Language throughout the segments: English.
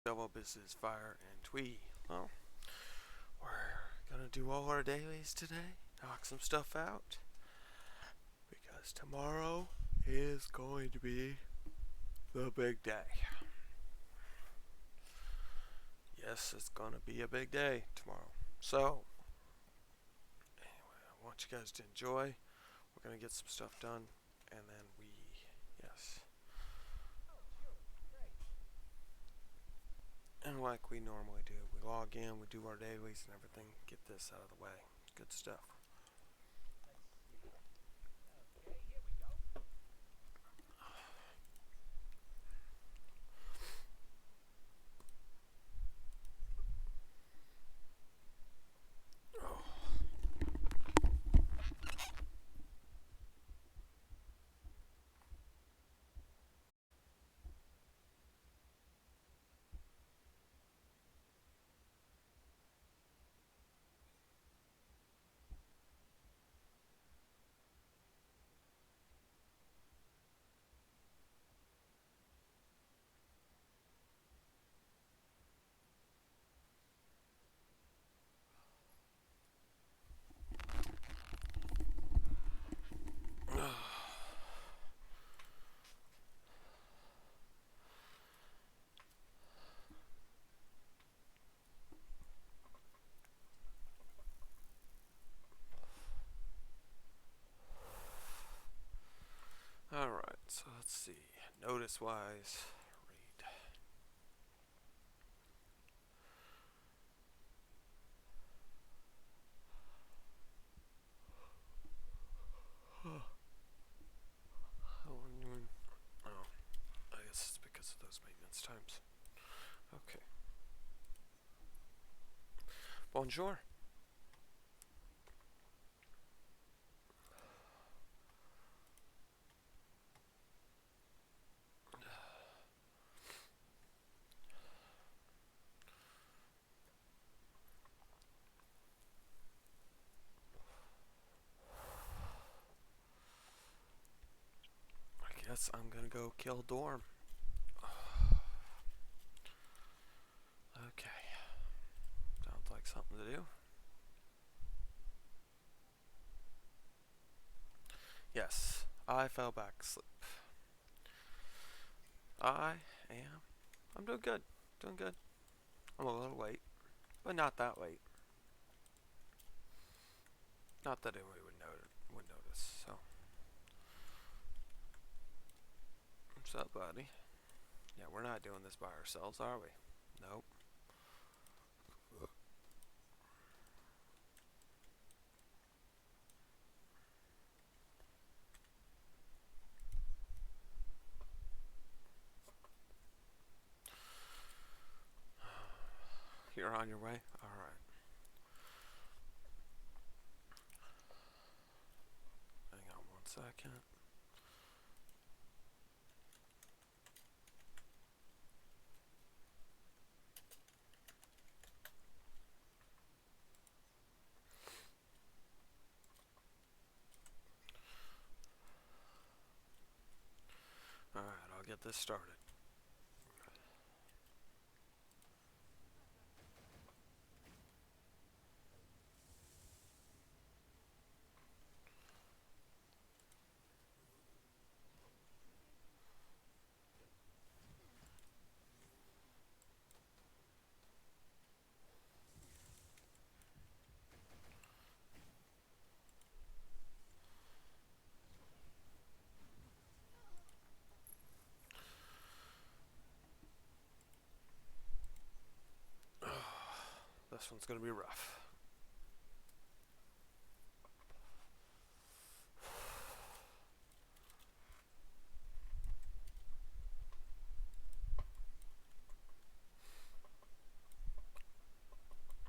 Double business fire and twee. Well, we're gonna do all our dailies today, knock some stuff out, because tomorrow is going to be the big day. Yes, it's gonna be a big day tomorrow. So, anyway, I want you guys to enjoy. We're gonna get some stuff done, and then yes. And like we normally do, we log in, we do our dailies and everything, get this out of the way. Good stuff. Alright, so let's see. Notice wise, read. Oh, I guess it's because of those maintenance times. Okay. Bonjour. I guess I'm gonna go kill Dorm. Okay. Sounds like something to do. Yes, I fell back asleep. I'm doing good. Doing good. I'm a little late, but not that late. Not that anyone would notice, so. What's up, buddy? Yeah, we're not doing this by ourselves, are we? Nope. You're on your way? Alright. Hang on 1 second. Alright, I'll get this started. This one's gonna be rough.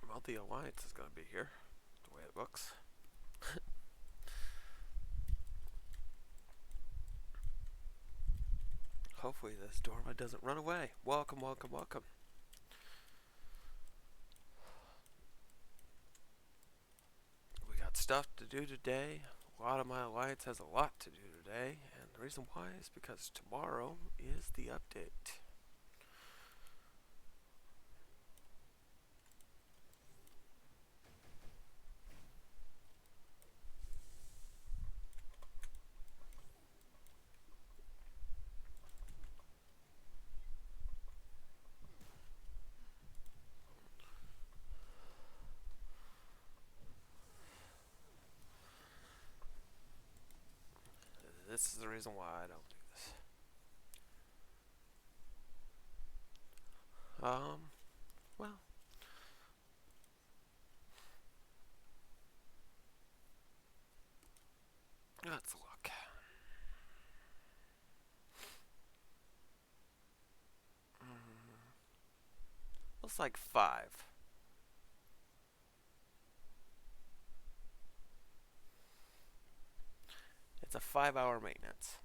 Well, the Alliance is gonna be here, the way it looks. Hopefully this Dorma doesn't run away. Welcome, welcome, welcome. We got stuff to do today. A lot of my Alliance has a lot to do today, and the reason why is because tomorrow is the update. this is the reason why I don't do this. Well, let's look. Looks like 5. It's a 5-hour maintenance.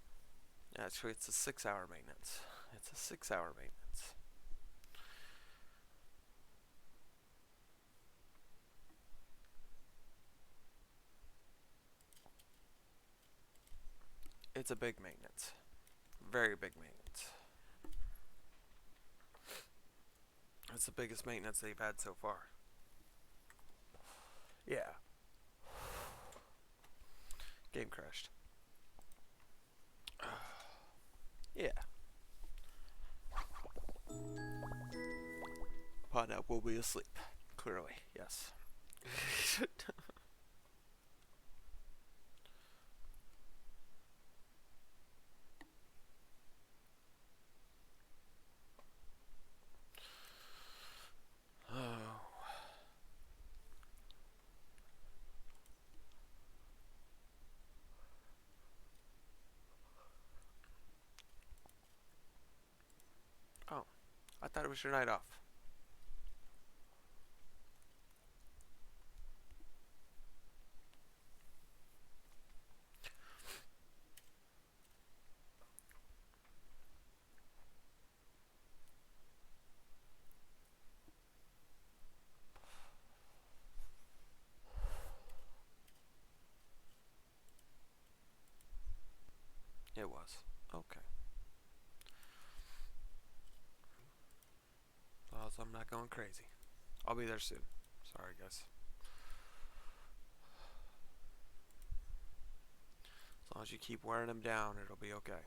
Actually, it's a 6-hour maintenance. It's a 6-hour maintenance. It's a big maintenance. Very big maintenance. It's the biggest maintenance they've had so far. Yeah. Game crashed. Yeah. Podnap will be asleep. Clearly, yes. Oh. Oh. I thought it was your night off. It was. Okay. Well, so I'm not going crazy. I'll be there soon. Sorry, guys. As long as you keep wearing them down, it'll be okay.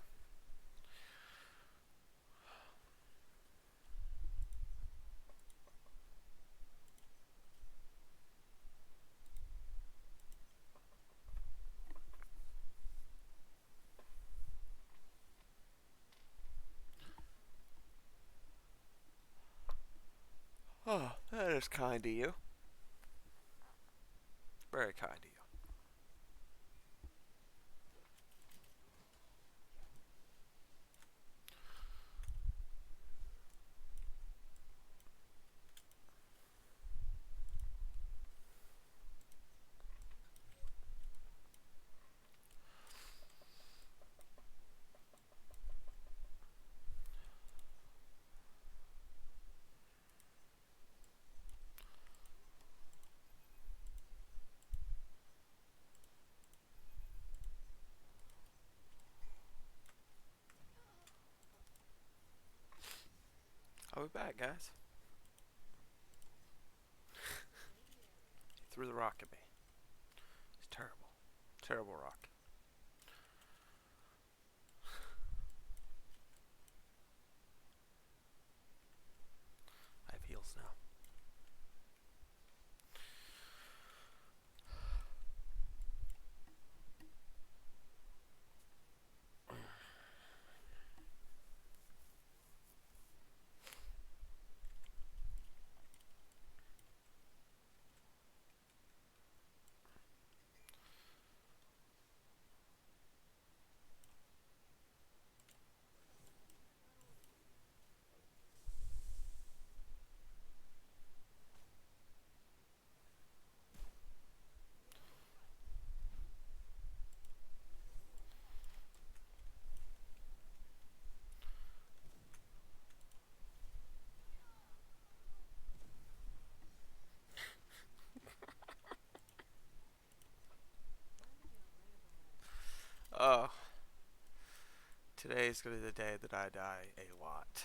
Oh, that is kind of you. Very kind of you. I'll be back, guys. He threw the rock at me. It's terrible. Terrible rock. I have heals now. Oh. Today's going to be the day that I die a lot.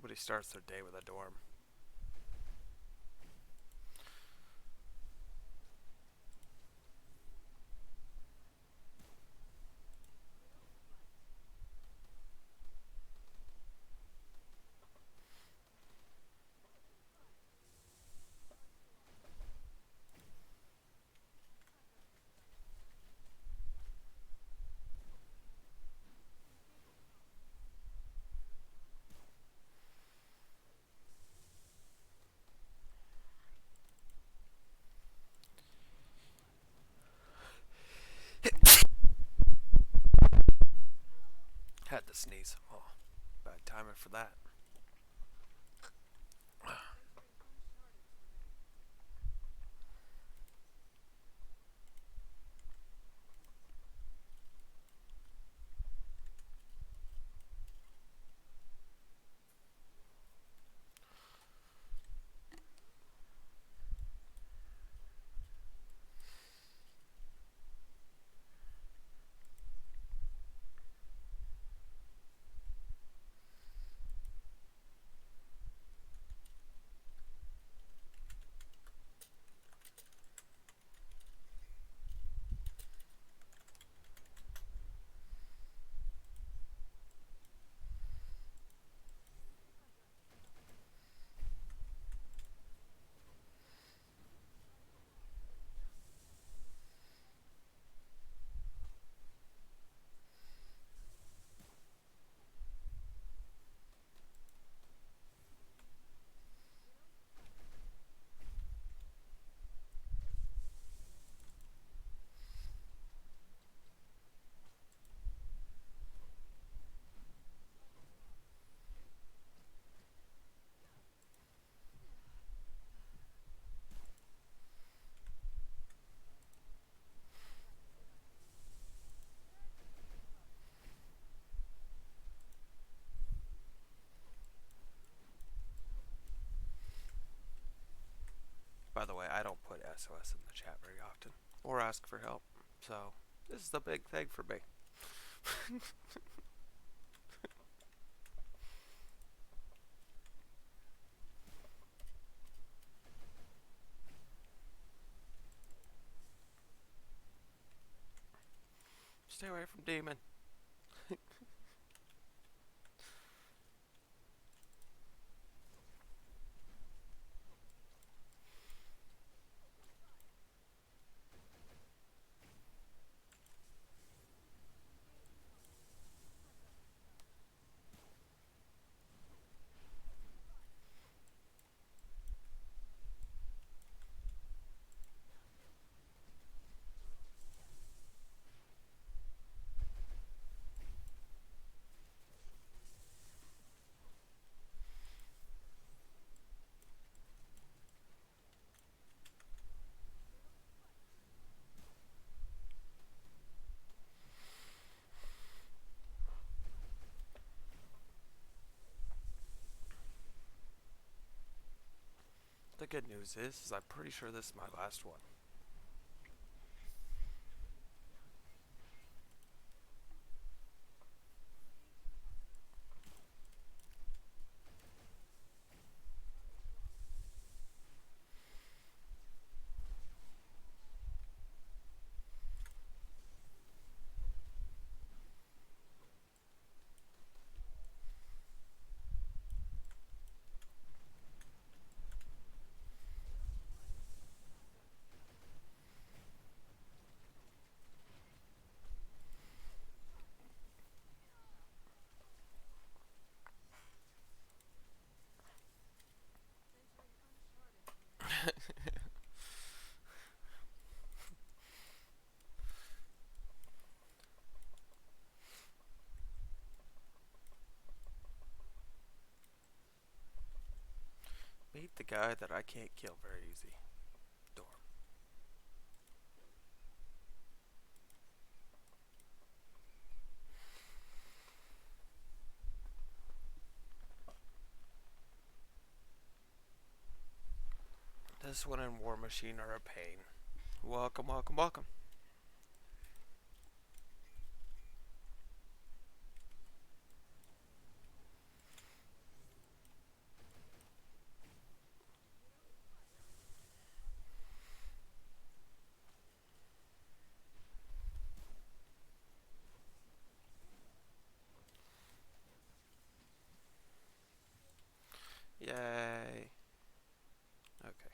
Nobody starts their day with a dorm. Had to sneeze. Oh, bad timing for that. By the way, I don't put SOS in the chat very often or ask for help, so this is the big thing for me. Stay away from Demon. The good news is I'm pretty sure this is my last one. Meet the guy that I can't kill very easy. Dorm. This one and War Machine are a pain. Welcome, welcome, welcome. Yay. Okay.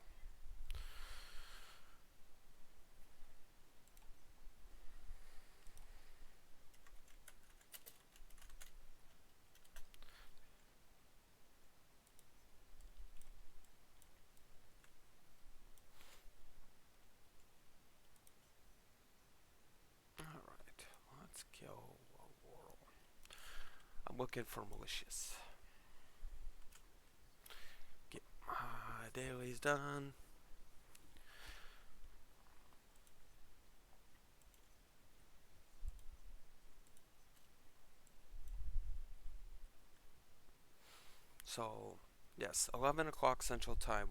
Alright, let's kill a Laurel. I'm looking for malicious. Get my dailies done. So, yes, 11 o'clock Central Time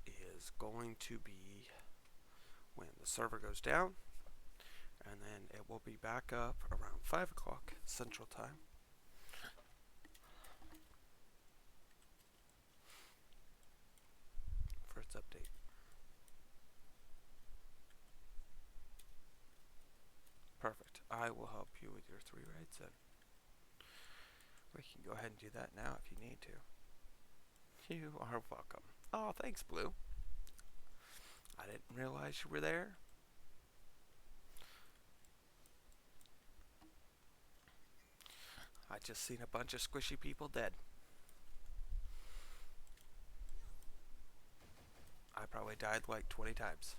is going to be when the server goes down, and then it will be back up around 5 o'clock Central Time. For its update. Perfect. I will help you with your 3 raids then. We can go ahead and do that now if you need to. You are welcome. Oh, thanks, Blue. I didn't realize you were there. I just seen a bunch of squishy people dead. I probably died like 20 times.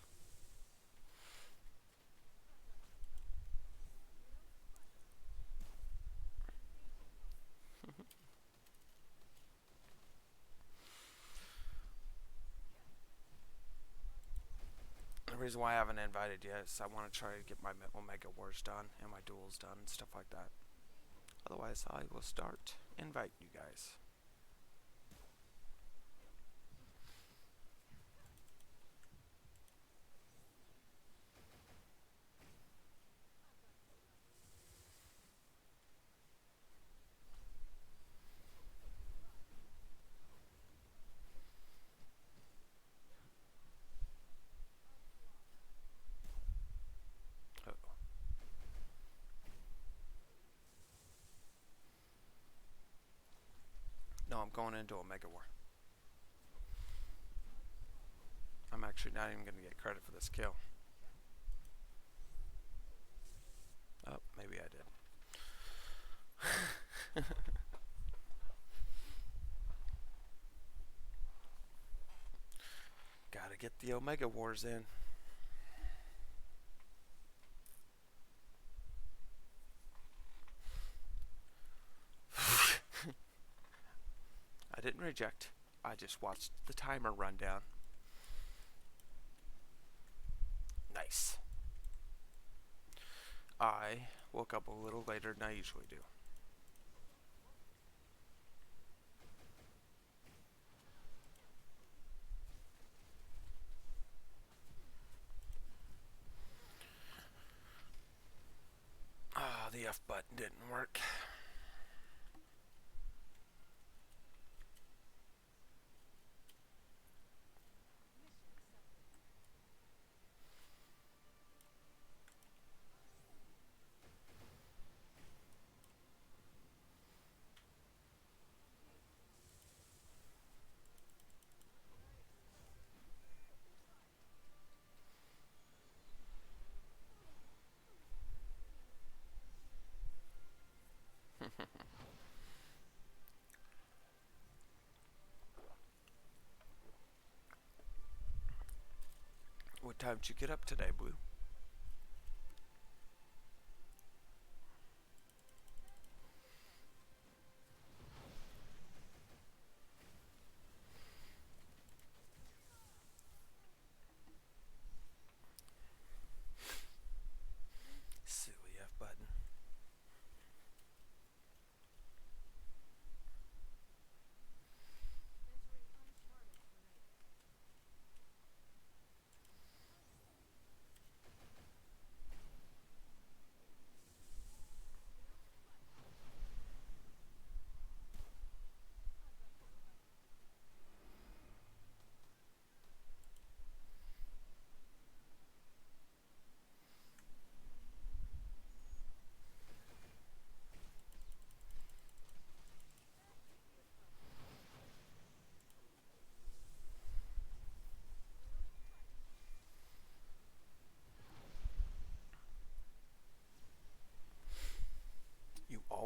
The reason why I haven't invited you is I want to try to get my Omega Wars done and my duels done and stuff like that. Otherwise, I will start inviting you guys. No, I'm going into Omega War. I'm actually not even going to get credit for this kill. Oh, maybe I did. Gotta get the Omega Wars in. I didn't reject. I just watched the timer run down. Nice. I woke up a little later than I usually do. Ah, the F button didn't work. What time did you get up today, Blue? Silly F button.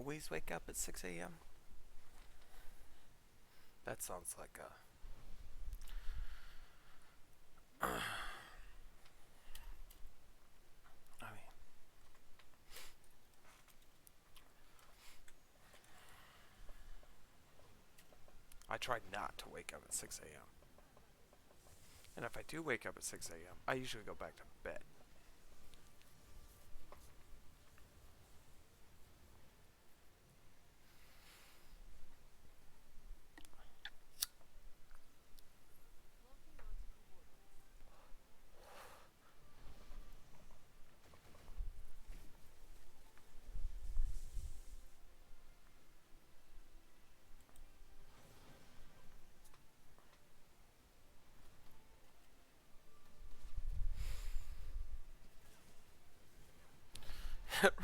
always wake up at 6 a.m.? That sounds like a... I mean, I try not to wake up at 6 a.m. And if I do wake up at 6 a.m., I usually go back to bed.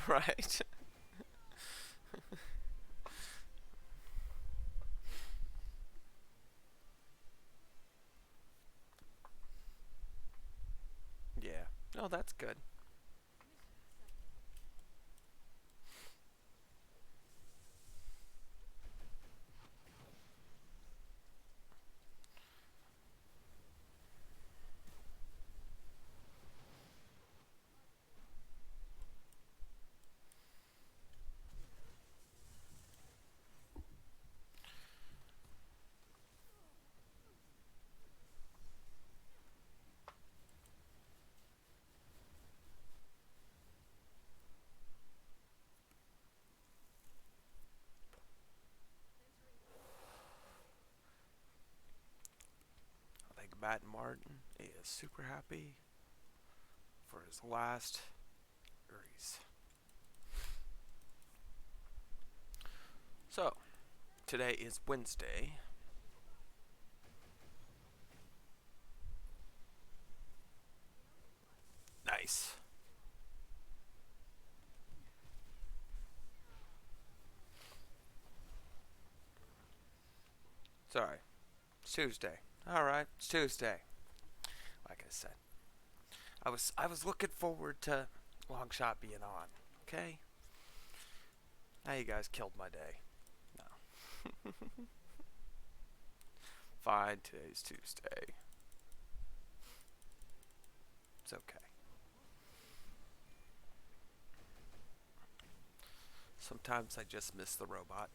Right? Yeah. No, that's good. I think Matt Martin is super happy for his last race. So, today is Wednesday. Nice. Sorry. It's Tuesday. Alright, it's Tuesday. Like I said. I was looking forward to Longshot being on. Okay? Now you guys killed my day. No. Fine, today's Tuesday. It's okay. Sometimes I just miss the robot.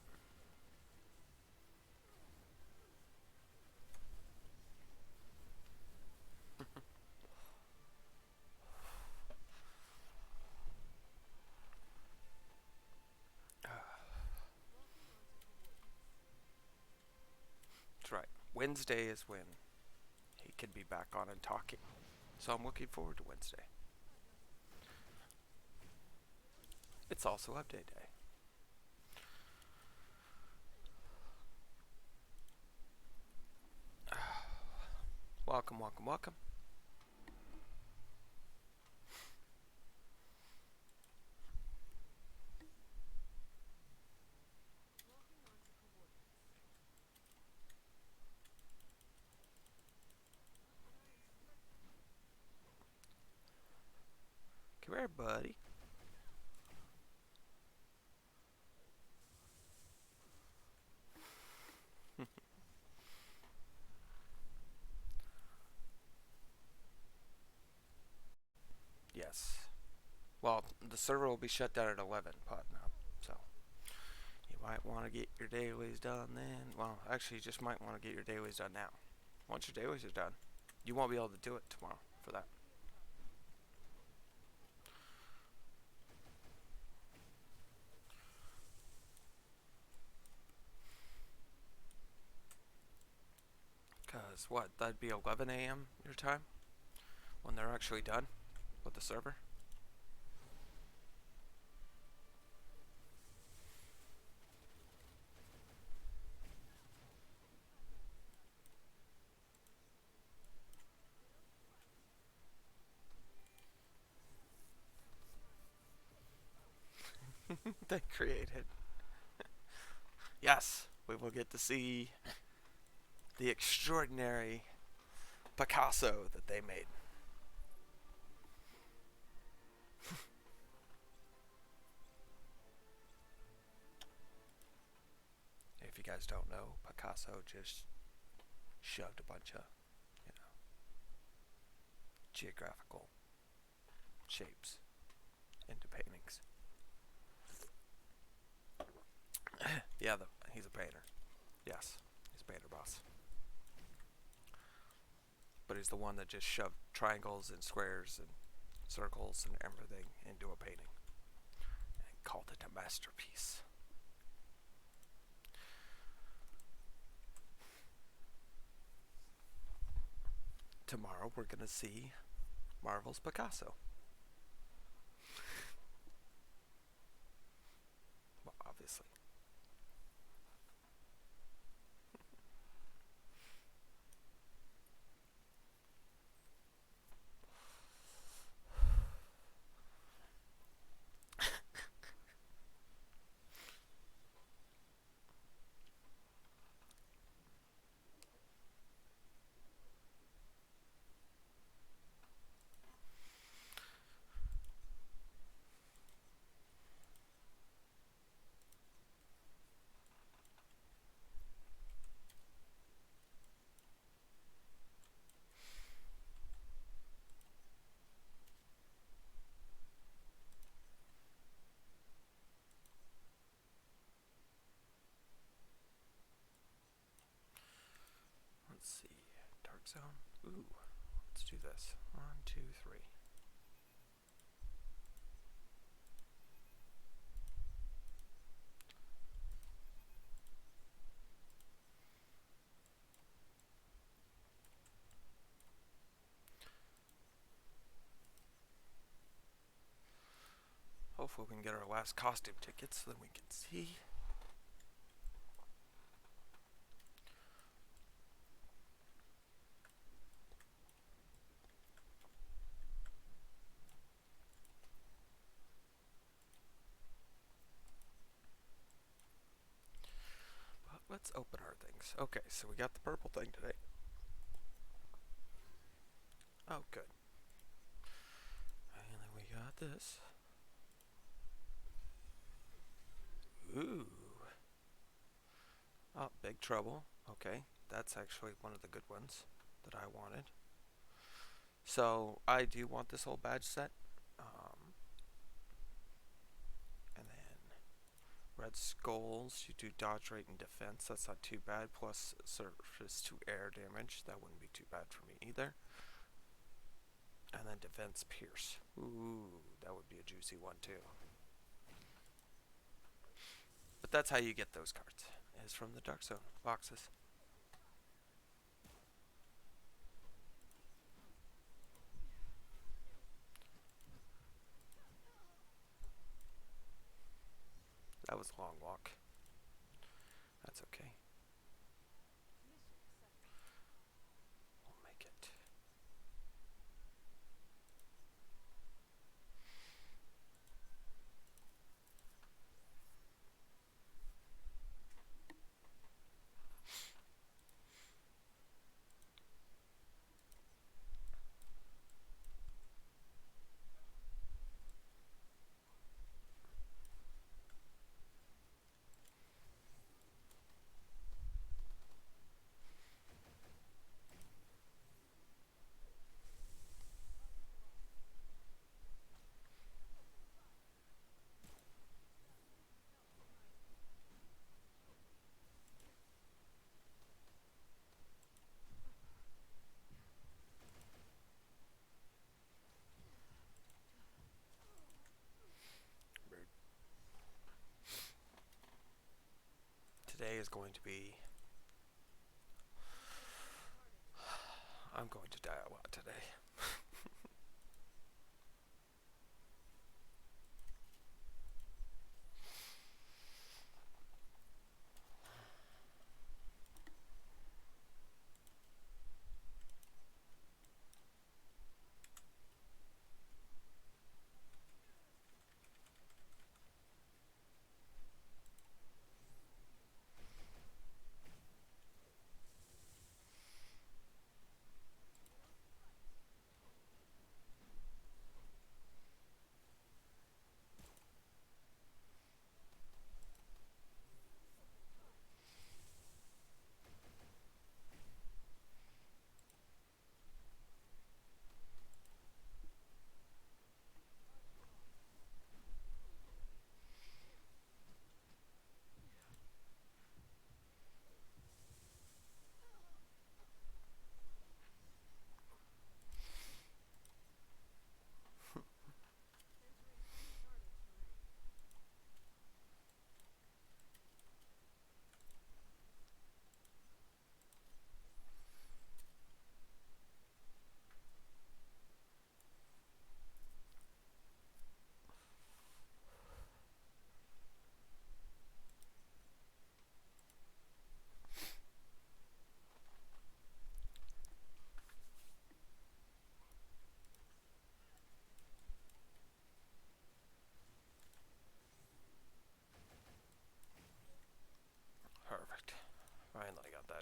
That's right. Wednesday is when he can be back on and talking. So I'm looking forward to Wednesday. It's also update day. Welcome, welcome, welcome. Come here, buddy. Yes. Well, the server will be shut down at 11, Putnam. So you might want to get your dailies done then. Well, actually, you just might want to get your dailies done now. Once your dailies are done, you won't be able to do it tomorrow for that. Because what? That'd be 11 a.m. your time when they're actually done with the server. They created. Yes, we will get to see the extraordinary Picasso that they made. guys don't know, Picasso just shoved a bunch of, you know, geographical shapes into paintings. Yeah, he's a painter. Yes, he's a painter boss. But he's the one that just shoved triangles and squares and circles and everything into a painting and called it a masterpiece. Tomorrow we're going to see Marvel's Picasso. Well, obviously. Let's see. Dark zone. Ooh. Let's do this. 1, 2, 3. Hopefully we can get our last costume tickets so that we can see. But let's open our things. Okay, so we got the purple thing today. Oh, good. And then we got this. Ooh. Oh, Big Trouble. Okay, that's actually one of the good ones that I wanted. So I do want this whole badge set. And then red skulls. You do dodge rate and defense. That's not too bad. Plus surface to air damage. That wouldn't be too bad for me either. And then defense pierce. Ooh, that would be a juicy one too. But that's how you get those cards. Is from the Dark Zone boxes. That was a long walk. That's okay. We'll make it. Today is going to be... I'm going to die a lot today.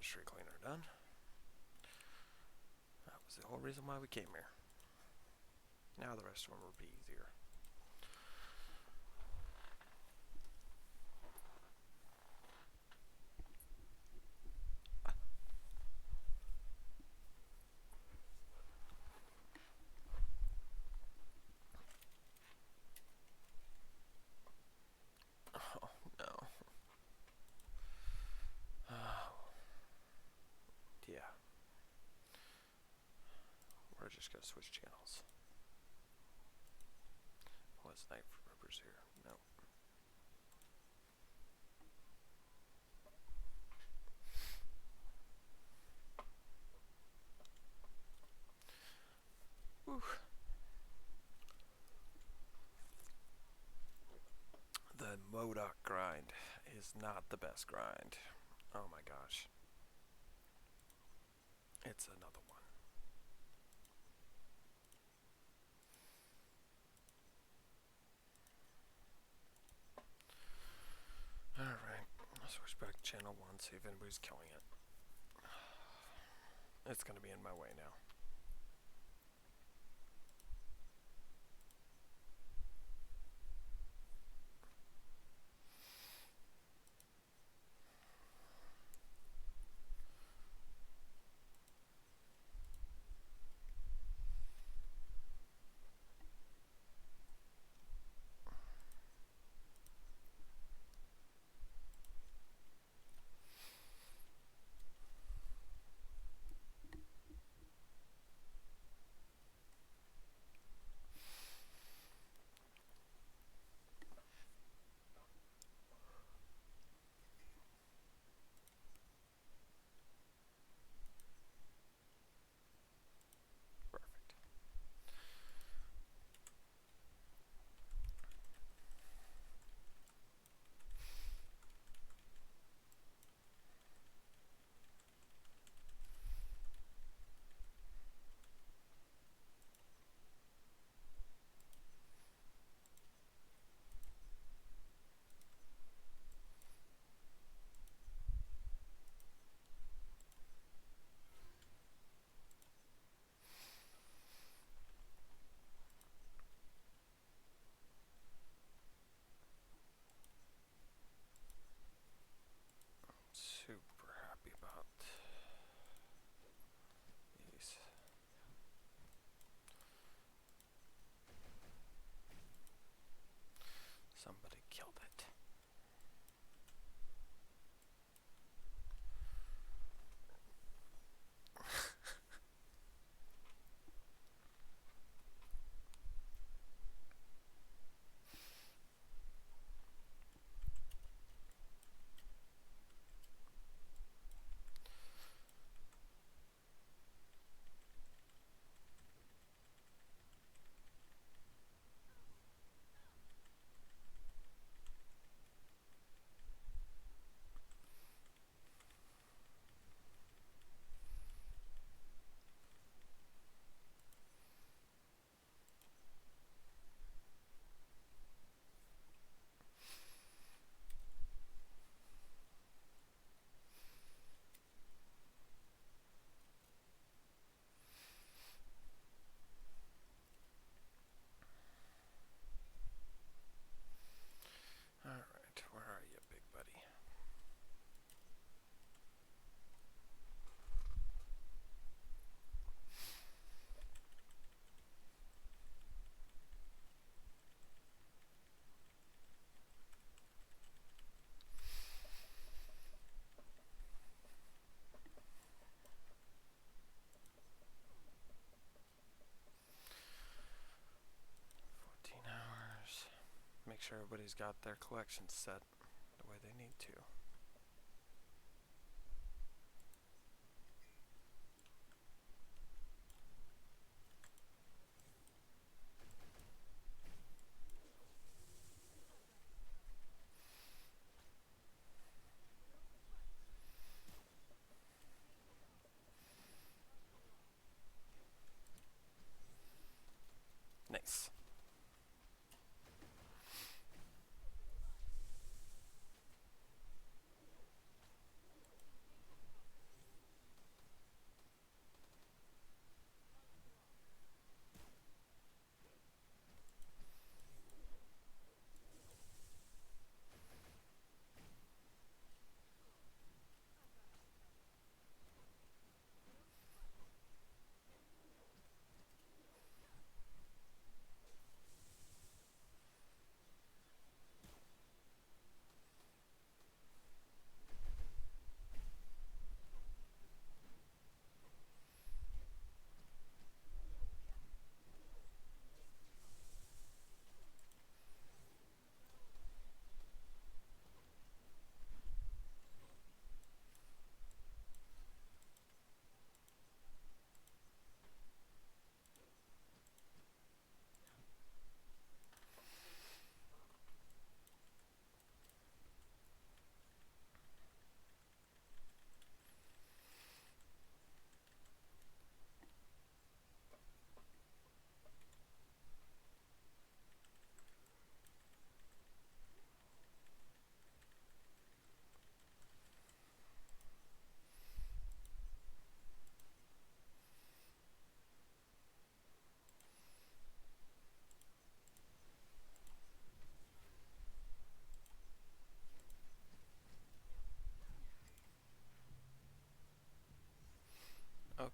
registry cleaner done. That was the whole reason why we came here. Now the rest of them will be easier. Oh no. Yeah. We're just gonna switch channels. Was Night Rippers here? No. Whew. The Modoc grind is not the best grind. Oh my gosh. It's another one. Alright, I'll switch back to channel 1, see if anybody's killing it. It's gonna be in my way now. Perfect. Super happy about these. Somebody killed it. Alright, where are you, big buddy? Make sure everybody's got their collections set the way they need to. Nice.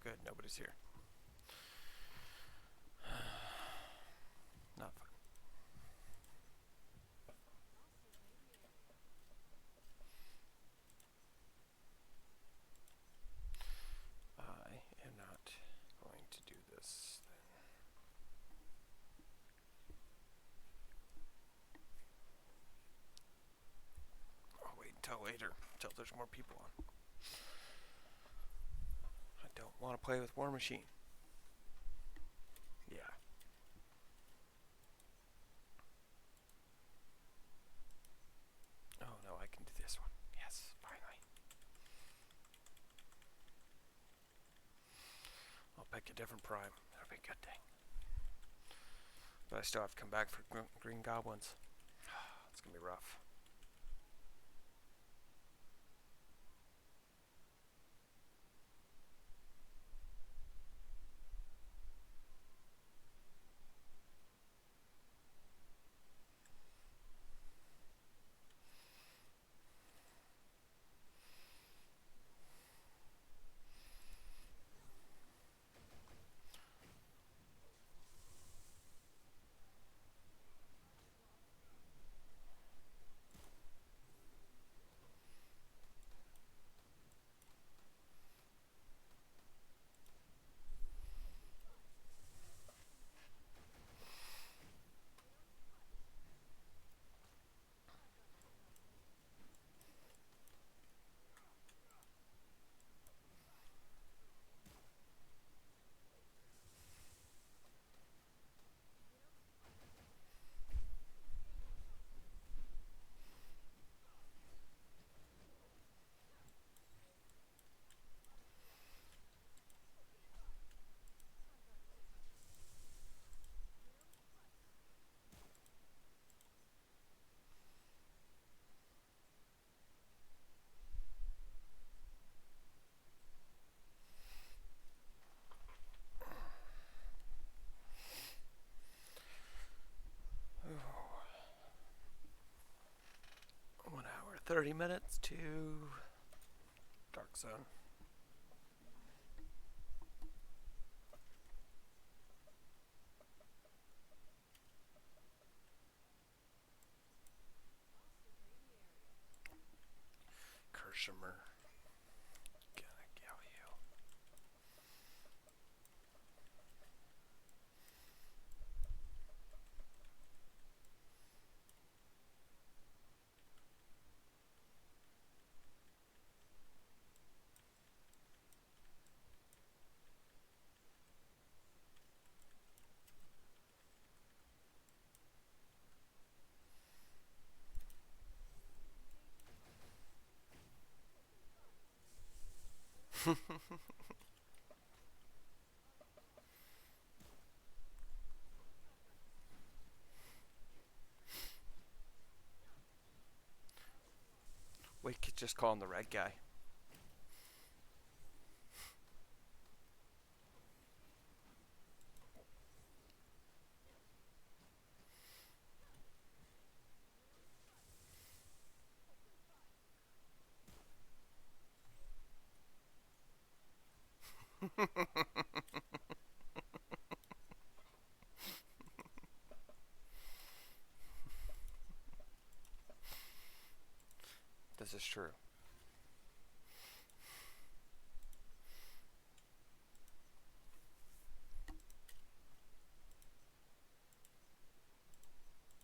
good. Nobody's here. Not fun. I am not going to do this then. I'll wait until later, until there's more people on. I don't want to play with War Machine. Yeah. Oh no, I can do this one. Yes, finally. I'll pick a different prime. That'll be a good thing. But I still have to come back for Green Goblins. It's gonna be rough. Oh. 1 hour, 30 minutes to Dark Zone. Kershimer. Gonna kill you. We could just call him the red guy. This is true.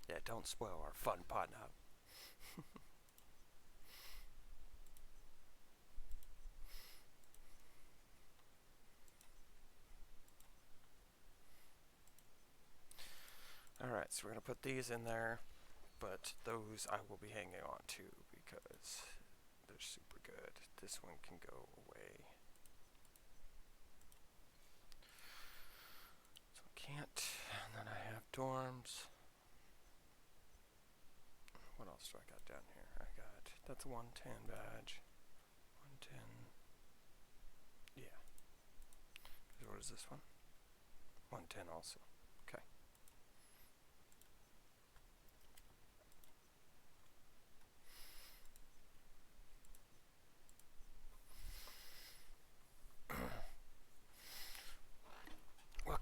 Yeah, don't spoil our fun pot now. Alright, so we're going to put these in there, but those I will be hanging on to because they're super good. This one can go away. So I can't. And then I have dorms. What else do I got down here? I got, that's a 110 badge. 110. Yeah. What is this one? 110 also. Okay.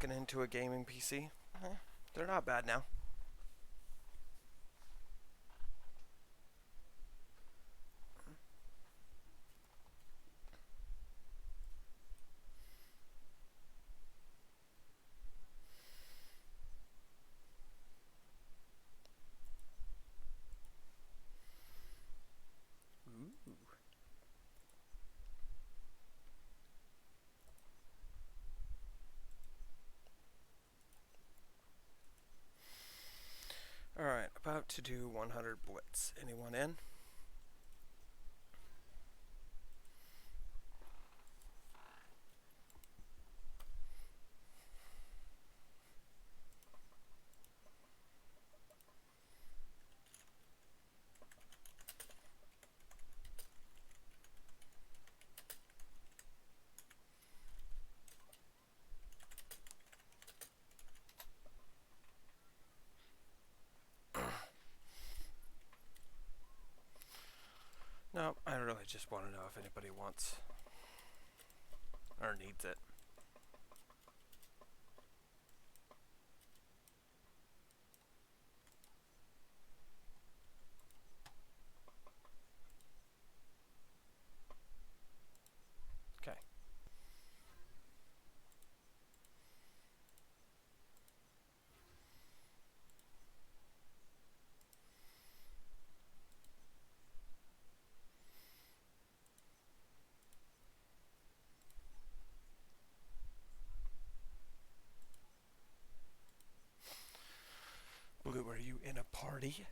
walking into a gaming PC. They're not bad now. Alright, about to do 100 blitz. Anyone in? No, I really just want to know if anybody wants or needs it. Okay. Blue, are you in a party?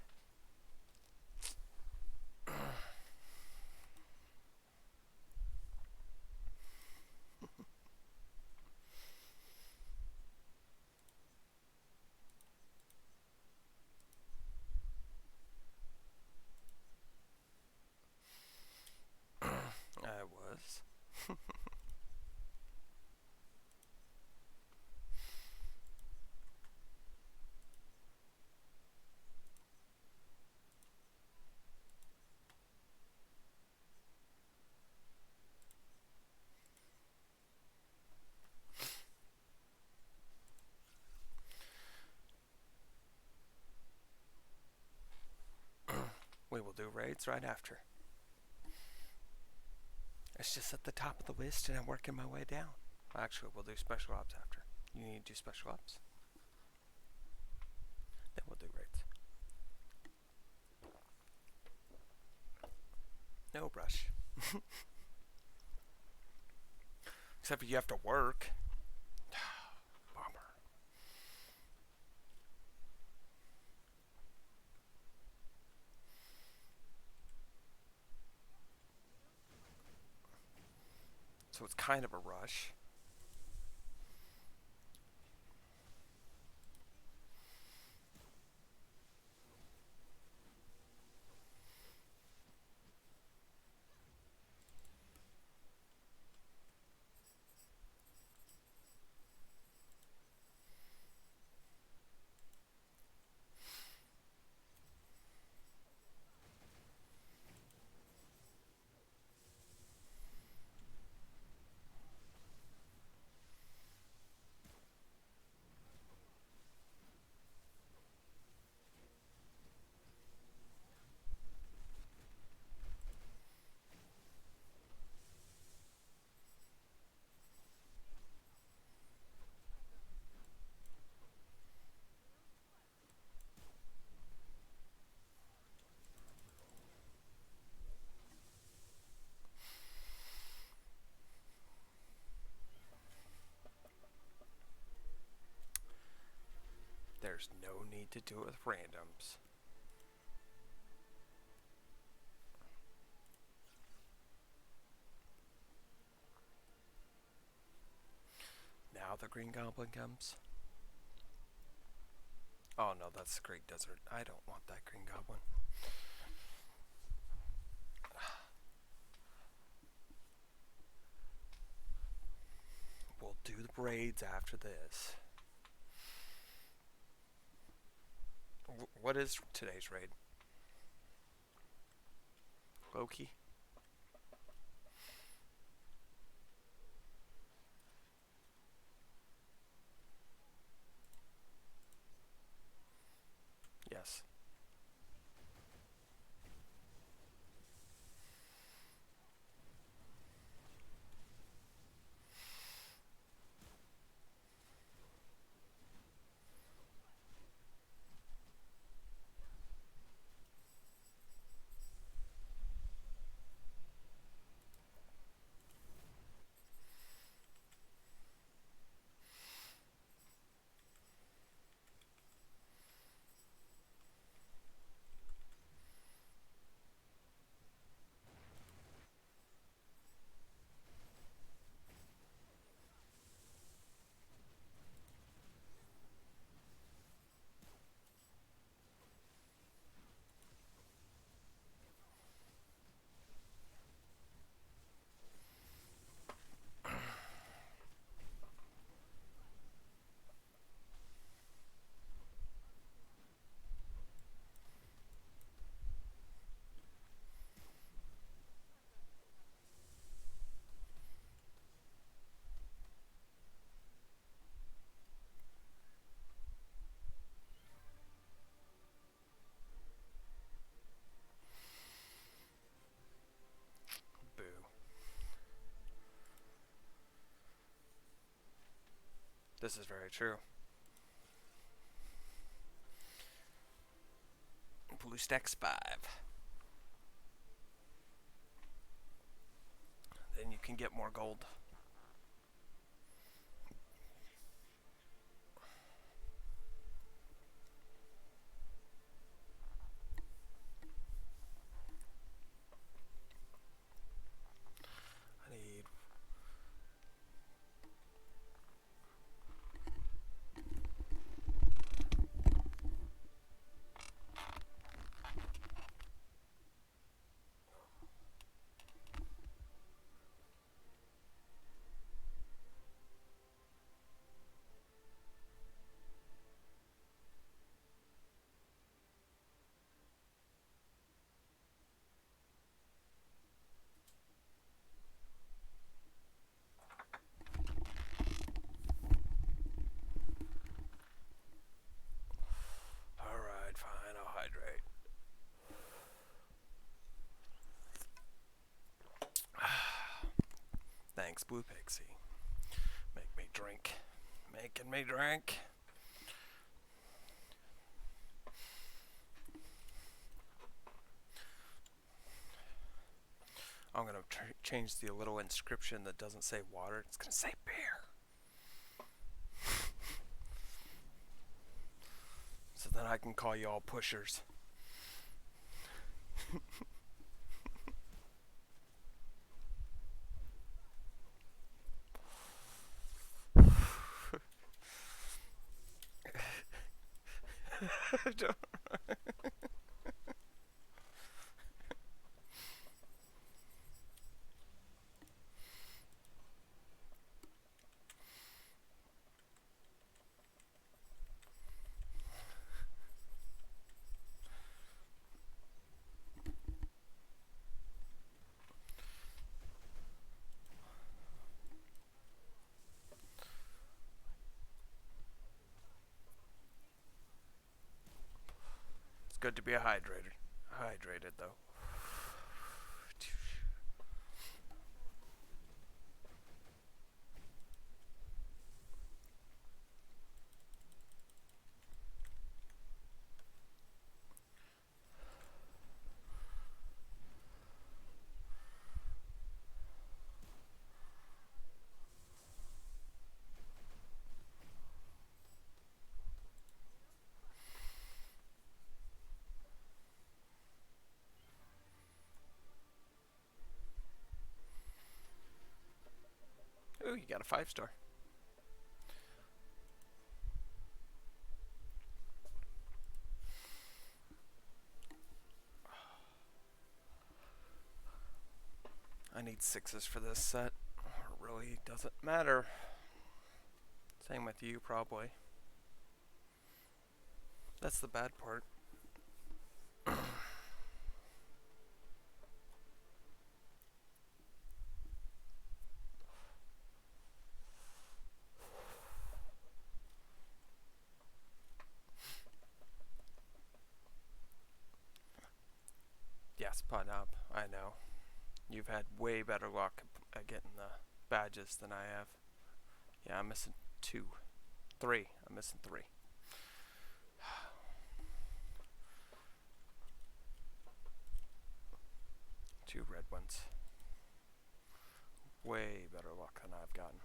I was. We will do raids right after. It's just at the top of the list and I'm working my way down. Actually, we'll do special ops after. You need to do special ops? Then we'll do raids. No rush. Except if you have to work. Bummer. So it's kind of a rush. There's no need to do it with randoms. Now the green goblin comes. Oh no, that's the Great Desert. I don't want that green goblin. We'll do the raids after this. What is today's raid? Loki? This is very true. BlueStacks 5. Then you can get more gold. I need Alright, fine, I'll hydrate. Thanks, Blue Pixie. Make me drink. Making me drink. I'm gonna change the little inscription that doesn't say water. It's gonna say beer. So then I can call you all pushers. It's good to be hydrated though. Ooh, you got a 5-star. I need 6s for this set. It really doesn't matter. Same with you, probably. That's the bad part. Yes, pun up. I know. You've had way better luck at getting the badges than I have. Yeah, I'm missing 2. 3. I'm missing 3. 2 red ones. Way better luck than I've gotten.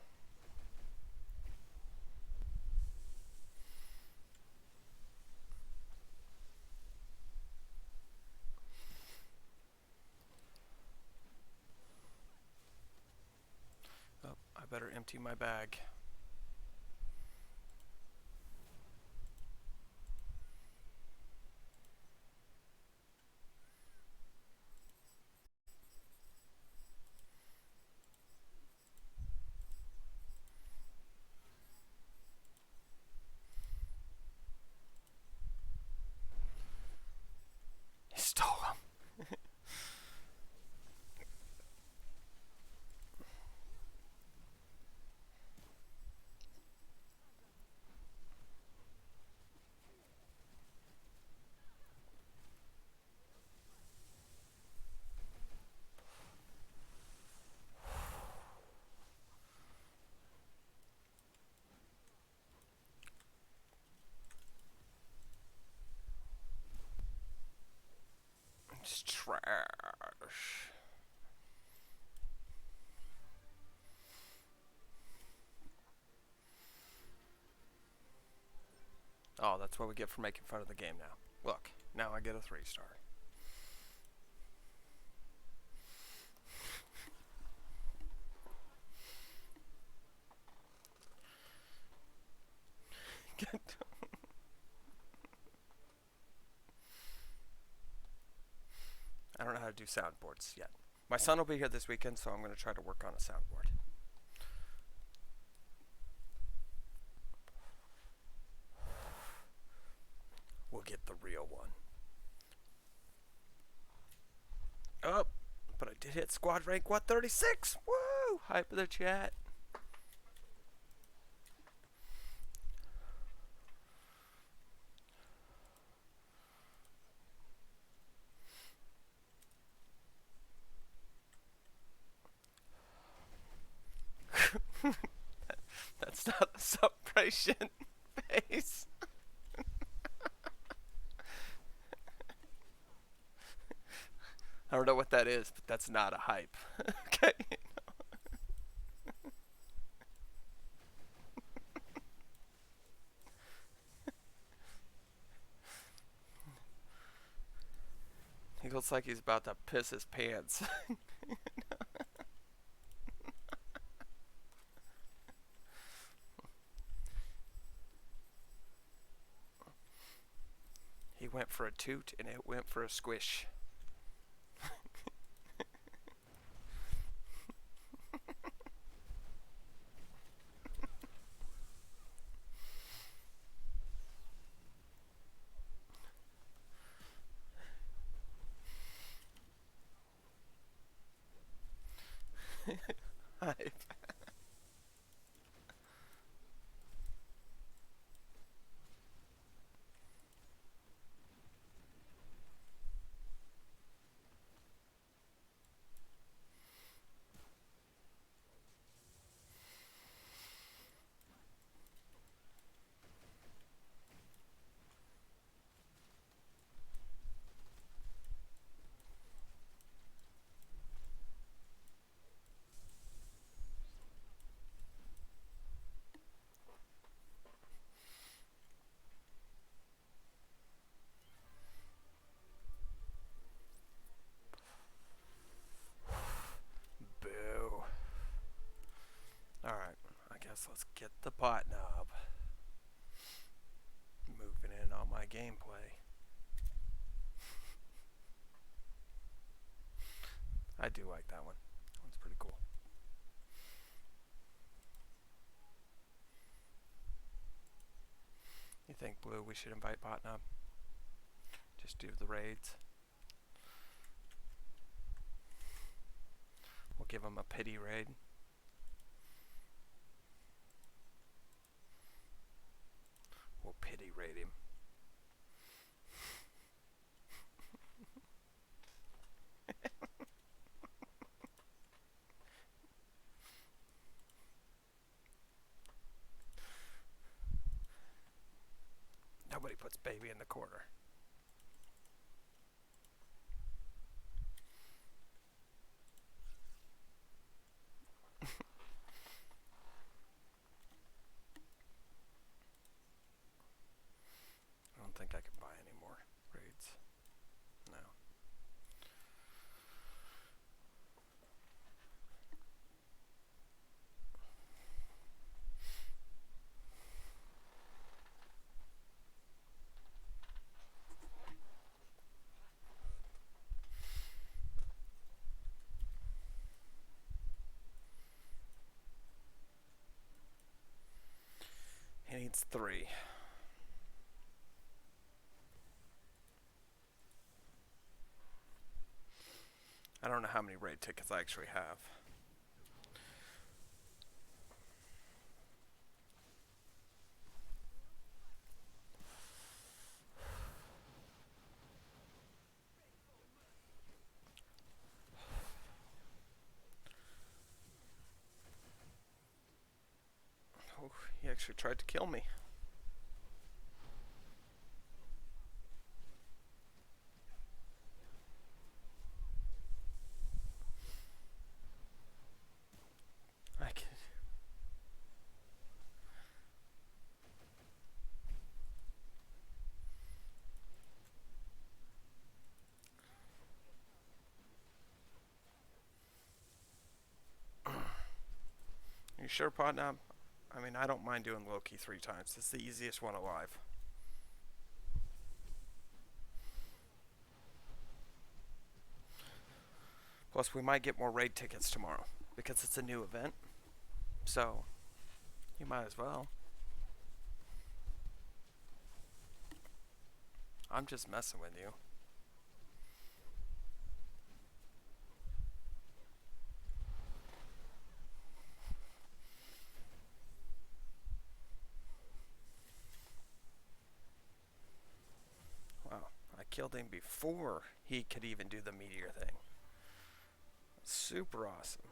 Oh, I better empty my bag. He stole them. It's trash. Oh, that's what we get for making fun of the game now. Look, now I get a 3-star. I don't know how to do soundboards yet. My son will be here this weekend, so I'm going to try to work on a soundboard. We'll get the real one. Oh, but I did hit squad rank 136. Woo! Hype of the chat. That's not the suppression base. I don't know what that is, but that's not a hype. Okay. He looks like he's about to piss his pants. He went for a toot and it went for a squish. Hype. Boo. Alright, I guess let's get the bot knob. Moving in on my gameplay. I do like that one. That one's pretty cool. You think, Blue, we should invite bot knob? Just do the raids. We'll give him a pity raid. We'll pity raid him. Nobody puts baby in the corner. I don't think I can buy any more raids. No. He needs 3. I don't know how many raid tickets I actually have. Oh, he actually tried to kill me. You sure, Podnam? I mean, I don't mind doing Loki 3 times. It's the easiest one alive. Plus, we might get more raid tickets tomorrow because it's a new event. So, you might as well. I'm just messing with you. Wow, I killed him before he could even do the meteor thing. Super awesome.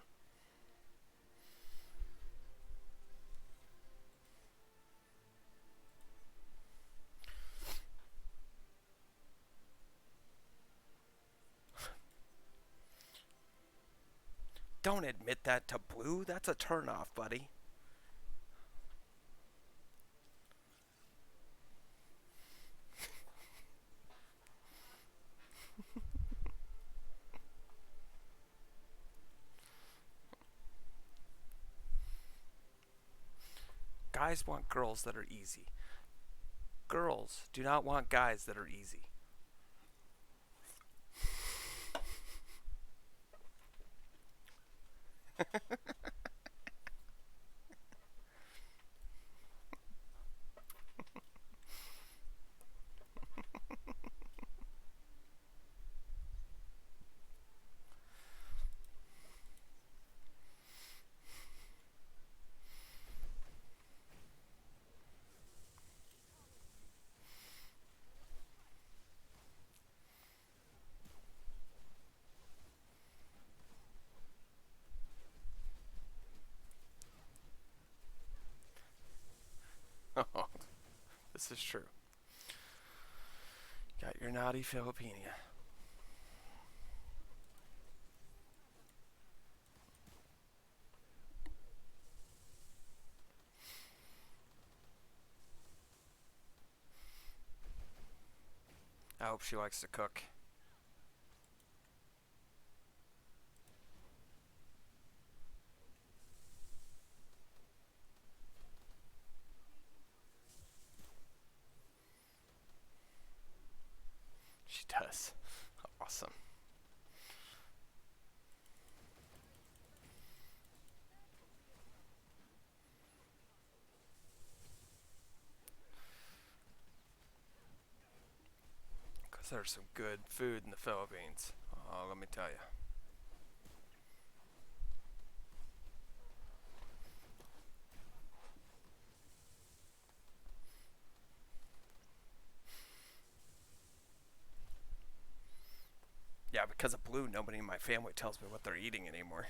Don't admit that to Blue. That's a turnoff, buddy. Guys want girls that are easy. Girls do not want guys that are easy. Oh, this is true. Got your naughty Filipina. I hope she likes to cook. She does. Awesome. Because there's some good food in the Philippines. Oh, let me tell you. Yeah, because of Blue, nobody in my family tells me what they're eating anymore.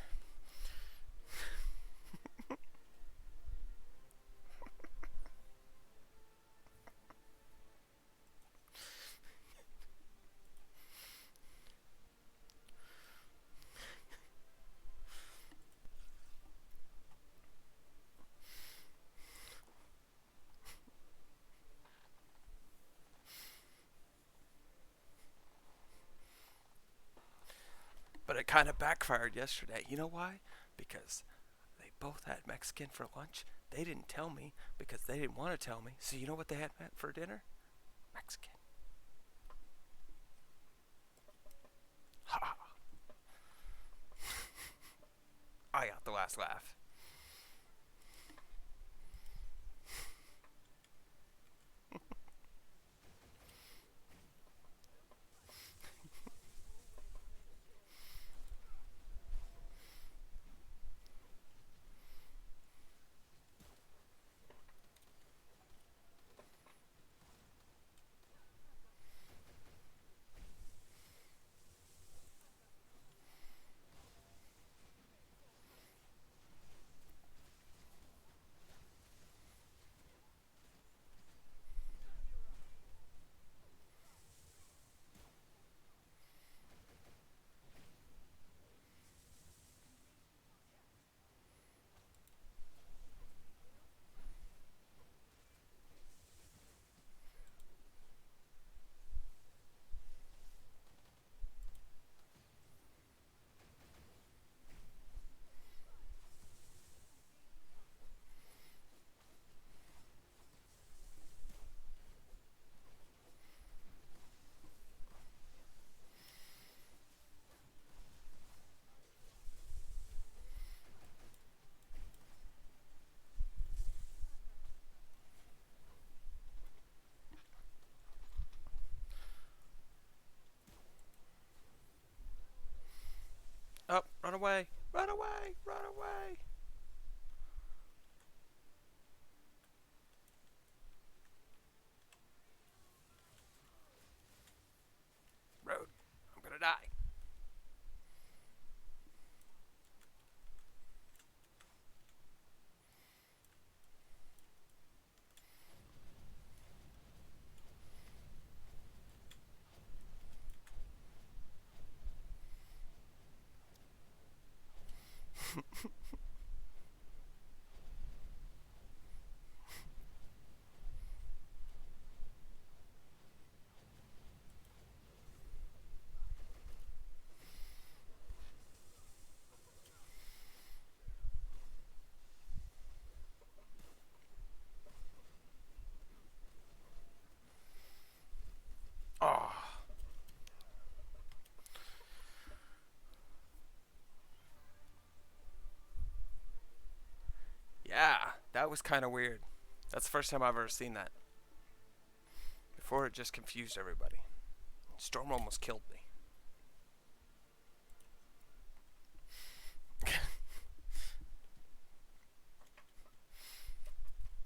But it kind of backfired yesterday. You know why? Because they both had Mexican for lunch. They didn't tell me because they didn't want to tell me. So you know what they had for dinner? Mexican. Ha! I got the last laugh. away! Run away! Run away! Road. I'm gonna die. Oh. Yeah, that was kind of weird. That's the first time I've ever seen that. Before it just confused everybody. Storm almost killed me.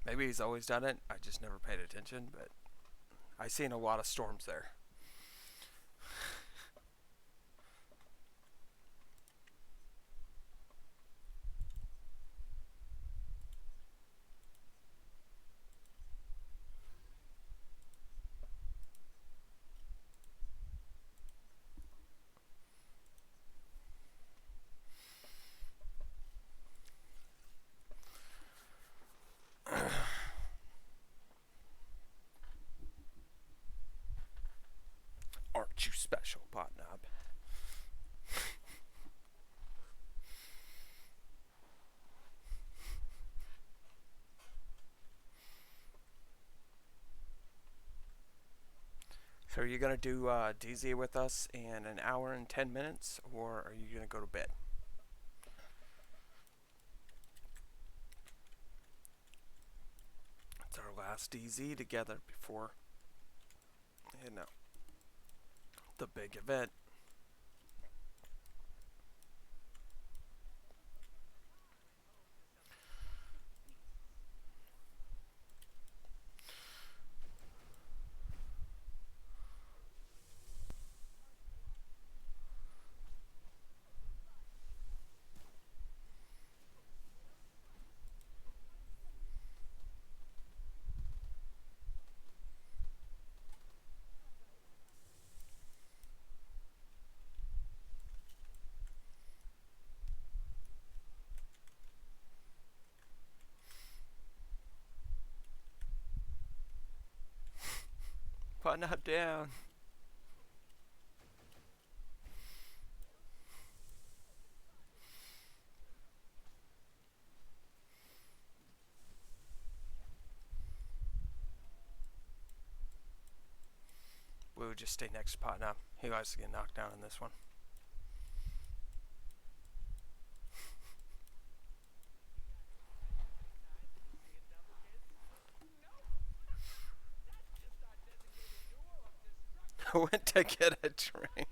Maybe he's always done it. I just never paid attention, but I seen a lot of storms there. Aren't you special, pot knob? So are you gonna do DZ with us in an hour and 10 minutes, or are you gonna go to bed? It's our last DZ together before, you know, the big event. Pot knob down. Blue, just stay next to pot knob. He likes to get knocked down in this one. I went to get a drink.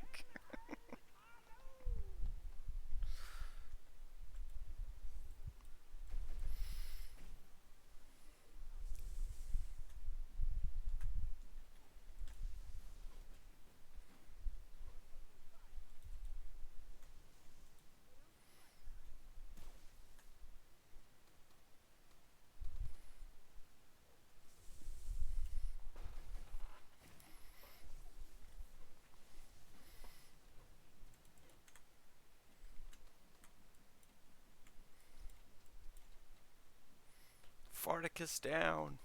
Farticus down.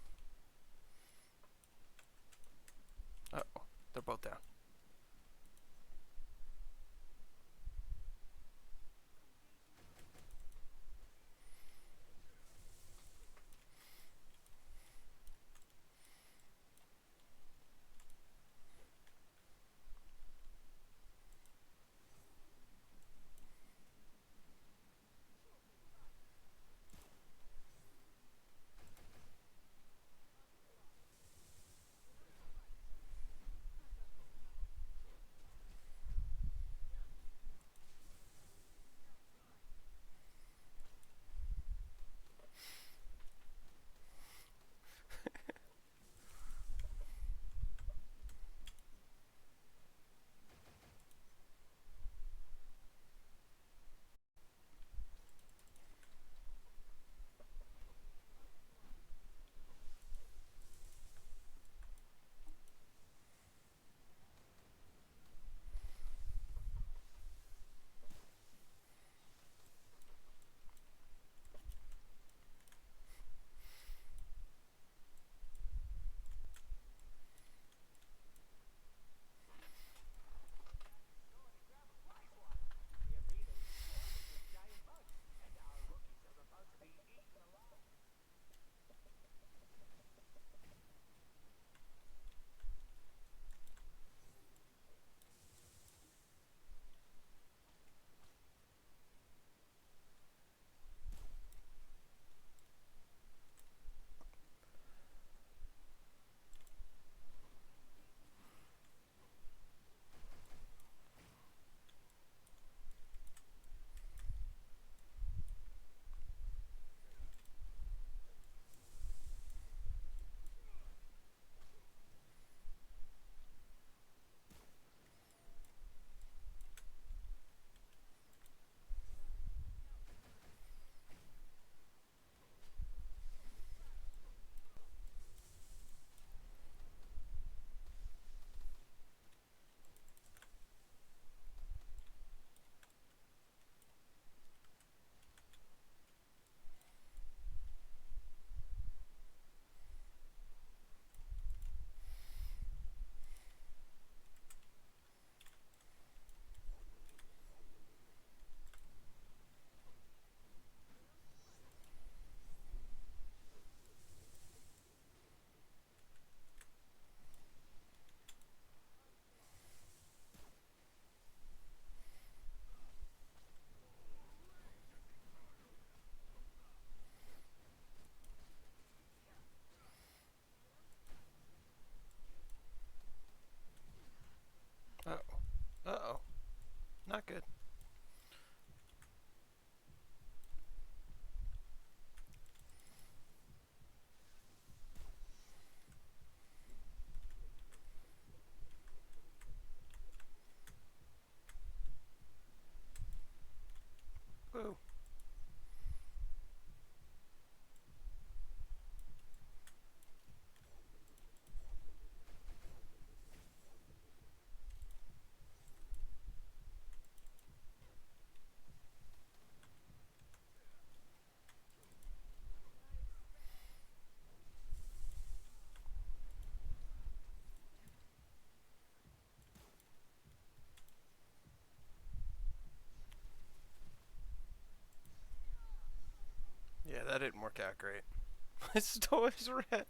Uh-oh, they're both down. that didn't work out great. My stove is red.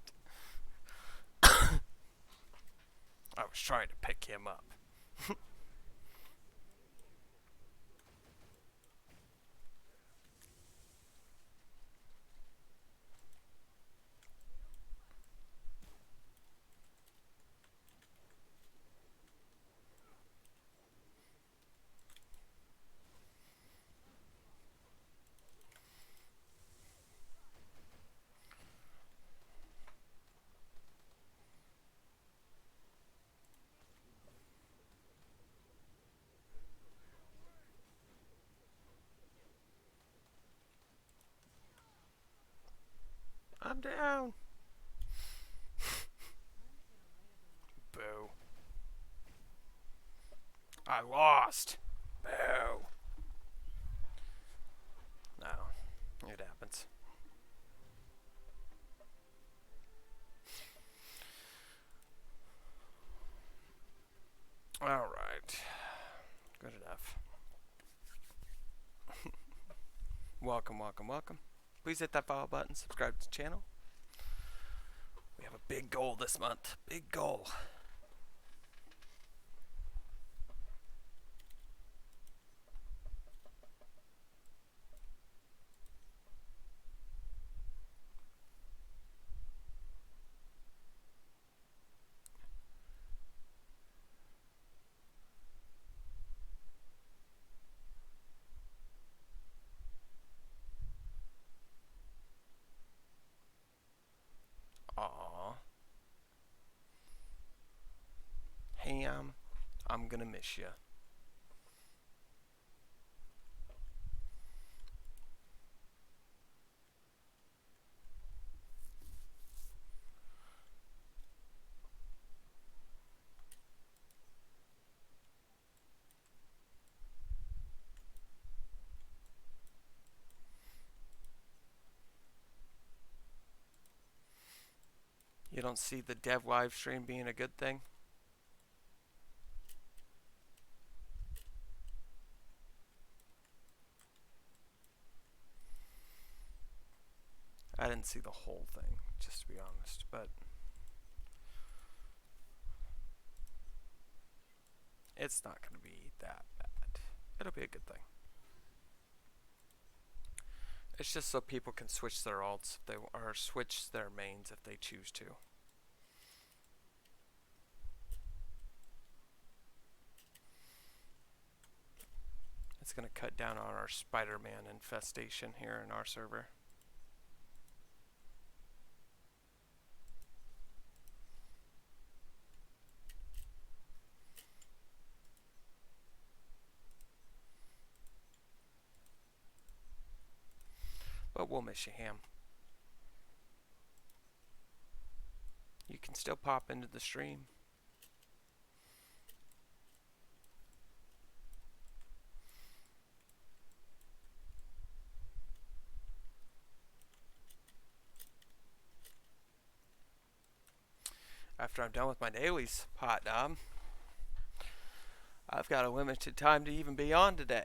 I was trying to pick him up. I'm down. Boo. I lost. Boo. No, it happens. Alright. Good enough. Welcome, welcome, welcome. Please hit that follow button, subscribe to the channel. We have a big goal this month. Big goal. Aww. Ham, I'm gonna miss you. You don't see the dev live stream being a good thing? I didn't see the whole thing, just to be honest, but it's not going to be that bad. It'll be a good thing. It's just so people can switch their alts if they or switch their mains if they choose to. It's going to cut down on our Spider-Man infestation here in our server. But we'll miss you, Ham. You can still pop into the stream. After I'm done with my dailies, hot dog, I've got a limited time to even be on today.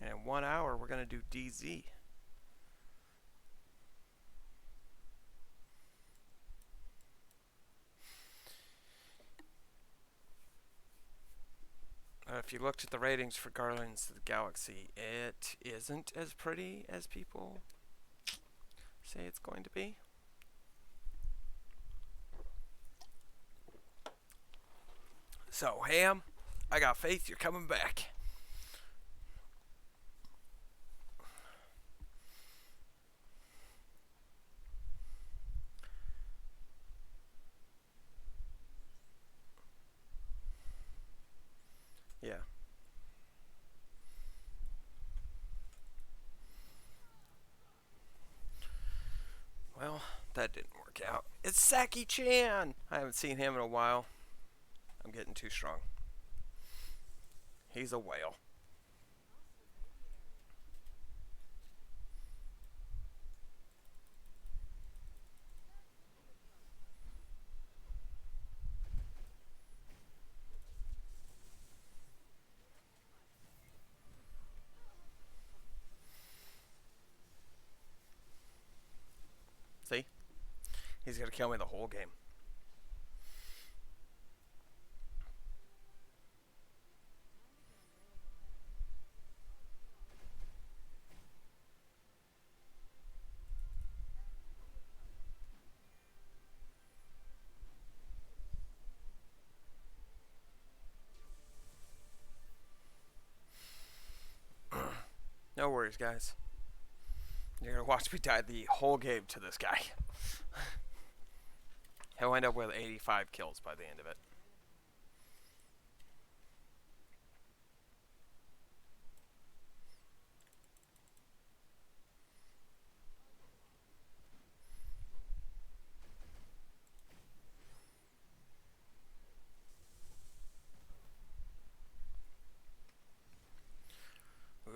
And in 1 hour, we're going to do DZ. If you looked at the ratings for Guardians of the Galaxy, it isn't as pretty as people say it's going to be. So, Ham, I got faith you're coming back. Yeah. Well, that didn't work out. It's Saki-chan! I haven't seen him in a while. I'm getting too strong. He's a whale. He's gonna kill me the whole game. No worries, guys. You're gonna watch me die the whole game to this guy. He'll end up with 85 kills by the end of it.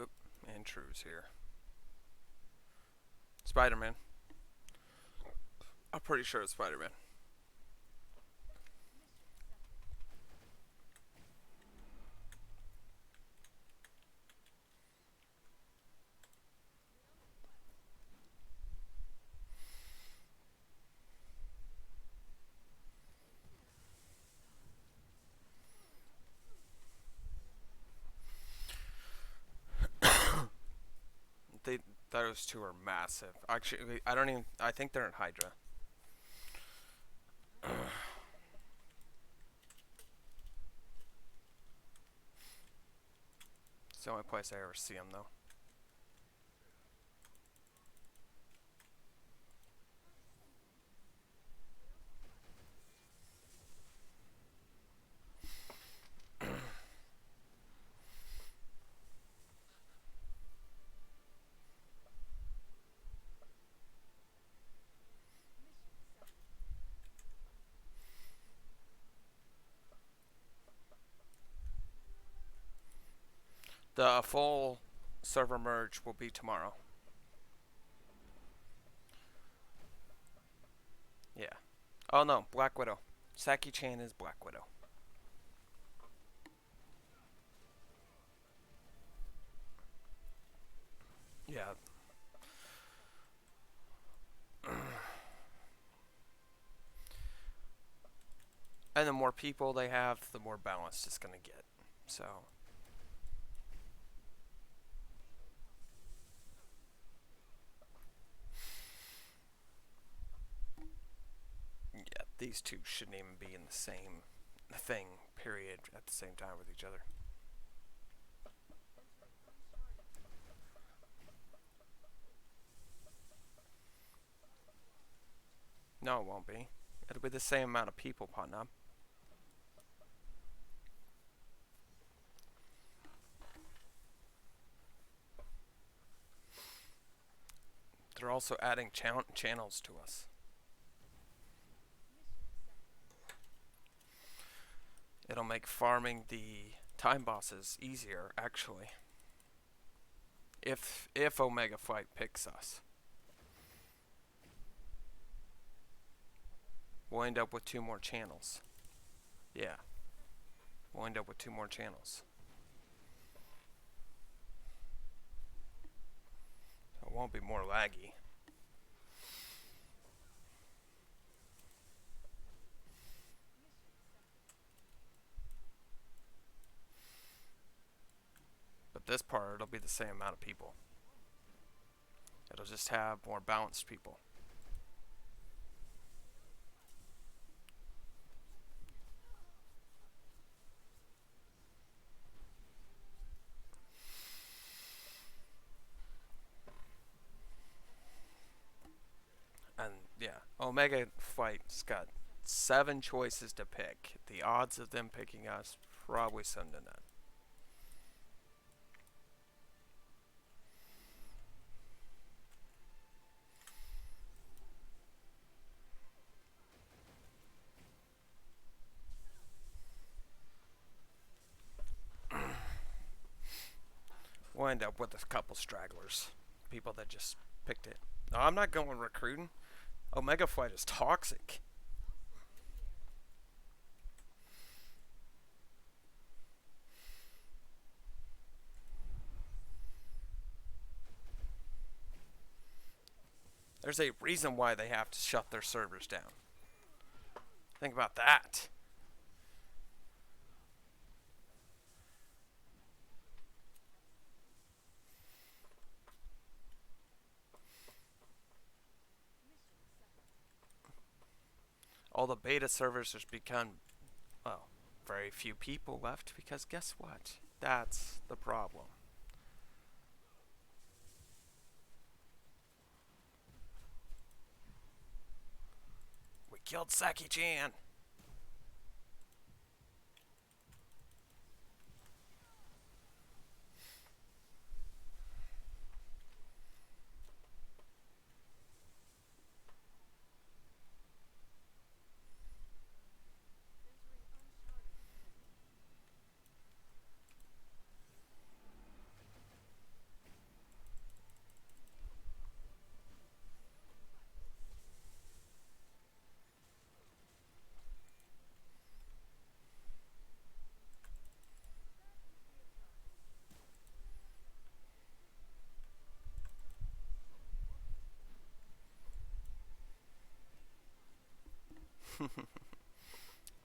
Oop, Andrew's here. Spider-Man. I'm pretty sure it's Spider-Man. Those two are massive. Actually, I think they're in Hydra. It's the only place I ever see them, though. The full server merge will be tomorrow. Yeah. Oh no, Black Widow. Saki-chan is Black Widow. Yeah. And the more people they have, the more balanced it's gonna get. So. Yeah, these two shouldn't even be in the same thing, period, at the same time with each other. No, it won't be. It'll be the same amount of people, Patnam. They're also adding channels to us. It'll make farming the time bosses easier, actually. If Omega Fight picks us. We'll end up with 2 more channels. Yeah. We'll end up with 2 more channels. So it won't be more laggy. But this part, it'll be the same amount of people. It'll just have more balanced people. And yeah, Omega Fight's got 7 choices to pick. The odds of them picking us probably slim to none. We'll end up with a couple stragglers. People that just picked it. No, I'm not going recruiting. Omega Fight is toxic. There's a reason why they have to shut their servers down. Think about that. All the beta servers has become, well, very few people left because guess what? That's the problem. We killed Saki-chan.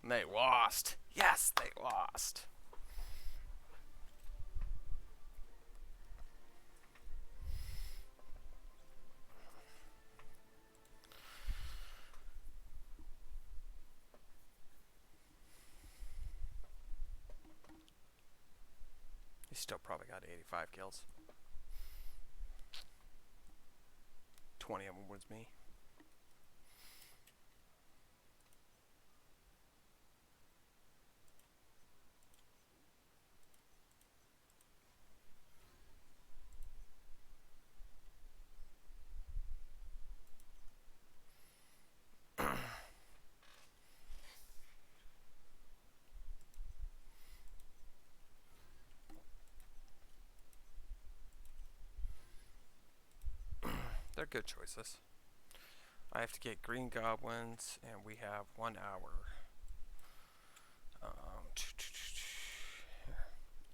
And they lost. Yes, they lost. He still probably got 85 kills. 20 of them was me. They're good choices. I have to get green goblins, and we have 1 hour.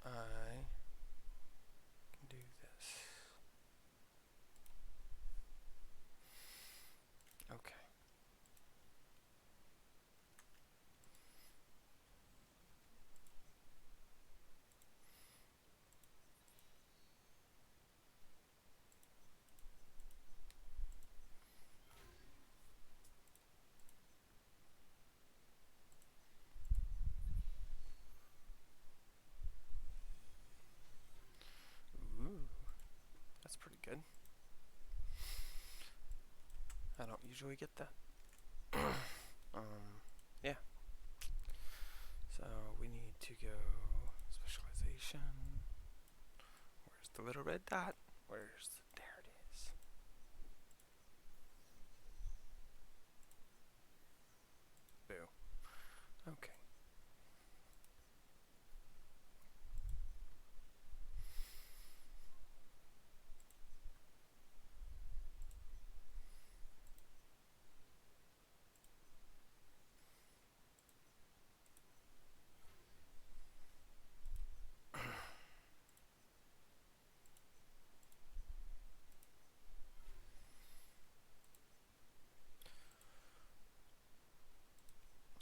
I can do this. Okay. Ooh, that's pretty good. I don't usually get that. Yeah. So we need to go specialization. Where's the little red dot? There it is. Boo. Okay.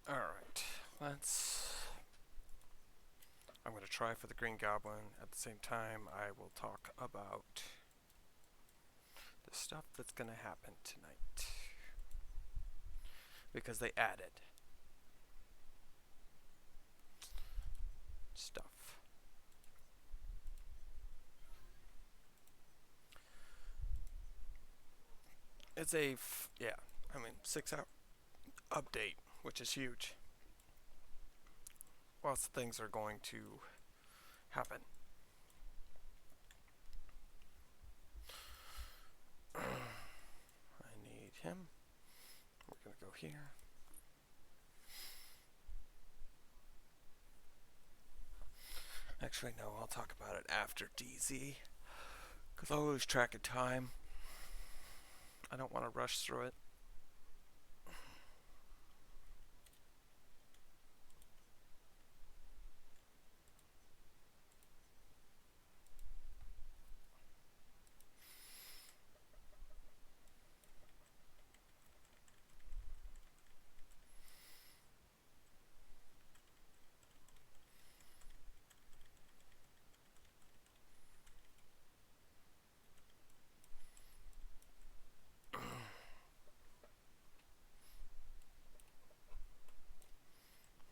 Alright, I'm going to try for the Green Goblin. At the same time, I will talk about the stuff that's going to happen tonight. Because they added stuff. It's a, 6-hour update, which is huge. Lots of things are going to happen. I need him. We're going to go here. Actually, no, I'll talk about it after DZ. Because I'll lose track of time. I don't want to rush through it.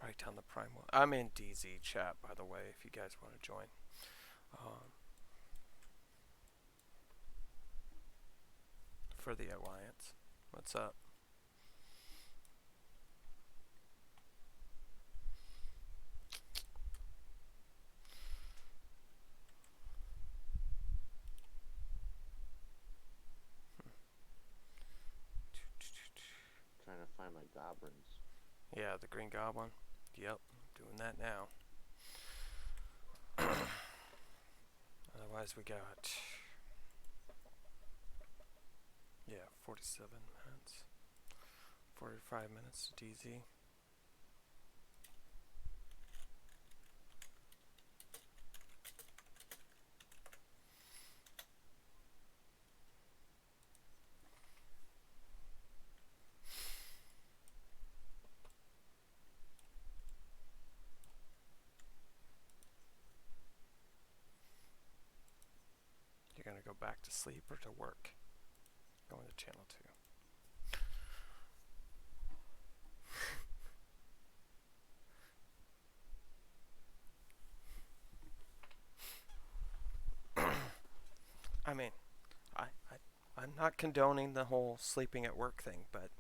write down the prime one. I'm in DZ chat, by the way, if you guys want to join. For the alliance. What's up? Trying to find my goblins. Yeah, the green goblin. Yep, doing that now. Otherwise we got, yeah, 47 minutes. 45 minutes to DZ. You're gonna go back to sleep or to work? Going to channel 2. I mean, I'm not condoning the whole sleeping at work thing, but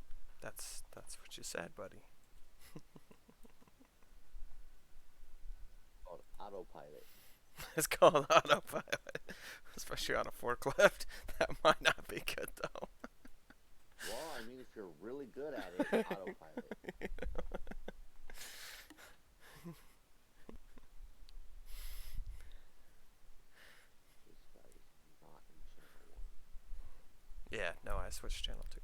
that's what you said, buddy. Called autopilot. It's called autopilot, especially on a forklift. That might not be good though. Well, I mean, if you're really good at it, autopilot. This guy is not in channel 1. Yeah, no, I switched channel 2.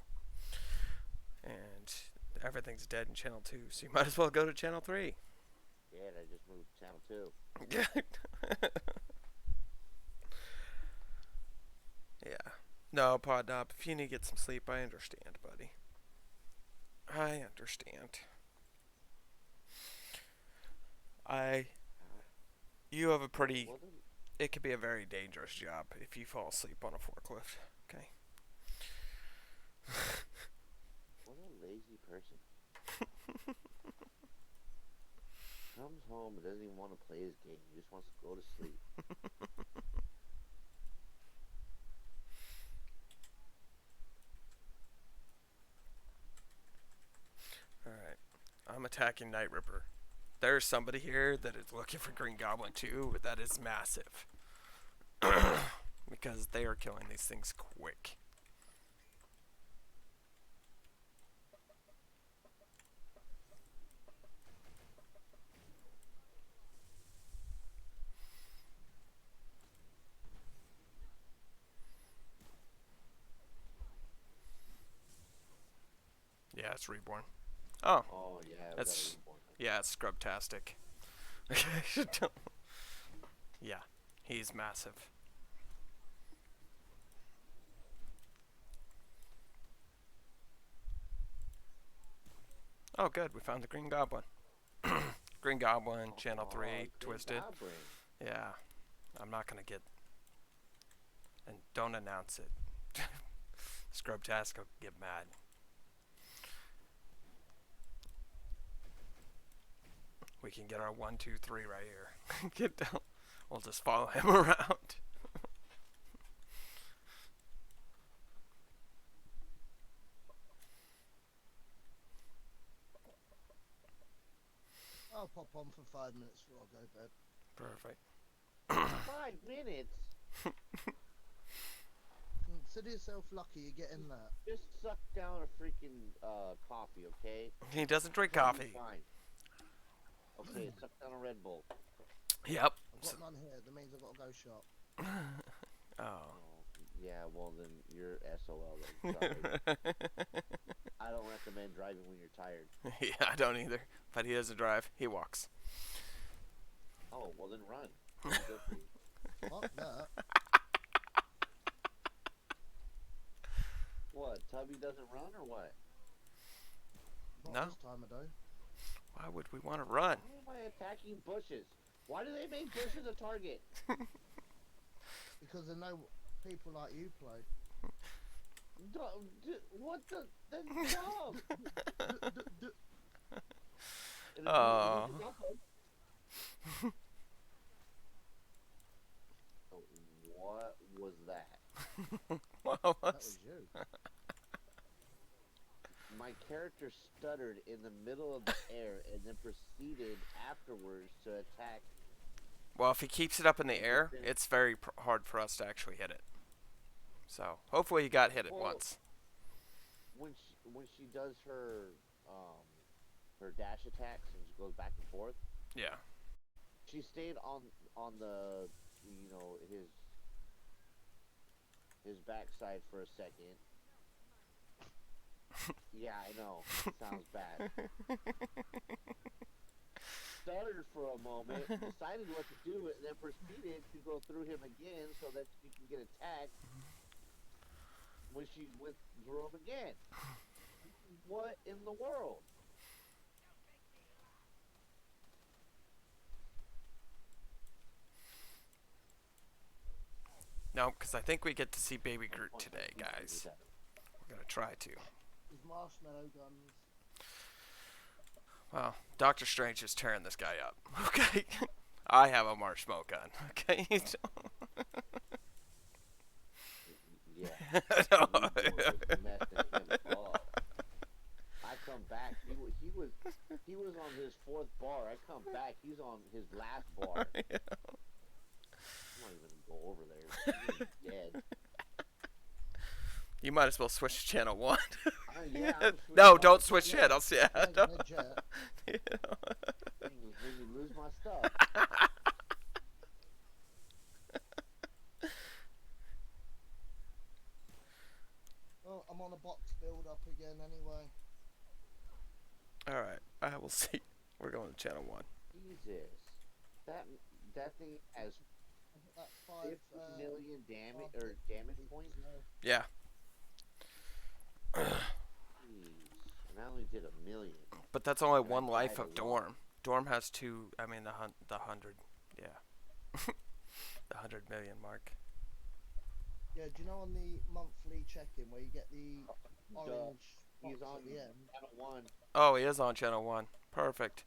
And everything's dead in channel 2, so you might as well go to channel 3. Yeah, I just moved to channel 2. Yeah. No, Podnop, if you need to get some sleep, I understand, buddy. I understand. You have a pretty, it could be a very dangerous job if you fall asleep on a forklift, okay? What a lazy person. Comes home and doesn't even want to play his game. He just wants to go to sleep. Alright. I'm attacking Night Ripper. There's somebody here that is looking for Green Goblin too. That is massive. Because they are killing these things quick. Yeah, it's Reborn. Oh. Oh, yeah. That's, yeah, it's Scrubtastic. Yeah, he's massive. Oh, good. We found the Green Goblin. Green Goblin, Channel 3, Twisted. Goblin. Yeah. I'm not going to get... And don't announce it. Scrubtastic will get mad. We can get our 1, 2, 3 right here. Get down. We'll just follow him around. I'll pop on for 5 minutes before I go to bed. Perfect. 5 minutes? Consider yourself lucky you get in that. Just suck down a freaking coffee, okay? He doesn't drink coffee. Fine. Okay, suck down a Red Bull. Yep. I've got none here. That means I've got to go shop. Oh. Yeah, well then you're SOL then. Sorry. I don't recommend driving when you're tired. Yeah, I don't either. But he doesn't drive. He walks. Oh, well then run. Good for you. Fuck that. What, Tubby doesn't run or what? Not No. this time of day. Why would we want to run? Why am I attacking bushes? Why do they make bushes a target? Because they know people like you play. What the? That's dumb. Oh. What was that? What That was? was you. My character stuttered in the middle of the air and then proceeded afterwards to attack. Well, if he keeps it up in the air, it's very hard for us to actually hit it. So hopefully he got hit it Well, once. When she does her dash attacks and she goes back and forth, Yeah. she stayed on the his backside for a second. Yeah, I know. Sounds bad. Stuttered for a moment, decided what to do, and then proceeded to go through him again so that she can get attacked when she went through him again. What in the world? No, because I think we get to see Baby Groot today, guys. We're gonna try to. His marshmallow guns. Well, Doctor Strange is tearing this guy up. Okay. I have a marshmallow gun. Okay. Yeah. No. I come back. He was on his fourth bar. I come back. He's on his last bar. Yeah. I'm not even gonna go over there. He's dead. You might as well switch to channel 1. Yeah, No, don't switch channels. Yeah. No, no jet. Made me lose my stuff. Well, I'm on a box build up again anyway. All right. I will see. We're going to channel 1. Jesus, that thing has That 50 million damage points. Yeah. Jeez, and I only did 1 million. But that's only And I one life died of a lot. Dorm. Dorm has 2. I mean, the 100. Yeah. The 100 million mark. Yeah, do you know on the monthly check-in where you get the orange He's box on at the end? channel 1. Oh, he is on channel 1. Perfect.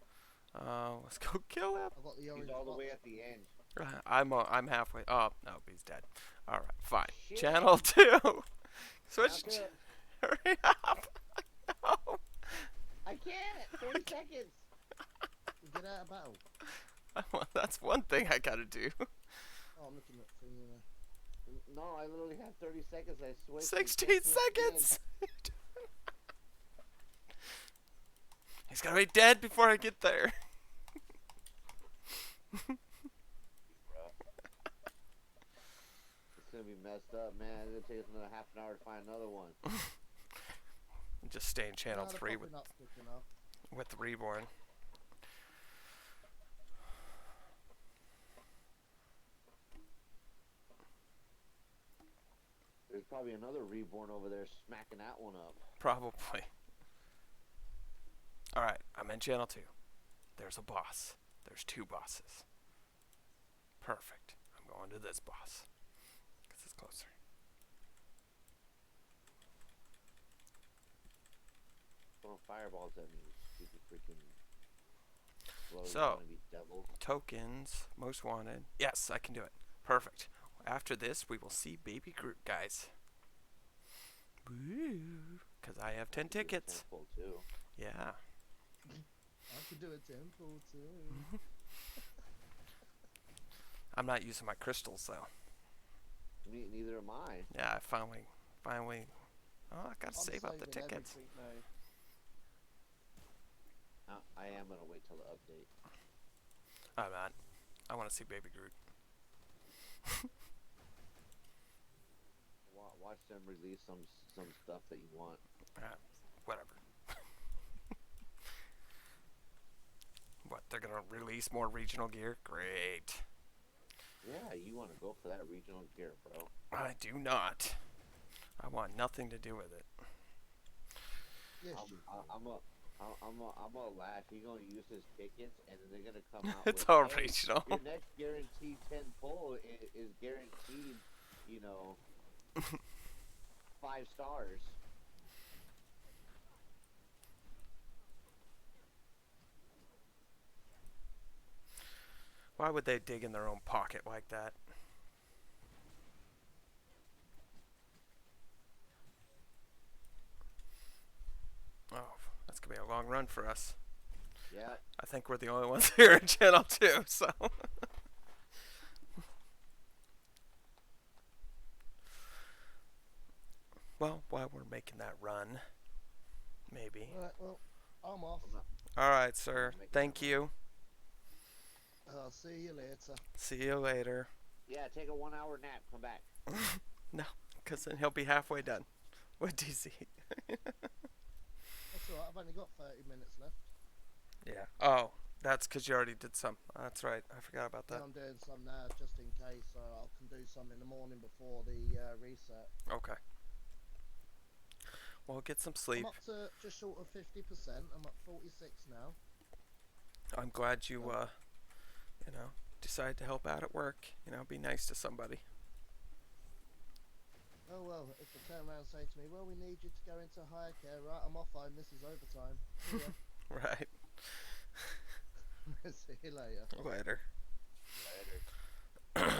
Let's go kill him. I've got the orange He's all the box. way at the end. I'm halfway. Oh no, he's dead. All right, fine. Shit. Channel 2. Switch. Not good. Hurry up. No. I can't. 30 seconds. Get out of battle. Well, that's one thing I gotta do. Oh, I'm looking at thingy now. No, I literally have 30 seconds. I switched. 16 seconds. He's gonna be dead before I get there. It's gonna be messed up, man. It's gonna take us another half an hour to find another one. Just stay in channel No, they're 3 probably not quick enough. with Reborn. There's probably another reborn over there smacking that one up. Probably. Alright, I'm in channel 2. There's a boss. There's 2 bosses. Perfect. I'm going to this boss. Because it's closer. Throwing fireballs at me, stupid freaking. So, Be devils. tokens, most wanted. Yes, I can do it. Perfect. After this, we will see Baby Groot, guys. Woo! Because I have 10 tickets. Temple too. Yeah. I could do a temple too. I'm not using my crystals, though. Neither am I. Yeah, I finally. Oh, I gotta I'm save up the saving tickets. everything now. I am gonna wait till the update. I'm not. I want to see Baby Groot. Watch them release some stuff that you want. Whatever. What, they're gonna release more regional gear? Great. Yeah, you want to go for that regional gear, bro. I do not. I want nothing to do with it. Yes, I'm gonna laugh. He's gonna use his tickets, and then they're gonna come out. It's with, all hey, regional. Your next guaranteed 10 pull is guaranteed. 5 stars. Why would they dig in their own pocket like that? Oh, that's gonna be a long run for us. Yeah. I think we're the only ones here in Channel 2, so. Well, while we're making that run, maybe. Alright, well, I'm off. I'm not, Alright, I'm not sir. making Thank that run. you. I'll see you later. See you later. Yeah, take a 1 hour nap. Come back. No, because then he'll be halfway done with DC. That's alright, I've only got 30 minutes left. Yeah. Oh, that's because you already did some. That's right. I forgot about Yeah, that. I'm doing some now just in case, so I can do some in the morning before the reset. Okay. Well, get some sleep. I'm up to just short of 50%. I'm at 46 now. I'm glad you, decided to help out at work. Be nice to somebody. Oh well, if they turn around and say to me, well, we need you to go into higher care, right, I'm off home, this is overtime. Right. See you later. Later. Later.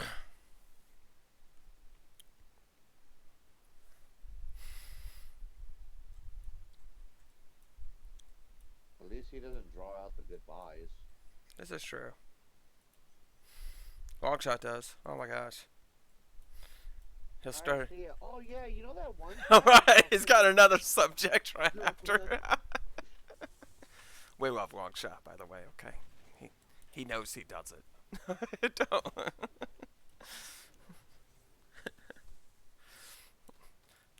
At least he doesn't draw out the goodbyes. This is true. Longshot does. Oh my gosh. He'll I start. see it. Oh yeah, you know that one. Alright, he's got another subject right after. We love Longshot, by the way, okay? He knows he does it. Don't.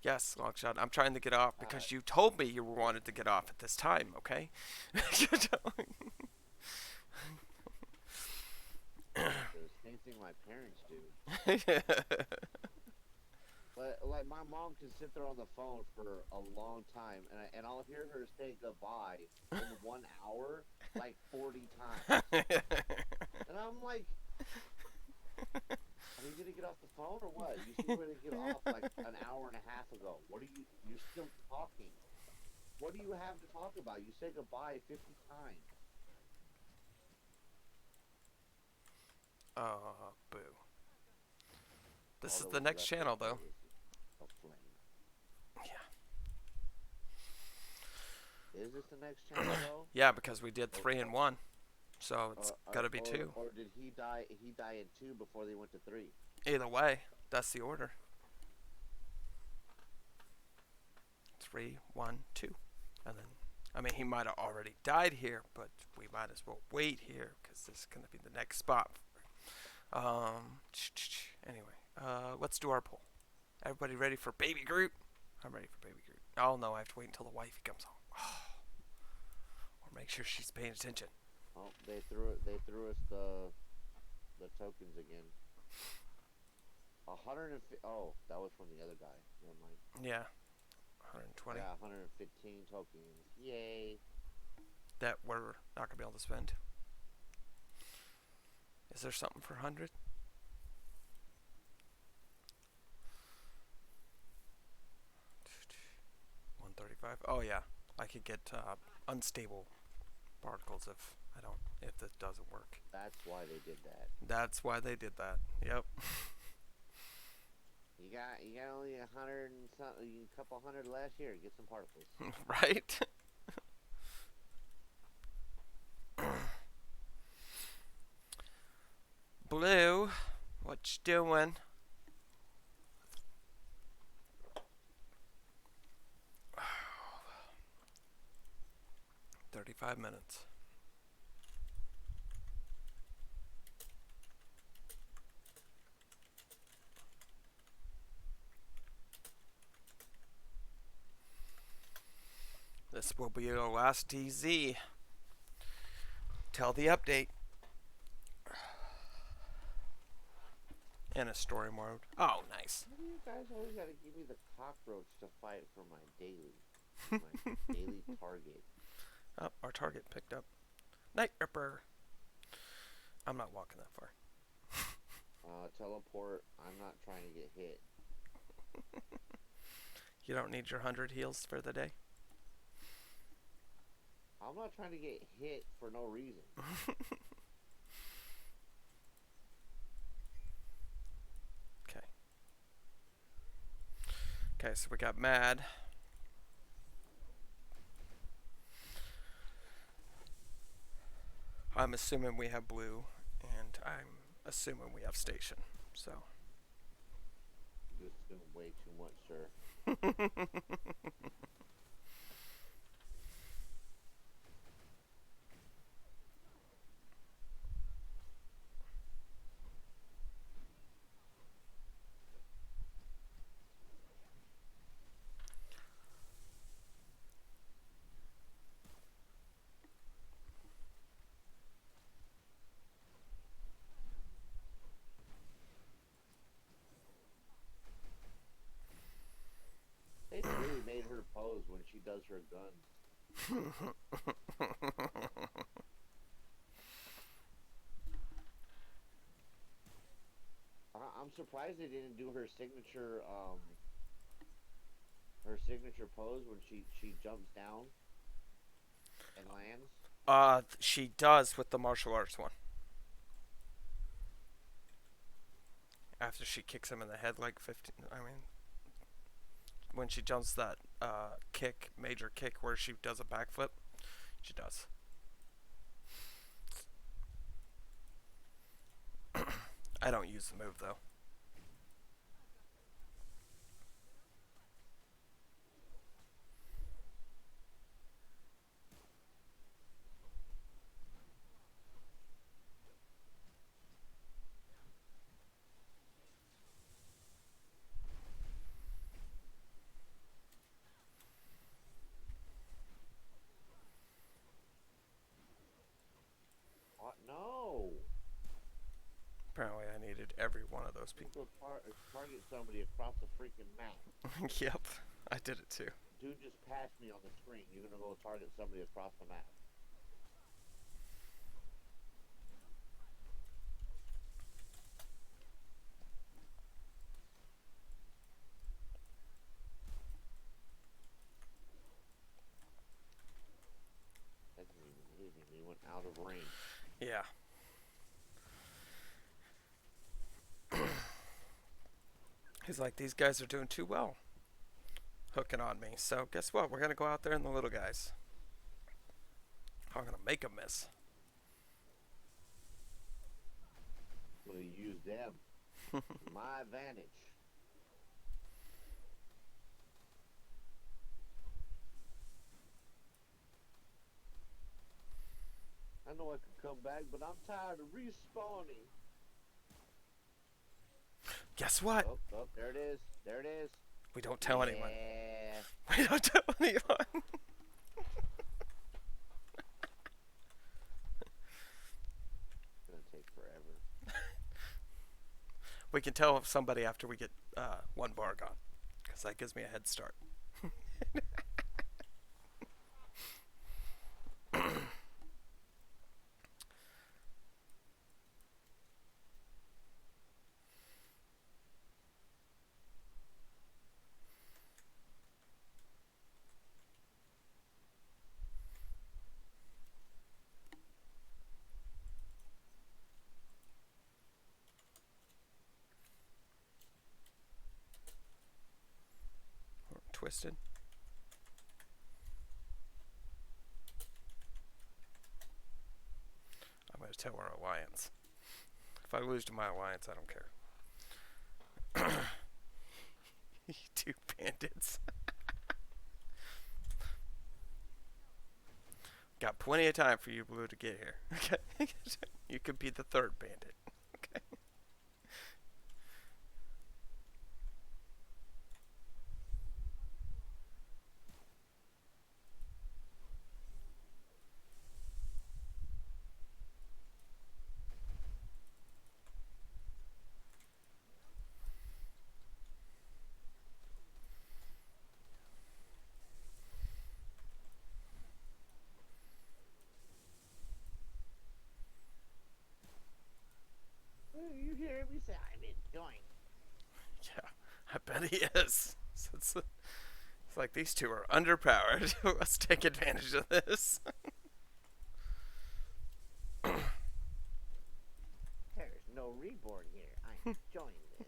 Yes, Longshot, I'm trying to get off because you told me you wanted to get off at this time, okay? The same thing my parents do. But like my mom can sit there on the phone for a long time, and I'll hear her say goodbye in 1 hour like 40 times, and I'm like, are you gonna get off the phone or what? You seem ready to get off like an hour and a half ago. What are you? You're still talking. What do you have to talk about? You say goodbye 50 times. Oh, boo. This is Although the next channel, though. A flame. Yeah. Is this the next channel though? Yeah, because we did 3 and 1. So it's gotta be 2. Or did he die? He died in 2 before they went to 3. Either way, that's the order. 3, 1, 2. And then, I mean, he might have already died here, but we might as well wait here because this is going to be the next spot. Anyway, let's do our poll. Everybody ready for Baby Groot? I'm ready for Baby Groot. Oh no, I have to wait until the wifey comes home. Or make sure she's paying attention. Oh, they threw us the tokens again. 150. Oh, that was from the other guy. Never mind. Yeah, 120. Yeah, 115 tokens. Yay! That we're not gonna be able to spend. Is there something for 100? $135. Oh yeah, I could get unstable particles if this doesn't work. That's why they did that. That's why they did that. Yep. You got only 100 and something, a couple hundred last year. Get some particles. Right? Blue, what you doing? Oh, 35 minutes. This will be your last DZ. Tell the update. In a story mode. Oh, nice. Why do you guys always gotta give me the cockroach to fight for my daily target? Oh, our target picked up. Night Ripper. I'm not walking that far. Teleport. I'm not trying to get hit. You don't need your 100 heals for the day? I'm not trying to get hit for no reason. Okay, so we got Mad. I'm assuming we have Blue, and I'm assuming we have Station. So. You assume way too much, sir. They really made her pose when she does her guns. I'm surprised they didn't do her signature pose when she jumps down and lands. She does with the martial arts one. After she kicks him in the head like 15. I mean, when she jumps that kick, major kick where she does a backflip, she does. I don't use the move though. No. Apparently, I needed every one of those people. Go target somebody across the freaking map. Yep, I did it too. Dude just passed me on the screen. You're gonna go target somebody across the map. That didn't even hit him. He went out of range. Yeah. He's like, these guys are doing too well hooking on me. So guess what? We're going to go out there in the little guys. I'm going to make them miss. I'm gonna use them. My advantage. I know I could come back, but I'm tired of respawning. Guess what? Oh, there it is. There it is. We don't tell anyone. Yeah. We don't tell anyone. It's gonna take forever. We can tell somebody after we get one bar gone. Because that gives me a head start. Twisted. I'm going to tell our alliance. If I lose to my alliance, I don't care. You two bandits. Got plenty of time for you, Blue, to get here. Okay? You could be the third bandit. Okay? You hear me say I'm enjoying. Yeah, I bet he is. So it's like these two are underpowered. Let's take advantage of this. There's no reborn here. I'm enjoying this.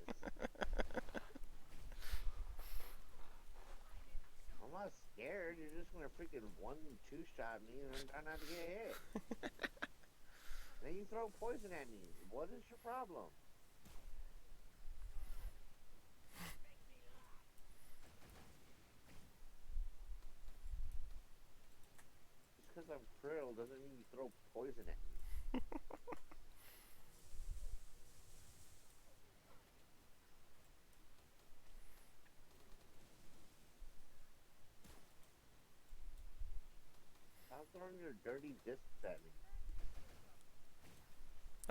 scared. You're just gonna freaking 1-2 shot me and try not to get hit. Then you throw poison at me. What is your problem? Just because I'm krill doesn't mean you throw poison at me. Stop throwing your dirty discs at me.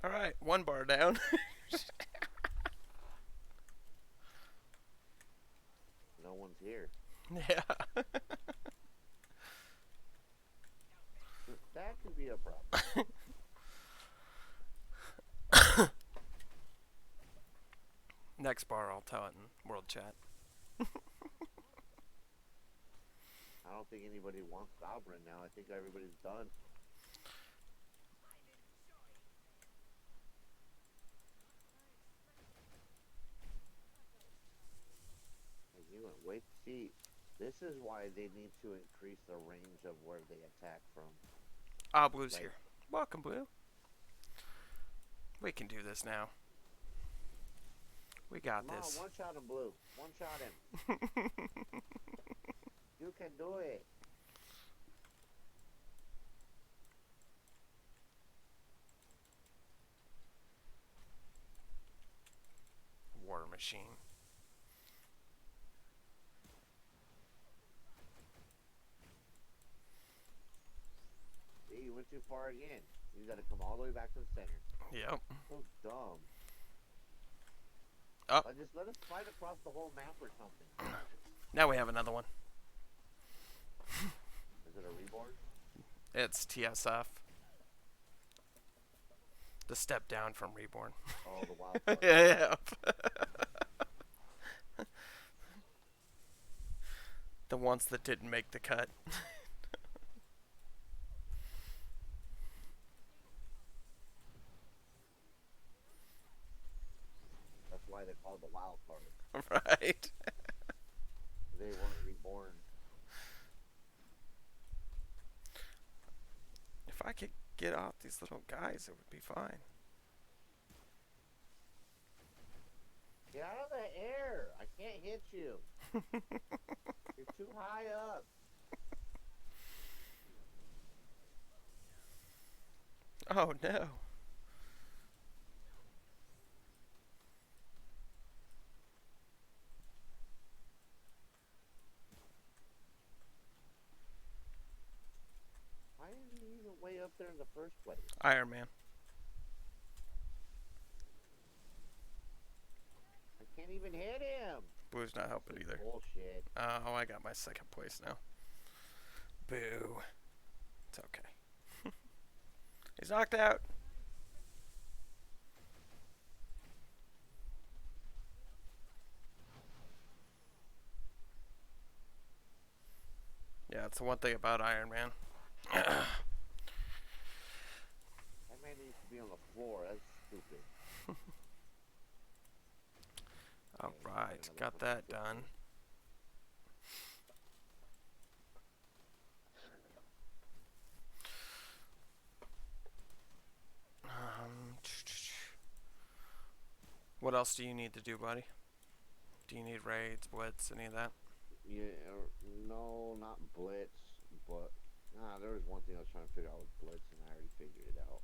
Alright, 1 bar down. No one's here. Yeah. That could be a problem. Next bar, I'll tell it in world chat. I don't think anybody wants Sovereign now. I think everybody's done. Like, you went, wait, see, this is why they need to increase the range of where they attack from. Ah, Blue's Like- here. Welcome, Blue. We can do this now. We got Come this. on, one shot him, Blue. One shot him. You can do it. War machine. See, you went too far again. You gotta come all the way back to the center. Yep. So dumb. Oh. Just let us fight across the whole map or something. Now we have another one. Is it a reborn? It's TSF. The step down from Reborn. Oh, the wild card. Yeah. The ones that didn't make the cut. That's why they're called the wild card. Right. They weren't reborn. If I could get out these little guys, it would be fine. Get out of the air! I can't hit you. You're too high up. Oh no. Why is he even way up there in the first place? Iron Man. I can't even hit him. Blue's not helping either. Bullshit. Oh, I got my second place now. Boo. It's okay. He's knocked out. Yeah, it's the one thing about Iron Man. That man needs to be on the floor. That's stupid. Alright, got that done. What else do you need to do, buddy? Do you need raids, blitz, any of that? Yeah, no, not Blitz, but there was one thing I was trying to figure out with Blitz, and I already figured it out.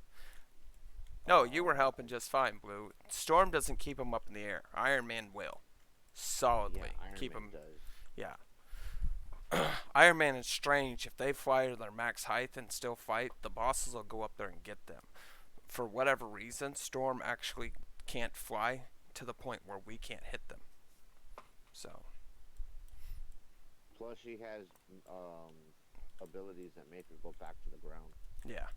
No, you were helping just fine, Blue. Storm doesn't keep him up in the air. Iron Man will. Solidly Yeah, Iron keep Man him. does. Yeah. Iron Man is strange. If they fly to their max height and still fight, the bosses will go up there and get them. For whatever reason, Storm actually can't fly to the point where we can't hit them. So. Plus, she has abilities that make her go back to the ground. Yeah.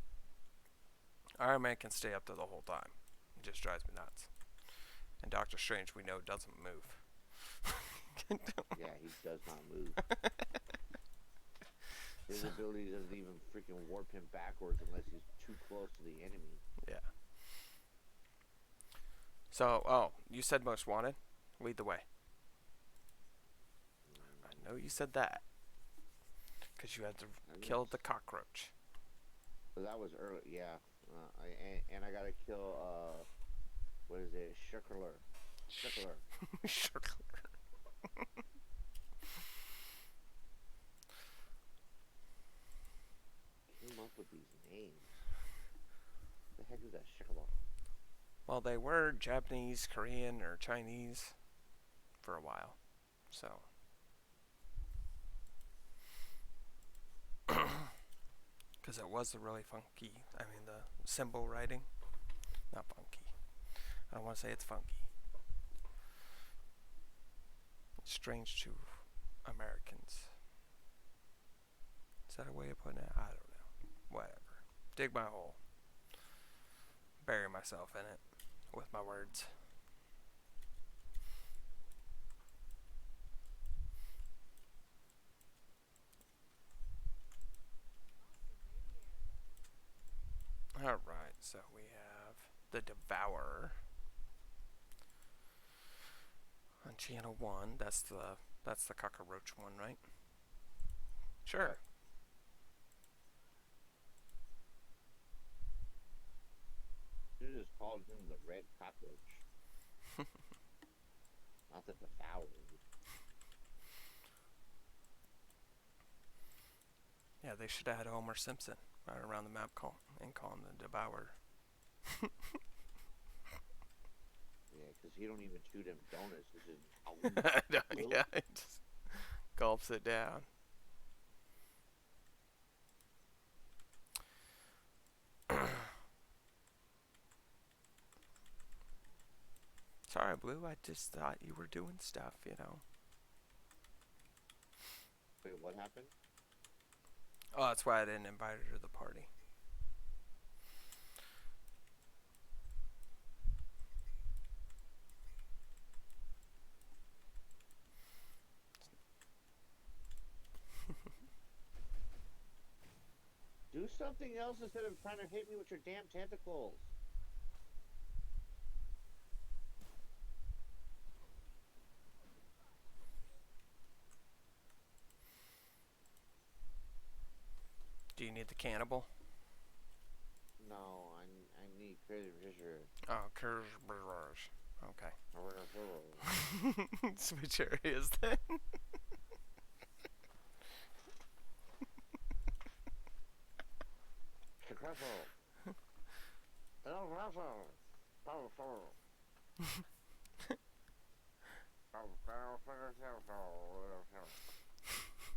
Iron Man can stay up there the whole time. It just drives me nuts. And Doctor Strange, we know, doesn't move. Yeah, he does not move. His ability doesn't even freaking warp him backwards unless he's too close to the enemy. Yeah. So, oh, you said most wanted? Lead the way. I know you said that. Because you had to And kill that's, the cockroach. that was early. Yeah. And I gotta kill what is it? Shuckler. Shuckler. Sure. Came up with these names. What the heck is that Shuckler? Well, they were Japanese, Korean, or Chinese for a while. So. Because it was really funky. I mean, the symbol writing. Not funky. I don't want to say it's funky. It's strange to Americans. Is that a way of putting it? I don't know. Whatever. Dig my hole. Bury myself in it with my words. Alright, so we have the Devourer on channel 1. That's the cockroach one, right? Sure. You just called him the red cockroach. Not the devourer. Yeah, they should have had Homer Simpson right around the map and call him the Devourer. Yeah, because he don't even chew them donuts. This is Yeah, it just gulps it down. Sorry, Blue. I just thought you were doing stuff, you know. Wait, what happened? Oh, that's why I didn't invite her to the party. Do something else instead of trying to hit me with your damn tentacles. Do you need the cannibal? No, I need crazy Fisher. Oh, Curse Barrage. Okay. Switch areas then.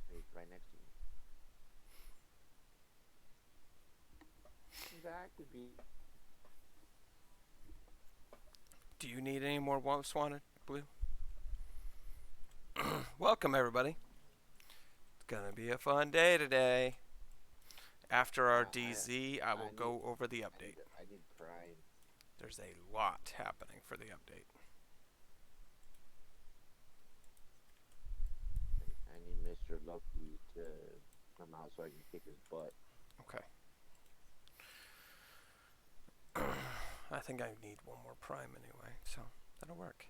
He's right next to me. That could be. Do you need any more Most Wanted, Blue? Welcome, everybody. It's gonna be a fun day today. After our DZ, I will go over the update. I need crime. There's a lot happening for the update. I need Mr. Lucky to come out so I can kick his butt. Okay. I think I need one more prime anyway, so that'll work.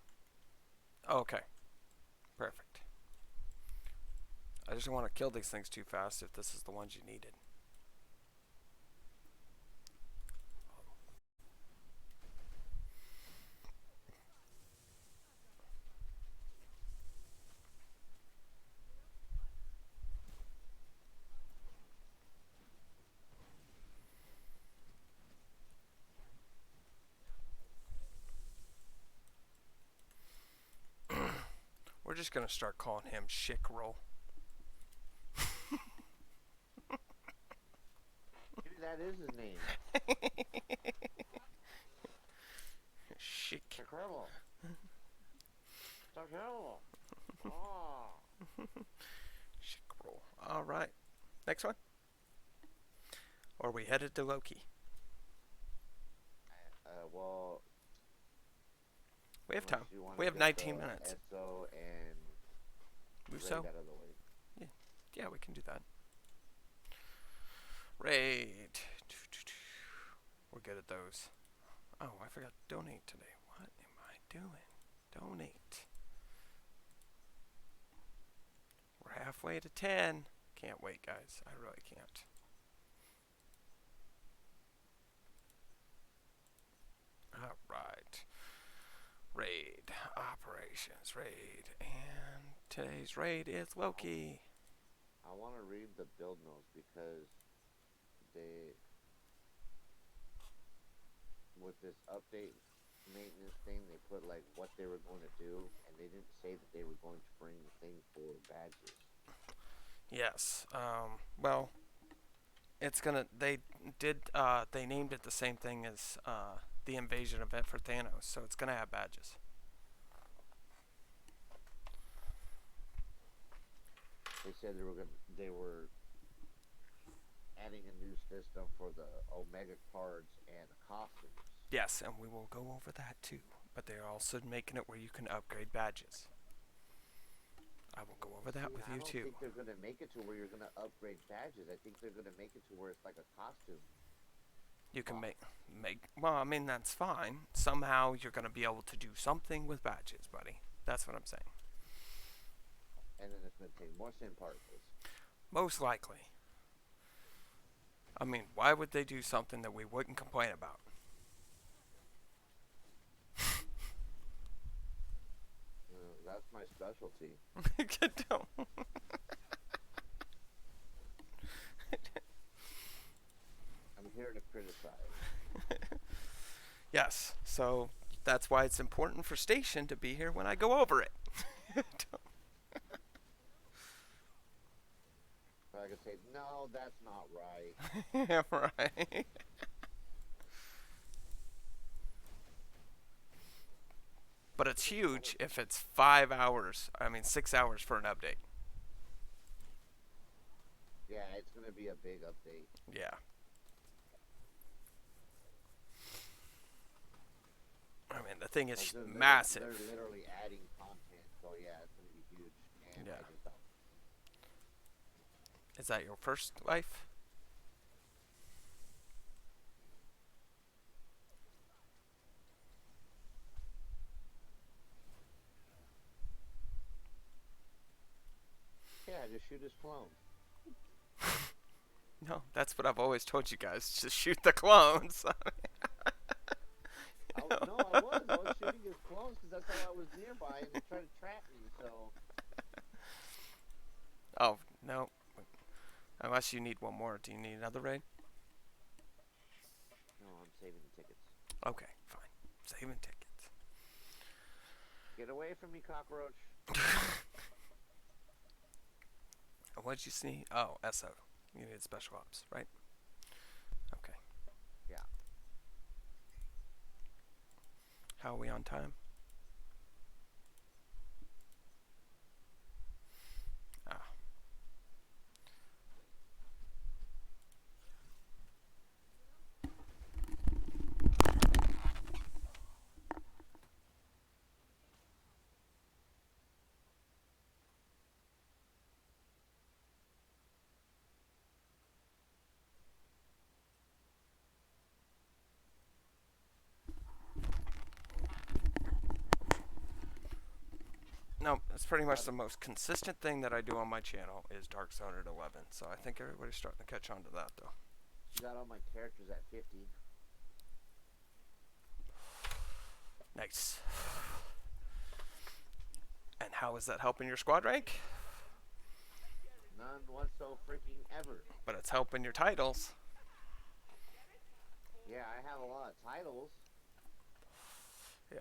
Okay. Perfect. I just don't want to kill these things too fast if this is the ones you needed. We're just gonna start calling him Shick Roll. Maybe that is his name. Shick. Incredible. It's incredible. Oh. Shick Roll. Alright. Next one? Or are we headed to Loki? Well. We have time. You wanna We have get 19 the minutes. Esso and Muso? Raid out of the way. Yeah, we can do that. Raid. We're good at those. Oh, I forgot to donate today. What am I doing? Donate. We're halfway to 10. can't wait, guys. I really can't. All right. Raid operations raid, and today's raid is Loki. I want to read the build notes because they, with this update maintenance thing, they put like what they were going to do, and they didn't say that they were going to bring the thing for badges. Yes. Well, it's gonna. They did. They named it the same thing as the invasion event for Thanos, so it's gonna have badges. They said they were adding a new system for the Omega cards and the costumes. Yes, and we will go over that too. But they're also making it where you can upgrade badges. I will go over that with you too. I don't think they're going to make it to where you're going to upgrade badges. I think they're going to make it to where it's like a costume. You can make. Well, I mean, that's fine. Somehow you're going to be able to do something with badges, buddy. That's what I'm saying. And then it's going to take more sin particles. Most likely. I mean, why would they do something that we wouldn't complain about? That's my specialty. Don't. I'm here to criticize. Yes, so that's why it's important for Station to be here when I go over it. So I can say, no, that's not right. Yeah, right. But it's huge if it's 5 hours, 6 hours for an update. Yeah, it's going to be a big update. Yeah. I mean, the thing is massive. They're literally adding content, so yeah, it's going to be huge. And Yeah. I just don't. Is that your first life? Yeah, just shoot his clone. No, that's what I've always told you guys. Just shoot the clones. No, I was shooting his clones because that's how I was nearby and they tried to trap me, so. Oh, no. Unless you need one more. Do you need another raid? No, I'm saving the tickets. Okay, fine. Saving tickets. Get away from me, cockroach. What'd you see? Oh, SO. You needed special ops, right? Okay. Yeah. How are we on time? Ah. No, it's pretty much the most consistent thing that I do on my channel is Dark Zone at 11. So I think everybody's starting to catch on to that, though. Got all my characters at 50. Nice. And how is that helping your squad rank? None whatso freaking ever. But it's helping your titles. Yeah, I have a lot of titles. Yeah.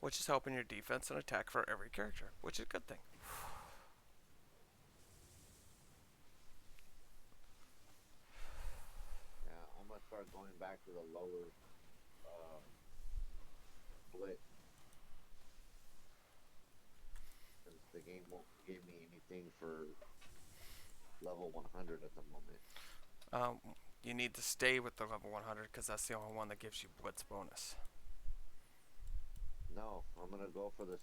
Which is helping your defense and attack for every character, which is a good thing. Yeah, I'm gonna start going back to the lower split. Since the game won't give me anything for level 100 at the moment. You need to stay with the level 100 because that's the only one that gives you blitz bonus. No, I'm gonna go for the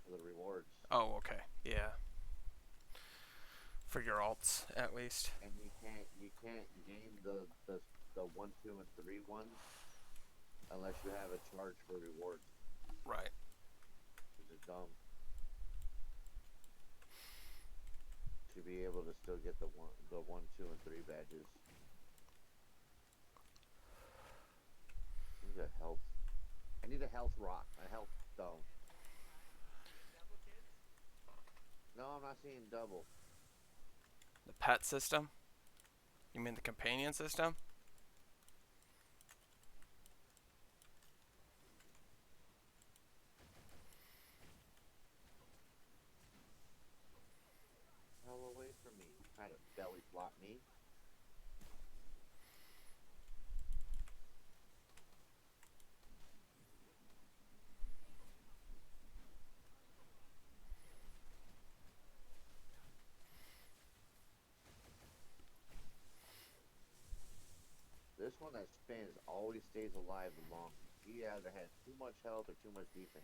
rewards. Oh, okay. Yeah. For your alts, at least. And you can't gain the 1, 2, and 3 ones unless you have a charge for rewards. Right. Which is dumb. to be able to still get the one, two, and three badges. I need a health. I need a health rock, a health stone. No, I'm not seeing double. The pet system? You mean the companion system? Hell away from me. Try to belly flop me. This one that spins always stays alive the longest. He either has too much health or too much defense.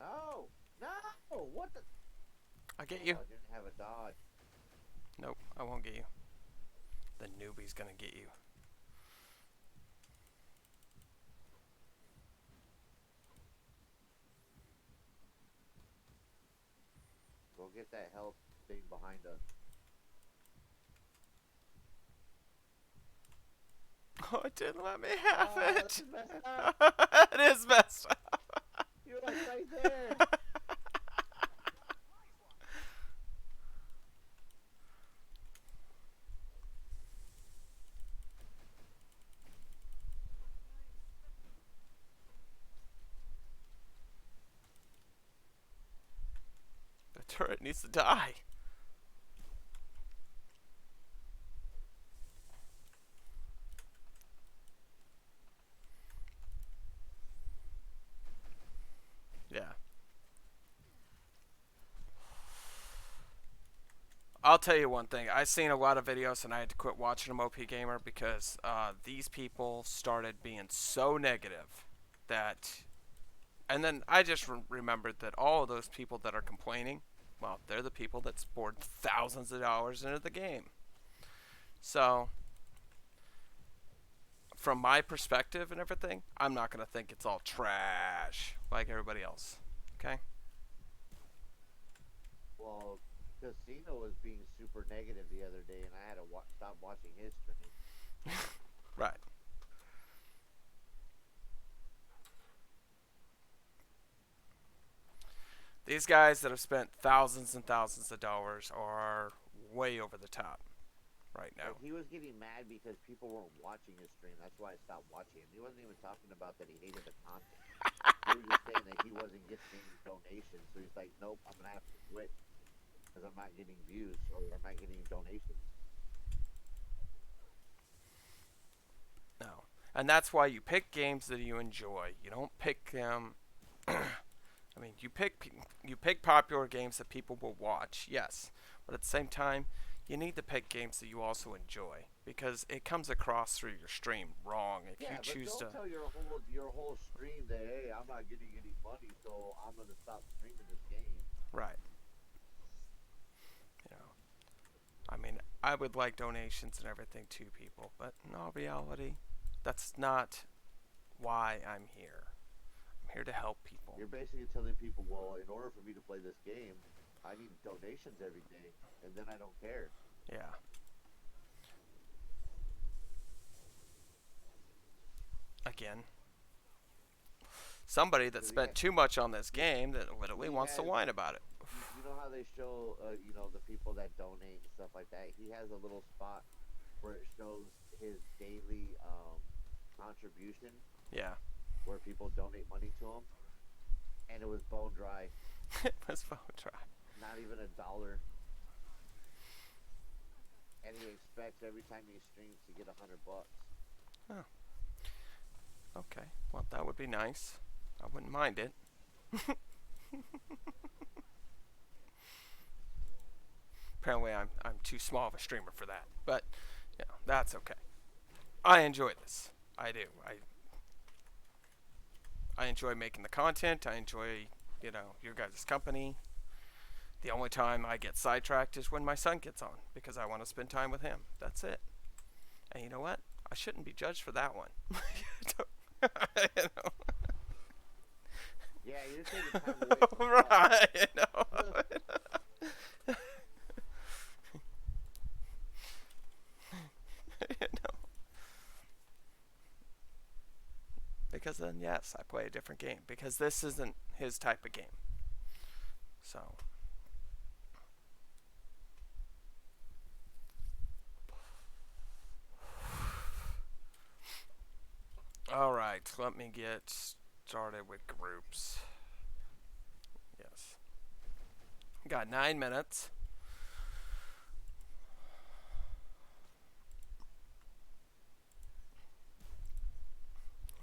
Oh! No! What the? I'll get you. Oh, I didn't have a dodge. Nope, I won't get you. The newbie's gonna get you. Go get that health thing behind us. Oh, it didn't let me have it. That's messed up. It is messed up. You're like right there. The turret needs to die. Yeah. I'll tell you one thing. I've seen a lot of videos and I had to quit watching them, OP Gamer, because these people started being so negative that. And then I just remembered that all of those people that are complaining, well, they're the people that poured thousands of dollars into the game. So, from my perspective and everything, I'm not going to think it's all trash like everybody else. Okay? Well, Casino was being super negative the other day, and I had to stop watching his stream. Right. These guys that have spent thousands and thousands of dollars are way over the top right now. Like, he was getting mad because people weren't watching his stream. That's why I stopped watching him. He wasn't even talking about that he hated the content. He was just saying that he wasn't getting any donations. So he's like, nope, I'm going to have to quit because I'm not getting views or I'm not getting donations. No. And that's why you pick games that you enjoy. You don't pick them. I mean, you pick popular games that people will watch, yes, but at the same time, you need to pick games that you also enjoy because it comes across through your stream wrong if you choose but don't tell your whole stream that, hey, I'm not getting any money, so I'm gonna stop streaming this game. Right. You know, I mean, I would like donations and everything to people, but in all reality, that's not why I'm here. I'm here to help people. You're basically telling people, well, in order for me to play this game, I need donations every day, and then I don't care. Yeah. Again, somebody that spent too much on this game that literally wants to whine about it. You know how they show, the people that donate and stuff like that? He has a little spot where it shows his daily contribution. Yeah. Where people donate money to him. And it was bone dry. It was bone dry. Not even $1. And he expects every time he streams to get $100. Oh. Okay. Well, that would be nice. I wouldn't mind it. Apparently, I'm too small of a streamer for that, but that's okay. I enjoy this. I do. I enjoy making the content. I enjoy, your guys' company. The only time I get sidetracked is when my son gets on because I want to spend time with him. That's it. And you know what? I shouldn't be judged for that one. Yeah, you're taking time away from fun. Right. No. No. Because then, yes, I play a different game. Because this isn't his type of game. So. Alright, let me get started with groups. Yes. Got 9 minutes.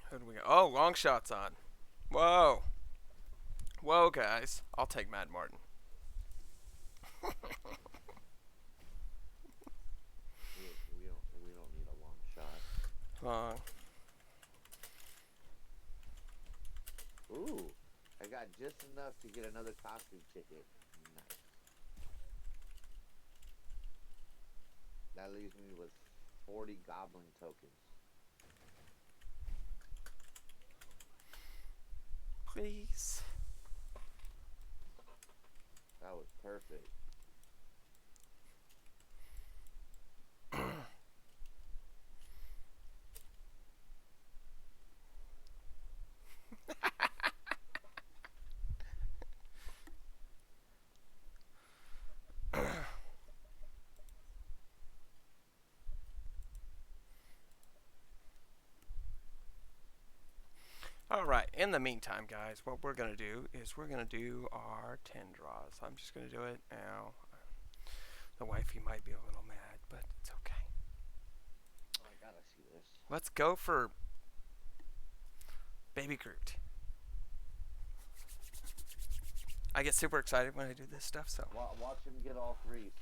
Who do we got? Oh, long shot's on. Whoa. Whoa, guys. I'll take Mad Martin. We don't need a long shot. Long. Ooh, I got just enough to get another costume ticket. Nice. That leaves me with 40 goblin tokens. Please. That was perfect. Alright, in the meantime, guys, what we're going to do is we're going to do our 10 draws. I'm just going to do it now. The wifey might be a little mad, but it's okay. Oh, I gotta see this. Let's go for Baby Groot. I get super excited when I do this stuff, so. Watch him get all three.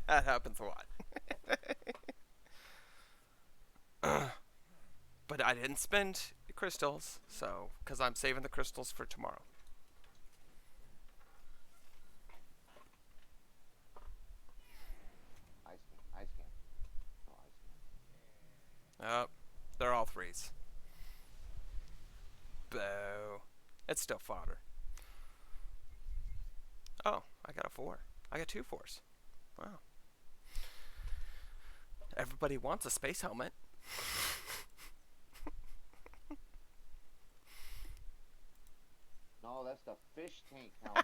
That happens a lot. But I didn't spend crystals, so, because I'm saving the crystals for tomorrow. I scan. Oh, I scan. Oh, they're all threes. Boo. It's still fodder. Oh, I got a 4. I got 2 4s. Wow. Everybody wants a space helmet. No, that's the fish tank helmet.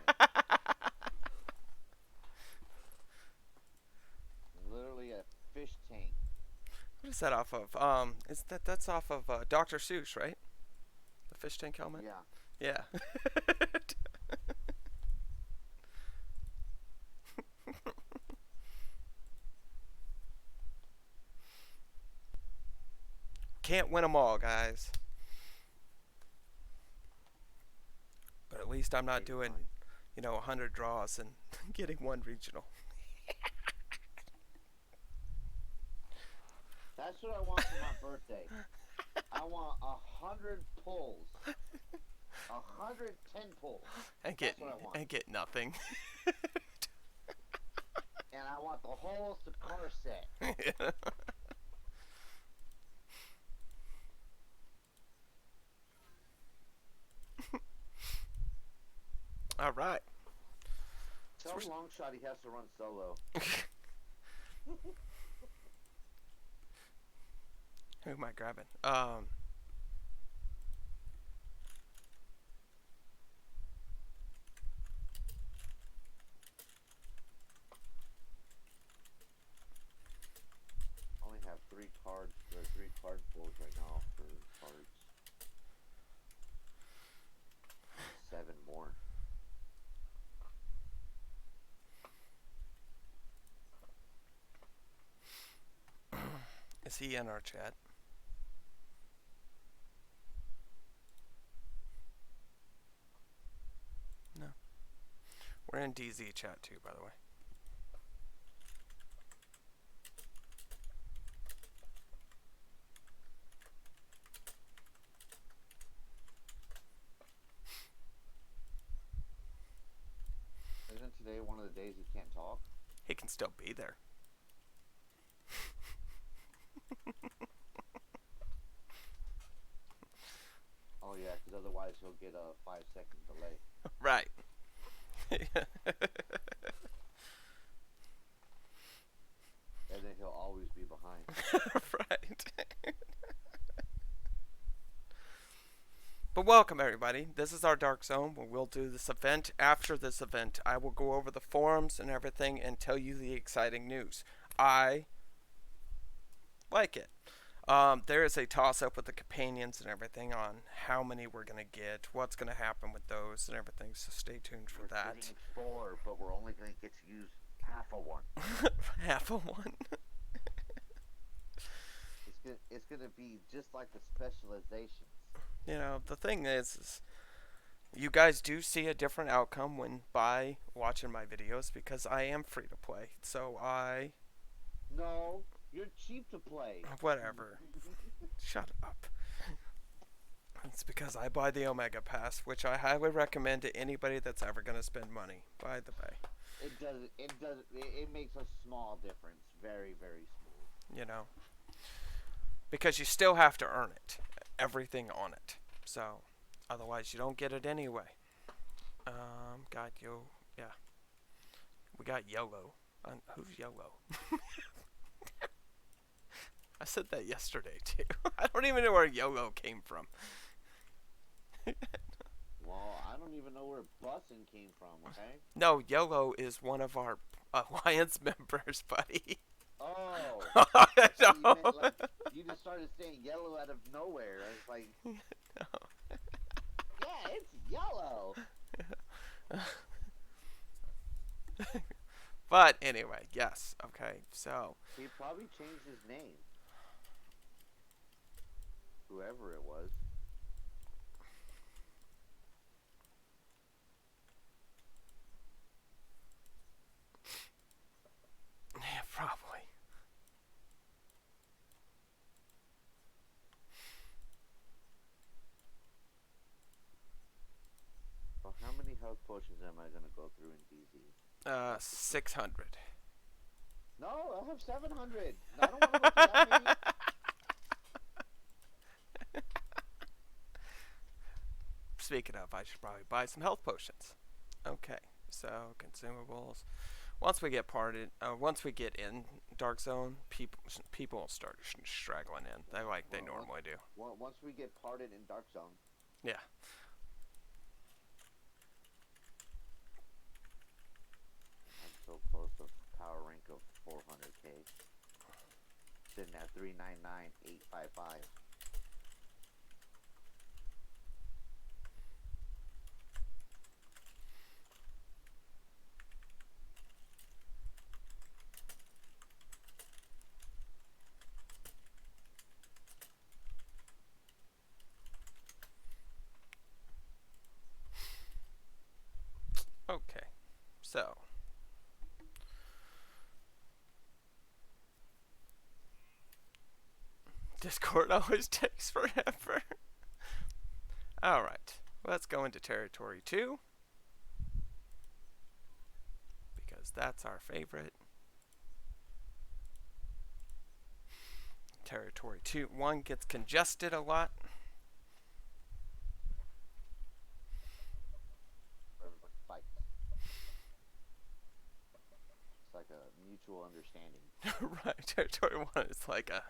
Literally a fish tank. What is that off of? That's off of Dr. Seuss, right? The fish tank helmet? Yeah. Yeah. Can't win them all, guys. But at least I'm not doing, 100 draws and getting 1 regional. That's what I want for my birthday. I want 100 pulls. 110 pulls. And That's what I want. and get nothing. And I want the whole Sakar set. All right. Tell Longshot he has to run solo. Who am I grabbing? Only have 3 cards, or 3 card pulls right now for cards. 7 more. Is he in our chat? No. We're in DZ chat too, by the way. Isn't today one of the days he can't talk? He can still be there. Oh yeah, because otherwise he'll get a 5-second delay. Right. And then he'll always be behind. Right. But welcome everybody. This is our Dark Zone where we'll do this event. After this event, I will go over the forums and everything and tell you the exciting news. I like it. There is a toss-up with the companions and everything on how many we're going to get, what's going to happen with those and everything, so stay tuned for that. We're getting Explorer, but we're only going to get to use half of one. Half of one. It's gonna be just like the specializations. You know, the thing is you guys do see a different outcome when by watching my videos because I am free to play. So No, you're cheap to play. Whatever. Shut up. It's because I buy the Omega Pass, which I highly recommend to anybody that's ever going to spend money, by the way. It makes a small difference. Very, very small. You know. Because you still have to earn it. Everything on it. So, otherwise you don't get it anyway. Yeah. We got Yellow. Who's Yellow? I said that yesterday too. I don't even know where Yellow came from. Well, I don't even know where Bussin came from, okay? No, Yellow is one of our alliance members, buddy. Oh. No. You just started saying yellow out of nowhere. I was like, No. yeah, it's yellow. But anyway, yes. Okay, so. He probably changed his name. Whoever it was. Yeah, probably. Well, how many health potions am I going to go through in DZ? 600. No, I have 700. I don't want to go through that many. Speaking of, I should probably buy some health potions. Okay, so consumables. Once we get in Dark Zone, people will start straggling in. They normally do. Once we get parted in Dark Zone. Yeah. I'm so close to power rank of 400k. Sitting at 399,855. Okay, so. Discord always takes forever. Alright, let's go into Territory 2. Because that's our favorite. Territory 1 gets congested a lot. Everybody fights. It's like a mutual understanding. Right, Territory 1 is like a...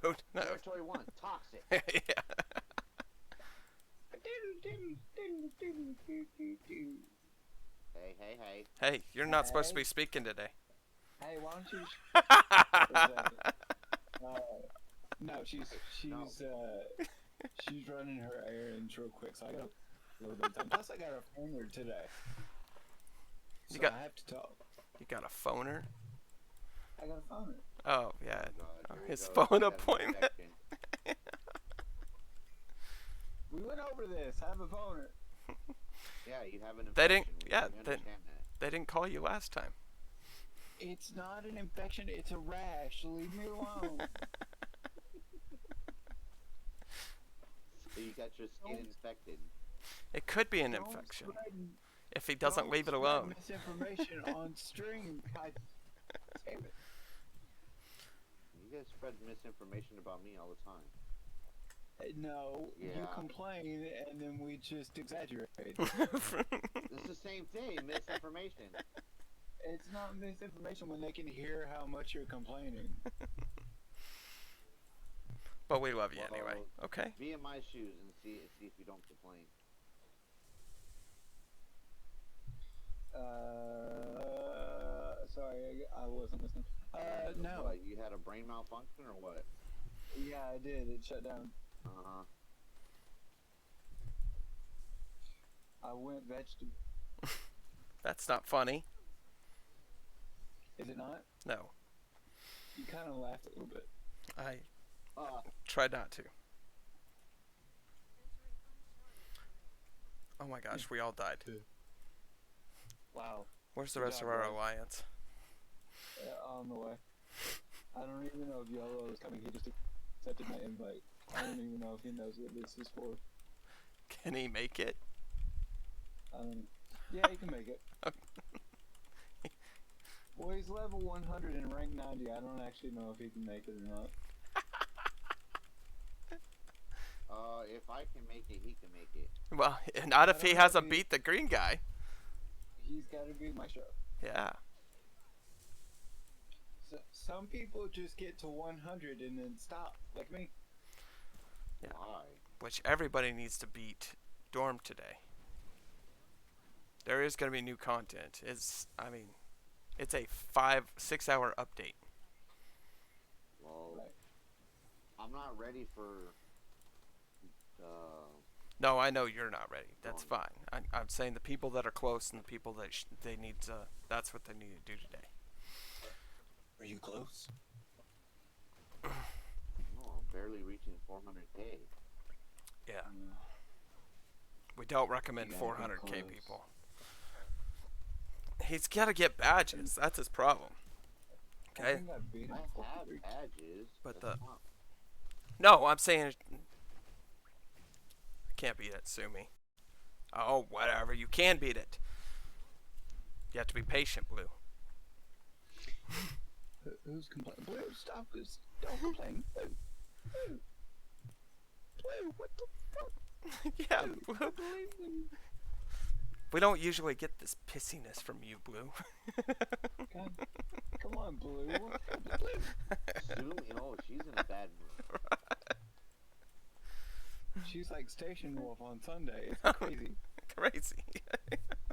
Who knows? Territory 1, toxic. Yeah. Hey. Hey, you're not supposed to be speaking today. Hey, why don't you? No, she's running her errands real quick, so I got a little bit of time. Plus, I got a phoner today, so I have to talk. You got a phoner? I got a phoner. Oh, yeah. God, His phone appointment. We went over this. I have a phoner. Yeah, you have an infection. They didn't. We Yeah, understand that. they didn't call you last time. It's not an infection. It's a rash. Leave me alone. So you got your skin infected. It could be an Don't infection spread- if he doesn't don't leave it spread alone. Misinformation on stream. God damn it. You guys spread misinformation about me all the time. No, you Yeah. complain and then we just exaggerate. It's the same thing. Misinformation. It's not misinformation when they can hear how much you're complaining. But we love you Well, anyway. Okay. Be in my shoes and see if you don't complain. Sorry, I wasn't listening. No. What, you had a brain malfunction or what? Yeah, I did. It shut down. Uh-huh. I went vegetable. That's not funny. Is it not? No. You kind of laughed a little bit. I Uh, tried not to. Oh my gosh, we all died. Wow. Where's the Good rest job, of our guys. alliance? On the way. I don't even know if Yellow is coming. He just accepted my invite. I don't even know if he knows what this is for. Can he make it? Yeah, he can make it. Well, he's level 100 and rank 90. I don't actually know if he can make it or not. if I can make it, he can make it. Well, not if I he don't know hasn't if he- beat the green guy. He's got to be Maestro. Yeah. So, some people just get to 100 and then stop, like me. Yeah. Why? Which everybody needs to beat Dorm today. There is going to be new content. It's a 5-6 hour update. Well, Right. I'm not ready for. No, I know you're not ready. That's Dorm. fine. I'm saying the people that are close and the people that they need to. That's what they need to do today. Are you close? No, I'm barely reaching 400K. Yeah. We don't recommend You gotta be 400k close. people. He's got to get badges. That's his problem. I Okay. think I beat him. I have badges. But that's the- not- No, I'm saying I can't beat it. Sue me. Oh, whatever. You can beat it. You have to be patient, Blue. Who's complaining? Blue, stop this. Don't complain. Blue. Blue. Blue, what the fuck? Yeah, Blue, Blue. believe me. We don't usually get this pissiness from you, Blue. God, come on, Blue. What's up, Blue? Sumi, oh, she's in a bad mood. She's like Station Wolf on Sunday. It's crazy. Crazy.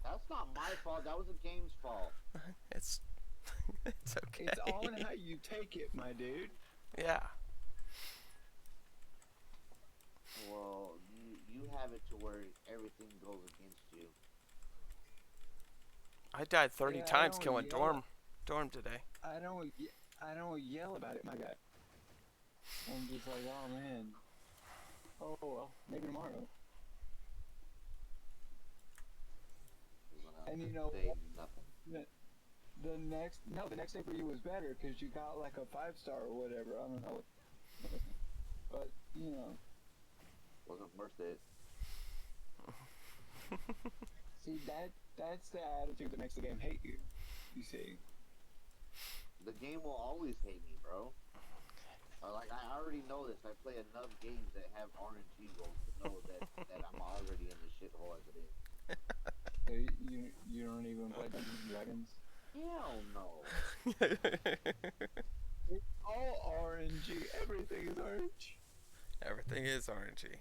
That's not my fault. That was the game's fault. It's okay. It's all in how you take it, my dude. Yeah. Well, you have it to where everything goes against you. I died 30 Yeah, I times don't killing yell. Dorm today. I don't yell about it, my guy. I'm just like, oh man. Oh well, maybe tomorrow. You're gonna And you know say what? nothing. The next day for you was better because you got like a 5-star or whatever. I don't know. But you know, Wasn't worth it. see that's the attitude that makes the game hate you. You see. The game will always hate me, bro. Like, I already know this. I play enough games that have RNG goals to know that I'm already in the shithole as it is. So you don't even play Dungeons and Dragons. Hell no. It's all RNG. Everything is RNG. Everything is RNG.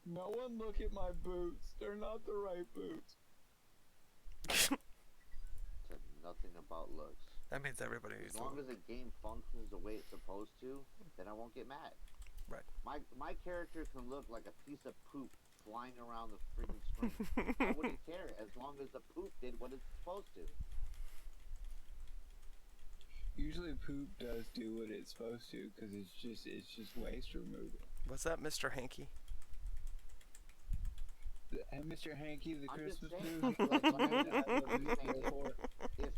No one look at my boots. They're not the right boots. Said nothing about looks. That means everybody needs As to long as the game functions the way it's supposed to, then I won't get mad. Right. My character can look like a piece of poop flying around the freaking screen. I wouldn't care as long as the poop did what it's supposed to. Usually poop does do what it's supposed to because it's just waste removal. Was that Mr. Hanky? And Mr. Hanky, the I'm just Christmas saying, dude, like, he loves you, I love I'm you, just saying, therefore, if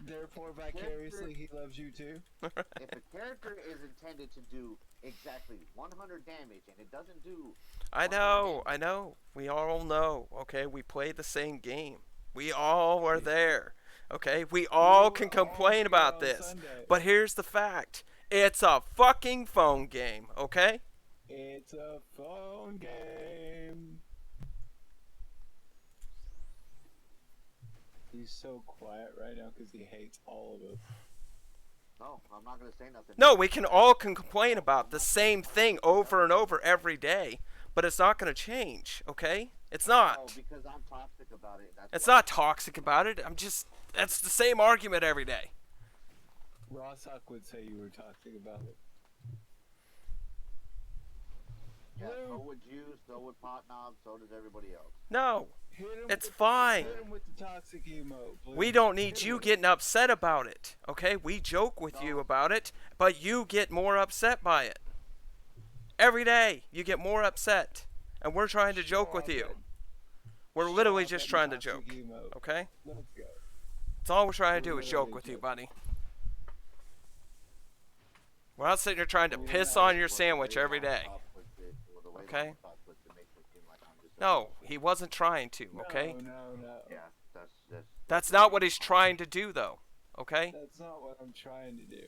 therefore vicariously he loves you too. if a character is intended to do exactly 100 damage and it doesn't do I know. We all know. Okay, we play the same game. We all were there. Okay, we all can were all complain here about on this, Sunday. but here's the fact: it's a fucking phone game. Okay. It's a phone game. He's so quiet right now because he hates all of us. No, I'm not gonna say nothing. No, we can all complain about the same thing over and over every day, but it's not going to change. Okay? It's not. No, because I'm toxic about it. That's It's why. not toxic about it. That's the same argument every day. Rossock would say you were toxic about it. Yeah, so Blue, would you, so would Pot Knob, so does everybody else. No, hit him it's with, fine. Hit him with the toxic emote. Blue. We don't need Hit him you with it. getting upset about it. Okay? We joke with you No. about it, but you get more upset by it. Every day, you get more upset. And we're trying to joke with you. We're literally Show just off trying that to joke. toxic emote. Okay? Let's go. That's all we're trying to do We're is joke literally with you, joking. buddy. We're not sitting here trying to We're piss not- on your sandwich every day. Okay? No, he wasn't trying to, okay? No. Yeah, that's That's not what he's trying to do, though. Okay? That's not what I'm trying to do.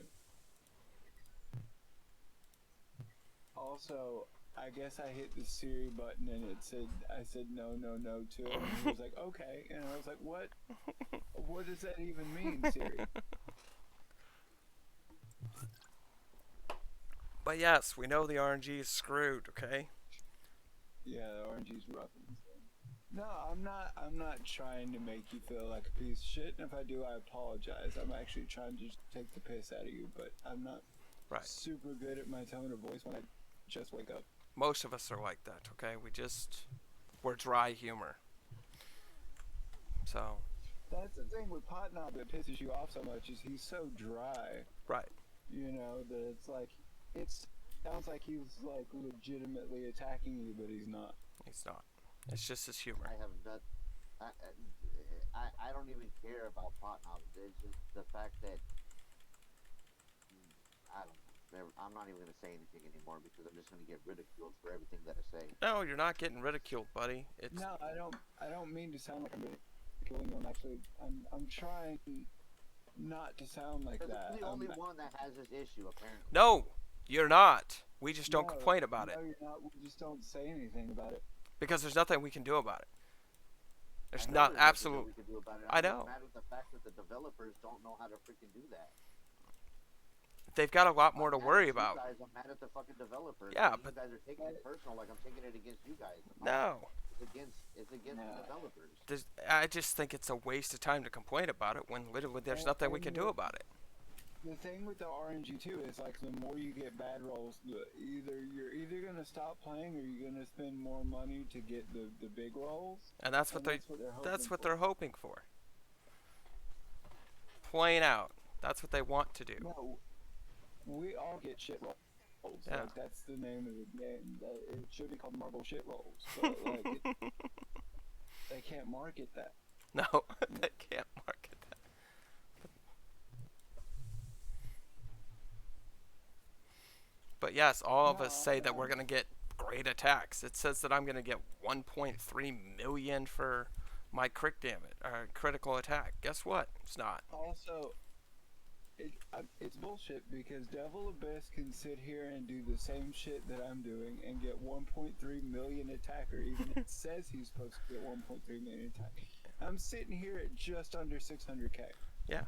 Also, I guess I hit the Siri button and I said no to him. And he was like, okay. And I was like, what? What does that even mean, Siri? But yes, we know the RNG is screwed, okay? Yeah, the RNG's rough. No, I'm not trying to make you feel like a piece of shit. And if I do, I apologize. I'm actually trying to just take the piss out of you, but I'm not Right. super good at my tone of voice when I just wake up. Most of us are like that, okay? We're dry humor. So, That's the thing with Potnob that pisses you off so much is he's so dry. right. You know, that it's like, it sounds like he's like legitimately attacking you, but he's not. He's not. It's just his humor. I have not. I don't even care about Pot Knob. It's just the fact that I don't know. I'm not even gonna say anything anymore because I'm just gonna get ridiculed for everything that I say. No, you're not getting ridiculed, buddy. It's No, I don't mean to sound like I'm ridiculing him. Actually, I'm trying not to sound like Because that. I'm the only one that has this issue apparently. No, you're not. We just don't No, complain about it No, you're not. We just don't say anything about it. because there's nothing we can do about it. There's I know not there's nothing that absolute. we can do about it. I I'm just know. mad with the fact that the developers don't know how to freaking do that. They've got a lot more to I'm mad worry at you about. guys, I'm mad at the fucking developers. Yeah, you but guys are taking it personal, like I'm taking it against you guys. no, It's against No. the developers. I just think it's a waste of time to complain about it when literally there's nothing we can do about it. The thing with the RNG too is like the more you get bad rolls, you're either gonna stop playing or you're gonna spend more money to get the big rolls. And that's what And they're hoping for. Plain out. That's what they want to do. No, we all get shit rolls. Yeah. Like that's the name of the game. It should be called Marble Shit Rolls. But like, they can't market that. No, they can't market that. But yes, all of us say that we're gonna get great attacks. It says that I'm gonna get 1.3 million for my critical attack. Guess what? It's not. Also, it's bullshit because Devil Abyss can sit here and do the same shit that I'm doing and get 1.3 million attack, or even it says he's supposed to get 1.3 million attack. I'm sitting here at just under 600k. Yeah.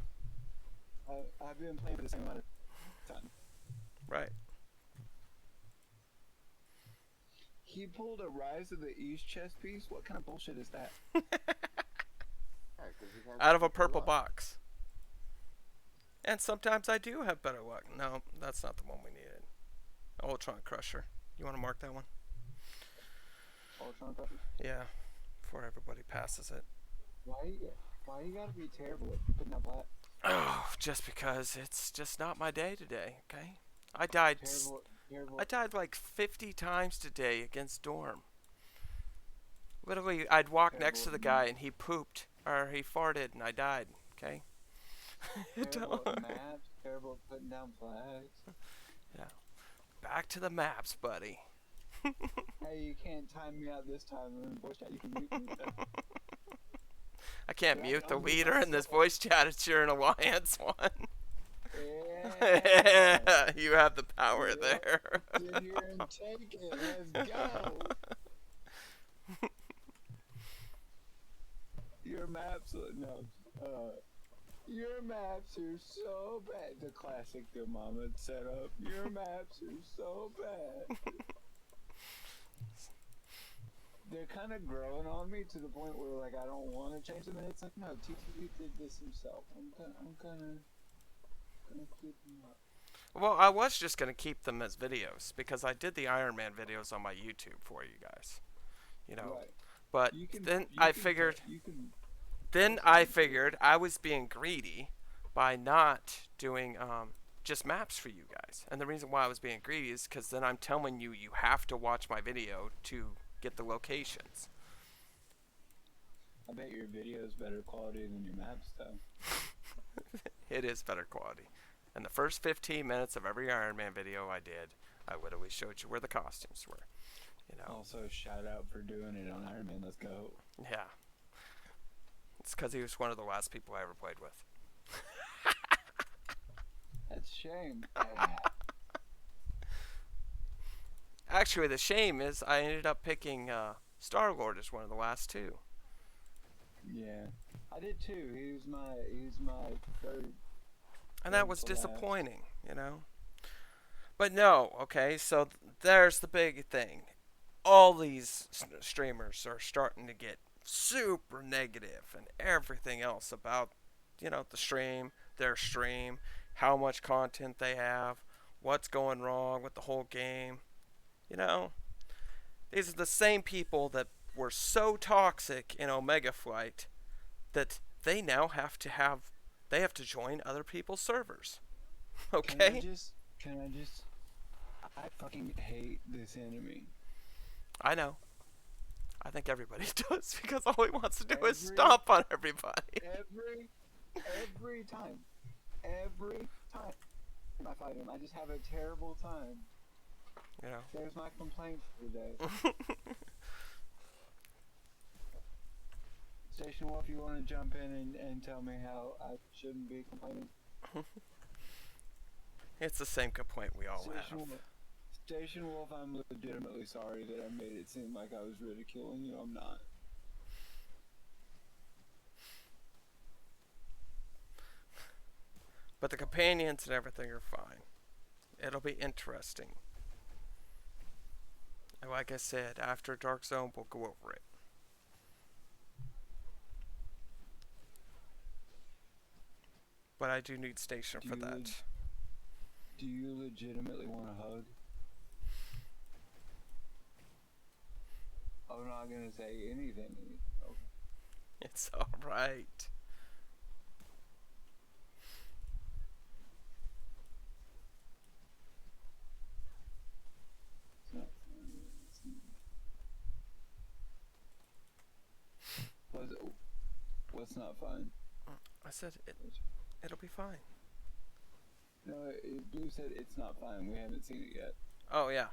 I've been playing for the same amount of time. Right. He pulled a Rise of the East chess piece. What kind of bullshit is that? Yeah, 'cause he has Out of a super purple luck. box. And sometimes I do have better luck. No, that's not the one we needed. Ultron Crusher. You want to mark that one? Ultron Crusher. Yeah. Before everybody passes it. Why you gotta be terrible at putting up that? Oh, just because it's just not my day today, okay? I died like 50 times today against Dorm. Literally, I'd walk next to the guy and he pooped, or he farted, and I died, okay? Terrible at maps, terrible at putting down flags. Back to the maps, buddy. Hey, you can't time me out this time. In voice chat, you can mute me. I can't Right mute the under leader my in this soul. voice chat. It's your alliance one. Yeah. You have the power Yep. there. Sit here and take it. Let's go. Your maps, no. Your maps are so bad. The classic the mama set up. Your maps are so bad. They're kind of growing on me to the point where like I don't want to change them, and it's like no, TTV did this himself. I'm gonna keep them up. Well, I was just gonna keep them as videos because I did the Iron Man videos on my YouTube for you guys. You know, Right. but You can. then You I can. figured. You can. Then Post I them too. figured I was being greedy by not doing just maps for you guys. And the reason why I was being greedy is because then I'm telling you you have to watch my video to get the locations. I bet your video is better quality than your maps, though. It is better quality. In the first 15 minutes of every Iron Man video I did, I literally showed you where the costumes were. You know. Also, shout out for doing it on Iron Man. Let's go. Yeah. It's because he was one of the last people I ever played with. That's a shame. Actually, the shame is I ended up picking Star-Lord as one of the last two. Yeah, I did too. He's my third. And that was to last. disappointing, you know? But no, okay, so there's the big thing. All these streamers are starting to get super negative and everything else about, you know, the stream, their stream, how much content they have, what's going wrong with the whole game. You know, these are the same people that were so toxic in Omega Flight that they now have to join other people's servers. Okay? Can I just? I fucking hate this enemy. I know. I think everybody does because all he wants to do is Every- stomp on everybody. Every time I fight him, I just have a terrible time. You know. There's my complaint for the day. Station Wolf, you want to jump in and tell me how I shouldn't be complaining? It's the same complaint we all Station have. Wolf, Station Wolf, I'm legitimately sorry that I made it seem like I was ridiculing you. I'm not. But the companions and everything are fine. It'll be interesting. And like I said, after Dark Zone, we'll go over it. But I do need Station for that. Do you legitimately want a hug? I'm not gonna say anything. Okay. It's alright. It's not fun. What's not fun? I said it'll be fine. No, Blue said it's not fine. We haven't seen it yet. Oh, yeah.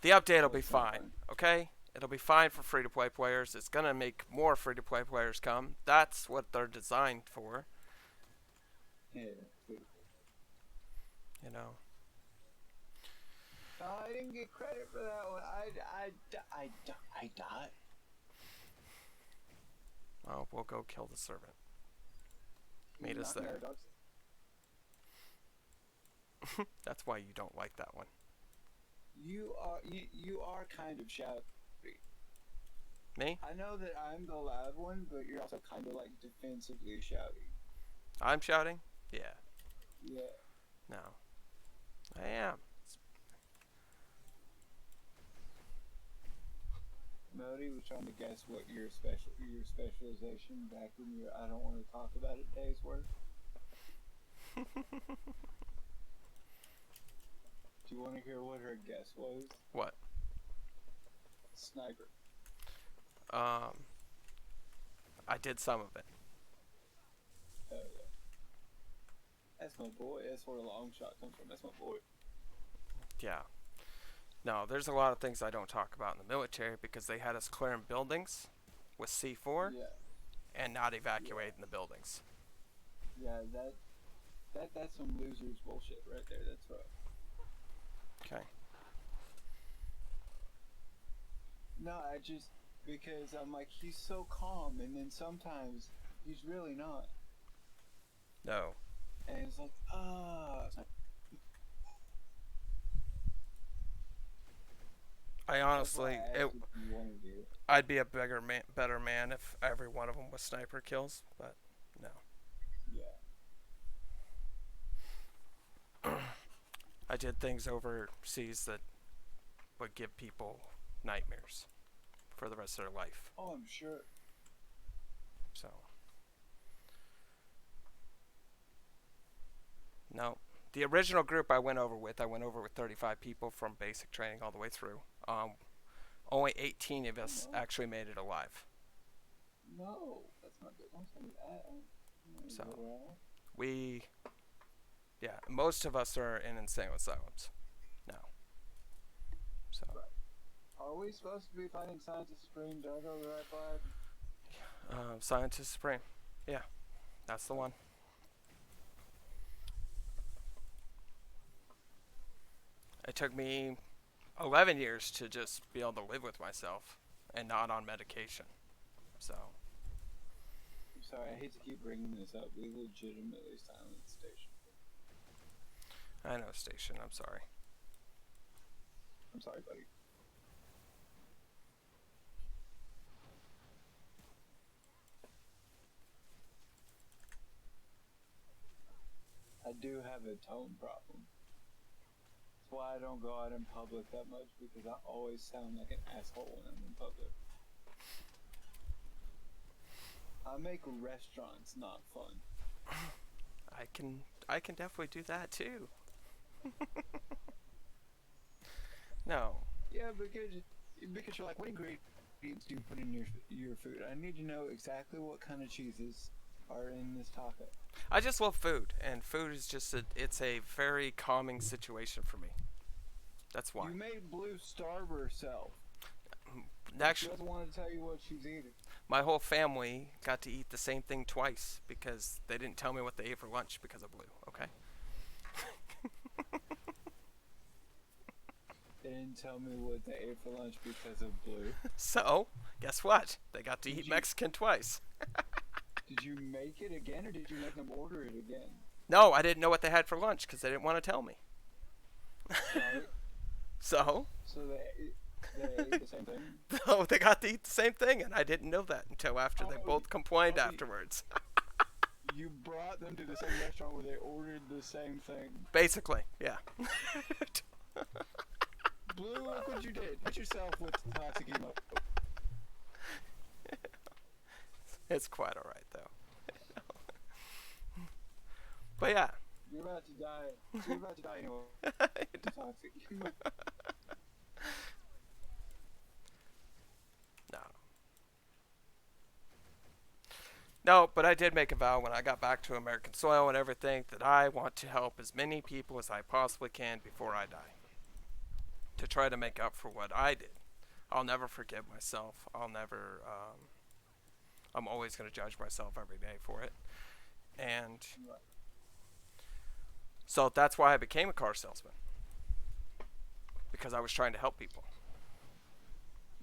The update will be It's not fine, okay? It'll be fine for free-to-play players. It's gonna make more free-to-play players come. That's what they're designed for, Yeah. you know. I didn't get credit for that one. I died. Oh, we'll go kill the servant. Meet us there. That's why you don't like that one. You are kind of shouty. Me? I know that I'm the loud one, but you're also kind of like defensively shouty. I'm shouting? Yeah. Yeah. No. I am. Modi was trying to guess what your specialization back in your I don't want to talk about it days were. Do you want to hear what her guess was? What? Sniper. I did some of it. Oh yeah. That's my boy. That's where a long shot comes from. That's my boy. Yeah. No, there's a lot of things I don't talk about in the military because they had us clearing buildings with C4 Yeah, and not evacuating the buildings. yeah. That's some losers bullshit right there. That's rough. Okay. No, I just because I'm like he's so calm, and then sometimes he's really not, No. and it's like I That's why honestly, I asked if you wanted to. I'd be a better man if every one of them was sniper kills, but no. Yeah. I did things overseas that would give people nightmares for the rest of their life. Oh, I'm sure. So, no. The original group I went over with 35 people from basic training all the way through. Only 18 of us actually made it alive. No, that's not good. Don't tell me that. So, most of us are in insane asylums now. So, right. Are we supposed to be fighting Scientist Supreme? Did I go to the right flag? Scientist Supreme. Yeah, that's the one. It took me 11 years to just be able to live with myself and not on medication. So. I'm sorry, I hate to keep bringing this up. We legitimately silenced Station. I know, Station. I'm sorry. I'm sorry, buddy. I do have a tone problem. That's why I don't go out in public that much, because I always sound like an asshole when I'm in public. I make restaurants not fun. I can definitely do that too. No. Yeah, because you're like, what ingredients do you put in your food? I need to know exactly what kind of cheeses are in this taco. I just love food, and food is just it's a very calming situation for me. That's why. You made Blue starve herself. She Actually, doesn't want to tell you what she's eating. my whole family got to eat the same thing twice because they didn't tell me what they ate for lunch because of Blue. Okay. They didn't tell me what they ate for lunch because of Blue. So, guess what? They got to eat Mexican twice. Did you make it again, or did you make them order it again? No, I didn't know what they had for lunch because they didn't want to tell me. Right? So they ate the same thing? no, they got to eat the same thing, and I didn't know that until after they both complained afterwards. You brought them to the same restaurant where they ordered the same thing. Basically, yeah. Blue, look what you did. Hit yourself with toxic emo. It's quite alright, though. But yeah. You're about to die. You're about to die anyway. Toxic emo. No. No, but I did make a vow when I got back to American soil and everything that I want to help as many people as I possibly can before I die. To try to make up for what I did. I'll never forgive myself. I'm always going to judge myself every day for it. And so that's why I became a car salesman. Because I was trying to help people.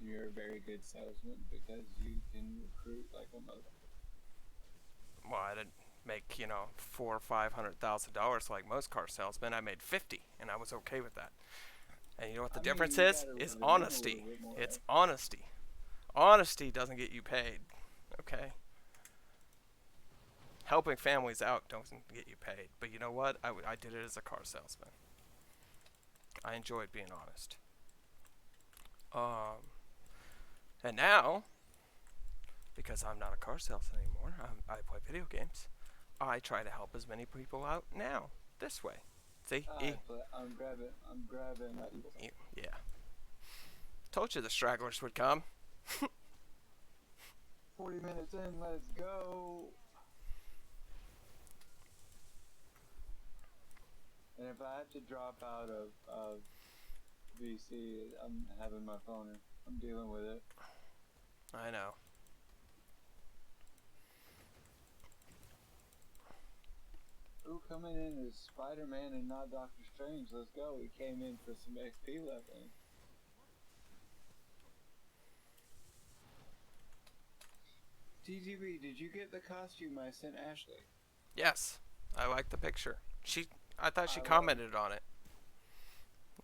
You're a very good salesman because you can recruit like a mother. Well, I didn't make, $400,000 or $500,000 like most car salesmen. I made 50, and I was okay with that. And you know what the difference is? Is honesty. It's honesty. Honesty doesn't get you paid. Okay? Helping families out doesn't get you paid. But you know what? I did it as a car salesman. I enjoyed being honest. And now, because I'm not a car salesman anymore, I play video games. I try to help as many people out now, this way. See? I'm grabbing that evil. Yeah. Told you the stragglers would come. 40 minutes in, let's go. And if I have to drop out of VC, I'm having my phone. I'm dealing with it. I know. Ooh, coming in as Spider-Man and not Doctor Strange. Let's go. We came in for some XP leveling. TGB, did you get the costume I sent Ashley? Yes, I like the picture. I thought she I love commented on it.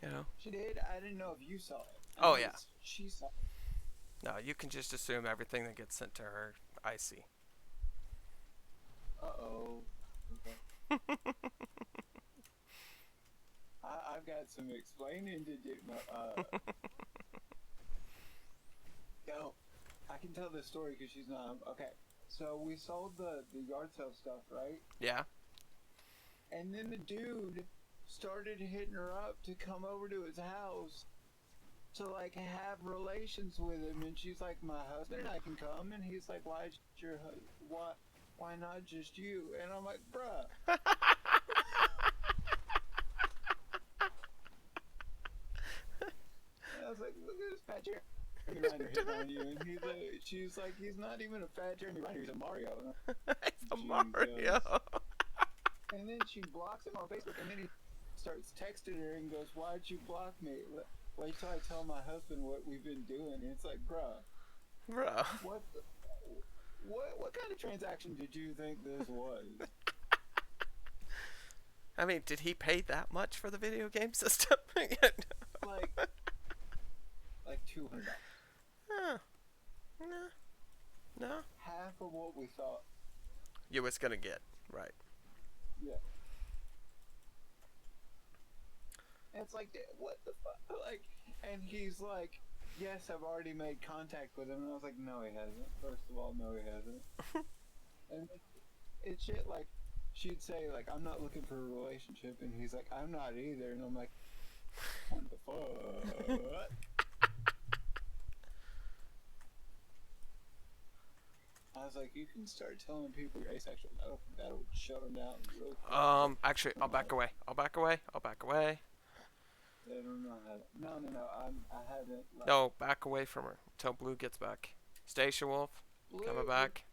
You know? She did? I didn't know if you saw it. Oh, yeah. She saw it. No, you can just assume everything that gets sent to her, I see. Uh-oh. Okay. I've got some explaining to do. No, yo, I can tell this story because she's not. Okay, so we sold the yard sale stuff, right? Yeah? And then the dude started hitting her up to come over to his house to like have relations with him, and she's like, "My husband and I can come," and he's like, "Why not just you?" And I'm like, "Bruh." I was like, "Look at this fat Jeremy Reiner hitting on you," and she's like, "He's not even a fat Jeremy Reiner, he's a Mario." It's a Mario. And then she blocks him on Facebook, and then he starts texting her and goes, "Why'd you block me? Wait till I tell my husband what we've been doing." And it's like, bruh, Bro. what kind of transaction did you think this was? I mean, did he pay that much for the video game system? like $200. Huh. No. Half of what we thought. You was gonna get, right. Yeah. And it's like, what the fuck? Like, and he's like, "Yes, I've already made contact with him." And I was like, "No, he hasn't. First of all, no, he hasn't." And it's shit like, she'd say, like, "I'm not looking for a relationship." And he's like, "I'm not either." And I'm like, what the fuck? I was like, you can start telling people you're asexual. That'll shut them down real quick. Actually, I'll back away. I'll back away. They don't know how to. No. I haven't. Like, No, back away from her till Blue gets back. Station Wolf, Blue. coming back.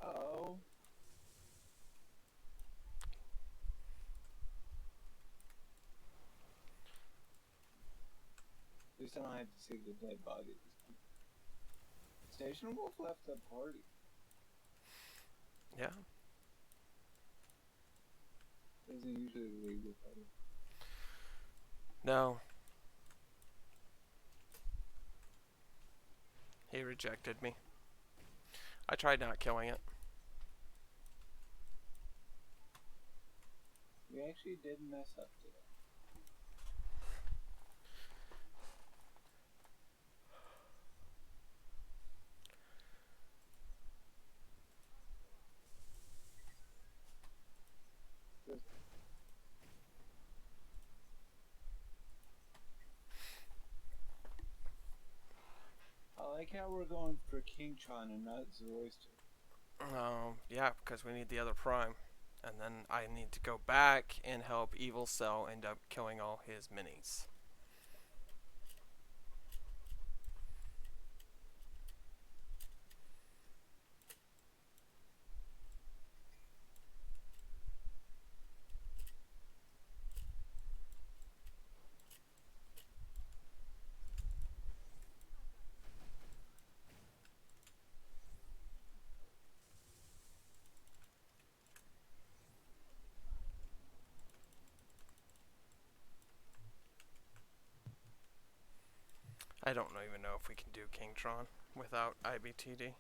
Oh. At least I don't have to see the dead bodies. Station Wolf left the party. Yeah. Doesn't usually leave the party. No. He rejected me. I tried not killing it. We actually did mess up today. I like how we're going for Kingtron and not Zoroaster. Yeah, because we need the other Prime. And then I need to go back and help Evil Cell end up killing all his minis. I don't even know if we can do Kingtron without IBTD.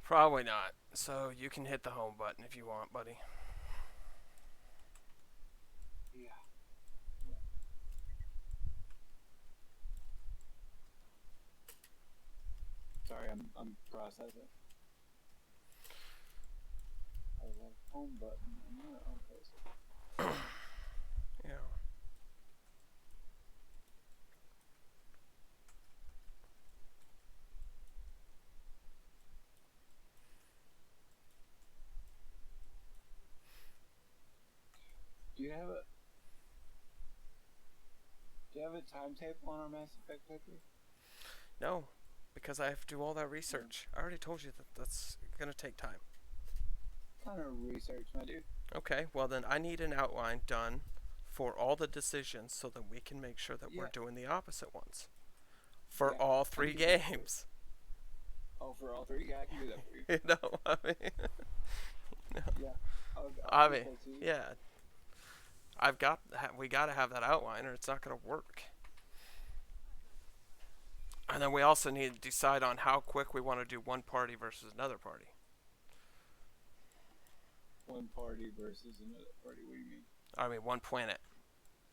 Probably not. So you can hit the home button if you want, buddy. Yeah. Sorry, I'm processing. I have home button. I'm not on Facebook. Yeah. Do you have a? timetable on our Mass Effect playthrough? No, because I have to do all that research. I already told you that that's gonna take time. Kind of research, my dude. Okay, well then I need an outline done for all the decisions so that we can make sure that we're Yeah. doing the opposite ones for Yeah, all I three can do that for you. games. Oh, for all three? Yeah, I can do that for you. You know, I mean, Yeah, I'll I get mean, that to you. yeah, we gotta have that outline or it's not gonna work. And then we also need to decide on how quick we want to do one party versus another party. One party versus another party. What do you mean? I mean, one planet.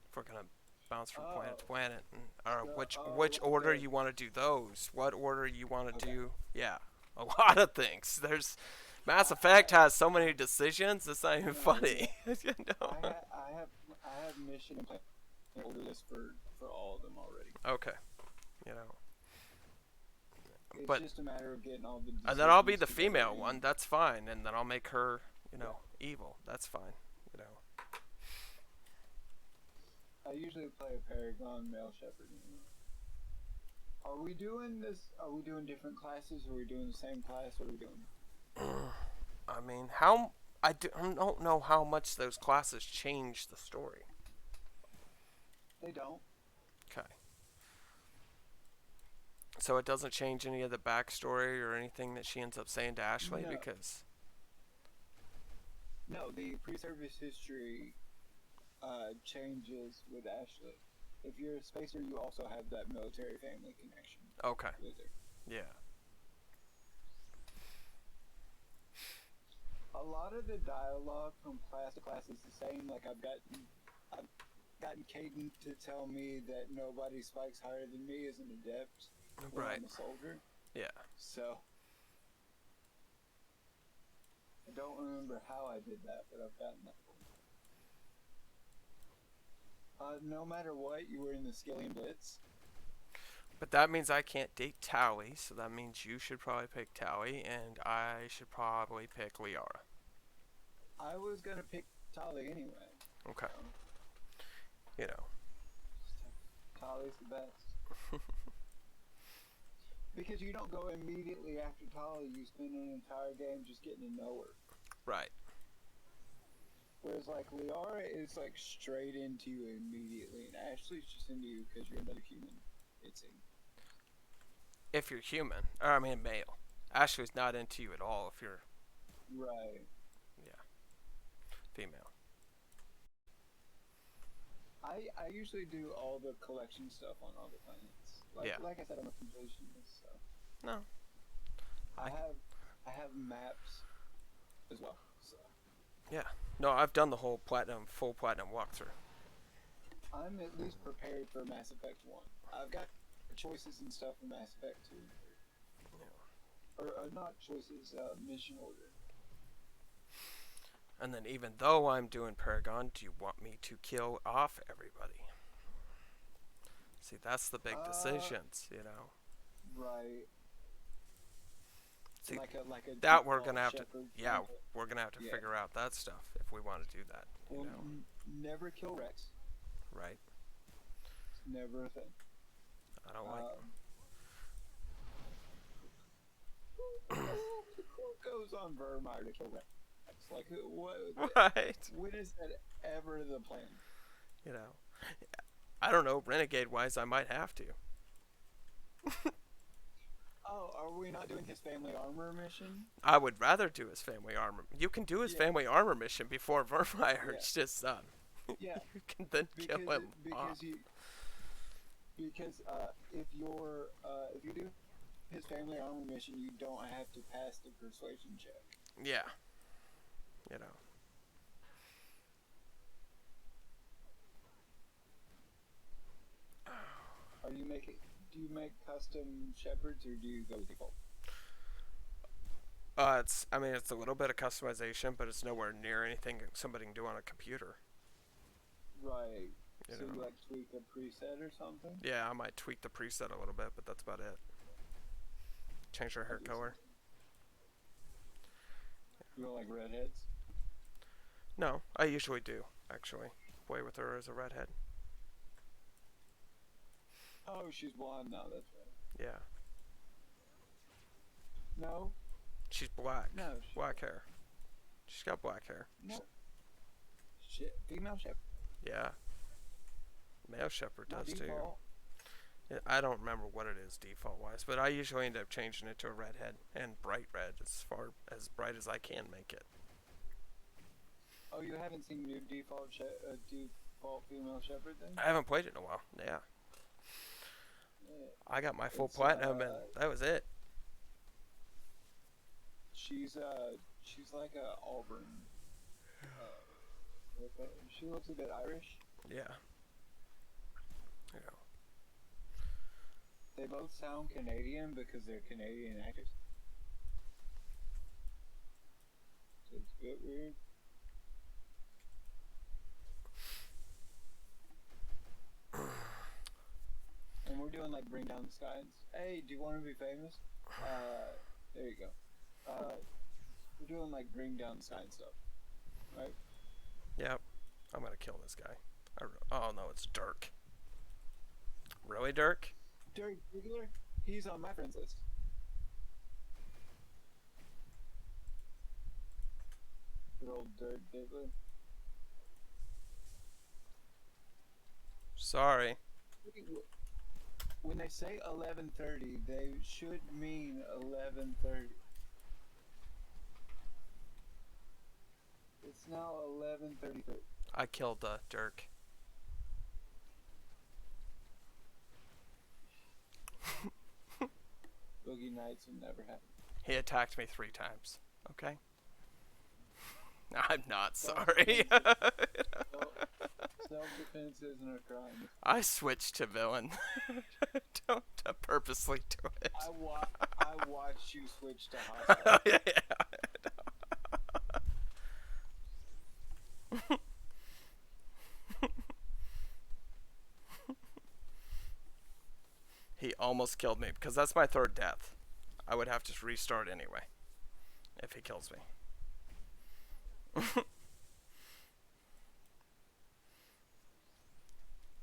If we're gonna bounce from planet to Oh, planet, and, or so, which order okay. you want to do those? What order you want to Okay. do? Yeah, a lot of things. There's Mass Effect has so many decisions. It's not even No, funny. You know? I have mission and plan order list for all of them already. Okay, you know. It's But just a matter of getting all the. and then I'll be the decisions together female and- one. That's fine. And then I'll make her, evil. That's fine. You know. I usually play a Paragon male shepherd. Are we doing this? Are we doing different classes? Are we doing the same class? What are we doing? I mean, I don't know how much those classes change the story. They don't. Okay. So it doesn't change any of the backstory or anything that she ends up saying to Ashley No. because. No, the pre-service history changes with Ashley. If you're a spacer, you also have that military family connection Okay. with her. Yeah. A lot of the dialogue from class to class is the same. Like I've gotten Caden to tell me that nobody spikes higher than me is an adept when Right. I'm a soldier. Yeah. So I don't remember how I did that, but I've gotten that. No matter what, you were in the Skillian Blitz. But that means I can't date Towie, so that means you should probably pick Towie, and I should probably pick Liara. I was gonna pick Tali anyway. Okay. So, You know. Tali's the best. Because you don't go immediately after Tali, you spend an entire game just getting to know her. Right. Whereas like Liara is like straight into you immediately, and Ashley's just into you because you're another human. It seems. If you're human, or I mean male. Ashley's not into you at all if you're Right. female. I usually do all the collection stuff on all the planets. Like, Yeah. Like I said, I'm a completionist, so No. I have maps as well. So Yeah. No, I've done the whole full platinum walkthrough. I'm at least prepared for Mass Effect 1. I've got choices and stuff for Mass Effect 2. Or not choices, mission order. And then even though I'm doing Paragon, do you want me to kill off everybody? See, that's the big decisions, Right. See, like a that we're default gonna have to, shepherd yeah, kind of- we're gonna have to Yeah. figure out that stuff if we want to do that, Well, never kill Rex. right? It's never a thing. I don't like Who goes on Vermeer to kill Rex? Like, what? right? When is that ever the plan? I don't know. Renegade wise, I might have to. Oh, are we not doing his family armor mission? I would rather do his family armor. You can do his Yeah. family armor mission before Vermeer. Yeah. It's just Yeah, you can then kill him off. Because if you do his family armor mission, you don't have to pass the persuasion check. Yeah. Do you make custom shepherds or do you go with default? It's a little bit of customization, but it's nowhere near anything somebody can do on a computer. Right. You So know. you like tweak a preset or something? Yeah, I might tweak the preset a little bit, but that's about it. Change her hair color. You don't like redheads? No, I usually do, actually. Play with her as a redhead. Oh, she's blonde now. That's right. Yeah. No, She's black. no, Black hair. She's got black hair. no. Shit, female shepherd. Yeah. Male shepherd Not does too. default. I don't remember what it is default wise, but I usually end up changing it to a redhead and bright red, as far as bright as I can make it. Oh, you haven't seen your default default female shepherd then? I haven't played it in a while. Yeah. Yeah. I got my full It's, platinum and that was it. She's like a Auburn. She looks a bit Irish. Yeah. Yeah. They both sound Canadian because they're Canadian actors. So it's a bit weird. And we're doing like Bring Down the Skies. Hey, do you want to be famous? There you go. We're doing like Bring Down the Sky and stuff, right? Yep. I'm gonna kill this guy. Oh no, it's Dirk. Really, Dirk? Dirk Diggler? He's on my friends list. Good old Dirk Diggler. Sorry. When they say 11:30, they should mean 11:30. It's now 11:33. I killed Dirk. Boogie Nights will never happen. He attacked me 3 times. Okay? I'm not sorry. Self-defense isn't a crime. I switched to villain. Don't purposely do it. I watched you switch to hostile. Yeah. He almost killed me because that's my 3rd death. I would have to restart anyway if he kills me.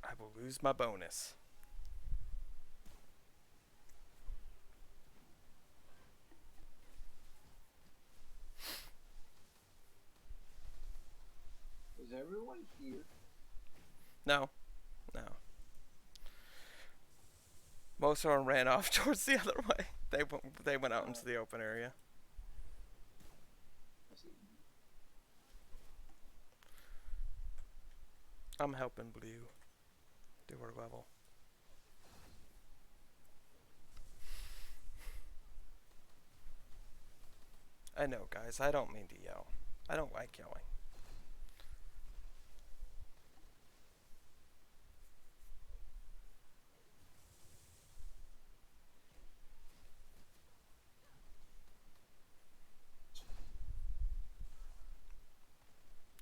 I will lose my bonus. Is everyone here? No. Most of them ran off towards the other way. They went out into the open area. I see. I'm helping Blue do her level. I know, guys. I don't mean to yell. I don't like yelling.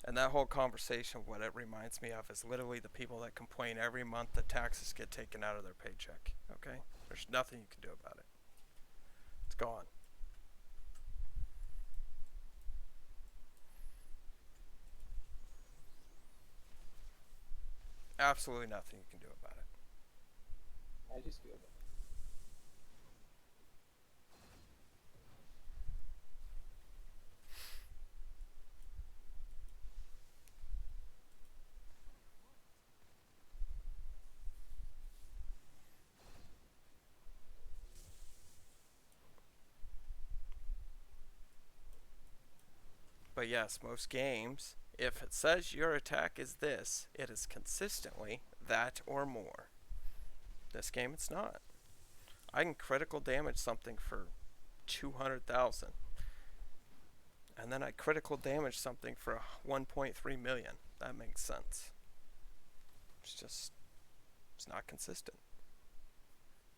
And that whole conversation, what it reminds me of is literally the people that complain every month that taxes get taken out of their paycheck. Okay? There's nothing you can do about it. It's gone. Absolutely nothing you can do about it. I just feel that. But yes, most games, if it says your attack is this, it is consistently that or more. This game, it's not. I can critical damage something for 200,000. And then I critical damage something for 1.3 million. That makes sense. It's not consistent.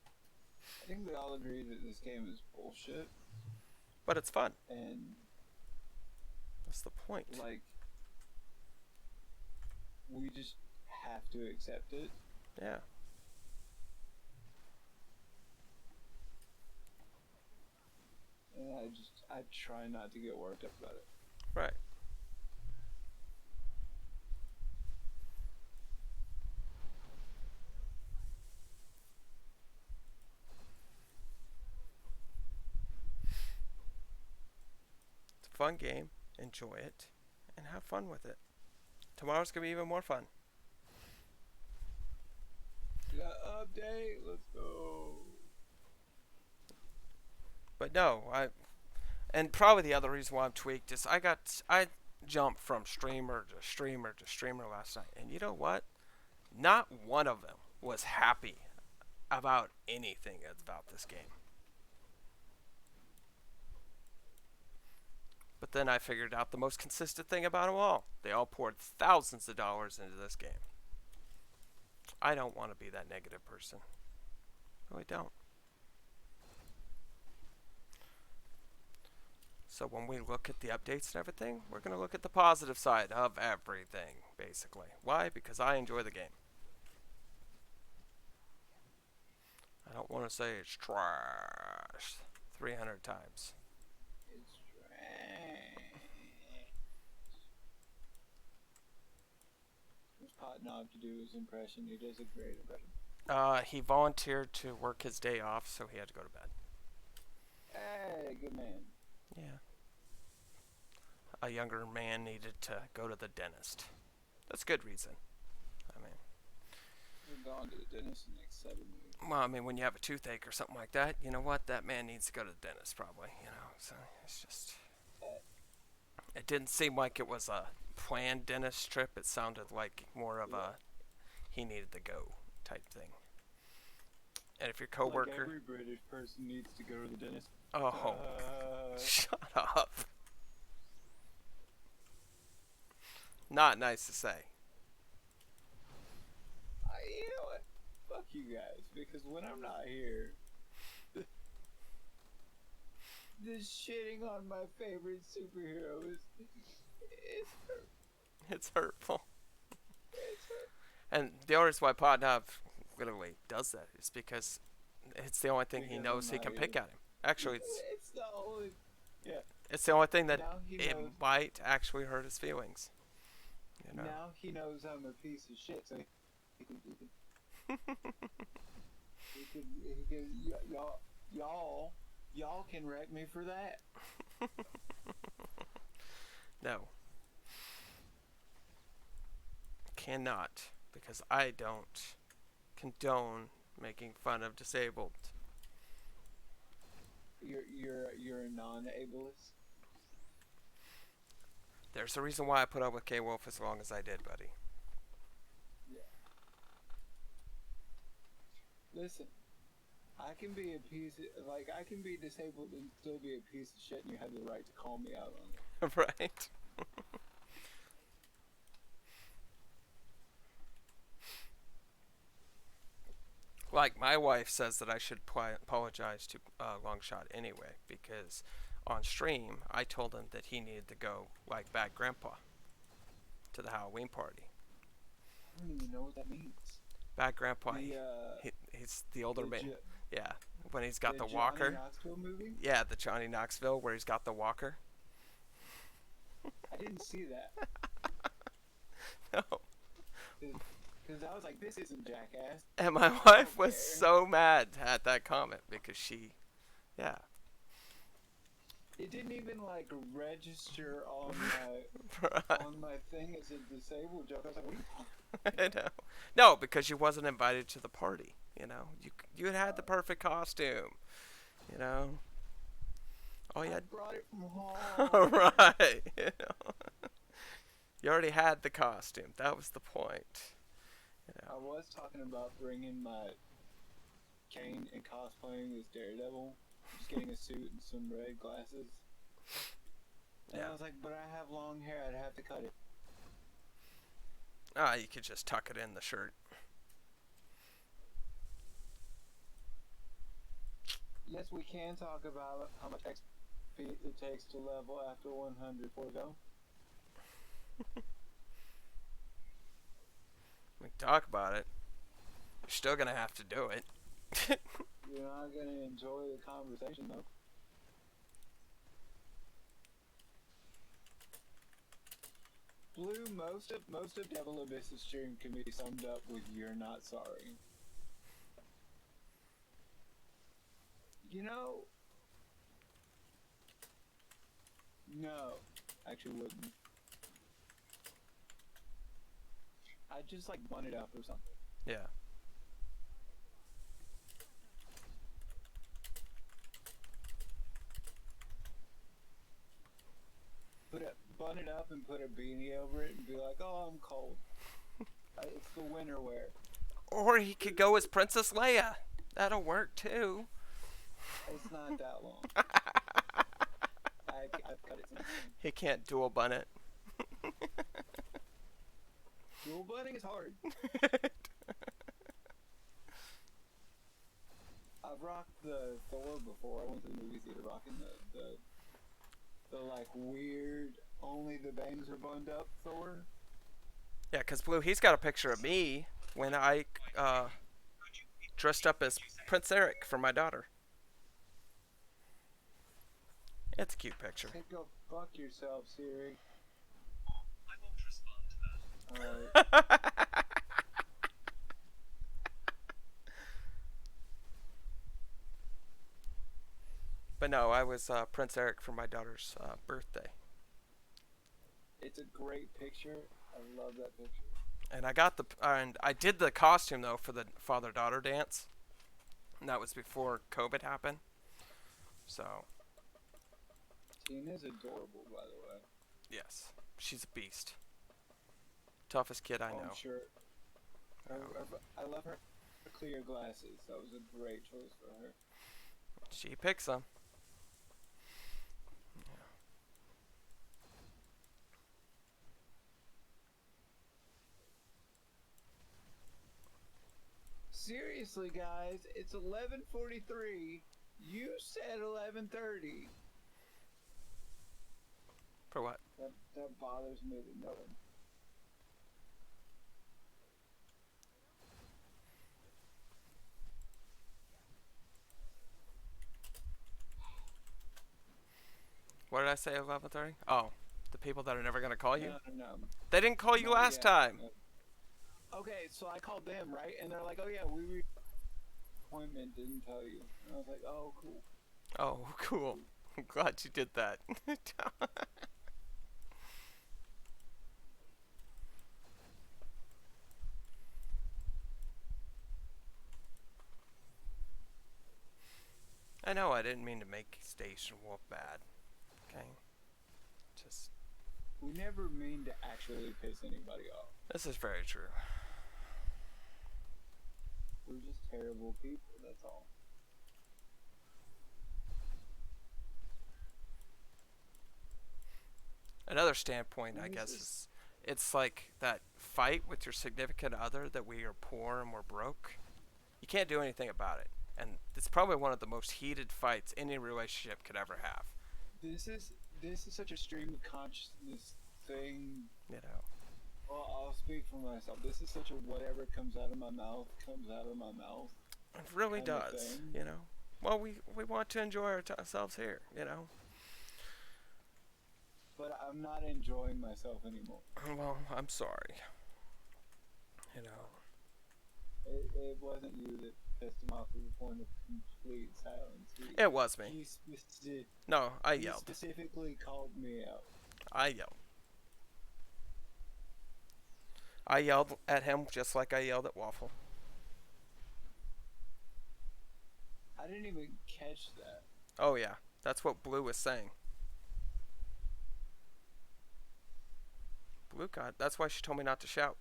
I think we all agree that this game is bullshit. But it's fun. And that's the point. like, we just have to accept it. Yeah. And I try not to get worked up about it. Right. fun game, enjoy it, and have fun with it. Tomorrow's gonna be even more fun. Yeah, update. Let's go. But no, and probably the other reason why I'm tweaked is I jumped from streamer to streamer to streamer last night, and you know what? Not one of them was happy about anything about this game. But then I figured out the most consistent thing about them all. They all poured thousands of dollars into this game. I don't want to be that negative person. No, I don't. So when we look at the updates and everything, we're going to look at the positive side of everything, basically. Why? Because I enjoy the game. I don't want to say it's trash 300 times. It's trash. What's Potnob to do his impression? He does a great impression. He volunteered to work his day off, so he had to go to bed. Hey, good man. Yeah. A younger man needed to go to the dentist. That's good reason. I mean, We're going to the dentist in the next 7 weeks. well, I mean, when you have a toothache or something like that, you know what? That man needs to go to the dentist, probably. You know, so it's just. It didn't seem like it was a planned dentist trip. It sounded like more of a he needed to go type thing. And if your coworker, Like every British person needs to go to the dentist. oh, shut up. Not nice to say. You know what? Fuck you guys, because when I'm not here, this shitting on my favorite superhero is It's hurtful. it's hurt. And the only reason why Podnob literally does that is because it's the only thing he Because knows I'm he not can here. pick at him. Actually, It's the only. Yeah. it's the only thing that Now he it knows. might actually hurt his feelings. You know. Now he knows I'm a piece of shit, so he can y'all can wreck me for that. No. Cannot, because I don't condone making fun of disabled. You're a non-ableist. There's a reason why I put up with K Wolf as long as I did, buddy. Listen, I can be a piece of, like, I can be disabled and still be a piece of shit, and you have the right to call me out on it. Right? Like, my wife says that I should apologize to Longshot anyway, because on stream, I told him that he needed to go, like Bad Grandpa, to the Halloween party. I don't even know what that means. Bad Grandpa, The, he's the older the man. Jo- Yeah, when he's got the Johnny walker. Knoxville movie? Yeah, the Johnny Knoxville, where he's got the walker. I didn't see that. No. Because I was like, this isn't Jackass. And my wife was care. so mad at that comment because she, yeah. It didn't even, like, register on Right. my thing as a disabled joke. I was like, what are you talking I know. No, because you wasn't invited to the party. You know, you had the perfect costume. You know. Oh I yeah. brought it from home. Right. You know. You already had the costume. That was the point. You I know. was talking about bringing my cane and cosplaying as Daredevil. Just getting a suit and some red glasses. And Yeah. I was like, but I have long hair, I'd have to cut it. Ah, you could just tuck it in the shirt. Yes, we can talk about how much XP it takes to level after 100 for go. We can talk about it. You're still gonna have to do it. You're not gonna enjoy the conversation though. Blue, most of Devil Abyss's stream can be summed up with "You're not sorry." You know, No, actually wouldn't. I'd just like bun it up or something. Yeah. Bun it up and put a beanie over it and be like, "Oh, I'm cold. It's the winter wear." Or he could go as Princess Leia. That'll work too. It's not that long. I've cut it since then. He can't dual bun it. Dual bunning is hard. I've rocked the Thor before. I went to the movie theater rocking the like weird, only the bangs are bunned up Thor. Yeah, because Blue, he's got a picture of me when I dressed up as Prince Eric for my daughter. It's a cute picture. Hey, go fuck yourself, Siri. I won't respond to that. Alright. But no, I was Prince Eric for my daughter's birthday. It's a great picture. I love that picture. And I did the costume though for the father-daughter dance. And that was before COVID happened. So, Tina's adorable, by the way. yes, she's a beast. Toughest kid I know. I'm sure. I love her clear glasses. That was a great choice for her. She picks them. Seriously, guys, it's 11:43. You said 11:30. For what? That bothers me to no one. What did I say? 11:30? Oh, the people that are never gonna call you. No. They didn't call you last time. Okay, so I called them, right? And they're like, "Oh yeah, we appointment didn't tell you." And I was like, "Oh, cool." Oh, cool. I'm glad you did that. I know I didn't mean to make Station Wolf bad. Okay? Just. We never mean to actually piss anybody off. This is very true. We're just terrible people, that's all. Another standpoint, I guess, is it's like that fight with your significant other that we are poor and we're broke. You can't do anything about it. And it's probably one of the most heated fights any relationship could ever have. This is such a stream of consciousness thing. You know. Well, I'll speak for myself. This is such a whatever comes out of my mouth comes out of my mouth. It really does, you know. Well, we want to enjoy ourselves here, you know. But I'm not enjoying myself anymore. Well, I'm sorry. You know. It wasn't you that pissed him off to the point of complete silence. It was me. No, I he yelled. Specifically called me out. I yelled. I yelled at him just like I yelled at Waffle. I didn't even catch that. Oh yeah, that's what Blue was saying. Blue got. That's why she told me not to shout.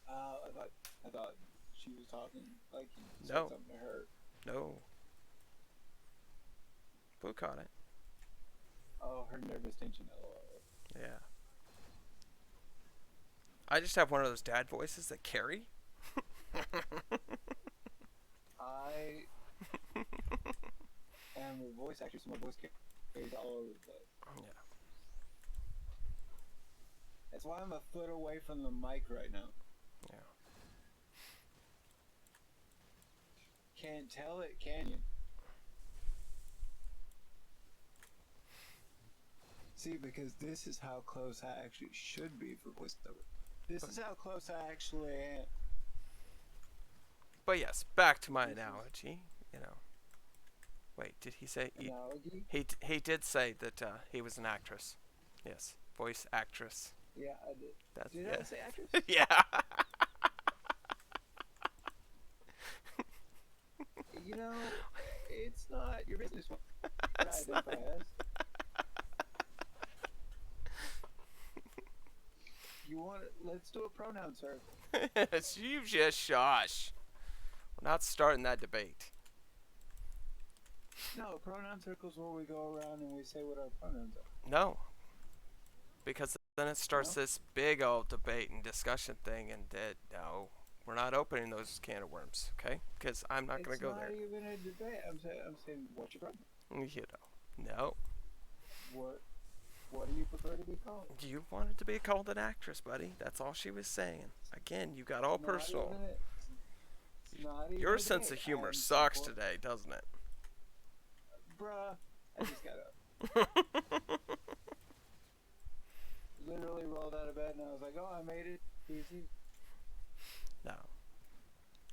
I thought she was talking like you said No. something to her. No. Blue caught it. Oh, her nervous tension. Yeah. I just have one of those dad voices that carry. I am a voice actor, so my voice carries all over the place. Yeah. That's why I'm a foot away from the mic right now. Yeah. Can't tell it, can you? See, because this is how close I actually should be for voiceover. This is how close I actually am. But yes, back to my analogy, you know. Wait, did he say Analogy? he did say that he was an actress? Yes, voice actress. Yeah, I did. That's Did yeah. I say actress? Yeah. You know, it's not your business what I That's not. identify as. You want it? Let's do a pronoun circle. You just shush. We're not starting that debate. No, pronoun circles where we go around and we say what our pronouns are. No, because then it starts No? this big old debate and discussion thing, and no, we're not opening those can of worms, okay? Because I'm not going to go It's there. not even a debate. I'm saying what's your pronoun? You know, no. What do you prefer to be called? You wanted to be called an actress, buddy. That's all she was saying. Again, you got all personal. It's not even Your a sense debate. of humor I'm sucks support- today, doesn't it? Bruh, I just got up. Literally rolled out of bed and I was like, oh, I made it. Easy. No.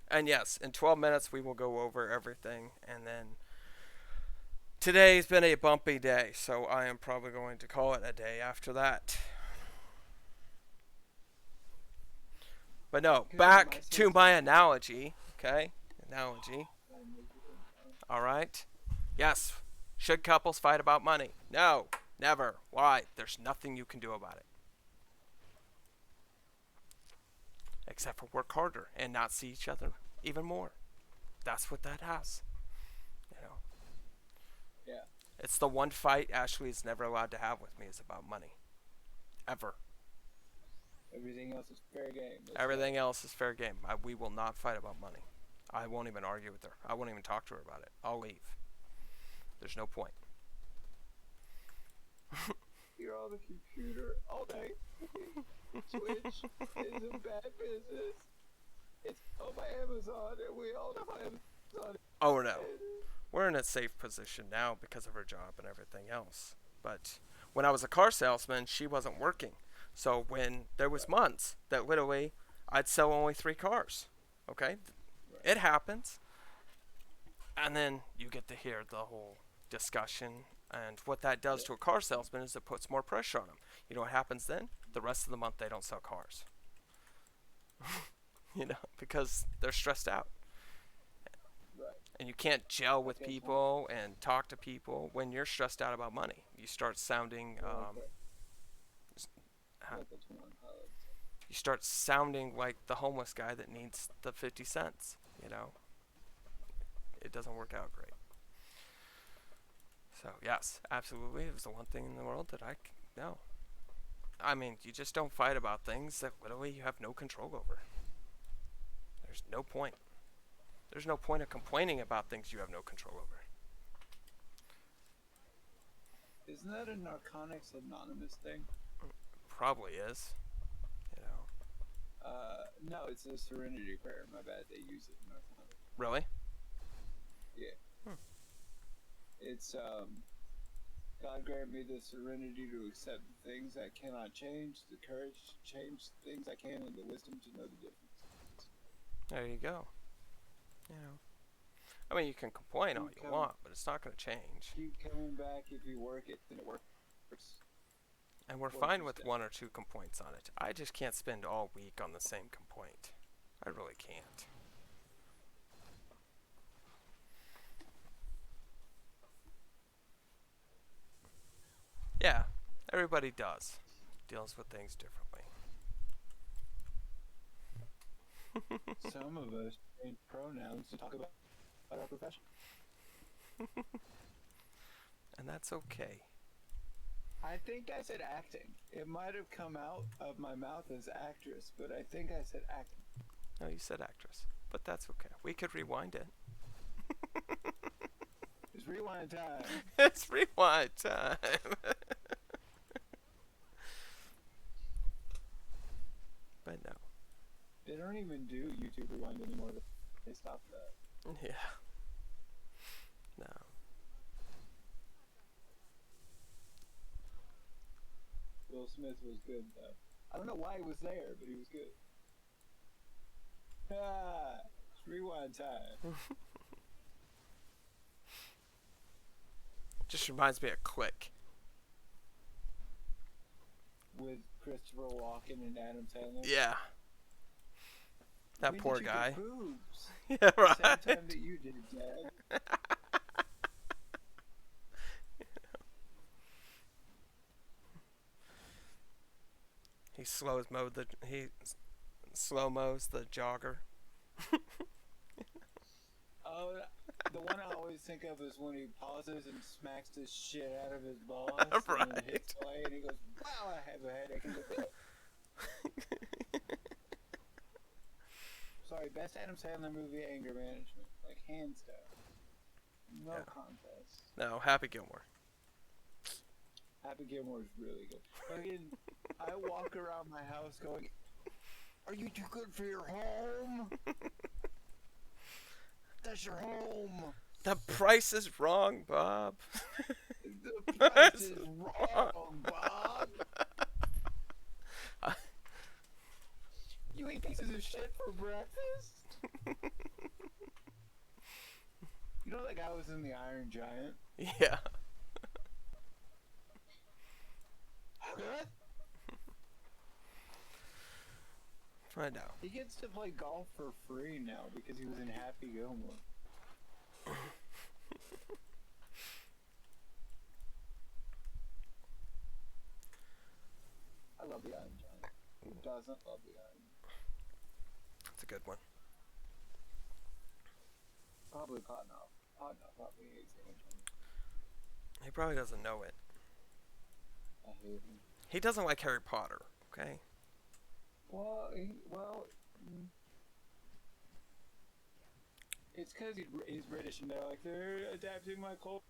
And yes, in 12 minutes we will go over everything, and then today's been a bumpy day, so I am probably going to call it a day after that. But no, back to my analogy, okay? Analogy. Alright? Yes. Should couples fight about money? No. Never. Why? There's nothing you can do about it. Except for work harder and not see each other even more. That's what that has. You know. Yeah. It's the one fight Ashley is never allowed to have with me is about money. Ever. Everything else is fair game. Everything else is fair game. We will not fight about money. I won't even argue with her. I won't even talk to her about it. I'll leave. There's no point. You're on the computer all day. Twitch is a bad business. It's on my Amazon, and we all know Amazon. Oh no. We're in a safe position now because of her job and everything else. But when I was a car salesman, she wasn't working. So when there was months that literally I'd sell only 3 cars. Okay? It happens. And then you get to hear the whole discussion, and what that does to a car salesman is it puts more pressure on them. You know what happens then? The rest of the month they don't sell cars. You know, because they're stressed out. Right. And you can't gel with people and talk to people when you're stressed out about money. You start sounding you start sounding like the homeless guy that needs the 50 cents, you know. It doesn't work out great. So, yes, absolutely. It was the one thing in the world that no. I mean, you just don't fight about things that literally you have no control over. There's no point. There's no point of complaining about things you have no control over. Isn't that a Narcotics Anonymous thing? Probably is. You know. No, it's a Serenity Prayer. My bad, they use it in Narcotics. Really? Yeah. It's, God grant me the serenity to accept the things I cannot change, the courage to change the things I can, and the wisdom to know the difference. There you go. You know. I mean, you can complain all you want, but it's not going to change. Keep coming back. If you work it, then it works. And we're fine with 1 or 2 complaints on it. I just can't spend all week on the same complaint. I really can't. Yeah, everybody does. Deals with things differently. Some of us change pronouns to talk about our profession. And that's okay. I think I said acting. It might have come out of my mouth as actress, but I think I said acting. No, you said actress. But that's okay. We could rewind it. It's rewind time. It's rewind time. But no. They don't even do YouTube rewind anymore. They stopped that. Yeah. No. Will Smith was good though. I don't know why he was there, but he was good. Ah, it's rewind time. Just reminds me of Click. With Christopher Walken and Adam Sandler. Yeah. That When poor did you guy. Get boobs? Yeah, The right. same time that you did, Dad. He slow mo's the jogger. Oh, the one I always think of is when he pauses and smacks the shit out of his boss. Right. And it hits play and he goes, "Wow, I have a headache." And goes, sorry, best Adam Sandler movie, Anger Management. Like, hands down. No Yeah. contest. No, Happy Gilmore. Happy Gilmore is really good. Again, I walk around my house going, "Are you too good for your home? That's your home. The price is wrong, Bob. The price is wrong, Bob. You eat pieces of shit for breakfast?" You know that guy was in the Iron Giant? Yeah. Good. Find out. He gets to play golf for free now because he was in Happy Gilmore. I love the Iron Giant. Who doesn't love the Iron Giant? That's a good one. Probably Cottonmouth. Cottonmouth probably hates the Iron Giant. He probably doesn't know it. I hate him. He doesn't like Harry Potter, okay? Well, it's because he's British and they're like, they're adapting my culture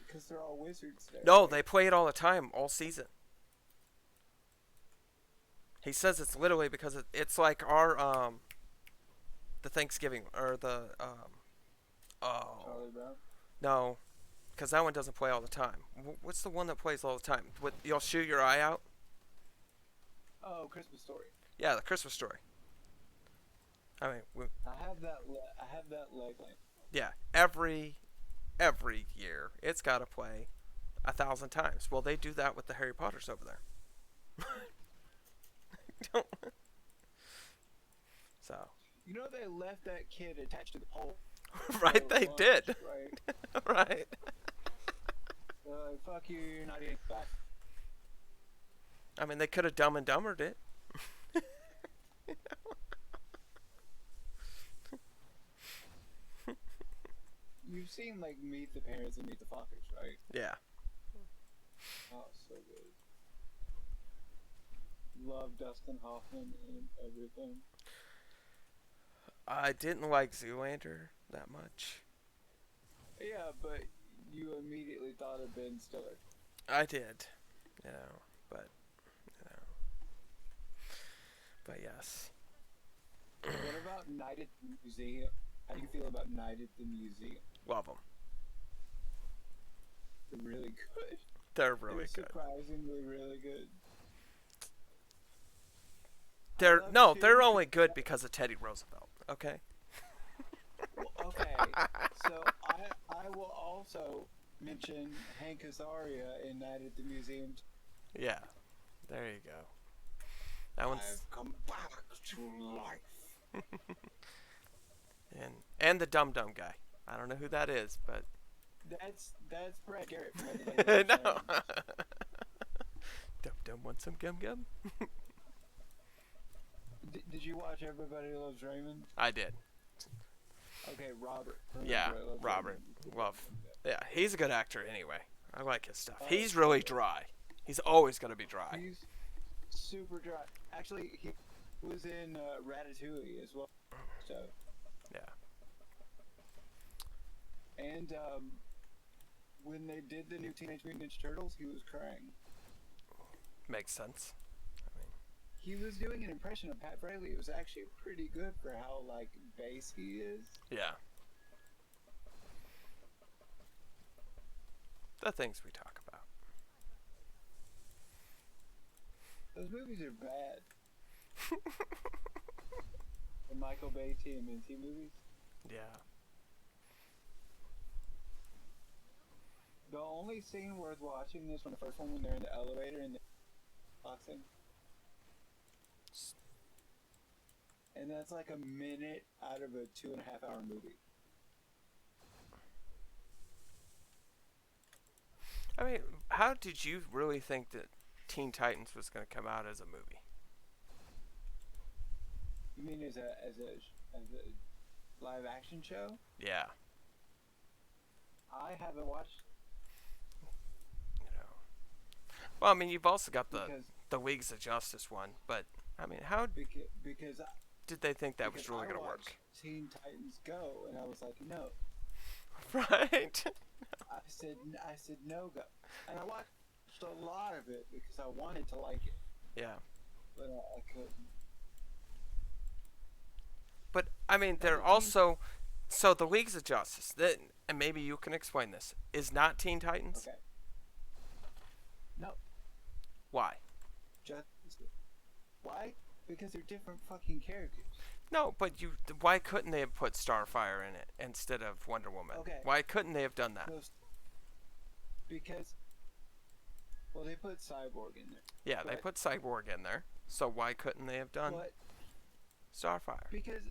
because they're all wizards there. No, they play it all the time, all season. He says it's literally because it's like our, the Thanksgiving, or the, Charlie Brown? no, because that one doesn't play all the time. What's the one that plays all the time? You'll shoot your eye out? Oh, Christmas Story. Yeah, the Christmas Story. I mean, I have that leg lamp. yeah, every year it's got to play 1,000 times. Well, they do that with the Harry Potters over there. So. You know they left that kid attached to the pole. Right, they Lunch, did. Right. Right. Fuck you, you're not eating back. I mean, they could have Dumb and Dumbered it. You've seen, like, Meet the Parents and Meet the Fockers, right? Yeah. Oh, so good. Love Dustin Hoffman and everything. I didn't like Zoolander that much. Yeah, but you immediately thought of Ben Stiller. I did, but yes. What about Night at the Museum? How do you feel about Night at the Museum? Love them. They're really good. They're really good. Surprisingly really good. They're only good because of Teddy Roosevelt. Okay. Well, okay, so I will also mention Hank Azaria in Night at the Museum. Yeah. There you go. That one's I've come back to life. and the Dum Dum guy. I don't know who that is, but That's Brad Garrett from Everybody no. Loves Raymond. Dum Dum wants some gum gum. Did you watch Everybody Loves Raymond? I did. Okay, Robert. Yeah, Everybody Loves Robert. Raymond. Love. Yeah, he's a good actor anyway. I like his stuff. Oh, He's really dry. He's always gonna be dry. He's super dry. Actually, he was in Ratatouille as well. So. Yeah. And when they did the new Teenage Mutant Ninja Turtles, he was crying. Makes sense. He was doing an impression of Pat Fraley. It was actually pretty good for how, like, bass he is. Yeah. The things we talk about. Those movies are bad. The Michael Bay TMNT movies. Yeah. The only scene worth watching is from the first one when they're in the elevator and they're boxing. And that's like a minute out of a 2.5 hour movie. I mean, how did you really think that Teen Titans was going to come out as a movie? You mean as a live action show? Yeah. I haven't watched. You know. Well, I mean, you've also got Because the Leagues of Justice one, but I mean, how because did they think that was because really I going to watched work? Teen Titans Go, and I was like, no. Right. I said no go, and I watched a lot of it because I wanted to like it, Yeah. but I couldn't. But I mean, they're also so the Leagues of Justice. That, and maybe you can explain this. Is not Teen Titans. Okay. No, Why? just why? Because they're different fucking characters. No, but why couldn't they have put Starfire in it instead of Wonder Woman? Okay. Why couldn't they have done that? Because, well, they put Cyborg in there. Yeah, they put Cyborg in there. So why couldn't they have done But Starfire? because,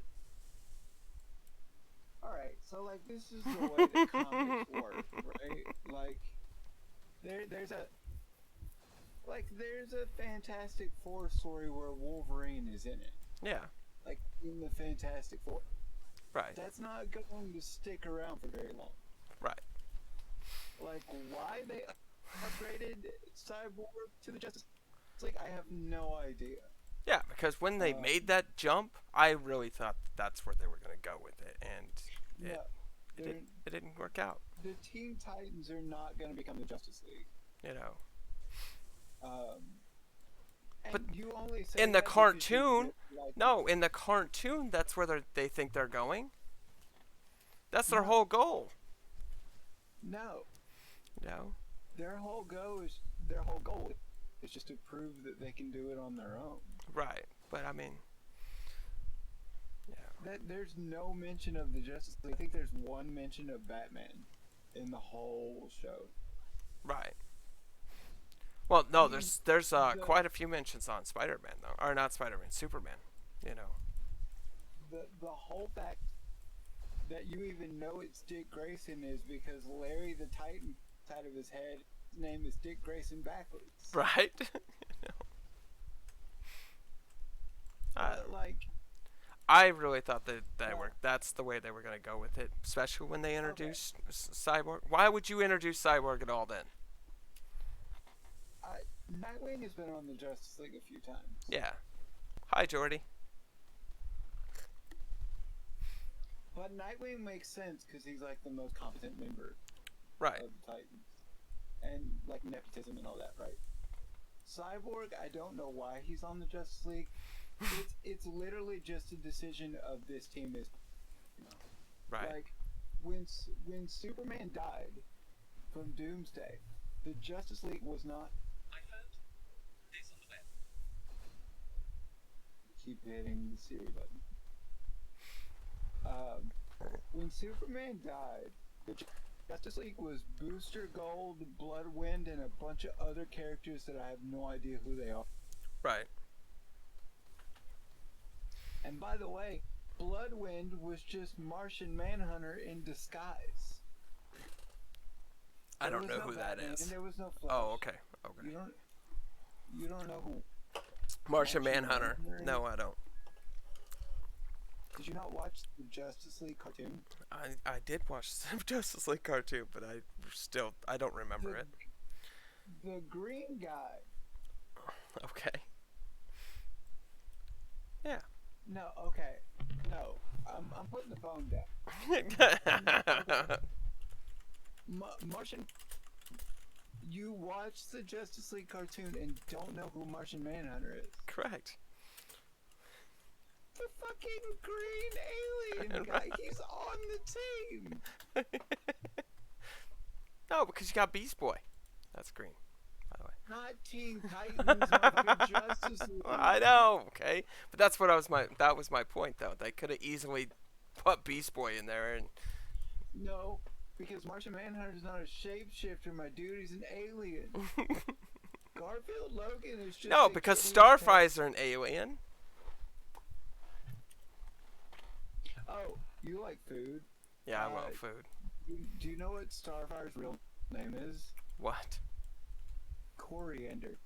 all right, so like this is the way the comics work, right? Like, there's a Fantastic Four story where Wolverine is in it, Yeah. like in the Fantastic Four. Right. That's not going to stick around for very long. Right. Like, why they upgraded Cyborg to the Justice League, I have no idea. Yeah, because when they made that jump, I really thought that's where they were going to go with it, and it didn't work out. The Teen Titans are not going to become the Justice League. You know. And But you only say in the that because you cartoon, like no, in the cartoon, that's where they think they're going. That's their No. whole goal. No, You know. their whole goal is just to prove that they can do it on their own. Right. But I mean. Yeah. That there's no mention of the Justice League. I think there's one mention of Batman in the whole show. Right. Well, no, I mean, there's quite a few mentions on Spider-Man though, or not Spider-Man, Superman. You know. The whole fact that you even know it's Dick Grayson is because Larry the Titan side of his head, his name is Dick Grayson backwards. Right. You know. Like, I really thought that that's the way they were going to go with it, especially when they introduced Cyborg. Why would you introduce Cyborg at all then? Nightwing has been on the Justice League a few times. Yeah. Hi, Jordy. But Nightwing makes sense because he's like the most competent member Right. of the Titans. And like nepotism and all that, right? Cyborg, I don't know why he's on the Justice League. It's literally just a decision of this team is, you know, Right. like when Superman died from Doomsday, the Justice League was not. I found this on the web. Keep hitting the Siri button. When Superman died, the Justice League was Booster Gold, Bloodwind, and a bunch of other characters that I have no idea who they are. Right. And by the way, Bloodwind was just Martian Manhunter in disguise. I There don't was know no who that Batman, is. And there was no Flash. Oh, okay. Okay. You don't know who. Martian Martian Manhunter. Manhunter. No, I don't. Did you not watch the Justice League cartoon? I did watch the Justice League cartoon, but I don't remember it. The green guy. Okay. Yeah. No, okay. No. I'm putting the phone down. Martian. You watch the Justice League cartoon and don't know who Martian Manhunter is. Correct. The fucking green alien guy. He's on the team. No, because you got Beast Boy. That's green, by the way. Not Teen Titans, motherfucking Justice League. I know, okay, but that was my point though. They could have easily put Beast Boy in there, and No, Because Martian Manhunter's not a shapeshifter, my dude. He's an alien. Garfield Logan is just No, a because kid who's Starfire's an alien. Oh, you like food? Yeah, I love food. Do you know what Starfire's real name is? What? Coriander.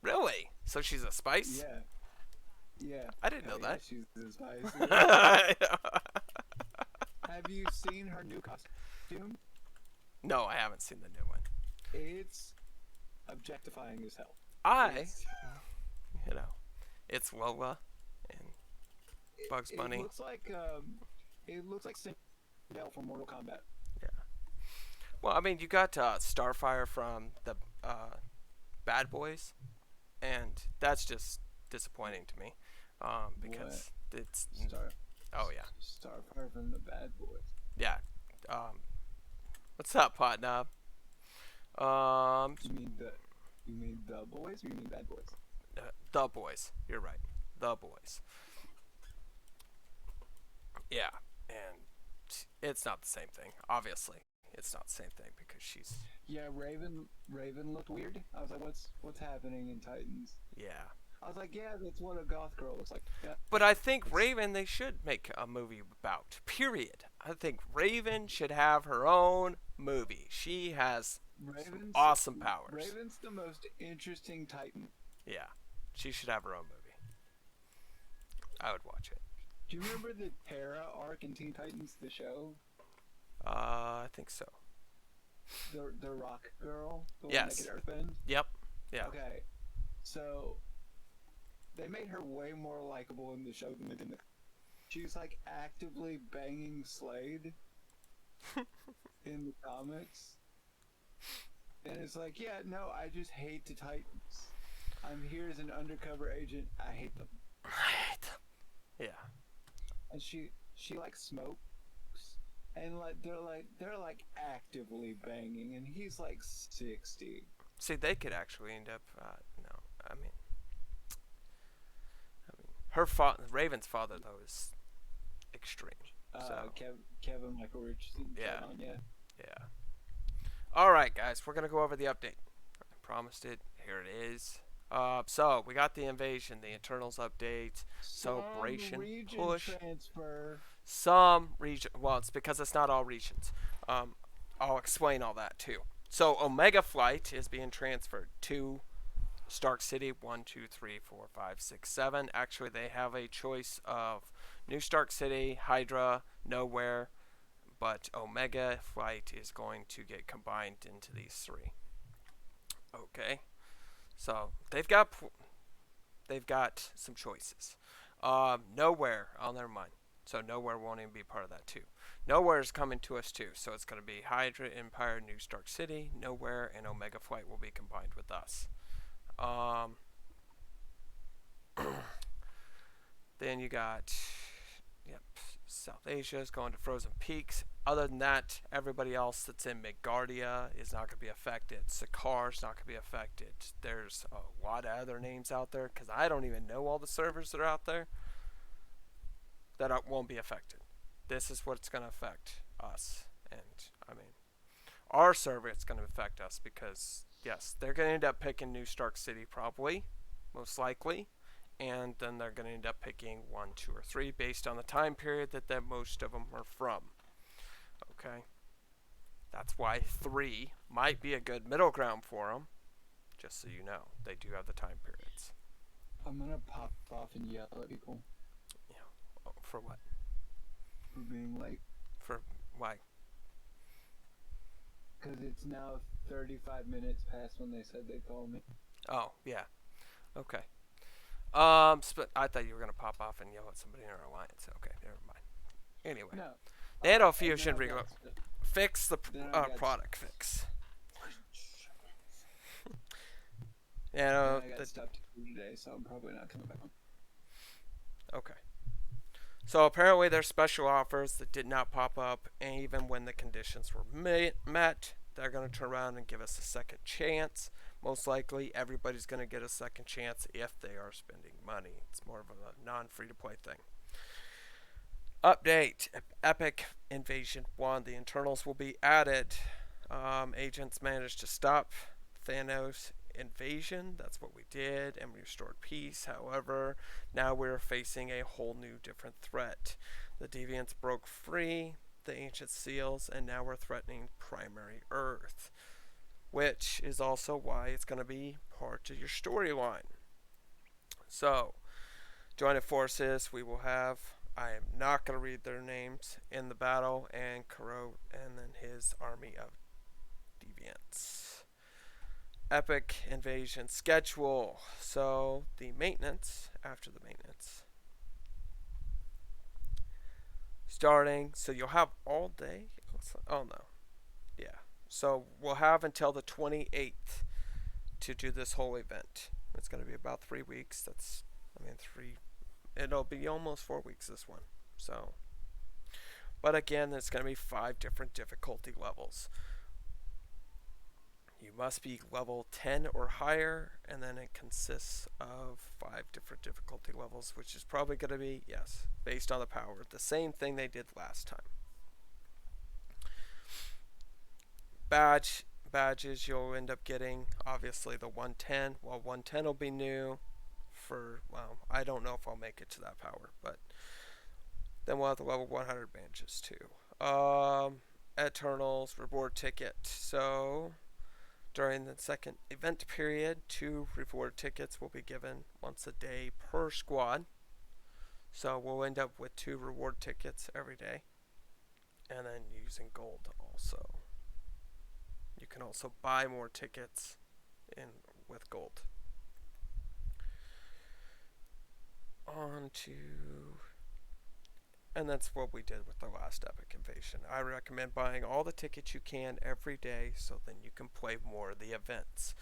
Really? So she's a spice? Yeah. Yeah. I didn't Hell know yeah, that. she's a spice. Have you seen her new costume? No, I haven't seen the new one. It's objectifying as hell. It's Lola and Bugs Bunny. It looks like Sindel from Mortal Kombat. Yeah. Well, I mean, you got Starfire from the Bad Boys, and that's just disappointing to me, because it's. Oh yeah. Starfire from the Bad Boys. Yeah. What's up, Pot Knob? You mean the boys, or you mean Bad Boys? The Boys. You're right. The Boys. Yeah, and it's not the same thing. Obviously, it's not the same thing because she's. Yeah, Raven looked weird. I was like, what's happening in Titans? Yeah. I was like, yeah, that's what a goth girl looks like. Yeah. But I think Raven they should make a movie about. Period. I think Raven should have her own movie. She has some awesome powers. Raven's the most interesting Titan. Yeah. She should have her own movie. I would watch it. Do you remember the Terra arc in Teen Titans, the show? I think so. The rock girl? The Yes. one that could earthbend? Yep. Yeah. Okay. So they made her way more likable in the show than they did in the. She's like actively banging Slade in the comics. And it's like, yeah, no, I just hate the Titans. I'm here as an undercover agent. I hate them. Yeah. And she like smokes, and they're like actively banging, and he's like 60. See, they could actually end up. No, I mean, her Raven's father though is extreme. So Kevin Michael Richardson. Yeah. Yeah. Yeah. All right, guys, we're gonna go over the update. I promised it. Here it is. So we got the invasion, the Eternals update, celebration, push, transfer. some region. Well, it's because it's not all regions. I'll explain all that too. So Omega Flight is being transferred to Stark City 1, 2, 3, 4, 5, 6, 7. Actually, they have a choice of New Stark City, Hydra, Nowhere, but Omega Flight is going to get combined into these three. Okay. So they've got some choices. Nowhere. Oh, never mind. So Nowhere won't even be part of that too. Nowhere is coming to us too. So it's going to be Hydra, Empire, New Stark City, Nowhere, and Omega Flight will be combined with us. Then you got, South Asia is going to Frozen Peaks. Other than that, everybody else that's in Midgardia is not going to be affected. Sakar's not going to be affected. There's a lot of other names out there because I don't even know all the servers that are out there that won't be affected. This is what's going to affect us. And, I mean, our server is going to affect us because, yes, they're going to end up picking New Stark City probably, most likely. And then they're going to end up picking 1, 2, or 3 based on the time period that most of them are from. Okay? That's why 3 might be a good middle ground for them. Just so you know, they do have the time periods. I'm going to pop off and yell at people. Yeah. Oh, for what? For being late. For why? Because it's now 35 minutes past when they said they'd call me. Oh, yeah. Okay. I thought you were gonna pop off and yell at somebody in our alliance. Okay, never mind. Anyway, No. Nano Fusion fix the product fix. I got stuff to do today, so I'm probably not coming back on. Okay. So apparently there's special offers that did not pop up, and even when the conditions were met, they're gonna turn around and give us a second chance. Most likely, everybody's going to get a second chance if they are spending money. It's more of a non-free-to-play thing. Update: Epic Invasion 1. The internals will be added. Agents managed to stop Thanos' invasion. That's what we did, and we restored peace. However, now we're facing a whole new different threat. The Deviants broke free the ancient seals, and now we're threatening primary Earth, which is also why it's going to be part of your storyline. So, joining forces, we will have. I am not going to read their names in the battle, and Kuro and then his army of deviants. Epic invasion schedule. So the maintenance, after the maintenance, starting. So you'll have all day. Oh no, yeah. So we'll have until the 28th to do this whole event. It's going to be about 3 weeks. That's, I mean, it'll be almost 4 weeks this one. So, but again, there's going to be 5 different difficulty levels. You must be level 10 or higher, and then it consists of 5 different difficulty levels, which is probably going to be, yes, based on the power. The same thing they did last time. Badges you'll end up getting, obviously the 110. Well, 110 will be new for, well, I don't know if I'll make it to that power, but then we'll have the level 100 badges too. Eternals reward ticket. So during the second event period, 2 reward tickets will be given once a day per squad. So we'll end up with 2 reward tickets every day. And then using gold also. You can also buy more tickets with gold. And that's what we did with the last Epic Invasion. I recommend buying all the tickets you can every day, so then you can play more of the events.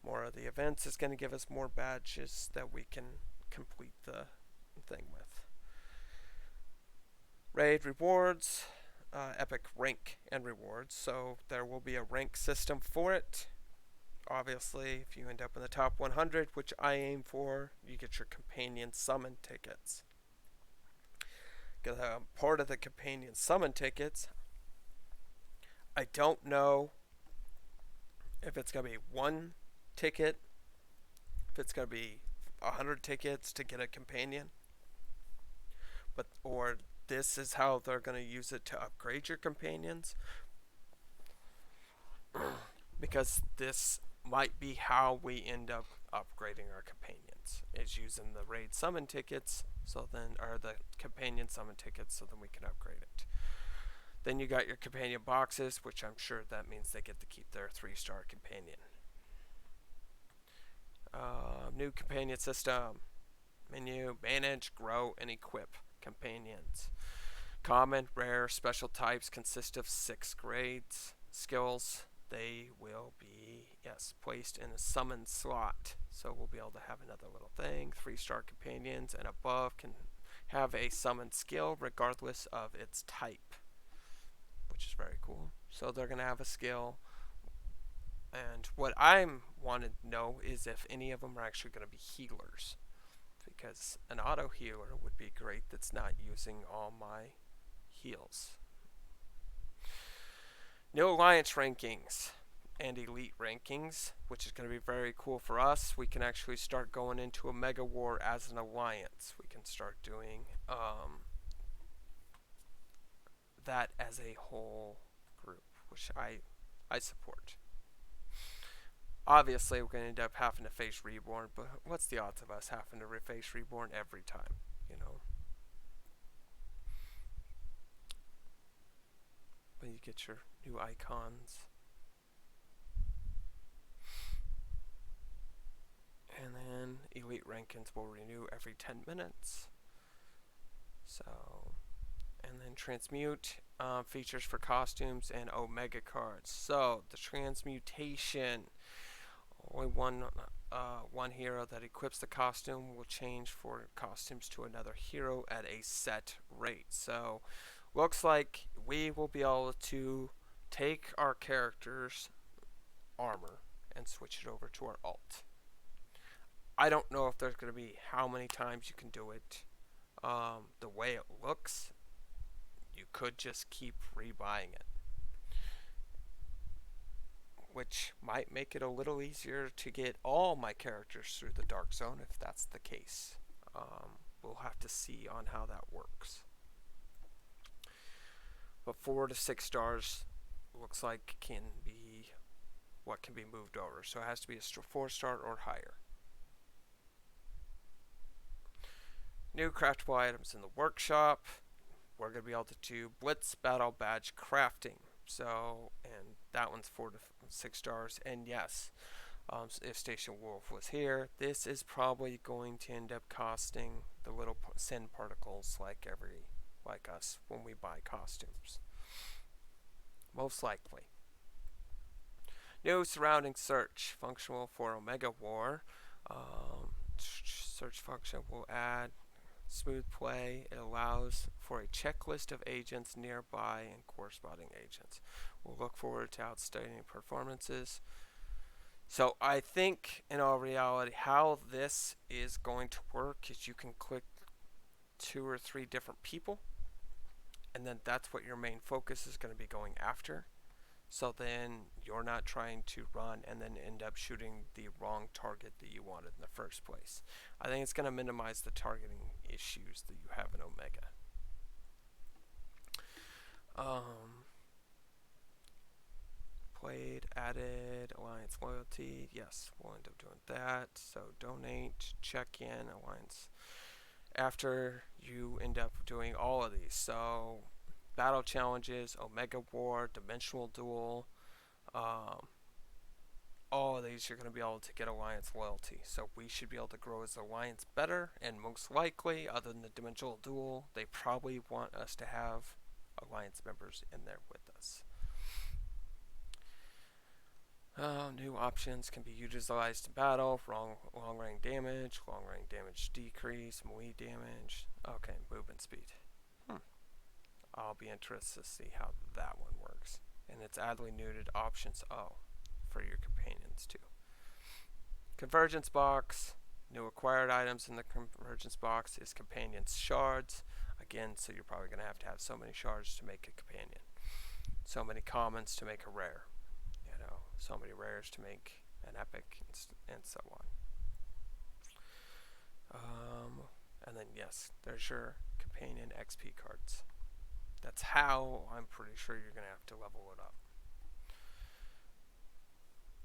More of the events is going to give us more badges that we can complete the thing with. Raid rewards, epic rank and rewards. So there will be a rank system for it. Obviously, if you end up in the top 100, which I aim for, you get your companion summon tickets. Part of the companion summon tickets, I don't know if it's going to be 1 ticket, if it's going to be 100 tickets to get a companion, or this is how they're going to use it to upgrade your companions, because this might be how we end up upgrading our companions, is using the raid summon tickets, or the companion summon tickets, so then we can upgrade it. Then you got your companion boxes, which I'm sure that means they get to keep their 3-star companion. New companion system. Menu, manage, grow, and equip companions. Common, rare, special types consist of 6 grades. Skills, they will be, yes, placed in a summon slot. So we'll be able to have another little thing. 3-star companions and above can have a summon skill regardless of its type, which is very cool. So they're going to have a skill. And what I'm wanting to know is if any of them are actually going to be healers, because an auto healer would be great that's not using all my heals. New alliance rankings and elite rankings, which is going to be very cool for us. We can actually start going into a mega war as an alliance. We can start doing that as a whole group, which I support. Obviously, we're going to end up having to face Reborn, but what's the odds of us having to face Reborn every time, you know? But you get your new icons. And then elite rankings will renew every 10 minutes. So, and then transmute features for costumes and Omega cards. So, the transmutation. Only one hero that equips the costume will change for costumes to another hero at a set rate. So, looks like we will be able to take our character's armor and switch it over to our alt. I don't know if there's going to be how many times you can do it. The way it looks, you could just keep rebuying it, which might make it a little easier to get all my characters through the Dark Zone if that's the case. We'll have to see on how that works. But 4 to 6 stars looks like can be what can be moved over. So it has to be a 4-star or higher. New craftable items in the workshop. We're going to be able to do Blitz Battle Badge crafting. So, and that one's 4 to 6 stars. And yes, if Station Wolf was here, this is probably going to end up costing the little sin particles like us when we buy costumes. Most likely. New surrounding search, functional for Omega War. Search function will add smooth play. It allows for a checklist of agents nearby and corresponding agents. We'll look forward to outstanding performances. So I think in all reality how this is going to work is you can click 2 or 3 different people, and then that's what your main focus is going to be going after. So then you're not trying to run and then end up shooting the wrong target that you wanted in the first place. I think it's going to minimize the targeting issues that you have in Omega. Played, added, Alliance loyalty. Yes, we'll end up doing that. So donate, check in, Alliance. After you end up doing all of these. So battle challenges, Omega War, Dimensional Duel, all of these you're going to be able to get Alliance loyalty. So we should be able to grow as Alliance better, and most likely, other than the Dimensional Duel, they probably want us to have Alliance members in there with us. New options can be utilized in battle. Long range damage, long range damage decrease, melee damage. Okay, movement speed. I'll be interested to see how that one works. And it's oddly neutered options for your companions too. Convergence box. New acquired items in the convergence box is companions shards. Again, so you're probably going to have so many shards to make a companion. So many commons to make a rare. So many rares to make an epic, and so on. And then yes, there's your companion XP cards. That's how I'm pretty sure you're going to have to level it up.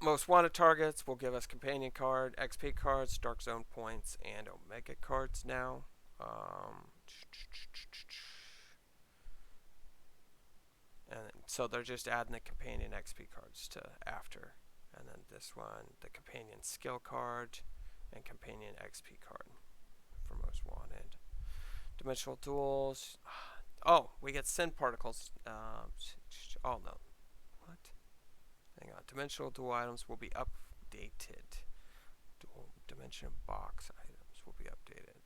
Most wanted targets will give us companion card, XP cards, Dark Zone points, and Omega cards now. And so they're just adding the companion XP cards to after. And then this one, the companion skill card and companion XP card for most wanted. Dimensional duels. Oh, we get sin particles. Oh no. What? Hang on. Dimensional duel items will be updated. Dual dimension box items will be updated.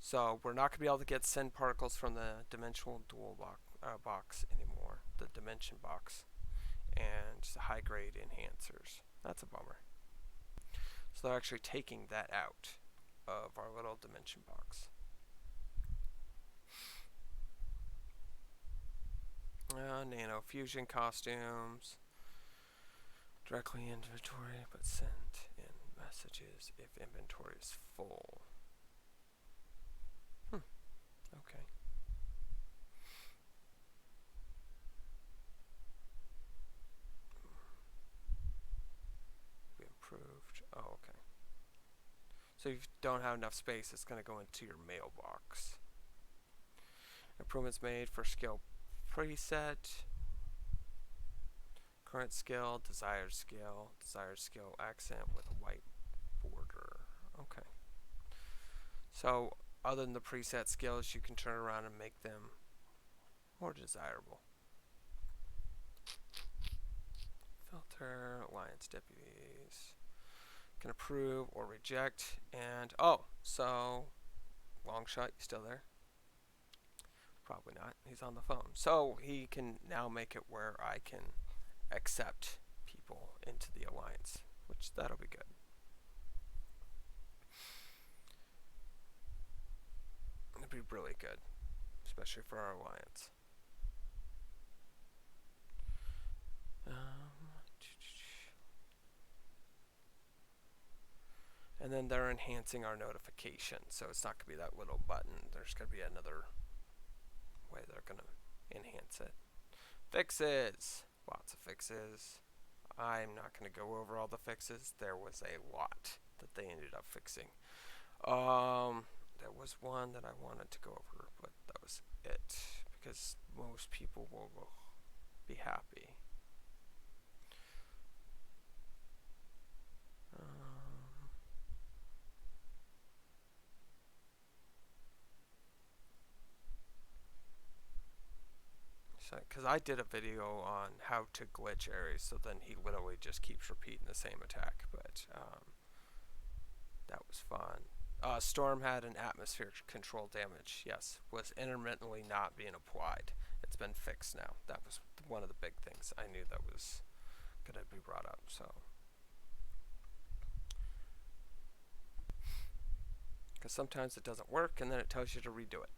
So we're not going to be able to get sin particles from the dimensional dual box anymore, the dimension box, and the high grade enhancers. That's a bummer. So they're actually taking that out of our little dimension box. Nano fusion costumes, directly in inventory, but sent in messages if inventory is full. Okay. We improved. Oh, okay. So if you don't have enough space, it's going to go into your mailbox. Improvements made for skill preset. Current skill, desired skill accent with a white border. Okay. So other than the preset skills, you can turn around and make them more desirable. Filter, alliance deputies. Can approve or reject. And, so, Longshot, you still there? Probably not. He's on the phone. So, he can now make it where I can accept people into the alliance, which that'll be good. to be really good, especially for our alliance. And then they're enhancing our notification, so it's not going to be that little button. There's going to be another way they're going to enhance it. Fixes! Lots of fixes. I'm not going to go over all the fixes. There was a lot that they ended up fixing. There was one that I wanted to go over, but that was it, because most people will be happy. Because I did a video on how to glitch Ares, so then he literally just keeps repeating the same attack, but that was fun. Storm had an atmosphere control damage, yes, was intermittently not being applied. It's been fixed now. That was one of the big things I knew that was going to be brought up, so. Because sometimes it doesn't work, and then it tells you to redo it.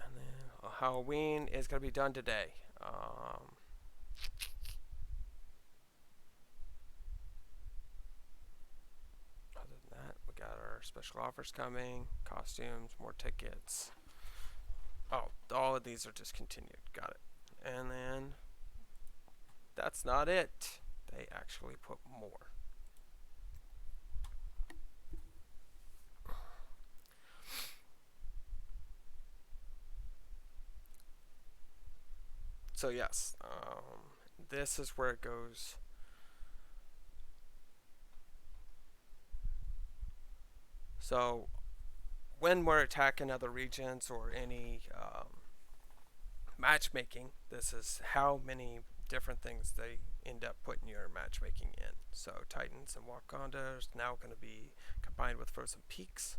And then Halloween is going to be done today. Other than that, we got our special offers coming, costumes, more tickets. Oh, all of these are discontinued. Got it. And then that's not it. They actually put more. So yes, this is where it goes. So when we're attacking other regions or any matchmaking, this is how many different things they end up putting your matchmaking in. So Titans and Wakanda is now going to be combined with Frozen Peaks,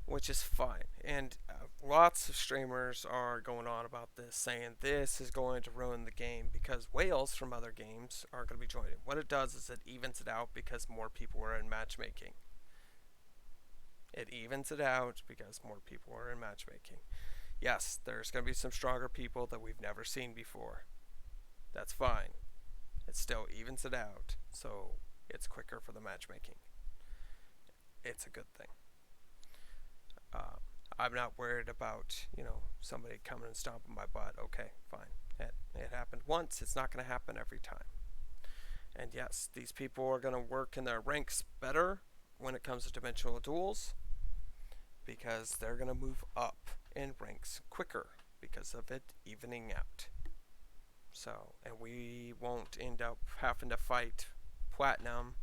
which is fine. And lots of streamers are going on about this, saying this is going to ruin the game because whales from other games are going to be joining. What it does is it evens it out because more people are in matchmaking. It evens it out because more people are in matchmaking. Yes, there's going to be some stronger people that we've never seen before. That's fine. It still evens it out, so it's quicker for the matchmaking. It's a good thing. I'm not worried about, somebody coming and stomping my butt. Okay, fine. It happened once. It's not going to happen every time. And yes, these people are going to work in their ranks better when it comes to dimensional duels because they're going to move up in ranks quicker because of it evening out. So, and we won't end up having to fight platinum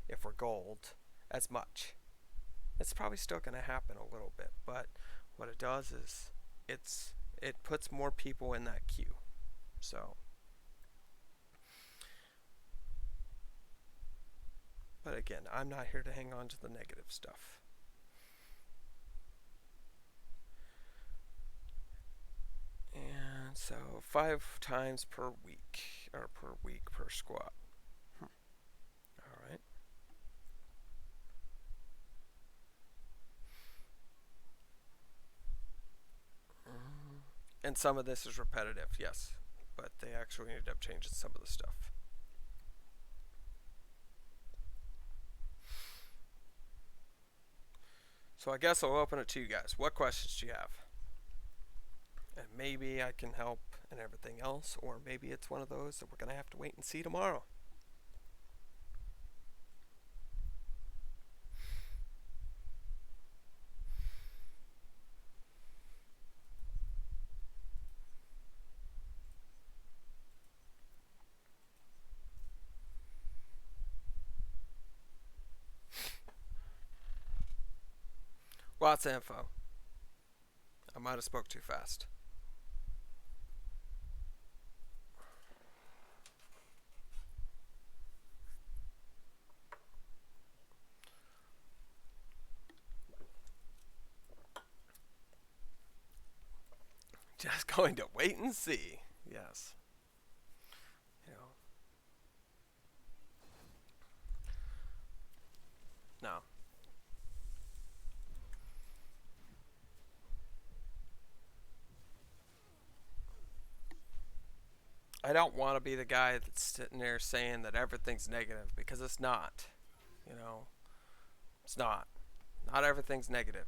if we're gold as much. It's probably still going to happen a little bit, but what it does is it puts more people in that queue. So, but again, I'm not here to hang on to the negative stuff. And so 5 times per week, or per week per squad. Alright. And some of this is repetitive, yes. But they actually ended up changing some of the stuff. So I guess I'll open it to you guys. What questions do you have? And maybe I can help and everything else, or maybe it's one of those that we're going to have to wait and see tomorrow. Lots of info. I might have spoke too fast. Just going to wait and see. Yes. No. I don't want to be the guy that's sitting there saying that everything's negative, because it's not. You know, it's not. Not everything's negative.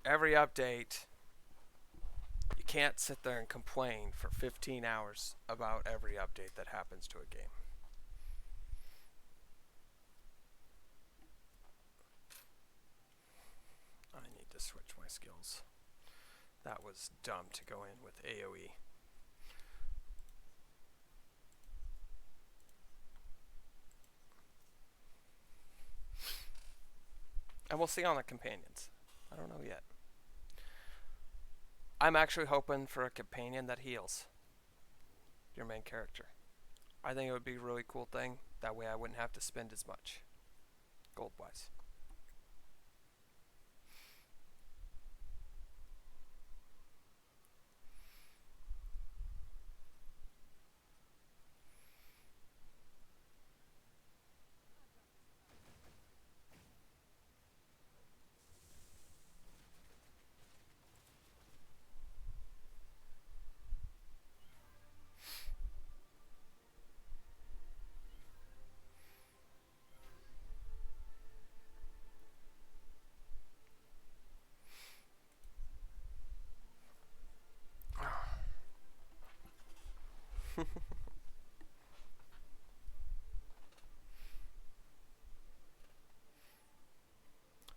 Every update, you can't sit there and complain for 15 hours about every update that happens to a game. I need to switch my skills. That was dumb to go in with AoE. And we'll see on the companions. I don't know yet. I'm actually hoping for a companion that heals your main character. I think it would be a really cool thing. That way I wouldn't have to spend as much gold-wise.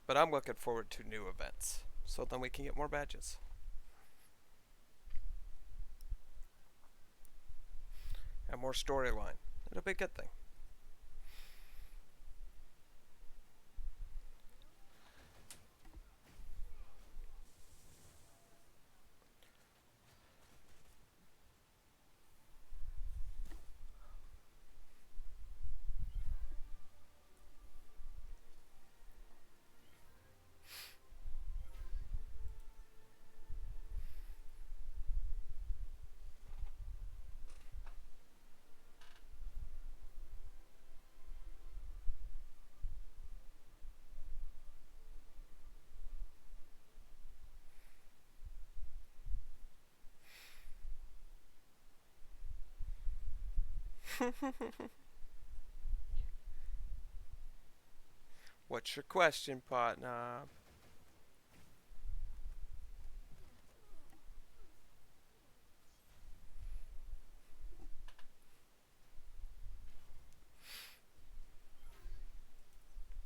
But I'm looking forward to new events, so then we can get more badges. And more storyline. It'll be a good thing. What's your question, partner?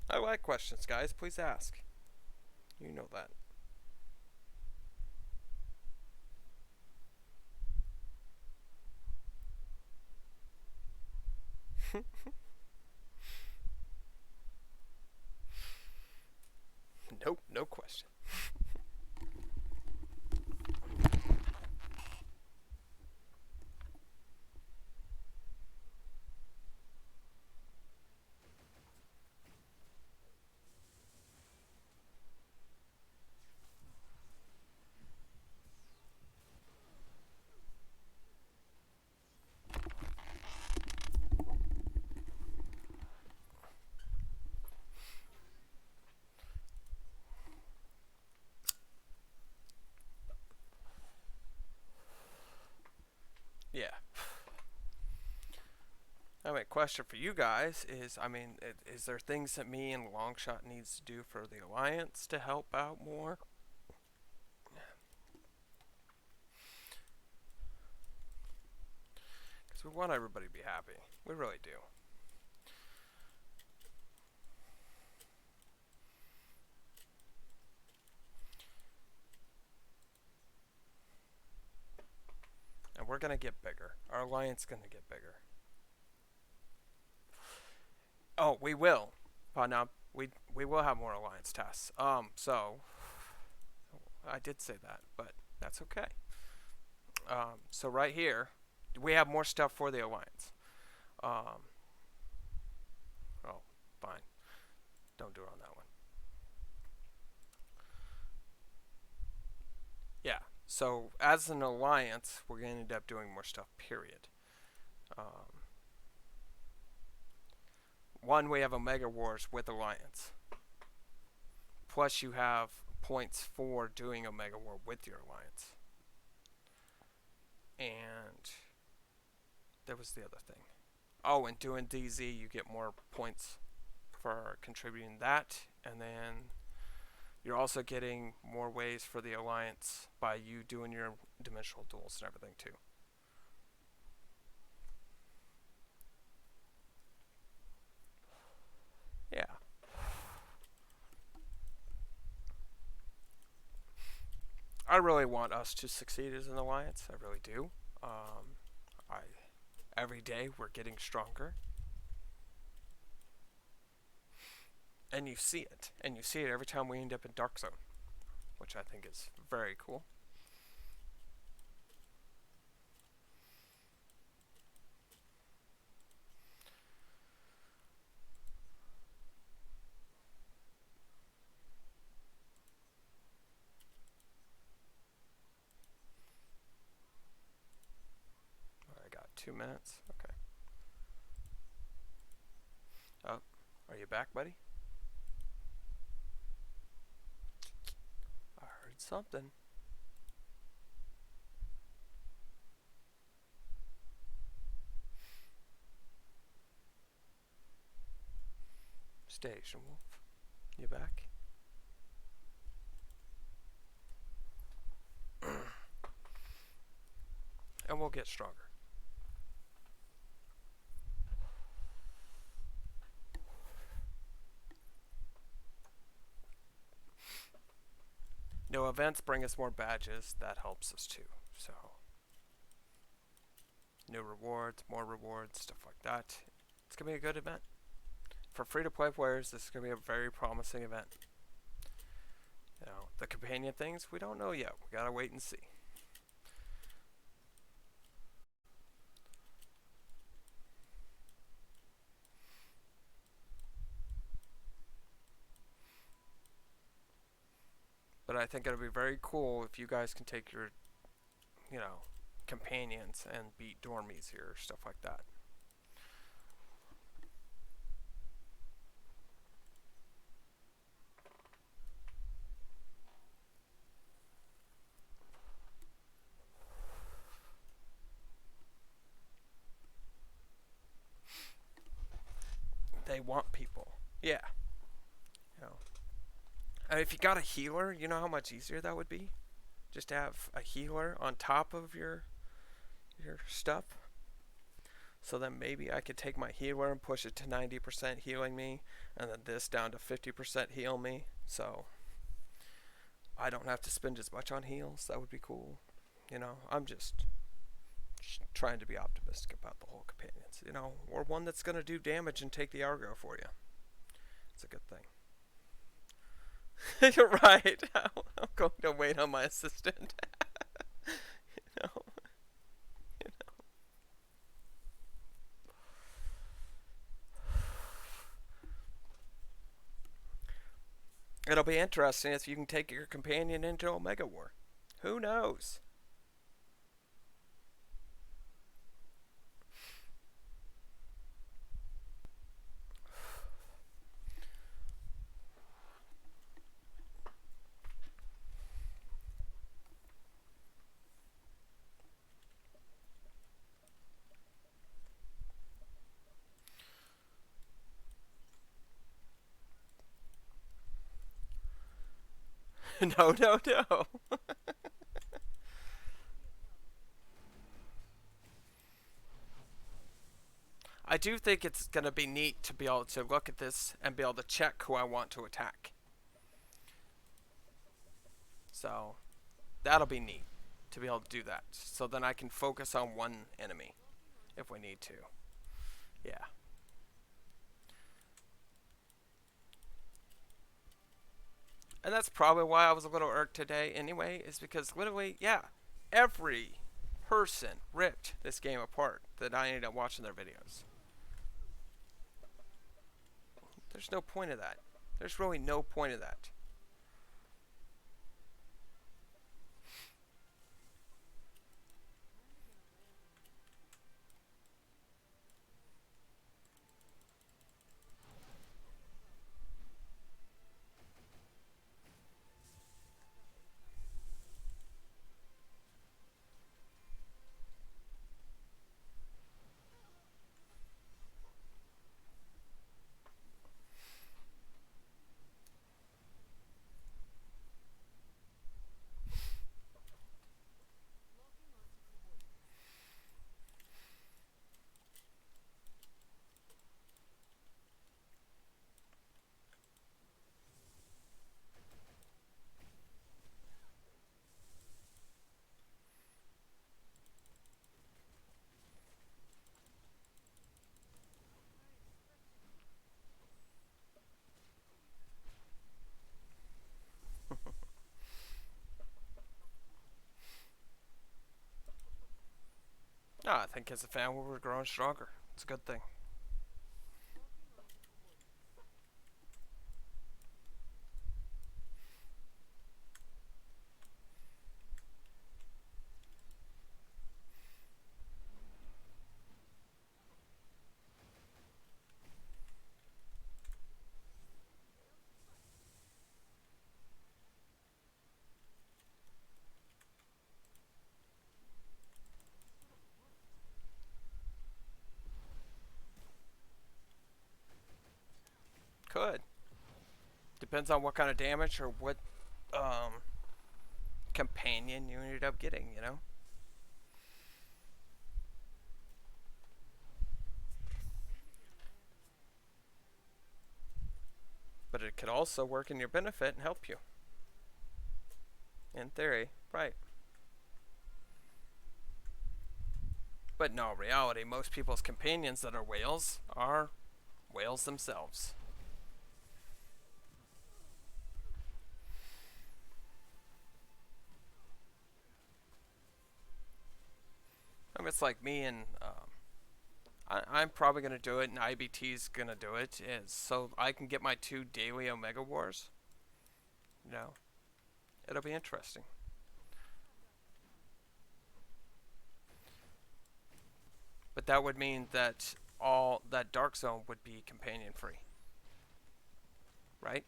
I like questions, guys. Please ask. You know that. Nope, no question. Yeah. I mean, question for you guys is, is there things that me and Longshot needs to do for the Alliance to help out more? Because we want everybody to be happy. We really do. And we're going to get bigger. Our Alliance is going to get bigger. Oh, we will. No, we will have more Alliance tests. So I did say that, but that's okay. So right here, we have more stuff for the Alliance. Oh, fine. Don't do it on that one. Yeah. So as an Alliance, we're going to end up doing more stuff, period. One, we have Omega Wars with Alliance. Plus you have points for doing Omega War with your Alliance. and there was the other thing. Oh, and doing DZ, you get more points for contributing that, and then you're also getting more ways for the alliance by you doing your dimensional duels and everything too. Yeah. I really want us to succeed as an alliance. I really do. I every day we're getting stronger, and you see it, and you see it every time we end up in Dark Zone, which I think is very cool. I got 2 minutes. Okay. Oh, are you back, buddy? I heard something. Station Wolf, you back? And we'll get stronger. No, events bring us more badges. That helps us too. So, new rewards, more rewards, stuff like that. It's going to be a good event. For free-to-play players, this is going to be a very promising event. You know, the companion things, we don't know yet. We got to wait and see. But I think it'll be very cool if you guys can take your, you know, companions and beat dormies here, stuff like that. They want people. Yeah. You know. And if you got a healer, you know how much easier that would be? Just to have a healer on top of your stuff. So then maybe I could take my healer and push it to 90% healing me, and then this down to 50% heal me. So I don't have to spend as much on heals. That would be cool. You know, I'm just trying to be optimistic about the whole companions. You know, or one that's going to do damage and take the aggro for you. It's a good thing. You're right. I'm going to wait on my assistant. you know. You know. It'll be interesting if you can take your companion into Omega War. Who knows? No, no, no. I do think it's going to be neat to be able to look at this and be able to check who I want to attack. So, that'll be neat to be able to do that. So then I can focus on one enemy if we need to. Yeah. And that's probably why I was a little irked today anyway, is because literally, yeah, every person ripped this game apart that I ended up watching their videos. There's no point of that. There's really no point of that. I think as a family we're growing stronger. It's a good thing. Could. Depends on what kind of damage or what um, companion you ended up getting, you know? But it could also work in your benefit and help you. In theory, right. But no, reality, most people's companions that are whales are whales themselves. I mean, it's like me and I'm probably gonna do it, and IBT's gonna do it, is so I can get my 2 daily Omega Wars. You know, it'll be interesting. But that would mean that all that Dark Zone would be companion free, right?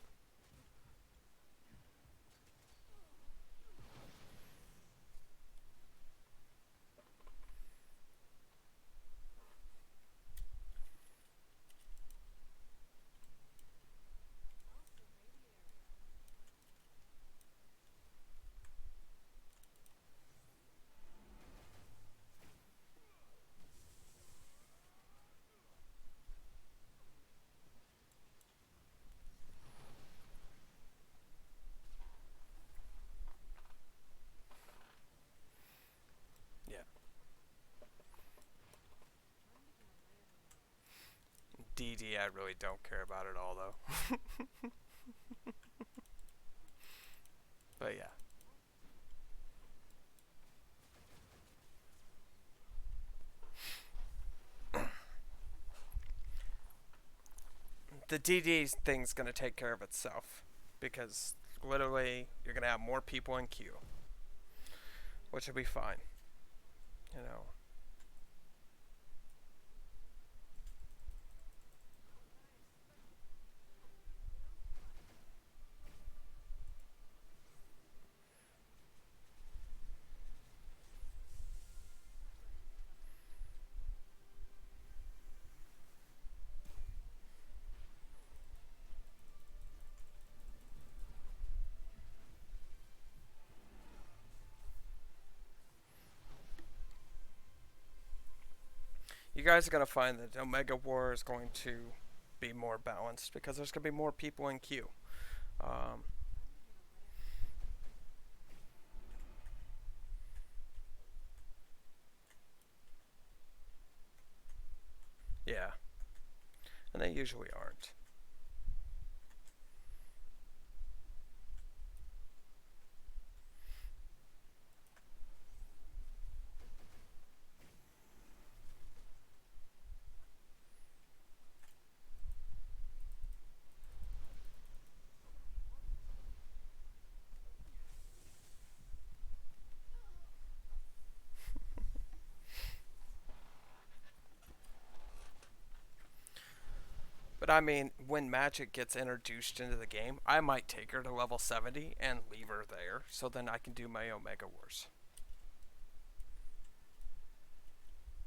Yeah. DD, I really don't care about it all though. But yeah. The DD thing's gonna take care of itself because literally you're gonna have more people in queue, which will be fine. You know. You guys are gonna find that Omega War is going to be more balanced because there's gonna be more people in queue. Um, yeah, and they usually aren't. But I mean, when Magic gets introduced into the game, I might take her to level 70 and leave her there, so then I can do my Omega Wars.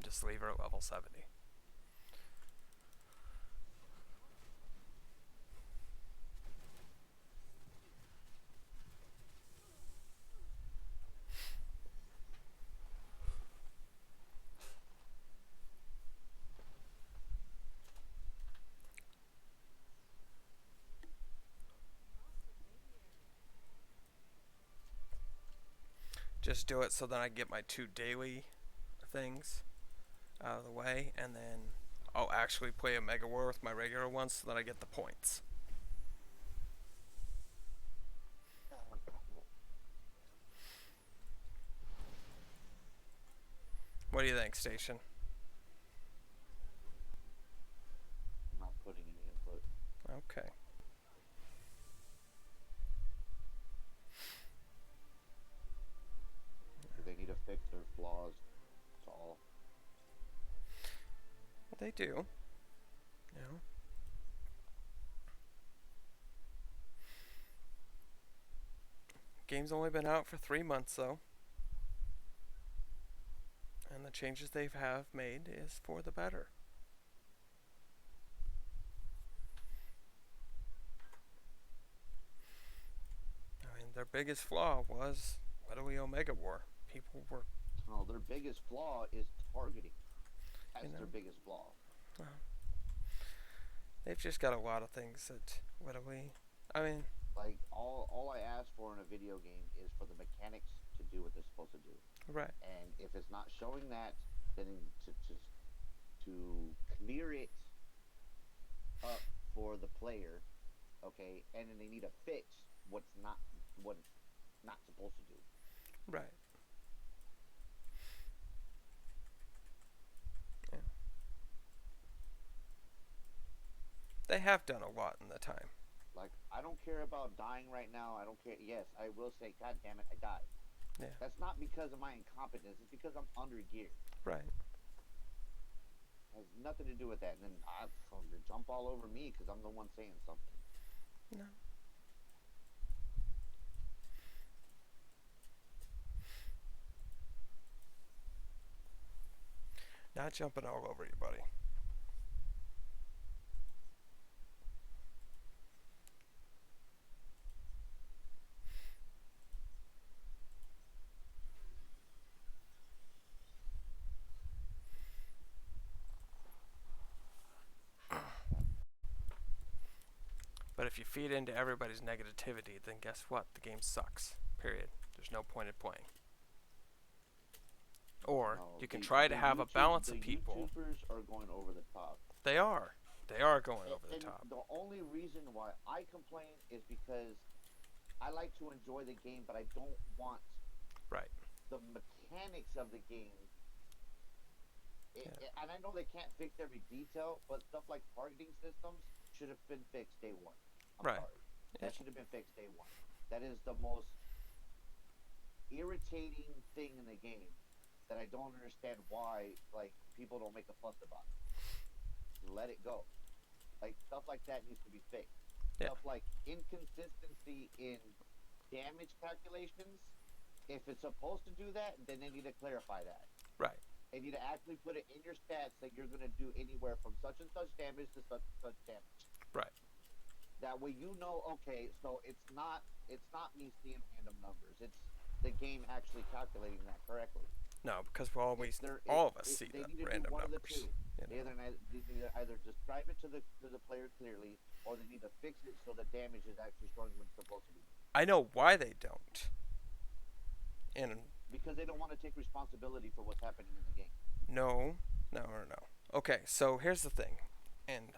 Just leave her at level 70. Just do it so then I get my 2 daily things out of the way, and then I'll actually play a Mega War with my regular ones so that I get the points. What do you think, Station? I'm not putting any input. Okay. They need to fix their flaws. That's all. Well, they do. You know. Game's only been out for 3 months though. And the changes they have made is for the better. I mean, their biggest flaw was literally Omega War. People were. No, their biggest flaw is targeting. That's You know. their biggest flaw. They've just got a lot of things that literally. I mean. Like all I ask for in a video game is for the mechanics to do what they're supposed to do. Right. And if it's not showing that, then to clear it up for the player, okay, and then they need to fix what it's not supposed to do. Right. Yeah. They have done a lot in the time. Like, I don't care about dying right now. I don't care. Yes, I will say, God damn it, I died. Yeah. That's not because of my incompetence. It's because I'm under geared. Right. It has nothing to do with that. And then you jump all over me because I'm the one saying something. No. Not jumping all over you, buddy. But if you feed into everybody's negativity, then guess what? The game sucks. Period. There's no point in playing. Or No, you can try to have a balance of people. YouTubers are going over the top. They are. They are going over the And top. the only reason why I complain is because I like to enjoy the game, but I don't want Right. the mechanics of the game. And I know they can't fix every detail, but stuff like targeting systems should have been fixed day one. I'm Right. sorry. Yeah. That should have been fixed day one. That is the most irritating thing in the game that I don't understand why people don't make a fuss about it. Let it go. Like, stuff like that needs to be fixed. Yeah. Stuff like inconsistency in damage calculations. If it's supposed to do that, then they need to clarify that. Right. They need to actually put it in your stats that you're going to do anywhere from such and such damage to such and such damage. Right. That way you know, okay, so it's not me seeing random numbers. It's the game actually calculating that correctly. No, because we're always They're- all of us it- see they the need to do random one of the numbers. two. You They know? need to either describe it to the player clearly, or they need to fix it so the damage is actually showing what it's supposed to be. I know why they don't. And Because they don't want to take responsibility for what's happening in the game. no. Okay, so here's the thing. And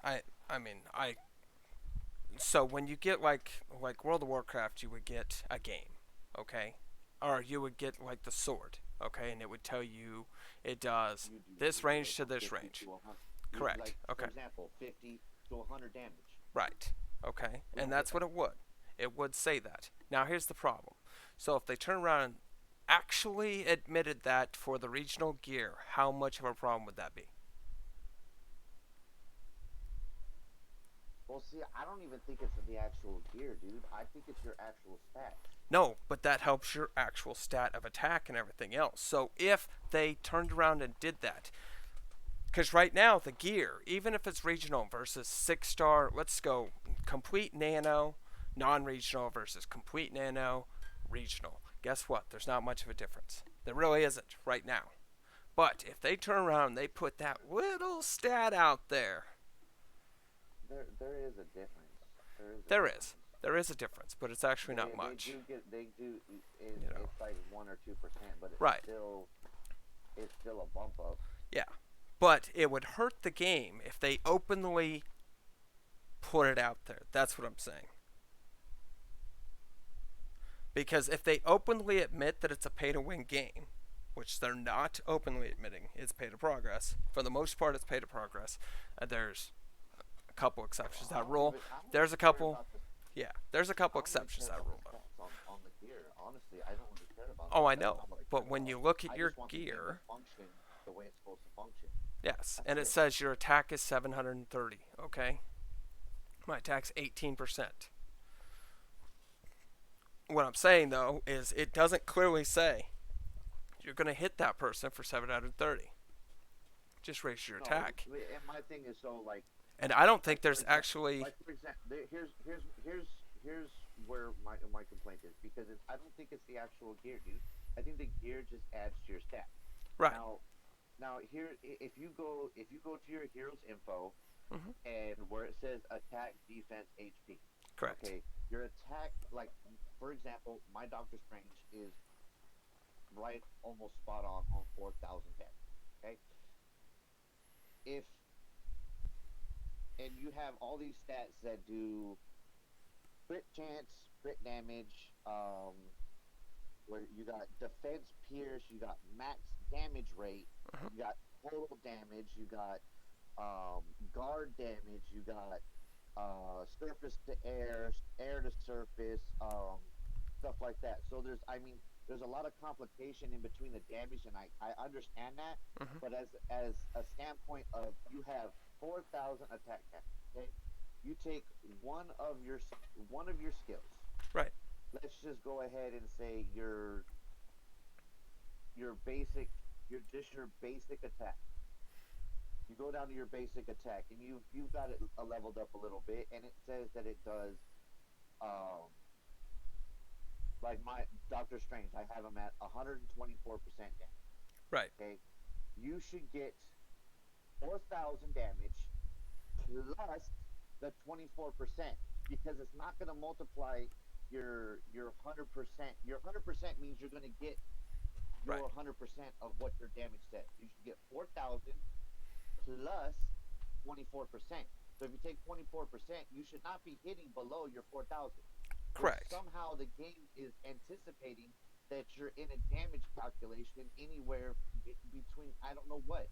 so when you get like World of Warcraft, you would get a game, okay? Or you would get like the sword, okay? And it would tell you it does You do this range to from this 50 range. to 100. Correct. Like, Okay. For example, 50 to 100 damage. Right. Okay. We And don't that's get what it would. It would say that. Now here's the problem. So if they turn around and actually admitted that for the regional gear, how much of a problem would that be? Well, see, I don't even think it's the actual gear, dude. I think it's your actual stats. No, but that helps your actual stat of attack and everything else. So if they turned around and did that, because right now the gear, even if it's regional versus 6-star, let's go complete nano, non-regional versus complete nano, regional. Guess what? There's not much of a difference. There really isn't right now. But if they turn around and they put that little stat out there, There is a difference. There is a difference, but it's actually not much. They do. You know. It's like 1 or 2%, but it's Right. still a bump up. Yeah. But it would hurt the game if they openly put it out there. That's what I'm saying. Because if they openly admit that it's a pay-to-win game, which they're not openly admitting is pay to progress. For the most part, it's pay to progress. There's a couple exceptions to that rule. There's a couple. Yeah, there's a couple exceptions to that rule. On the gear. Honestly, I don't really care about. Oh, I That's know. not what I care But when about. you look at I your just want the game to gear, function the way it's supposed to function. yes, That's and it it. says your attack is 730. Okay, my attack's 18%. What I'm saying though is it doesn't clearly say you're going to hit that person for 730. Just raise your No, attack. and my thing is so like And I don't think like for there's example, actually. like for example, here's where my complaint is because I don't think it's the actual gear, dude. I think the gear just adds to your stat. Right. Now here, if you go to your hero's info Hmm. and where it says attack, defense, HP. Correct. Okay, your attack, like for example, my Doctor Strange is right almost spot on 4,000 damage. Okay, if and you have all these stats that do crit chance, crit damage, where you got defense pierce, you got max damage rate, Mhm. you got total damage, you got guard damage, you got surface to air, air to surface, stuff like that. So there's a lot of complication in between the damage, and I understand that. Mhm. But as a standpoint of you have 4,000 attack damage, okay? You take one of your skills. Right. Let's just go ahead and say your basic your basic attack. You go down to your basic attack, and you've got it leveled up a little bit, and it says that it does um like my Doctor Strange, I have him at 124% damage. Right. Okay, you should get 4,000 damage plus the 24% because it's not going to multiply your 100%. Your 100% means you're going to get your Right. 100% of what your damage says. You should get 4,000 plus 24%. So if you take 24%, you should not be hitting below your 4,000. Correct. Somehow the game is anticipating that you're in a damage calculation anywhere between I don't know what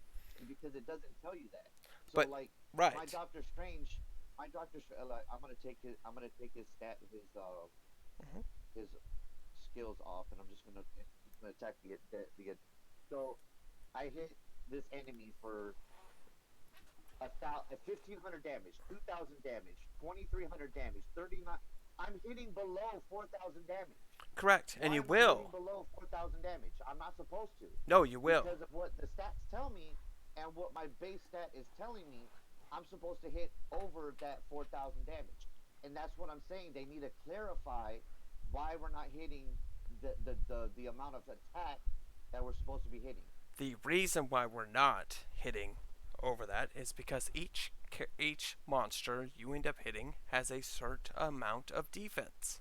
because it doesn't tell you that. So But like right. My Doctor Strange, I'm gonna take his stat Mhm. his skills off, and I'm just gonna attack the so I hit this enemy for 1,500 damage, 2,000 damage, 2,300 damage, 39. I'm hitting below 4,000 damage. Correct. And Why you am I hitting will. below 4,000 damage? I'm not supposed to No, you will. because of what the stats tell me and what my base stat is telling me. I'm supposed to hit over that 4,000 damage, and that's what I'm saying. They need to clarify why we're not hitting the amount of attack that we're supposed to be hitting. The reason why we're not hitting over that is because each monster you end up hitting has a certain amount of defense.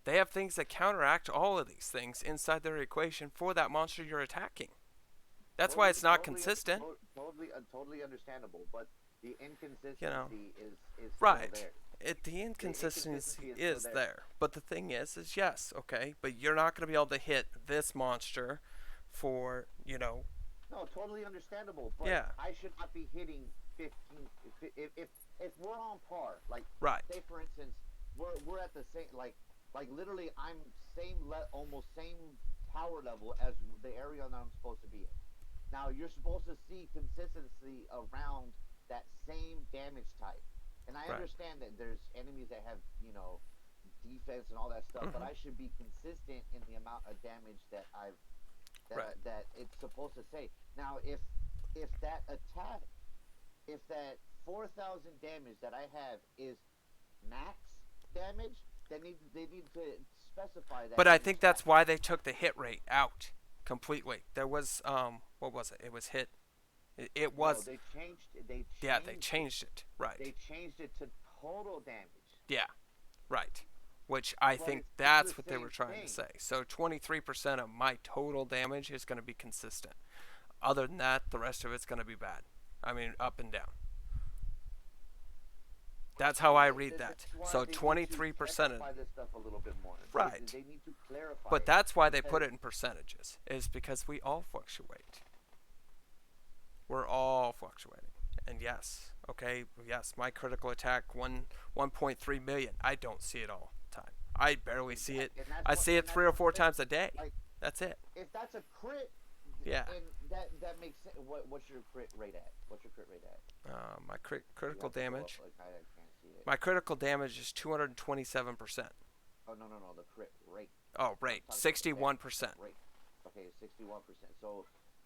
They have things that counteract all of these things inside their equation for that monster you're attacking. That's why it's not consistent. Totally understandable, but the inconsistency You know. is Right. still there. The inconsistency inconsistency is is still there. But the thing is yes, okay, but you're not going to be able to hit this monster for, No, totally understandable, but yeah, I should not be hitting 15 if we're on par. Like right. say for instance, we're at the same like literally I'm almost same power level as the area that I'm supposed to be in. Now you're supposed to see consistency around that same damage type. And I Right. understand that there's enemies that have, defense and all that stuff, but Mhm. I should be consistent in the amount of damage Right. that it's supposed to say. Now if that attack if that 4,000 damage that I have is max damage, they need to specify that. But I in the think stat. that's why they took the hit rate out completely. There was what was it? It was hit. It No, was they changed. yeah, they changed it. Right. They changed it to total damage. Yeah. Right. Which I But think it's that's the what they were same trying thing. to say. So 23% of my total damage is going to be consistent. Other than that, the rest of it's going to be bad. I mean, up and down. That's how I Right. read that. That's why So they need to 23%. specify this stuff a little bit more. Right. They need to clarify But it that's why they because put it in percentages, is because we all fluctuate. We're all fluctuating. And yes, okay, yes, my critical attack 1.3 million. I don't see it all the time. I barely see it. and I see it that's 3 or what 4 I'm saying. times a day. Like, That's it. if that's a crit, Yeah. and that makes sense. What's your crit rate at? What's your crit rate at? My You critical have to go up, damage. like, I can't see it. My critical damage is 227%. Oh no, the crit rate. Oh, I'm right, talking about the 61%. rate. Okay, 61%.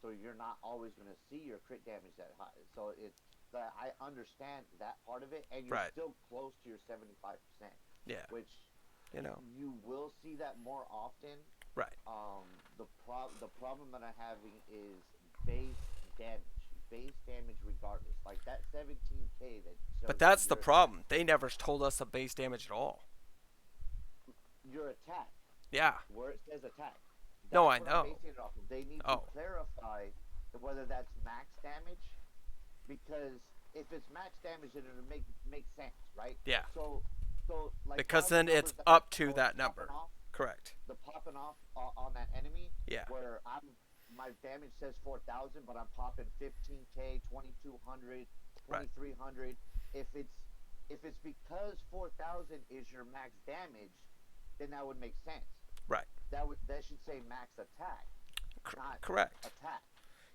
So you're not always gonna see your crit damage that high. So it's that I understand that part of it, and you're Right. still close to your 75%, Yeah. which You know. you will see that more often. Right. The problem that I'm having is base damage, regardless. Like that 17k that shows But that's you the problem. They never told us the base damage at all. your attack, Yeah. where it says attack. No, That's I what know. I'm basing it off of. They need to Oh. clarify whether that's max damage, because if it's max damage, then it'll make sense, right? Yeah. So like Because now the then it's numbers up that to are that popping number. off, Correct. the popping off on that enemy, Yeah. where my damage says 4,000, but I'm popping 15k, 2,200, Right. 2,300. If it's because 4,000 is your max damage, then that would make sense. Right. That should say max attack, not Correct. attack.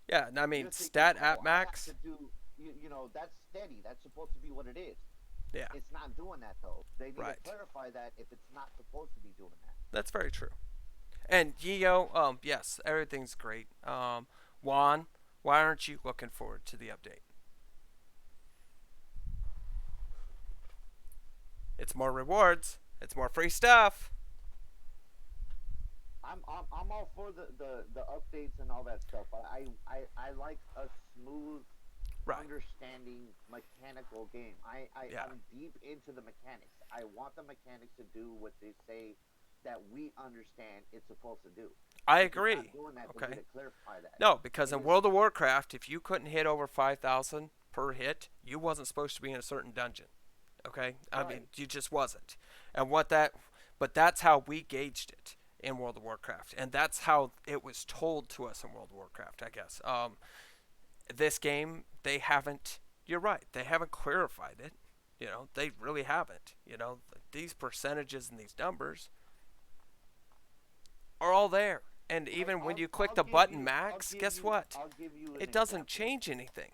Yeah, and I mean, You're thinking, stat oh, at I max. have to do, that's steady. That's supposed to be what it is. Yeah. It's not doing that though. They need Right. to clarify that if it's not supposed to be doing that. That's very true. And Yio, yes, everything's great. Juan, why aren't you looking forward to the update? It's more rewards. It's more free stuff. I'm all for the updates and all that stuff. I like a smooth, Right. understanding mechanical game. Yeah. I'm deep into the mechanics. I want the mechanics to do what they say that we understand it's supposed to do. I If it's agree. not doing that, they Okay. need to clarify that. No, because It in is- World of Warcraft, if you couldn't hit over 5,000 per hit, you wasn't supposed to be in a certain dungeon. Okay? I mean, Right. you just wasn't. And but that's how we gauged it in World of Warcraft. And that's how it was told to us in World of Warcraft, I guess. This game, they haven't, you're right, they haven't clarified it. They really haven't. These percentages and these numbers are all there. And even when you click the button max, guess what? I'll give you an It doesn't example. change anything.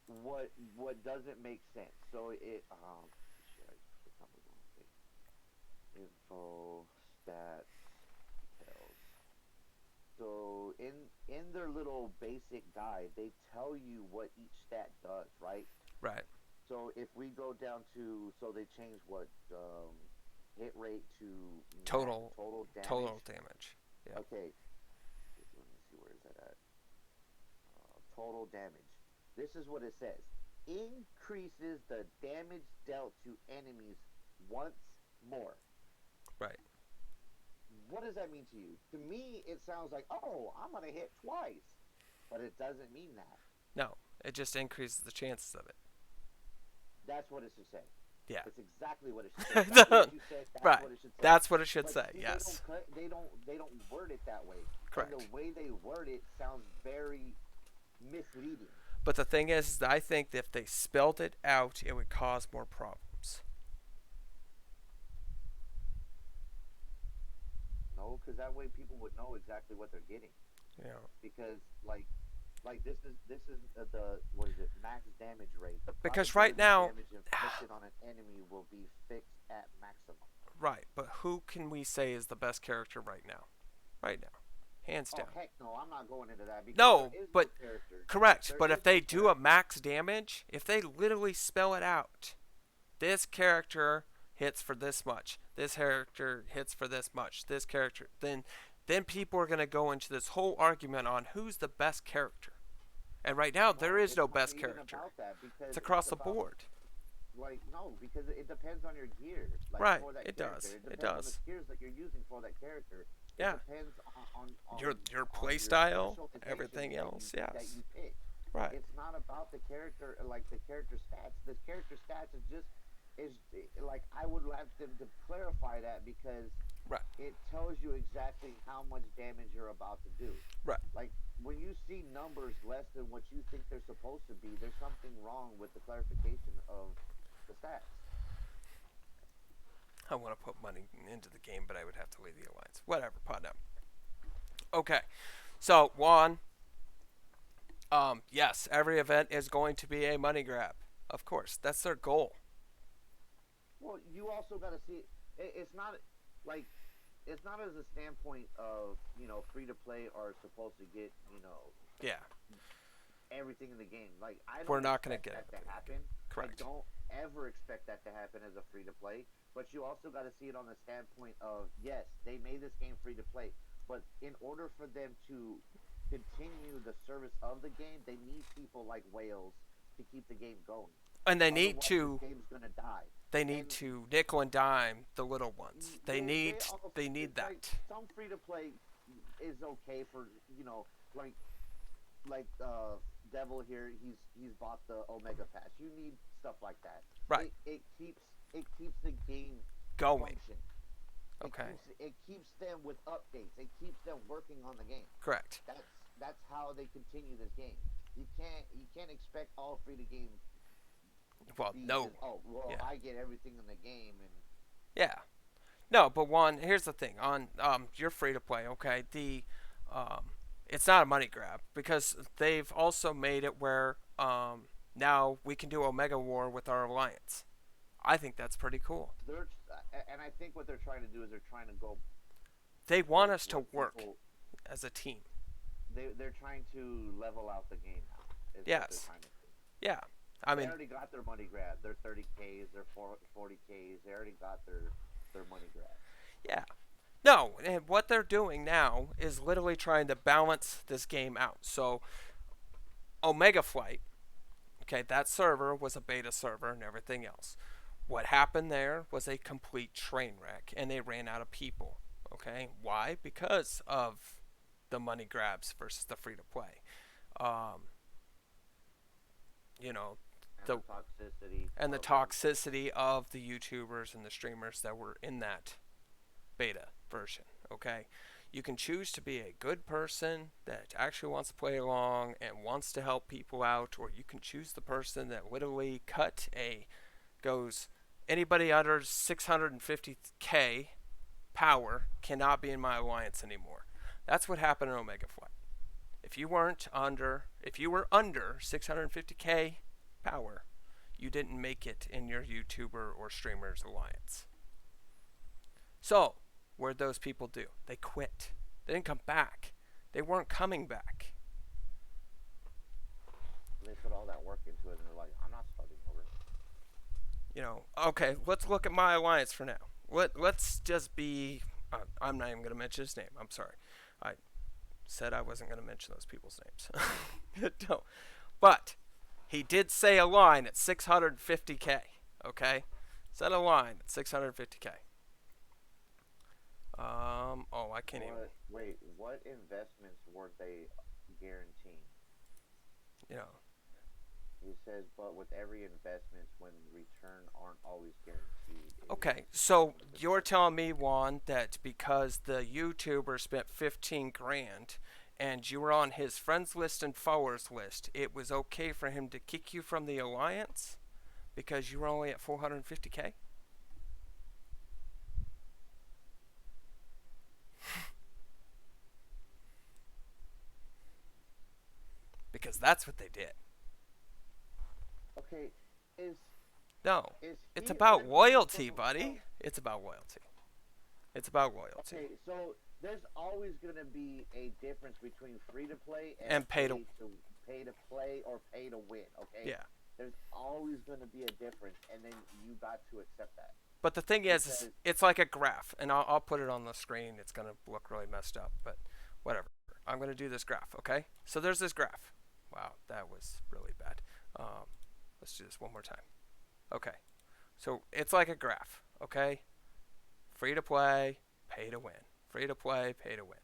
What doesn't make sense. So shit, I clicked on the wrong thing. Info, stats, details. So in their little basic guide, they tell you what each stat does, right? Right. So if we go down to, so they changed what hit rate to Total damage. Total damage. Yeah. Okay. Let me see, where is that at? Total damage. This is what it says. Increases the damage dealt to enemies once more. Right. What does that mean to you? To me, it sounds like, oh, I'm going to hit twice. But it doesn't mean that. No, it just increases the chances of it. That's what it should say. Yeah. It's exactly what it should say. Exactly what you said, that's Right. what it should say. That's what it should But say. see, Yes. They don't word it that way. Correct. And the way they word it sounds very misleading. But the thing is that I think that if they spelled it out, it would cause more problems. No, because that way people would know exactly what they're getting. Yeah. Because like this is the what is it, max damage rate. The Because right now- damage inflicted on an enemy will be fixed at maximum. Right. But who can we say is the best character right now? Right now. Hands down. Oh heck no, I'm not going into that. Because No, there is but no character. correct. There But is if they no do a max damage, if they literally spell it out, this character hits for this much, this character hits for this much, this character, then people are going to go into this whole argument on who's the best character. And right now, there is It's no not best even character. about that, because It's across the about, board. Like no, because it depends on your gear. Like, Right, for that it character. does, It it depends on does. the gears that you're using for that character. Yeah. It depends on Your on play your style, specialization everything that else, that yes. you pick. Right. It's not about the character, like the character stats. The character stats is just is like I would like them to clarify that because Right. it tells you exactly how much damage you're about to do. Right. Like when you see numbers less than what you think they're supposed to be, there's something wrong with the clarification of the stats. I want to put money into the game, but I would have to leave the alliance. Whatever. Pot now. Okay. So Juan. Yes, every event is going to be a money grab. Of course, that's their goal. Well, you also got to see it's not like it's not as a standpoint of free to play are supposed to get Yeah. everything in the game. Like I We're don't not going to expect get that to everything. happen. I Correct. don't ever expect that to happen as a free to play. But you also got to see it on the standpoint of yes, they made this game free to play, but in order for them to continue the service of the game, they need people like whales to keep the game going. And they need Otherwise, this to game's gonna die. And nickel and dime the little ones. they also They need like that. some free to play is okay for like like Devil here. He's bought the Omega Pass. You need stuff like that. Right. It keeps the game Going. function. Okay. It keeps them with updates. It keeps them working on the game. Correct. That's how they continue this game. You can't expect all free to game. Well, Be no. just, oh well, Yeah. I get everything in the game and Yeah. No, but Juan, here's the thing. On you're free to play, okay? It's not a money grab because they've also made it where now we can do Omega War with our alliance. I think that's pretty cool. and I think what they're trying to do is they're trying to go They want like us to what work people as a team. they're trying to level out the game now. Is what they're Yes. trying to do. Yeah. I They mean, already got their money grab. Their 30Ks, their 40Ks. They already got their money grab. yeah. No, and what they're doing now is literally trying to balance this game out. So, Omega Flight, okay, that server was a beta server and everything else. What happened there was a complete train wreck, and they ran out of people. Okay, why? Because of the money grabs versus the free to play. Um, you know, And the the toxicity. and the of toxicity of the YouTubers and the streamers that were in that beta version. Okay, you can choose to be a good person that actually wants to play along and wants to help people out, or you can choose the person that literally goes anybody under 650k power cannot be in my alliance anymore. That's what happened in Omega Flight. If you were under 650k power, you didn't make it in your YouTuber or streamer's alliance. So, what'd those people do? They quit. They didn't come back. They weren't coming back. They put all that work into it, and they're like, "I'm not starting over." Okay, let's look at my alliance for now. Let's just be. I'm not even going to mention his name. I'm sorry. I said I wasn't going to mention those people's names. No. But he did say a line at 650k. Okay? Said a line at 650k. I can't even. Wait, what investments were they guaranteeing? You know. He says, but with every investment, when return aren't always guaranteed. Okay, so you're telling me, Juan, that because the YouTuber spent 15 grand and you were on his friends list and followers list, it was okay for him to kick you from the alliance because you were only at 450k? Because that's what they did. Okay, No, is it's he about earning loyalty, from- buddy. It's about loyalty. It's about loyalty. Okay, so there's always gonna be a difference between free to play And pay to play or pay to win. Okay. Yeah. There's always gonna be a difference, and then you got to accept that. But the thing is, Because- it's like a graph, and I'll put it on the screen. It's going to look really messed up, but whatever. I'm going to do this graph, okay? So there's this graph. Wow, that was really bad. Let's do this one more time. Okay. So it's like a graph, okay? Free to play, pay to win. Free to play, pay to win.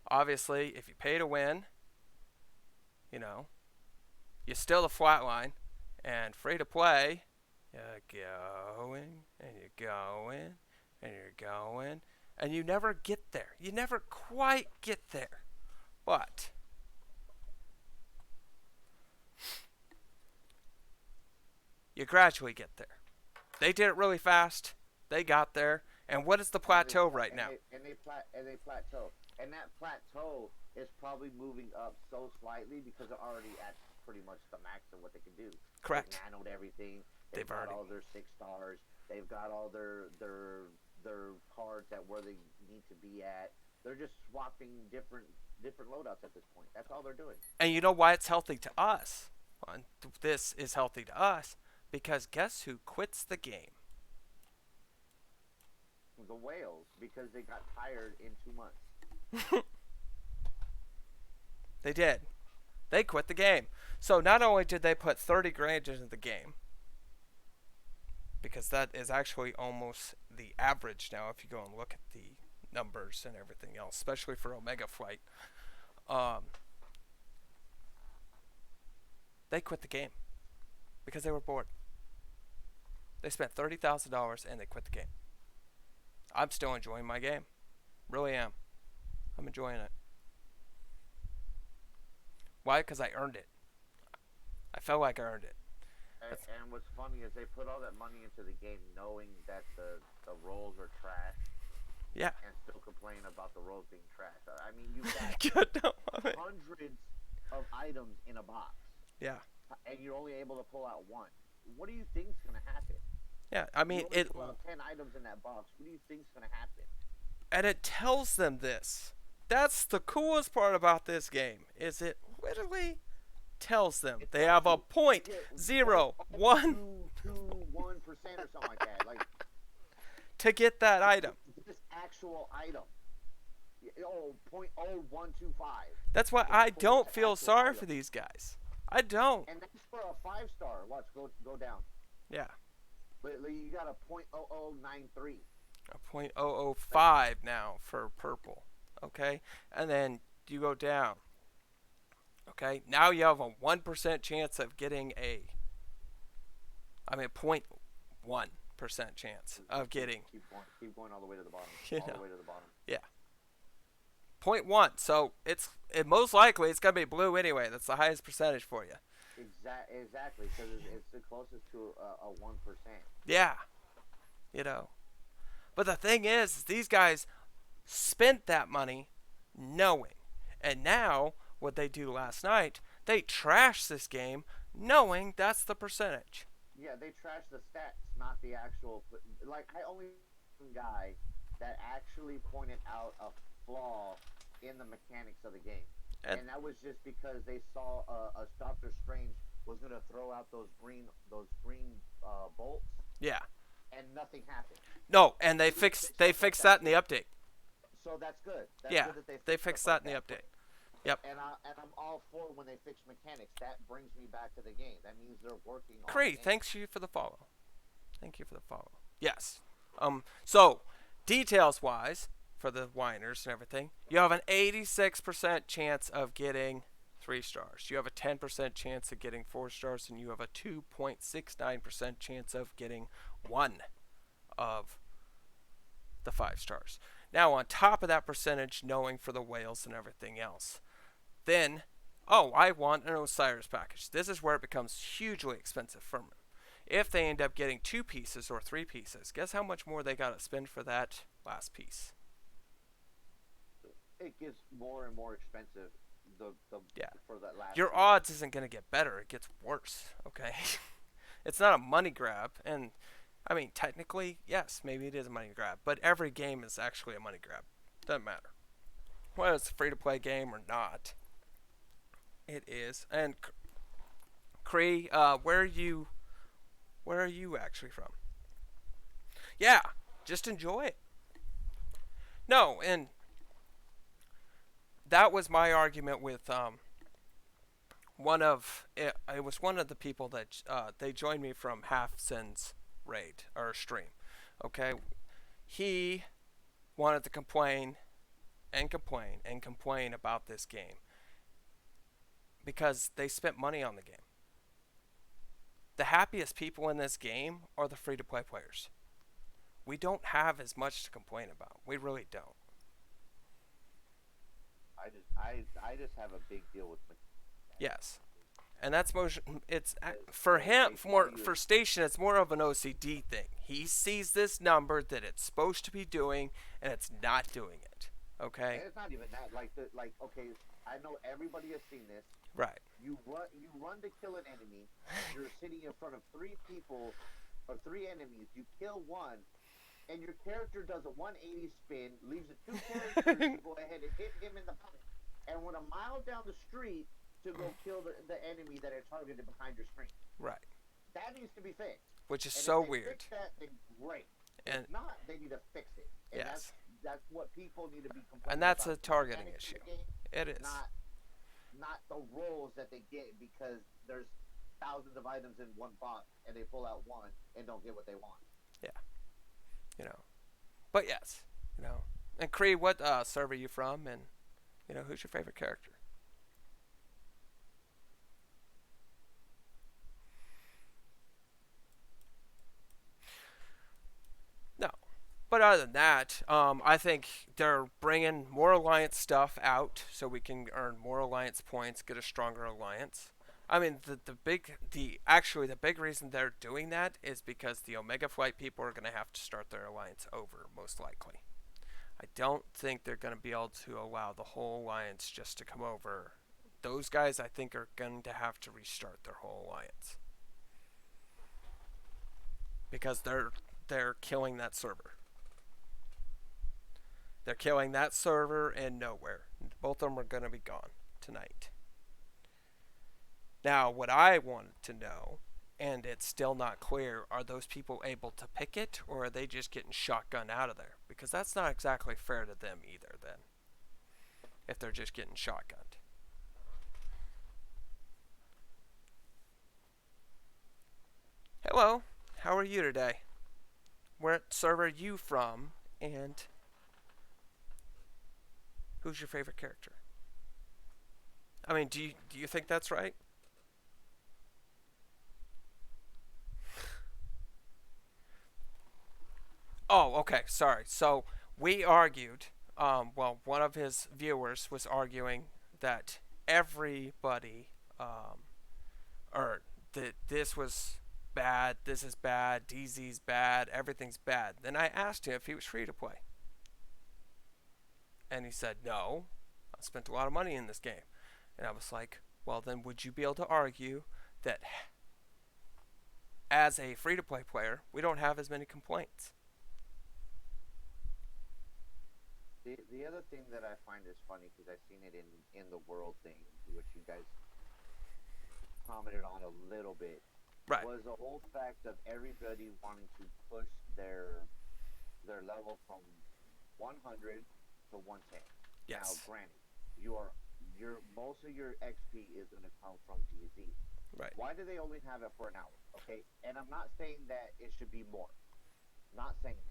Obviously, if you pay to win, you're still a flat line, and free to play, You're going, and you're going, and you're going, and you never get there. You never quite get there. But you gradually get there. They did it really fast. They got there. And what is the plateau right now? And they plateau, and that plateau is probably moving up so slightly because they're already at pretty much the max of what they can do. Correct. They've nanoed everything. They've got already all their 6 stars. They've got all their cards at where they need to be at. They're just swapping different loadouts at this point. That's all they're doing. And you know why it's healthy to us? This is healthy to us because guess who quits the game? The whales, because they got tired in 2 months. They did. They quit the game. So not only did they put 30 grand into the game, because that is actually almost the average now if you go and look at the numbers and everything else, especially for Omega Flight. They quit the game because they were bored. They spent $30,000 and they quit the game. I'm still enjoying my game. Really am. I'm enjoying it. Why? Because I earned it. I felt like I earned it. And what's funny is they put all that money into the game knowing that the rolls are trash. Yeah. And still complain about the rolls being trash. I mean, you've got hundreds of items in a box. Yeah. And you're only able to pull out one. What do you think's going to happen? Yeah, I mean, you only pull out 10 items in that box. What do you think's going to happen? And it tells them this. That's the coolest part about this game. Is it literally tells them they have a 0.01 1% or something like that. Like to get that item. This actual item. 0.0125. That's why I don't feel sorry for these guys. I don't. And that's for a 5-star. Watch, go down. Yeah. But you got a .0093. A 0.005 now for purple. Okay? And then you go down. Okay? Now you have a 1% chance of getting a... I mean, 0.1% chance of getting... Keep going all the way to the bottom. All the way to the bottom. Yeah. 0.1. So it most likely it's going to be blue anyway. That's the highest percentage for you. Exactly, because it's the closest to a 1%. Yeah. You know. But the thing is, these guys spent that money knowing. And now, what they do last night, they trash this game knowing that's the percentage. Yeah, they trash the stats, not the actual... Like, I only one guy that actually pointed out a flaw in the mechanics of the game. And that was just because they saw a Doctor Strange was going to throw out those green bolts. Yeah. And nothing happened. No, and they fixed that in the update. So that's good. That's yeah, good that they fixed that in the update. Yep. And I'm all for when they fix mechanics. That brings me back to the game. That means they're working on Cree, thanks you for the follow. Thank you for the follow. Yes. So, details-wise, for the whiners and everything, you have an 86% chance of getting 3 stars. You have a 10% chance of getting 4 stars, and you have a 2.69% chance of getting 1 of the 5 stars. Now, on top of that percentage, knowing for the whales and everything else, then, I want an Osiris package. This is where it becomes hugely expensive for me. If they end up getting 2 pieces or 3 pieces, guess how much more they got to spend for that last piece? It gets more and more expensive. For that last. Your odds isn't going to get better; it gets worse. Okay, it's not a money grab, and I mean technically, yes, maybe it is a money grab, but every game is actually a money grab. Doesn't matter whether it's a free-to-play game or not. It is. And Cree, where are you actually from? Yeah, just enjoy it. No, and that was my argument with it was one of the people that they joined me from Halfson's raid or stream. Okay, he wanted to complain about this game because they spent money on the game. the happiest people in this game are the free to play players. We don't have as much to complain about. We really don't. I just have a big deal with Yes. And that's motion. It's for They- him. they For tell you for Station, it's more of an OCD thing. He sees this number that it's supposed to be doing, and it's not doing it. Okay. And it's not even that. Okay, I know everybody has seen this. Right. You run to kill an enemy. You're sitting in front of 3 people or 3 enemies. You kill one, and your character does a 180 spin, leaves the 2 characters to go ahead and hit him in the back, and went a mile down the street to go kill the enemy that are targeted behind your screen. Right. That needs to be fixed. Which is And so if they weird. Fix that, then great. And if not, they need to fix it. And yes. That's what people need to be complaining And that's about. a targeting Mechanics in issue. the game, It is. not the roles that they get because there's thousands of items in one box and they pull out one and don't get what they want. You know. But yes. You know. And Cree, what server are you from? And you know, who's your favorite character? No. But other than that, I think they're bringing more Alliance stuff out so we can earn more Alliance points, get a stronger Alliance. I mean, the big reason they're doing that is because the Omega Flight people are going to have to start their Alliance over, most likely. I don't think they're going to be able to allow the whole Alliance just to come over. Those guys, I think, are going to have to restart their whole Alliance. Because they're killing that server. They're killing that server and nowhere. Both of them are going to be gone tonight. Now, what I wanted to know, and it's still not clear, are those people able to pick it, or are they just getting shotgun out of there? Because that's not exactly fair to them either, then. If they're just getting shotgunned. Hello, how are you today? Where server are you from, and who's your favorite character? I mean, do you think that's right? Oh, okay, sorry. So we argued, one of his viewers was arguing that everybody, or that this was bad, this is bad, DZ's bad, everything's bad. Then I asked him if he was free to play. And he said, no, I spent a lot of money in this game. And I was like, well, then would you be able to argue that as a free to play player, we don't have as many complaints? The other thing that I find is funny, because I've seen it in the world thing, which you guys commented on a little bit, Right. was the whole fact of everybody wanting to push their level from 100 to 110. Yes. Now, granted, your most of your XP is going to come from DZ. Right. Why do they only have it for an hour? Okay, and I'm not saying that it should be more. Not saying that.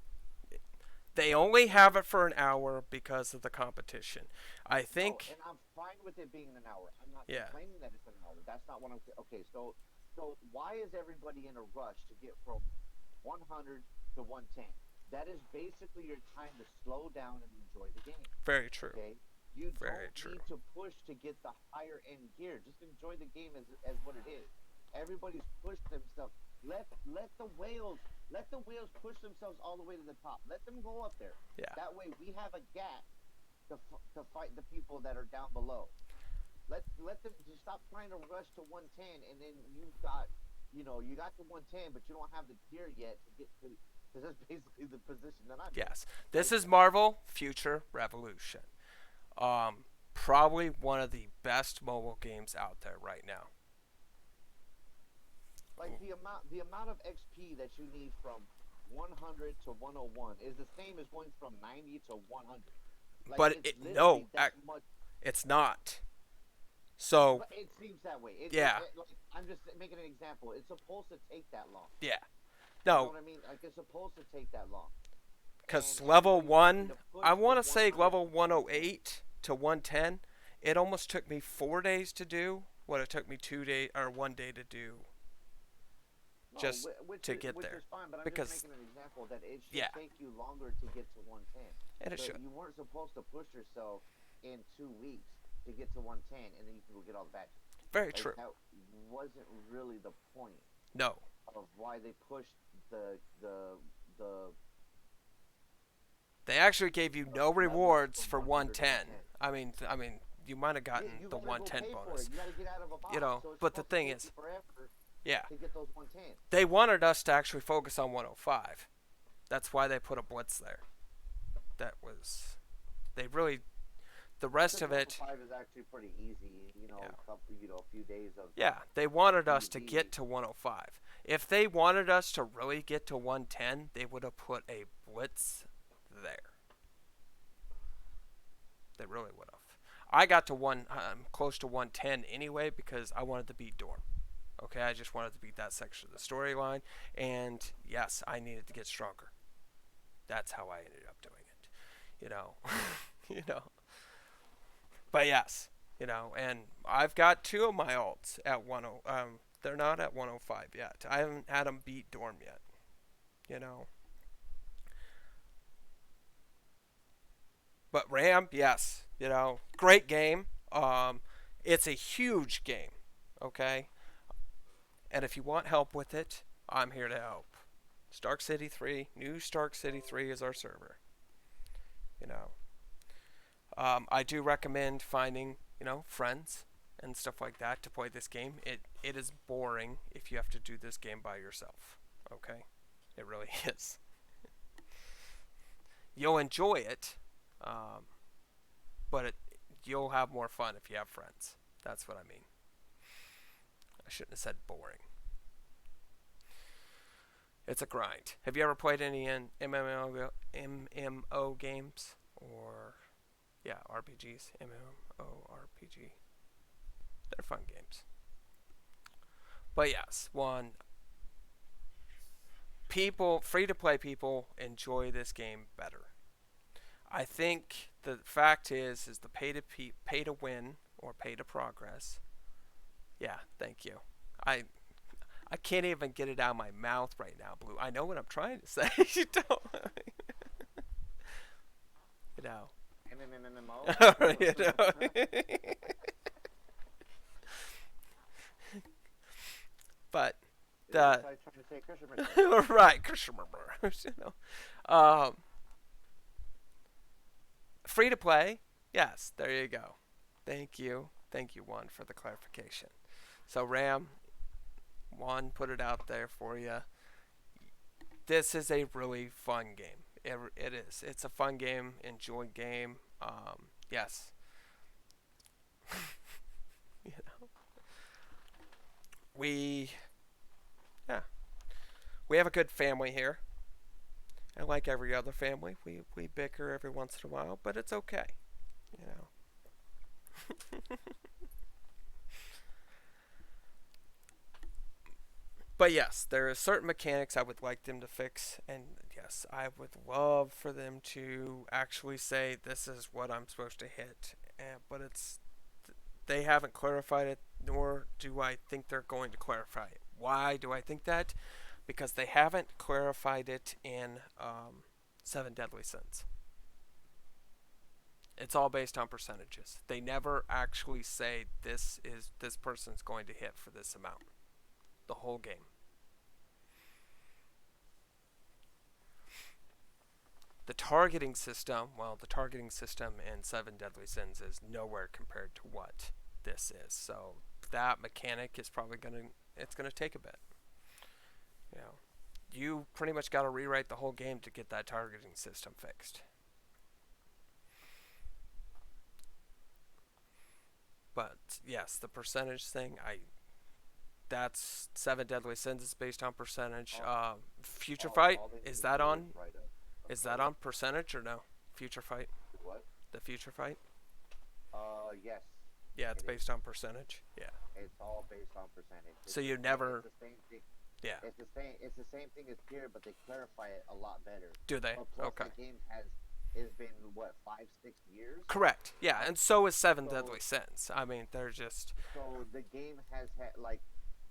They only have it for an hour because of the competition. I think. And I'm fine with it being an hour. I'm not Yeah. complaining that it's an hour. That's not what I'm saying. Okay, so why is everybody in a rush to get from 100 to 110? That is basically your time to slow down and enjoy the game. Very true. Okay, you Very don't true. need to push to get the higher end gear. Just enjoy the game as what it is. Everybody's pushed themselves. Let the whales push themselves all the way to the top. Let them go up there. Yeah. That way we have a gap to fight the people that are down below. Let them just stop trying to rush to 110, and then you got to 110, but you don't have the gear yet to get to. Because that's basically the position that I'm in. Yes. This is Marvel Future Revolution. Probably one of the best mobile games out there right now. Like the amount of XP that you need from 100 to 101 is the same as going from 90 to 100. Like, But it's no, literally that much. it's not. So But it seems that way. Yeah. I'm just making an example. It's supposed to take that long. yeah, You know no, what I mean? Like, it's supposed to take that long. because And level everybody wanting 1, to push I want to from say 100 level 108 to 110. It almost took me 4 days to do what it took me 2 days or 1 day to do No, just to get which there. is fine, but I'm just Because making an example that it should yeah, take you longer to get to 110. and it So should. you weren't supposed to push yourself in 2 weeks to get to 110, and then you can go get all the badges. Very Like true. that wasn't really the point No, of why they pushed the they actually gave you no levels rewards from for 100 to 110. 110. I mean, you might have Yeah, gotten you the gotta go 110 pay for it. bonus. You gotta get out of a box. You know, So it's but the supposed to thing take is, you forever yeah, to get those 110. they wanted us to actually focus on 105. That's why they put a blitz there. That was, they really, the rest Because of it, 105 is actually pretty easy. yeah. A few days of Yeah, they wanted us to PvP. get to 105. If they wanted us to really get to 110, they would have put a blitz there. They really would have. I got to close to 110 anyway because I wanted to beat Dorm. Okay, I just wanted to beat that section of the storyline, and yes, I needed to get stronger. That's how I ended up doing it. You know, you know. But yes, you know, and I've got 2 of my alts at 10. They're not at 105 yet. I haven't had them beat Dorm yet. You know. But Ram, yes, you know, great game. It's a huge game, okay? And if you want help with it, I'm here to help. Stark City 3, new Stark City 3 is our server. You know, I do recommend finding, you know, friends and stuff like that to play this game. It is boring if you have to do this game by yourself, okay? It really is. You'll enjoy it, but you'll have more fun if you have friends. That's what I mean. I shouldn't have said boring. It's a grind. Have you ever played any MMO games? Or, yeah, RPGs? MMORPG. They're fun games. But yes, free-to-play people enjoy this game better. I think the fact is the pay to win or pay to progress. Yeah, thank you. I can't even get it out of my mouth right now, Blue. I know what I'm trying to say. You don't. You know. MMO. You know. But That's how trying to say Christmas. right, you know. Free to play. Yes, there you go. Thank you, Juan, for the clarification. So Ram, Juan put it out there for you. This is a really fun game. It is. It's a fun game, enjoy game. Yes. You know. We have a good family here. And like every other family, we bicker every once in a while, but it's okay. You know. But yes, there are certain mechanics I would like them to fix, and yes, I would love for them to actually say this is what I'm supposed to hit. But they haven't clarified it, nor do I think they're going to clarify it. Why do I think that? Because they haven't clarified it in 7 Deadly Sins. It's all based on percentages. They never actually say this person's going to hit for this amount. The whole game. The targeting system in 7 Deadly Sins is nowhere compared to what this is. So that mechanic is probably it's gonna take a bit. You know, you pretty much got to rewrite the whole game to get that targeting system fixed. But yes, the percentage thing, that's 7 Deadly Sins is based on percentage. Future Fight, is that on percentage or no? Future Fight? What? The Future Fight? Yes. Yeah, it's based on percentage. Yeah. It's all based on percentage. So you never. It's the same thing. Yeah. It's the same thing as Pure, but they clarify it a lot better. Do they? But plus Okay. the game has been what 5-6 years. Correct. Yeah, and so is 7 Deadly Sins. I mean, they're just. So the game has had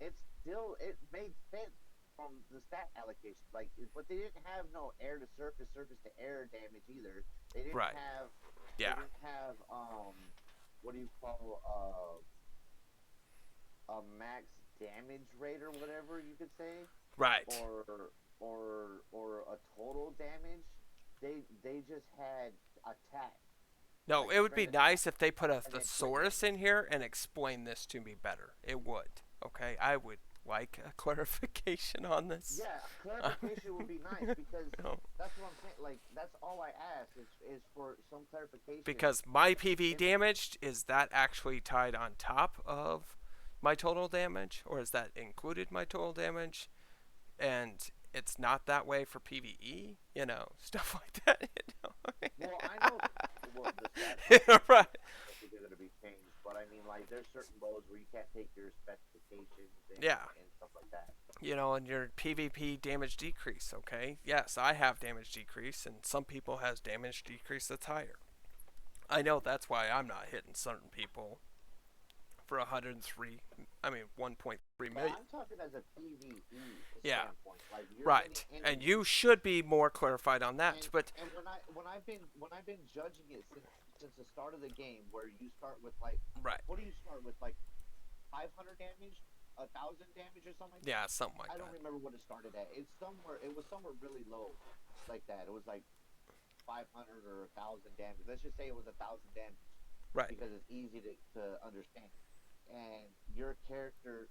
it made sense from the stat allocation. Like, but they didn't have no air to surface, surface to air damage either. They didn't Right. have. They Yeah. didn't have what do you call a max damage rate or whatever you could say, Right. or a total damage. They just had attack, No, like it would be straight attack, nice if they put a and then crit thesaurus damage. in here and explain this to me better. It would. Okay, I would like a clarification on this. Yeah, clarification would be nice because You know, that's what I'm saying. Like that's all I ask is for some clarification. because my And PV if damage, is that actually tied on top of my total damage, or is that included my total damage? And it's not that way for PVE, you know, stuff like that. well, I know well the stats You know? are Right. they're going to be changed, but I mean like there's certain modes where you can't take your specifications Yeah. and stuff like that. You know, and your PvP damage decrease, okay? Yes, I have damage decrease, and some people has damage decrease that's higher. I know that's why I'm not hitting certain people for 103, I mean 1.3 But million. I'm talking as a PVE Yeah, standpoint. Like you're right. hitting And enemies, you should be more clarified on that, but and when I've been judging it since the start of the game, where you start with like right. what do you start with like 500 damage, 1,000 damage, or something like that. Yeah, something like I don't that. remember what it started at. It's somewhere. It was somewhere really low, like that. It was like 500 or 1,000 damage. Let's just say it was 1,000 damage Right. because it's easy to understand. And your character's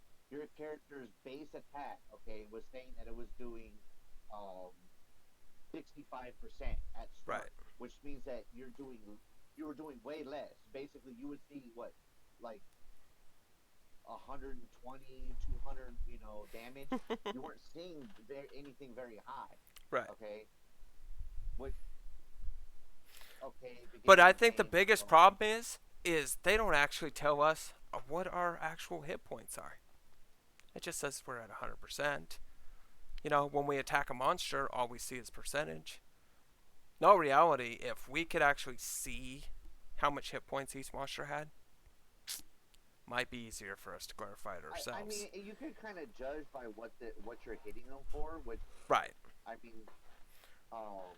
base attack, okay, was saying that it was doing um 65% at Right. start, which means that you were doing way less. Basically, you would see what like 120, 200, damage. You weren't seeing anything very high. Right. Okay, which But beginning I of think the game. biggest problem is they don't actually tell us what our actual hit points are. It just says we're at 100%. You know, when we attack a monster, all we see is percentage. No reality, if we could actually see how much hit points each monster had, might be easier for us to clarify it ourselves. I mean, you can kind of judge by what you're hitting them for, which Right. I mean, um,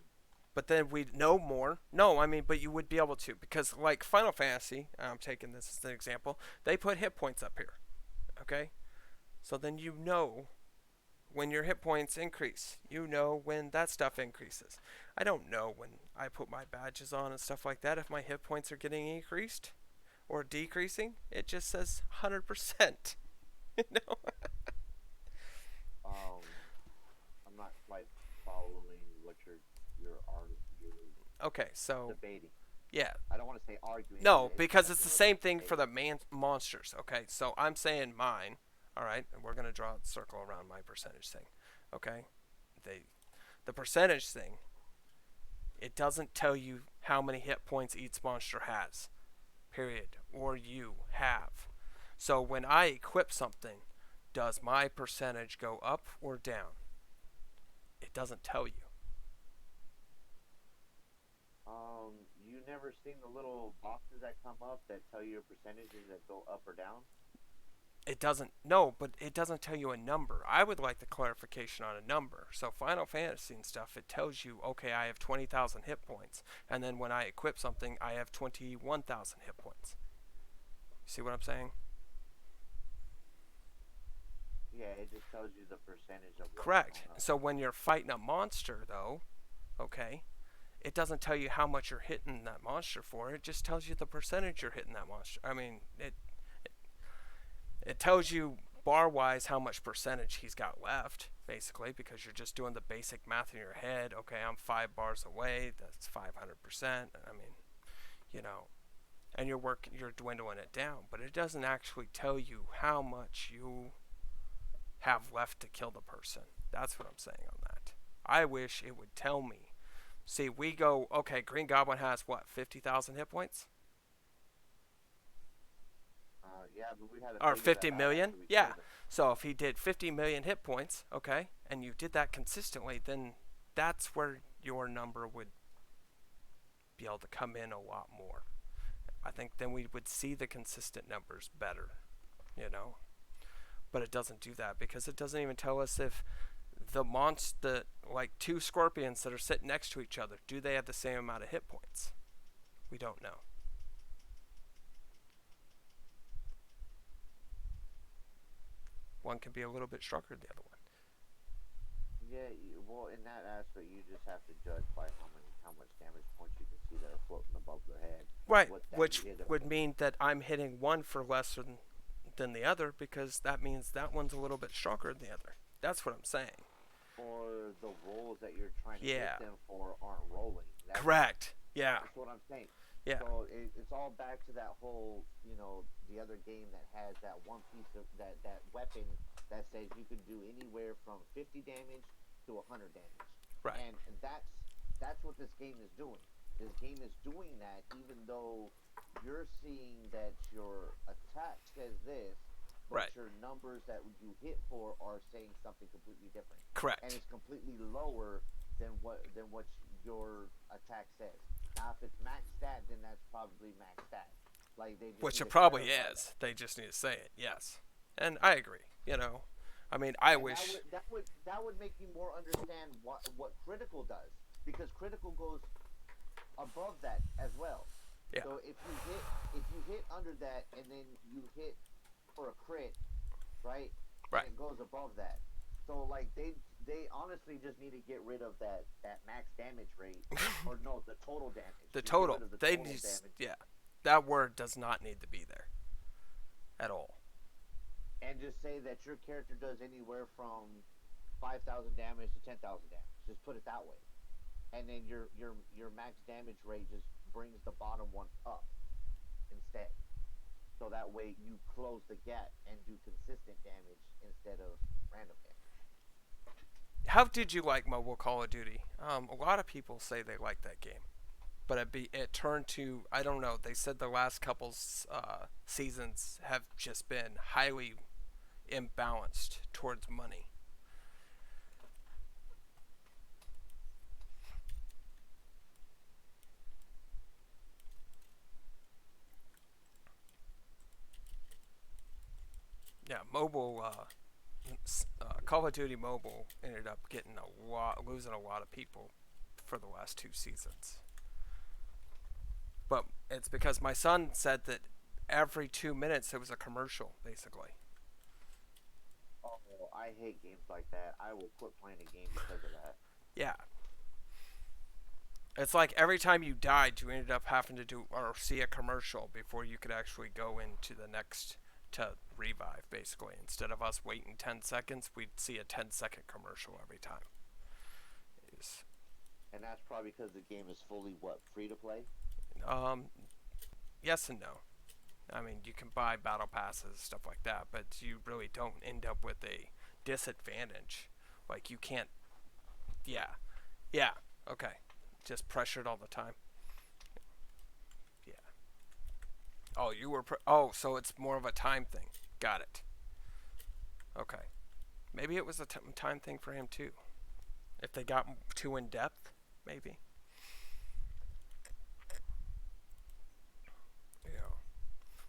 But then we'd know more. No, I mean, but you would be able to. Because, like Final Fantasy, I'm taking this as an example, they put hit points up here. Okay? So then you know when your hit points increase. You know when that stuff increases. I don't know when I put my badges on and stuff like that if my hit points are getting increased or decreasing. It just says 100%. You know? um, I'm not like following what you're Okay, so debating. yeah. I don't want to say arguing. No, It's because like it's the you're same thing for debating. the monsters. Okay, so I'm saying mine. All right, and we're gonna draw a circle around my percentage thing. Okay, the percentage thing. It doesn't tell you how many hit points each monster has. Period. Or you have. So when I equip something, does my percentage go up or down? It doesn't tell you. You never seen the little boxes that come up that tell you your percentages that go up or down? It doesn't. No, but it doesn't tell you a number. I would like the clarification on a number. So Final Fantasy and stuff, it tells you, okay, I have 20,000 hit points, and then when I equip something, I have 21,000 hit points. You see what I'm saying? Yeah, it just tells you the percentage of what's Correct. going up. So when you're fighting a monster, though, okay, it doesn't tell you how much you're hitting that monster for. It just tells you the percentage you're hitting that monster. I mean, it tells you bar wise how much percentage he's got left, basically, because you're just doing the basic math in your head. Okay, I'm 5 bars away. That's 500%. I mean, you know, and you're dwindling it down, but it doesn't actually tell you how much you have left to kill the person. That's what I'm saying on that. I wish it would tell me. See, we go, okay, Green Goblin has what, 50,000 hit points? Yeah, but we had to Or figure 50 that out million? after we Yeah. killed him. So if he did 50 million hit points, okay, and you did that consistently, then that's where your number would be able to come in a lot more. I think then we would see the consistent numbers better, you know. But it doesn't do that because it doesn't even tell us if the monster, like two scorpions that are sitting next to each other, do they have the same amount of hit points? We don't know. One can be a little bit stronger than the other one. Yeah, well, in that aspect, you just have to judge by how much damage points you can see that are floating above their head. Right, What that which you hit them would with. mean that I'm hitting one for less than the other, because that means that one's a little bit stronger than the other. That's what I'm saying. Or the rolls that you're trying to Yeah. hit them for aren't rolling. Correct. Yeah. That's what I'm saying. Yeah. So it's all back to that whole, the other game that has that one piece of that weapon that says you can do anywhere from 50 damage to 100 damage. Right. And that's what this game is doing. This game is doing that even though you're seeing that your attack says this, but Right. your numbers that you hit for are saying something completely different. Correct. And it's completely lower than what your attack says. Now, if it's max stat, then that's probably max stat. Like they just Which need it to probably clarify is. that. They just need to say it. Yes. And I agree. I mean, I And wish. that would make me more understand what critical does, because critical goes above that as well. Yeah. So if you hit under that and then you hit for a crit, right? Right. And it goes above that. So like they honestly just need to get rid of that max damage rate, or no, the total damage. The Just get total. rid of the They total need. damage. Yeah. That word does not need to be there. At all. And just say that your character does anywhere from 5,000 damage to 10,000 damage. Just put it that way, and then your max damage rate just brings the bottom one up instead. So that way you close the gap and do consistent damage instead of random damage. How did you like mobile Call of Duty? A lot of people say they like that game, but it turned to, I don't know. They said the last couple seasons have just been highly imbalanced towards money. Yeah, mobile. Call of Duty Mobile ended up losing a lot of people for the last two seasons. But it's because my son said that every 2 minutes it was a commercial, basically. Oh, I hate games like that. I will quit playing a game because of that. Yeah. It's like every time you died, you ended up having to do or see a commercial before you could actually go into the next to revive, basically. Instead of us waiting 10 seconds, we'd see a 10-second commercial every time. And that's probably because the game is fully, free to play? Yes and no. I mean, you can buy battle passes, stuff like that, but you really don't end up with a disadvantage. Like, you can't... Yeah. Okay. Just pressured all the time. Yeah. Oh, you were... so it's more of a time thing. Got it. Okay. Maybe it was a time thing for him, too. If they got too in-depth, maybe.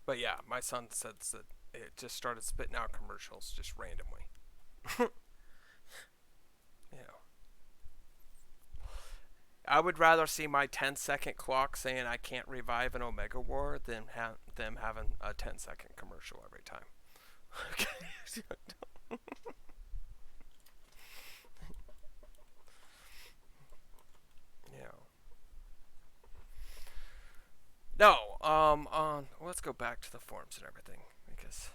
But yeah, my son said that it just started spitting out commercials just randomly. I would rather see my 10-second clock saying I can't revive an Omega War than them having a 10-second commercial every time. No, let's go back to the forums and everything, because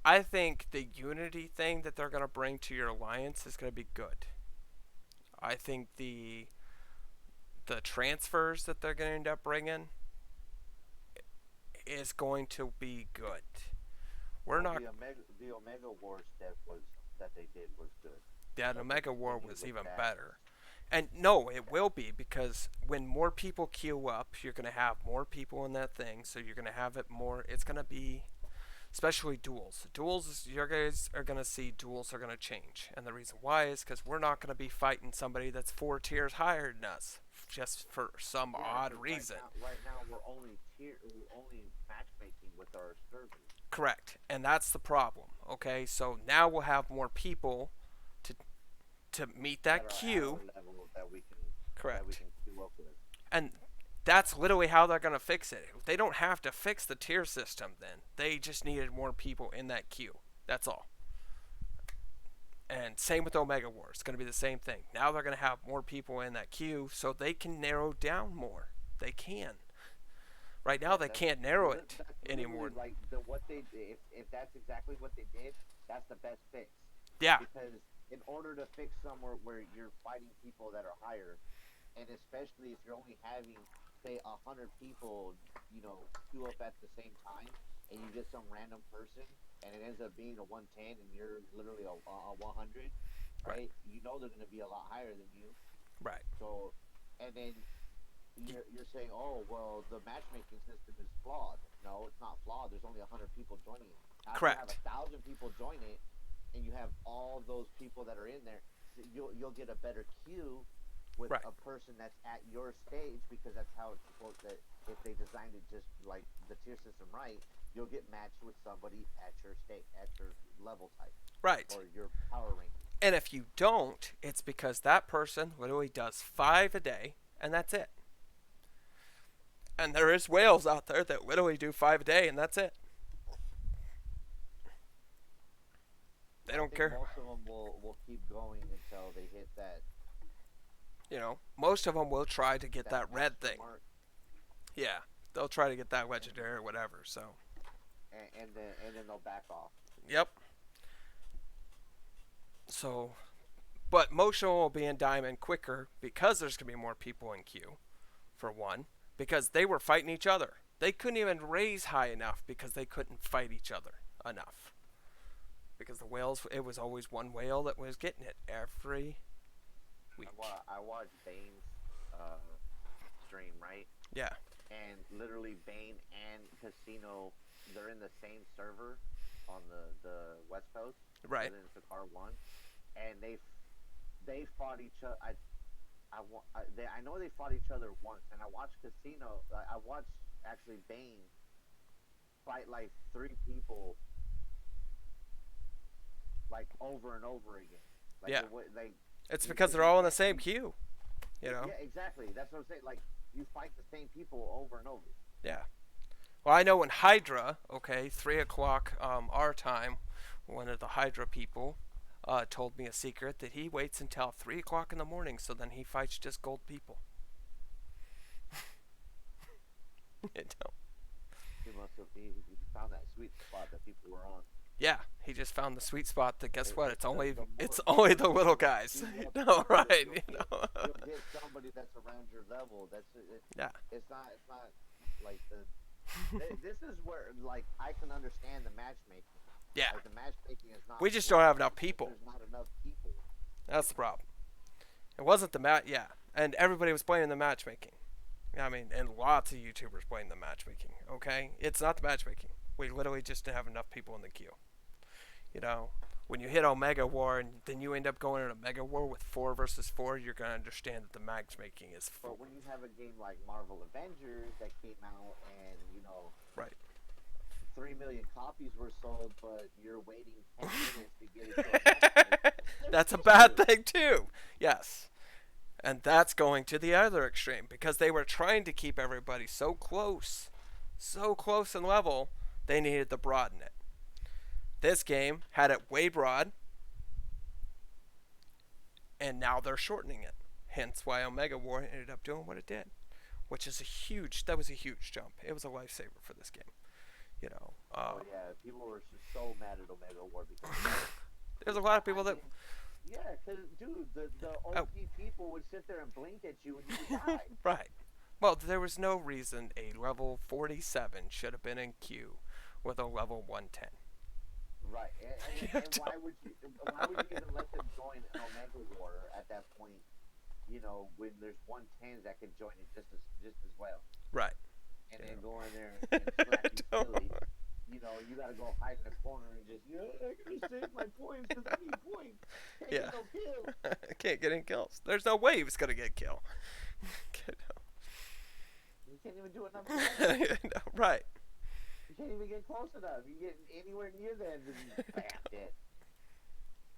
I think the Unity thing that they're going to bring to your alliance is going to be good. I think the transfers that they're going to end up bringing is going to be good. The Omega War step that they did was good. Yeah, the Omega War was even better. And no, it will be, because when more people queue up, you're going to have more people in that thing, so you're going to have it more. It's going to be, especially duels. Duels, you guys are going to see duels are going to change. And the reason why is because we're not going to be fighting somebody that's 4 tiers higher than us, just for some odd reason. Right now we're only matchmaking with our servers. Correct. And that's the problem. Okay, so now we'll have more people to meet That that are at queue. our level that we Correct. can queue up with. And that's literally how they're going to fix it. They don't have to fix the tier system then. They just needed more people in that queue. That's all. And same with Omega Wars. It's going to be the same thing. Now they're going to have more people in that queue so they can narrow down more. They can. Right now they can't narrow it That's anymore. like what they if that's exactly what they did, that's the best fix. Yeah. Because in order to fix somewhere where you're fighting people that are higher, and especially if you're only having say 100 people, queue up at the same time, and you get some random person, and it ends up being a 110, and you're literally a 100, Right. right? You know they're gonna be a lot higher than you. Right. So, and then you're saying, oh well, the matchmaking system is flawed. No, it's not flawed. There's only 100 people joining it. Now, if you have Correct. 1,000 people join it, and you have all those people that are in there, you'll get a better queue with Right. a person that's at your stage, because that's how it's supposed to. If they designed it just like the tier system right, you'll get matched with somebody at your state, at your level type, Right. or your power ranking. And if you don't, it's because that person literally does 5 a day and that's it. And there is whales out there that literally do 5 a day and that's it. They I don't think care. most of them will keep going until they hit that Most of them will try to get that red master thing. mark, Yeah. They'll try to get that legendary or whatever. So, and then they'll back off. yep. So, but Motion will be in Diamond quicker because there's going to be more people in queue, for one. Because they were fighting each other. They couldn't even raise high enough because they couldn't fight each other enough. Because the whales, it was always one whale that was getting it every week. I watched Bane's stream, right? Yeah. And literally Bane and Casino, they're in the same server on the West Coast. Right. In Sakar 1, and they fought each other. I know they fought each other once, and I watched Casino. I watched actually Bane fight like 3 people, like over and over again. Like, Yeah. Like, It's because they're all in the same queue. Yeah, exactly. That's what I'm saying. Like, you fight the same people over and over. Yeah. Well, I know when Hydra, 3 o'clock our time, one of the Hydra people told me a secret that he waits until 3 o'clock in the morning, so then he fights just gold people. He found that sweet spot that people were on. Yeah, he just found the sweet spot. That guess what? It's only more- the little guys. No, right? You'll get somebody that's around your level. Yeah. It's not like this is where like I can understand the matchmaking. Yeah. Like, the matchmaking is not. We just don't have enough people. There's not enough people. That's the problem. It wasn't the yeah, and everybody was blaming the matchmaking. I mean, and lots of YouTubers blame the matchmaking. Okay, it's not the matchmaking. We literally just didn't have enough people in the queue. When you hit Omega War and then you end up going in a Mega War with 4 versus 4, you're gonna understand that the matchmaking is full. But when you have a game like Marvel Avengers that came out and Right. 3 million copies were sold, but you're waiting 10 minutes to get it. That's a bad thing too. Yes. And that's going to the other extreme because they were trying to keep everybody so close in level, they needed to broaden it. This game had it way broad, and now they're shortening it. Hence why Omega War ended up doing what it did, which is that was a huge jump. It was a lifesaver for this game. Oh yeah, people were so mad at Omega War because there's a lot of people that. Yeah, because dude, the OP people would sit there and blink at you and you would die. Right. Well, there was no reason a level 47 should have been in queue with a level 110. Right, and why would you even let them join an Omega War at that point? When there's 110s that could join it just as well. Right. And then go in there and slap you silly. You gotta go hide in the corner and just, I gotta save my points because I need points. Can't get no kills. Can't get any kills. There's no way he was gonna get killed. You can't even do enough damage. Right. You can't even get close enough. You get anywhere near the end, and bam, dead.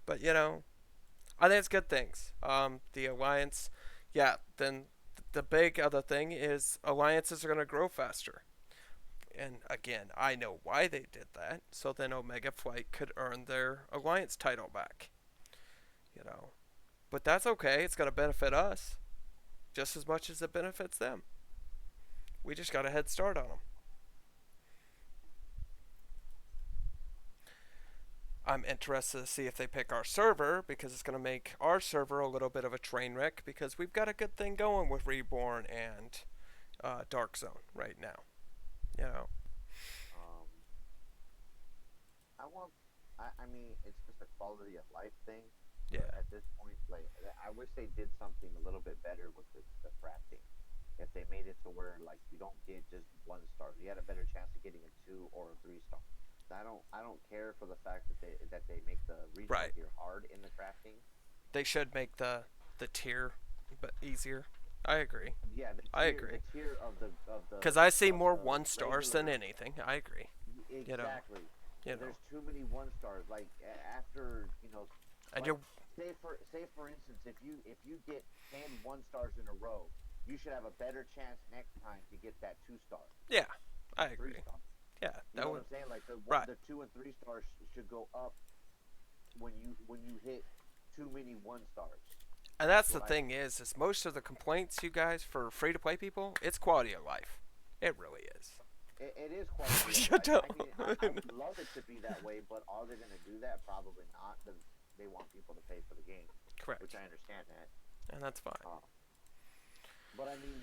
But I think it's good things. The alliance, yeah. Then the big other thing is alliances are gonna grow faster. And again, I know why they did that. So then Omega Flight could earn their alliance title back. You know, but that's okay. It's gonna benefit us just as much as it benefits them. We just got a head start on them. I'm interested to see if they pick our server because it's going to make our server a little bit of a train wreck because we've got a good thing going with Reborn and Dark Zone right now. You know. Um, I want. I mean, it's just a quality of life thing. But Yeah. at this point, like, I wish they did something a little bit better with the crafting. If they made it to where like you don't get just one star, you had a better chance of getting a 2 or a 3 star. I don't care for the fact that they make the regional Right. tier hard in the crafting. They should make the tier but easier. I agree. Yeah, I agree. the tier Because I see of more the one stars than regular. anything. I agree. You know. Exactly. You know. There's too many 1 stars. Like after And like you. say for instance, if you get 10 1 stars in a row, you should have a better chance next time to get that 2 star, Yeah. I three agree. star. Yeah. You That know would. what I'm saying? Like Right. the 2 and 3 stars should go up when you hit too many 1 stars. And That's that's the what I thing think. is most of the complaints, you guys, for free to play people, it's quality of life. It really is. It is quality of You life. know. I mean, I would love it to be that way, but are they going to do that? Probably not, because they want people to pay for the game, Correct. which I understand that. And that's fine. But I mean,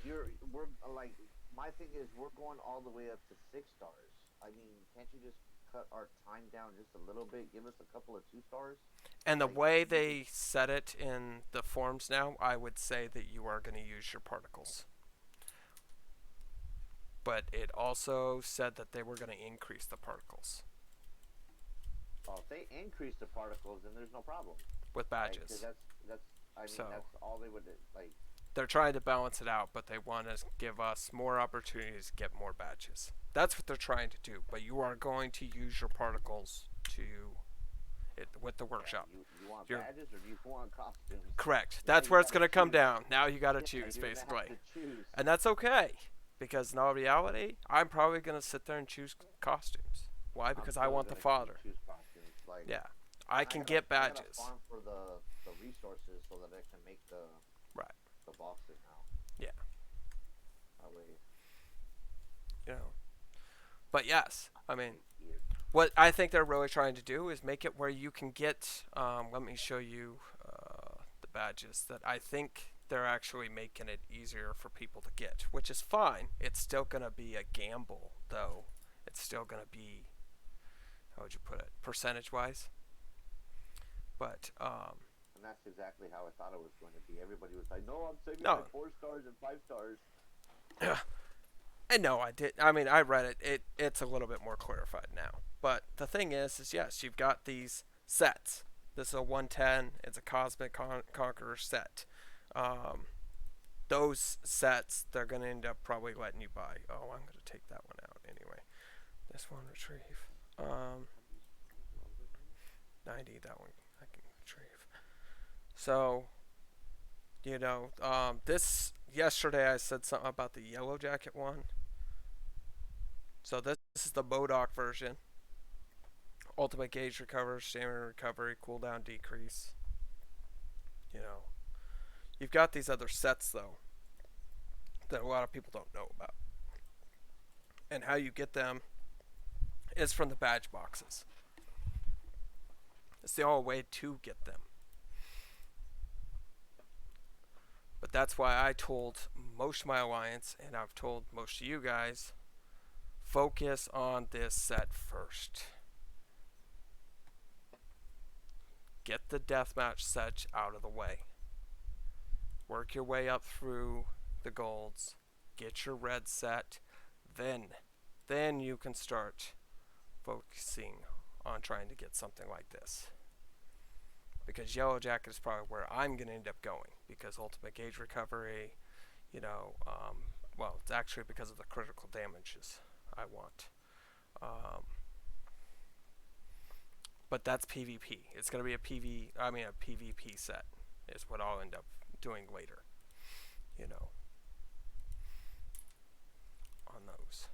we're like my thing is we're going all the way up to 6 stars. I mean, can't you just cut our time down just a little bit? Give us a couple of 2 stars. And the Like way they set it in the forms now, I would say that you are going to use your particles. But it also said that they were going to increase the particles oh, if they increase the particles, then there's no problem. with Like, 'cause badges. that's I mean So that's all they would like. they're trying to balance it out, but they want to give us more opportunities to get more badges. That's what they're trying to do. But you are going to use your particles to it with the Yeah, workshop. you want You're badges or do you want costumes? correct. Now That's you where it's gotta going to come choose. down. Now you got to Yeah, choose you're gonna have basically. to choose. And that's okay. Because in all reality, I'm probably going to sit there and choose costumes. Why? I'm Because I still want the gonna fodder. choose costumes. Like, Yeah. I and can get I gotta badges. farm for the resources so that I can make Right. the boxes now. Yeah. That way, You know. But yes, I mean, here. what I think they're really trying to do is make it where you can get. Let me show you the badges that I think they're actually making it easier for people to get, which is fine. It's still gonna be a gamble, though. It's still gonna be, how would you put it, percentage wise. But And that's exactly how I thought it was going to be. Everybody was like, "No, I'm saving my no, 4 stars and 5 stars." and no, I did. I mean, I read it. It's a little bit more clarified now. But the thing is yes, you've got these sets. This is a 110. It's a Cosmic Conqueror set. Those sets, they're gonna end up probably letting you buy. Oh, I'm gonna take that one out anyway. This one retrieve. 90. That one I can retrieve. So, this yesterday I said something about the Yellow Jacket one. So this is the Modoc version. Ultimate gauge recover, stamina recovery, cooldown decrease. You've got these other sets though that a lot of people don't know about. And how you get them is from the badge boxes. It's the only way to get them. But that's why I told most of my alliance, and I've told most of you guys, focus on this set first. Get the deathmatch set out of the way. Work your way up through the golds. Get your red set. Then you can start focusing on trying to get something like this. Because Yellow Jacket is probably where I'm going to end up going. Because ultimate gauge recovery, well, it's actually because of the critical damages I want. Um, but that's PvP. It's gonna be a PvP set is what I'll end up doing later. You know, on those.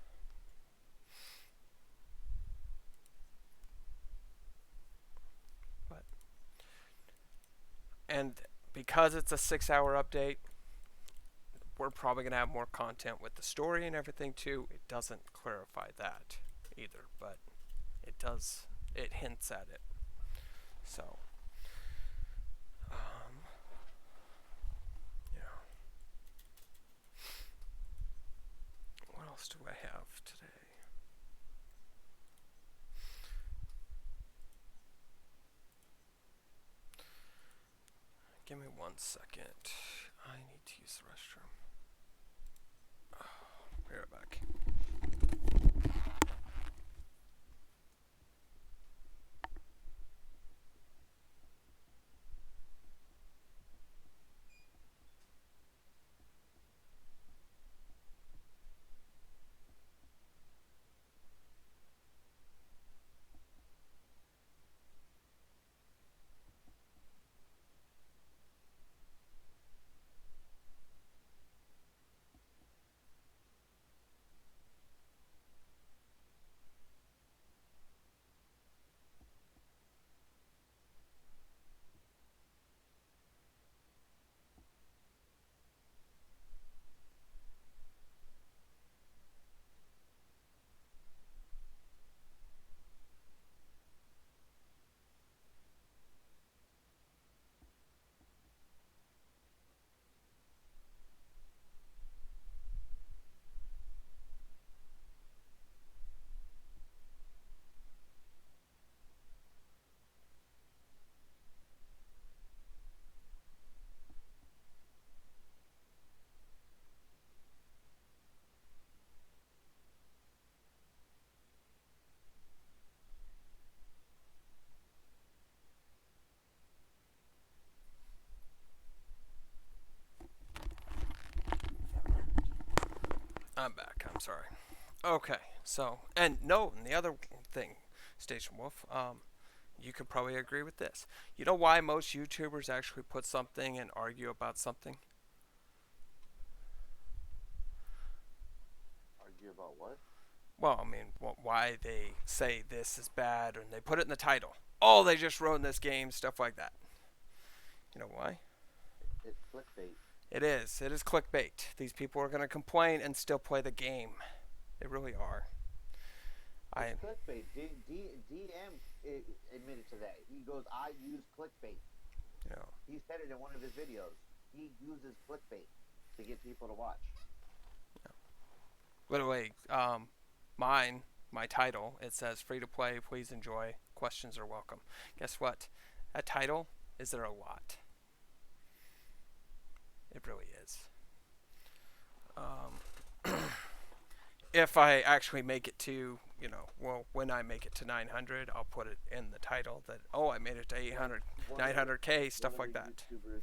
But and because it's a 6-hour update, we're probably gonna have more content with the story and everything too. It doesn't clarify that either, but it does. It hints at it. So, yeah. What else do I have today? Give me 1 second. I need to use the restroom. Be right back. I'm back. I'm sorry. Okay. So, and the other thing, Station Wolf, you could probably agree with this. You know why most YouTubers actually put something and argue about something? Argue about what? Well, I mean, why they say this is bad and they put it in the title. Oh, they just ruined this game, stuff like that. You know why? It's clickbait. It is. It is clickbait. These people are going to complain and still play the game. They really are. It's clickbait. DM admitted to that. He goes, "I use clickbait." You know, He said it in one of his videos. He uses clickbait to get people to watch. literally, my title, it says free to play, please enjoy, questions are welcome. Guess what? That title is there a lot. It really is. If I actually make it to, when I make it to 900, I'll put it in the title that, oh, I made it to 800, 900K, stuff like that. YouTubers,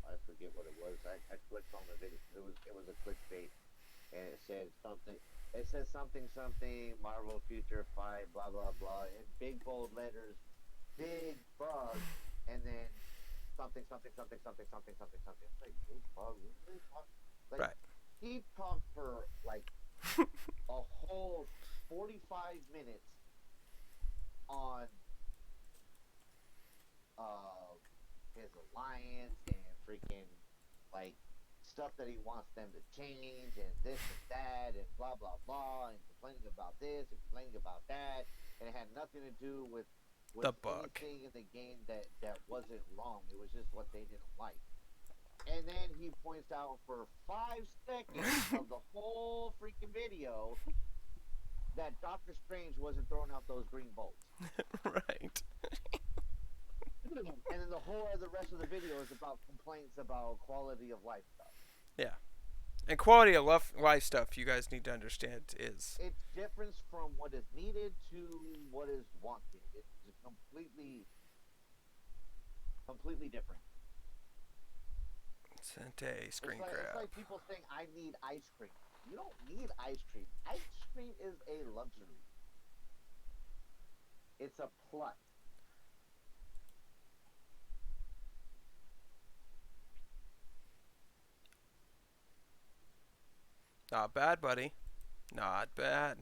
I forget what it was. I clicked on the video. It was a clickbait, and it said something. It says something Marvel Future Fight, blah blah blah, in big bold letters, big bug, and then something. It's like big bug, really? Like, Right. he talked for like a whole 45 minutes on his alliance and freaking like stuff that he wants them to change and this and that and blah blah blah and complaining about this and complaining about that, and it had nothing to do with The bug. anything in the game that wasn't wrong. It was just what they didn't like. And then he points out for 5 seconds of the whole freaking video that Doctor Strange wasn't throwing out those green bolts. Right. And then the rest of the video is about complaints about quality of life stuff. Yeah. And quality of life stuff, you guys need to understand, is It's difference from what is needed to what is wanted. It's completely different. sent a screen It's grab. like people saying, "I need ice cream." You don't need ice cream. Ice cream is a luxury. It's a plus. Not bad, buddy. Not bad.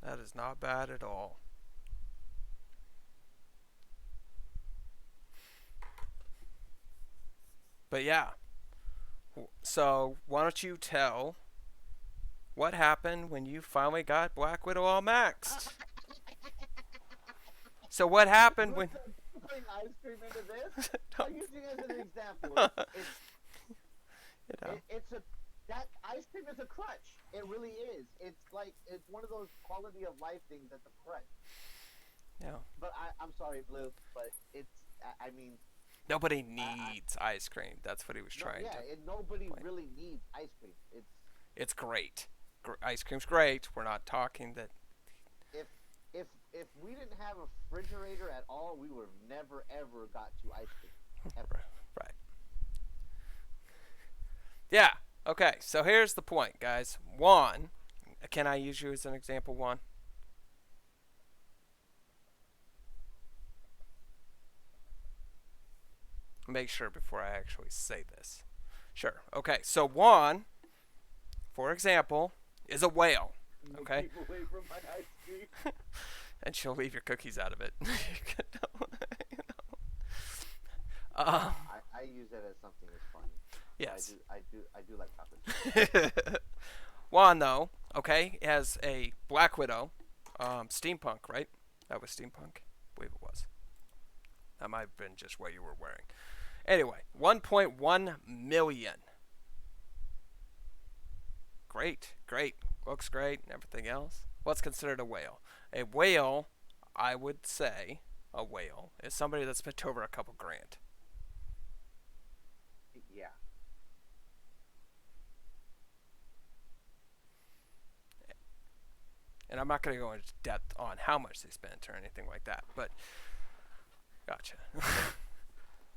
That is not bad at all. But yeah. So why don't you tell what happened when you finally got Black Widow all maxed? So what happened when? Putting ice cream into this? I'm using it as an example. It's a that ice cream is a crutch. It really is. It's like it's one of those quality of life things that's a crutch. Yeah. But I'm sorry, Blue, but it's I mean Nobody needs ice cream. That's what he was trying to. Yeah, nobody point. really needs ice cream. It's great. Ice cream's great. We're not talking that. If we didn't have a refrigerator at all, we would have never ever got to ice cream. Ever. Right. Yeah. Okay. So here's the point, guys. Juan, can I use you as an example, Juan? Make sure before I actually say this. Sure. Okay. So Juan, for example, is a whale. Okay. Keep away from my ice cream. And she'll leave your cookies out of it. I use it as something that's funny. Yes. I do like chocolate. Juan, though, okay, has a Black Widow, steampunk, right? That was steampunk? I believe it was. That might have been just what you were wearing. Anyway, 1.1 million. Great. Looks great and everything else. What's considered a whale? A whale, I would say, a whale is somebody that's spent over a couple grand. Yeah. And I'm not going to go into depth on how much they spent or anything like that, but gotcha.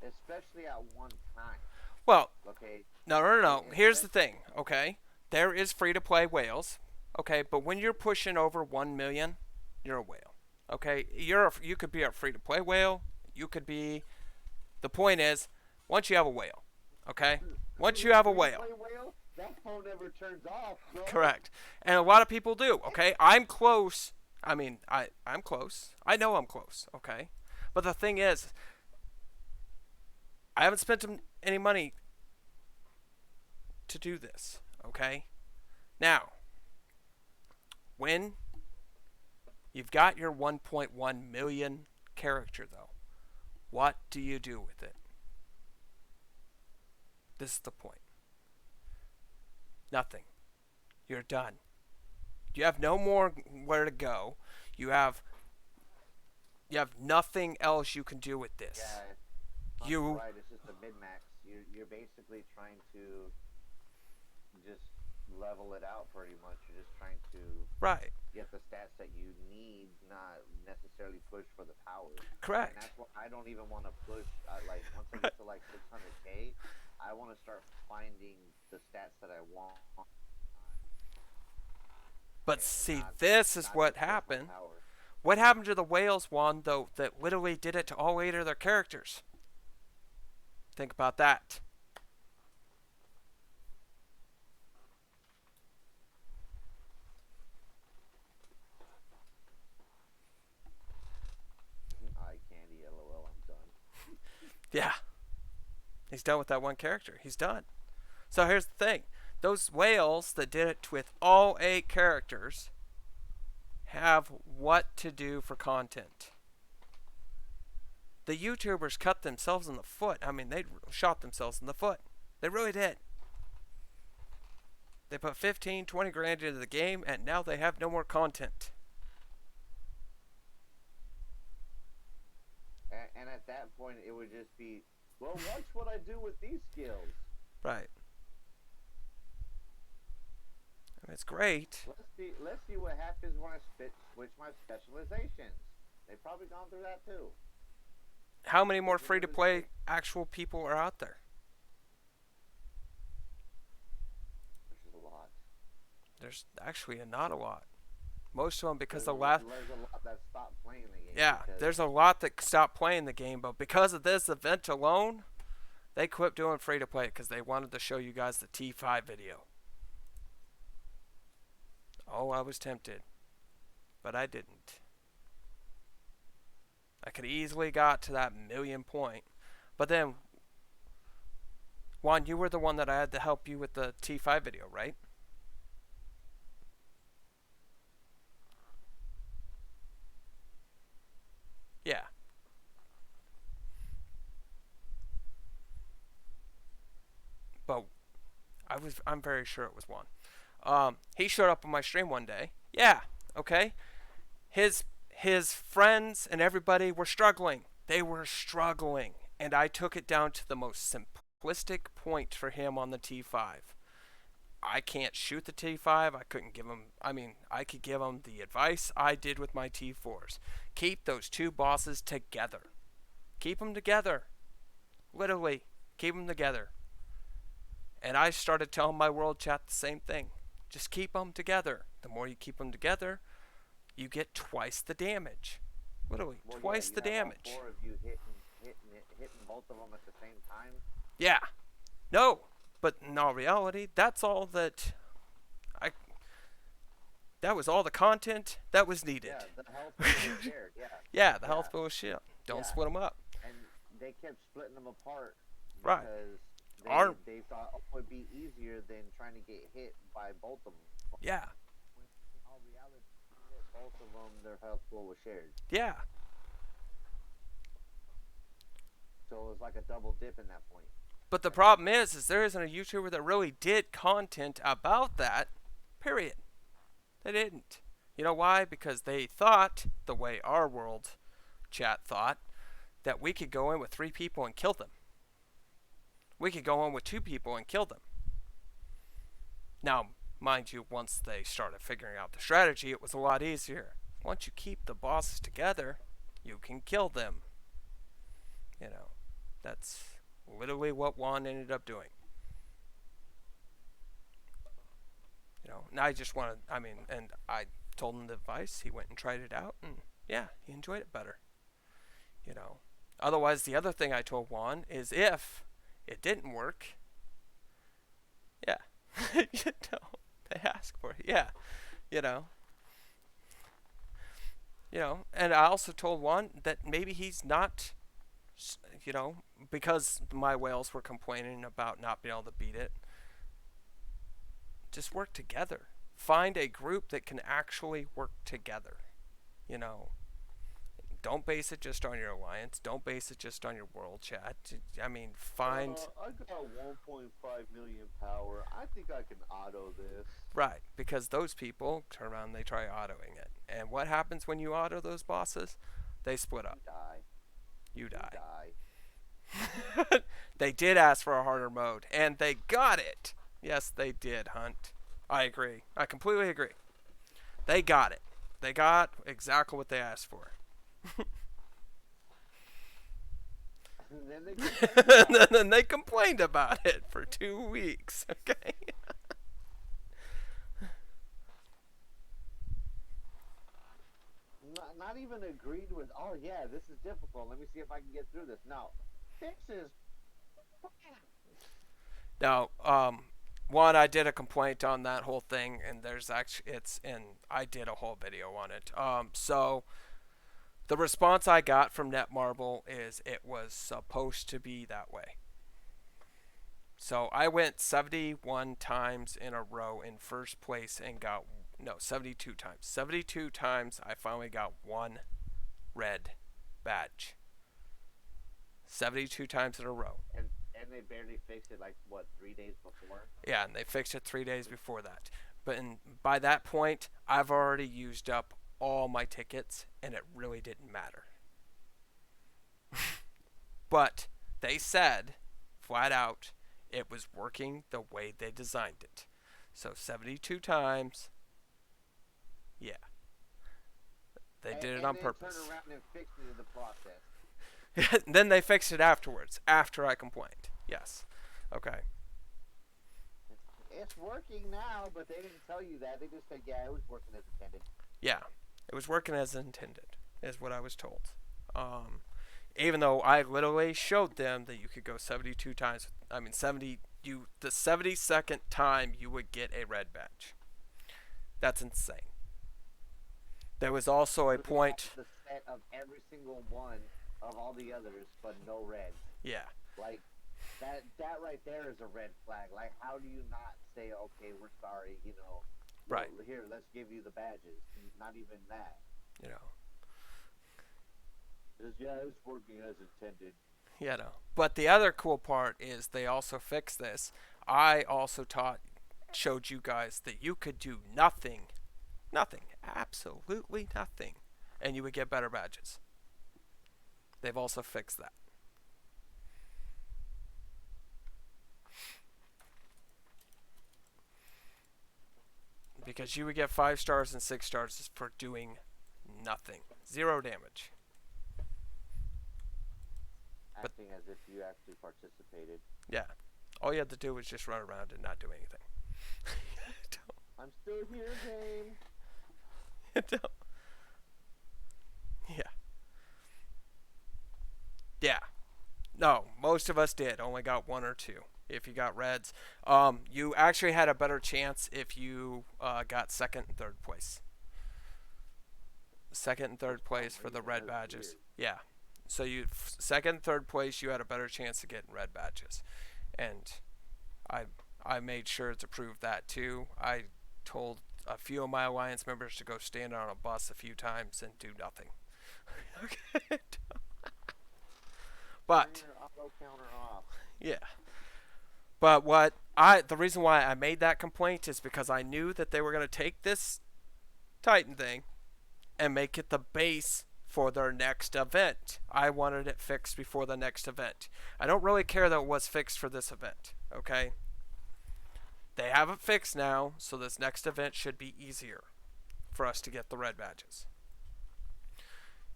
Especially at one time. Well, okay. No. Here's the thing, okay? There is free-to-play whales, okay? But when you're pushing over 1 million, you're a whale, okay? You could be a free-to-play whale. You could be... The point is, once you have a whale, okay? Once you have a whale... That phone never turns off, bro. Correct. And a lot of people do, okay? I'm close. I mean, I'm close. I know I'm close, okay? But the thing is, I haven't spent any money to do this, okay? Now, when you've got your 1.1 million character, though, what do you do with it? This is the point. Nothing. You're done. You have no more where to go. You have nothing else you can do with this. Yeah, right. It's just a min-max. You're basically trying to just level it out pretty much. You're just trying to get the stats that you need, not necessarily push for the power. Correct. And that's what I don't even want to push. Like once I get to like 600K, I want to start finding the stats that I want. But see, this is what happened. What happened to the whales, Juan, though, that literally did it to all 8 of their characters? Think about that. Eye candy, LOL, I'm done. Yeah. He's done with that one character. He's done. So here's the thing. Those whales that did it with all 8 characters have what to do for content. The YouTubers cut themselves in the foot. I mean, they shot themselves in the foot. They really did. They put 15, 20 grand into the game, and now they have no more content. And at that point, it would just be, well, watch what I do with these skills. Right. I mean, it's great. Let's see what happens when I switch my specializations. They've probably gone through that too. How many more free-to-play actual people are out there? Which is a lot. There's actually not a lot. Most of them because There's the last. there's a lot that stopped playing the game. Yeah, because there's a lot that stopped playing the game, but because of this event alone, they quit doing free to play because they wanted to show you guys the T5 video. Oh, I was tempted, but I didn't. I could easily got to that million point, but then, Juan, you were the one that I had to help you with the T5 video, right? Yeah. But I'm very sure it was Juan. He showed up on my stream one day. Yeah, okay. His friends and everybody were struggling. They were struggling, and I took it down to the most simplistic point for him on the T5. I can't shoot the T5. I couldn't give him. I mean, I could give him the advice I did with my T4s. Keep those two bosses together. Keep them together. Literally, keep them together. And I started telling my world chat the same thing. Just keep them together. The more you keep them together, you get twice the damage. Literally, well, twice yeah, the you have damage. all four of you hitting both of them at the same time. Yeah. No, but in all reality, that's all that that was all the content that was needed. Yeah, the health was shared. Yeah. Yeah, the health pool shit. Don't Yeah. split them up. And they kept splitting them apart Right. because they thought it would be easier than trying to get hit by both of them. Yeah. When in all reality, both of them, their health pool was shared. Yeah. So it was like a double dip in that point. But the problem is there isn't a YouTuber that really did content about that. Period. They didn't. You know why? Because they thought, the way our world chat thought, that we could go in with 3 people and kill them. We could go in with 2 people and kill them. Now, mind you, once they started figuring out the strategy, it was a lot easier. Once you keep the bosses together, you can kill them. You know, that's literally what Juan ended up doing. You know, and I just wanted, and I told him the advice. He went and tried it out, and yeah, he enjoyed it better. You know, otherwise, the other thing I told Juan is if it didn't work, yeah, you know, they ask for it, yeah, you know, and I also told Juan that maybe he's not, you know, because my whales were complaining about not being able to beat it. Just work together. Find a group that can actually work together. You know, don't base it just on your alliance. Don't base it just on your world chat. I mean, find... I got 1.5 million power. I think I can auto this. Right, because those people turn around and they try autoing it. And what happens when you auto those bosses? They split up. You die. They did ask for a harder mode, and they got it. Yes, they did, Hunt. I agree. I completely agree. They got it. They got exactly what they asked for. And then they complained about it for 2 weeks. Okay. Not even agreed with. Oh yeah, this is difficult. Let me see if I can get through this. No, fixes. Now, one, I did a complaint on that whole thing, and there's actually I did a whole video on it. So the response I got from Netmarble is it was supposed to be that way. So I went 71 times in a row in first place and got 72 times. 72 times I finally got 1 red badge. 72 times in a row. And they barely fixed it, like, what, 3 days before? Yeah, and they fixed it 3 days before that. But by that point, I've already used up all my tickets, and it really didn't matter. But they said, flat out, it was working the way they designed it. So 72 times, yeah. They did it on purpose. Turned around and fixed it in the process. Then they fixed it afterwards, after I complained. Yes. Okay. It's working now, but they didn't tell you that. They just said, yeah, it was working as intended. Yeah, it was working as intended, is what I was told. Even though I literally showed them that you could go 72 times. I mean, 70. The 72nd time you would get a red badge. That's insane. There was also a point. The set of every single one of all the others, but no reds. Yeah. Like that right there is a red flag. Like, how do you not say, okay, we're sorry, you know? Right. Well, here, let's give you the badges. Not even that. You know. Yeah, it's working as intended. You know. But the other cool part is they also fixed this. I also showed you guys that you could do nothing, absolutely nothing, and you would get better badges. They've also fixed that. Because you would get 5 stars and 6 stars for doing nothing. 0 damage. Acting as if you actually participated. Yeah. All you had to do was just run around and not do anything. I'm still here, game. Yeah. Yeah. No, most of us did. Only got 1 or 2. If you got reds, you actually had a better chance if you got 2nd and 3rd place. 2nd and 3rd place for the red badges. Yeah. So you 2nd and 3rd place, you had a better chance of getting red badges, and I made sure to prove that too. I told a few of my alliance members to go stand on a bus a few times and do nothing. Okay. But turn your auto counter off. Yeah. But the reason why I made that complaint is because I knew that they were going to take this Titan thing and make it the base for their next event. I wanted it fixed before the next event. I don't really care that it was fixed for this event, okay? They have it fixed now, so this next event should be easier for us to get the red badges.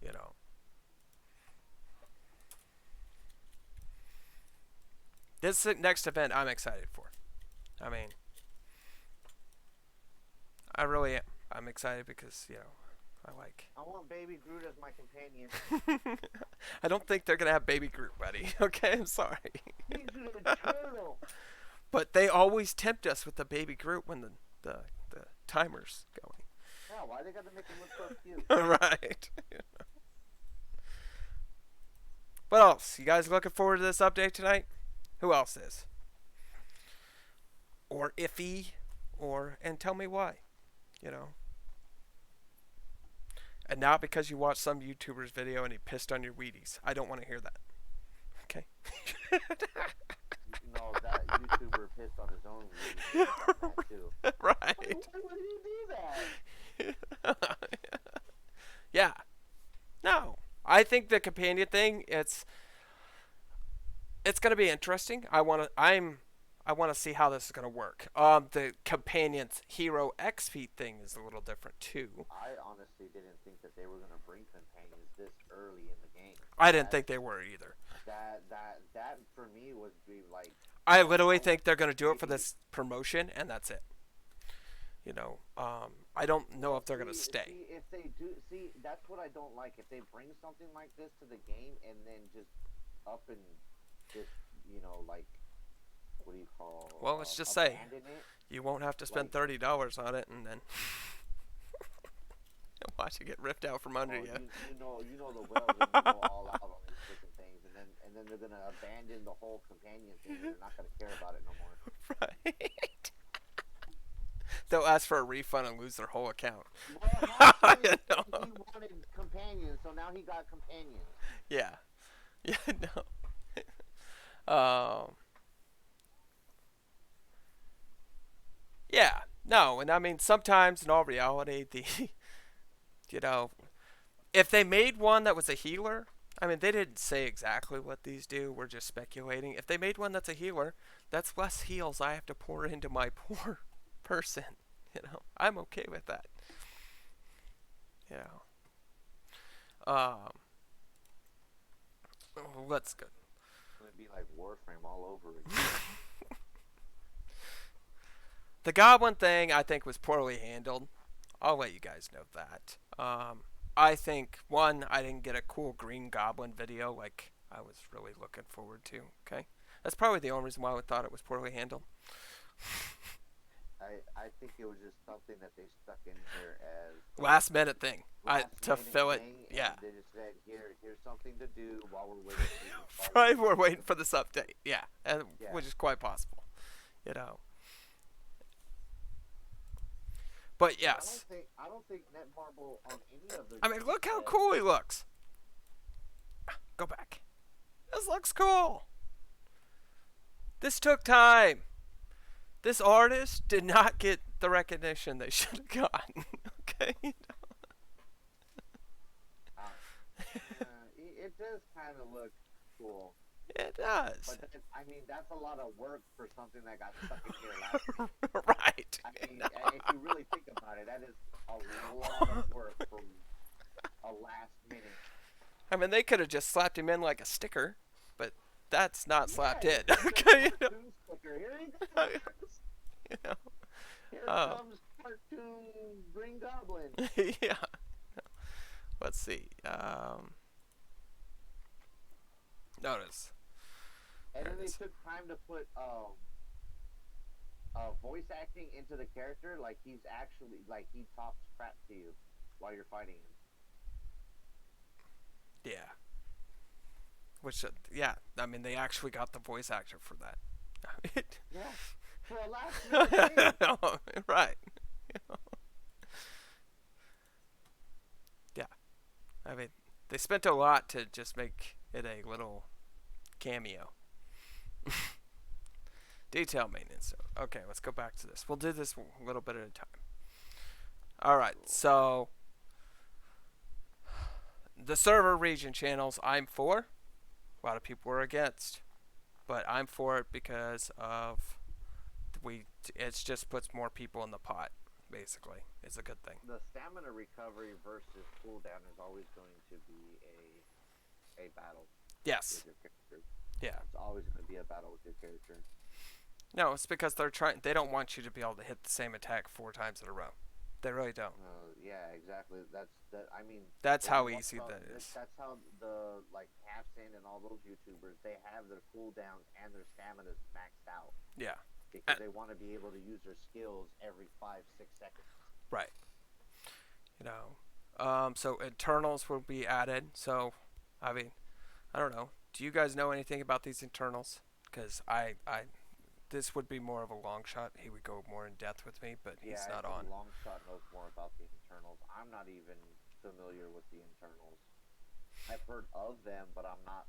You know. This next event I'm excited for. I mean, I really am. I'm excited because, you know, I want Baby Groot as my companion. I don't think they're going to have Baby Groot, buddy. Okay, I'm sorry. He's a turtle. But they always tempt us with the Baby Groot when the timer's going. Yeah, why they got to make him look so cute? Right. What else? You guys looking forward to this update tonight? Who else is? Or iffy? And tell me why. You know? And not because you watched some YouTuber's video and he pissed on your Wheaties. I don't want to hear that. Okay? No, that YouTuber pissed on his own Wheaties. Too. Right. Why would he do that? Yeah. No. I think the companion thing, it's going to be interesting. I want to see how this is going to work. The companion's hero XP thing is a little different too. I honestly didn't think that they were going to bring companions this early in the game. I didn't think they were either. That for me was be like. I literally think they're going to do it for this promotion, and that's it. You know, I don't know if they're going to stay. If they do, that's what I don't like. If they bring something like this to the game and then just up and just, you know, like, what do you call? Well, let's just say it, you won't have to spend $30 on it, and then watch it get ripped out from under you. You know the whales are gonna go all out on these freaking things, and then they're gonna abandon the whole companion thing. And they're not gonna care about it no more. Right. They'll ask for a refund and lose their whole account. Well, he wanted companions, so now he got companions. Yeah. Yeah. No. Yeah, no, and I mean, sometimes in all reality, you know, if they made one that was a healer, I mean, they didn't say exactly what these do, we're just speculating. If they made one that's a healer, that's less heals I have to pour into my poor person, you know, I'm okay with that, you know. Let's go. It's gonna be like Warframe all over again. The Goblin thing, I think, was poorly handled. I'll let you guys know that. I think one, I didn't get a cool Green Goblin video like I was really looking forward to. Okay, that's probably the only reason why I thought it was poorly handled. I think it was just something that they stuck in here as Last minute thing. last To minute fill it. thing, Yeah. and they just said, here's something to do while we're waiting. Probably we're waiting for this update. Yeah, and Yeah. which is quite possible. You know. But yes. I don't think Netmarble on any of their. I mean, look how games cool he looks. Go back. This looks cool. This took time. This artist did not get the recognition they should have gotten. Okay. it does kind of look cool. It does. But I mean, that's a lot of work for something that got stuck in here last minute. Right. I mean, if you really think about it, that is a lot of work for a last minute. I mean, they could have just slapped him in like a sticker, but that's not slapped in. Okay. Here he goes. You know. Here comes cartoon Green Goblin. Yeah. Let's see. Notice. And then they took time to put voice acting into the character, like he's actually like he talks crap to you while you're fighting him. Yeah. Which, yeah, I mean, they actually got the voice actor for that. Yeah. For a last minute thing. Right. Yeah. I mean, they spent a lot to just make it a little cameo. Detail maintenance. Okay, let's go back to this. We'll do this a little bit at a time. Alright, so the server region channels I'm for. A lot of people were against. But I'm for it because of it just puts more people in the pot, basically. It's a good thing. The stamina recovery versus cooldown is always going to be a battle. Yes. With your character. Yeah. It's always going to be a battle with your character. No, it's because they don't want you to be able to hit the same attack 4 times in a row. They really don't. Yeah, exactly. That's how easy that is. That's how the Halfsin and all those YouTubers, they have their cooldowns and their staminas maxed out. Yeah. Because they want to be able to use their skills every 5-6 seconds. Right. You know. So internals will be added. So, I mean, I don't know. Do you guys know anything about these internals? Because this would be more of a long shot. He would go more in depth with me, but he's not on. Long shot knows more about the internals. I'm not even familiar with the internals. I've heard of them, but I'm not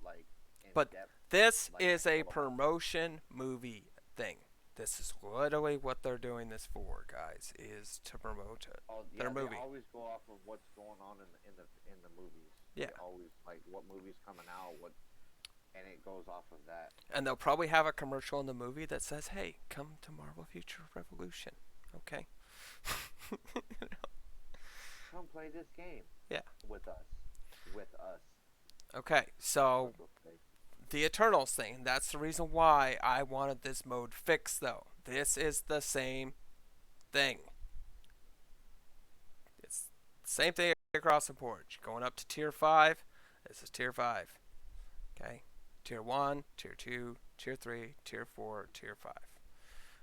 in depth. This is a promotion movie thing. This is literally what they're doing this for, guys, is to promote their movie. They always go off of what's going on in the movies. Yeah. They always what movie's coming out, and it goes off of that. And they'll probably have a commercial in the movie that says, "Hey, come to Marvel Future Revolution." Okay. Come play this game. Yeah. With us. Okay, so the Eternals thing. That's the reason why I wanted this mode fixed, though. This is the same thing. It's the same thing across the board. Going up to Tier 5. This is Tier 5. Okay? Tier 1, Tier 2, Tier 3, Tier 4, Tier 5.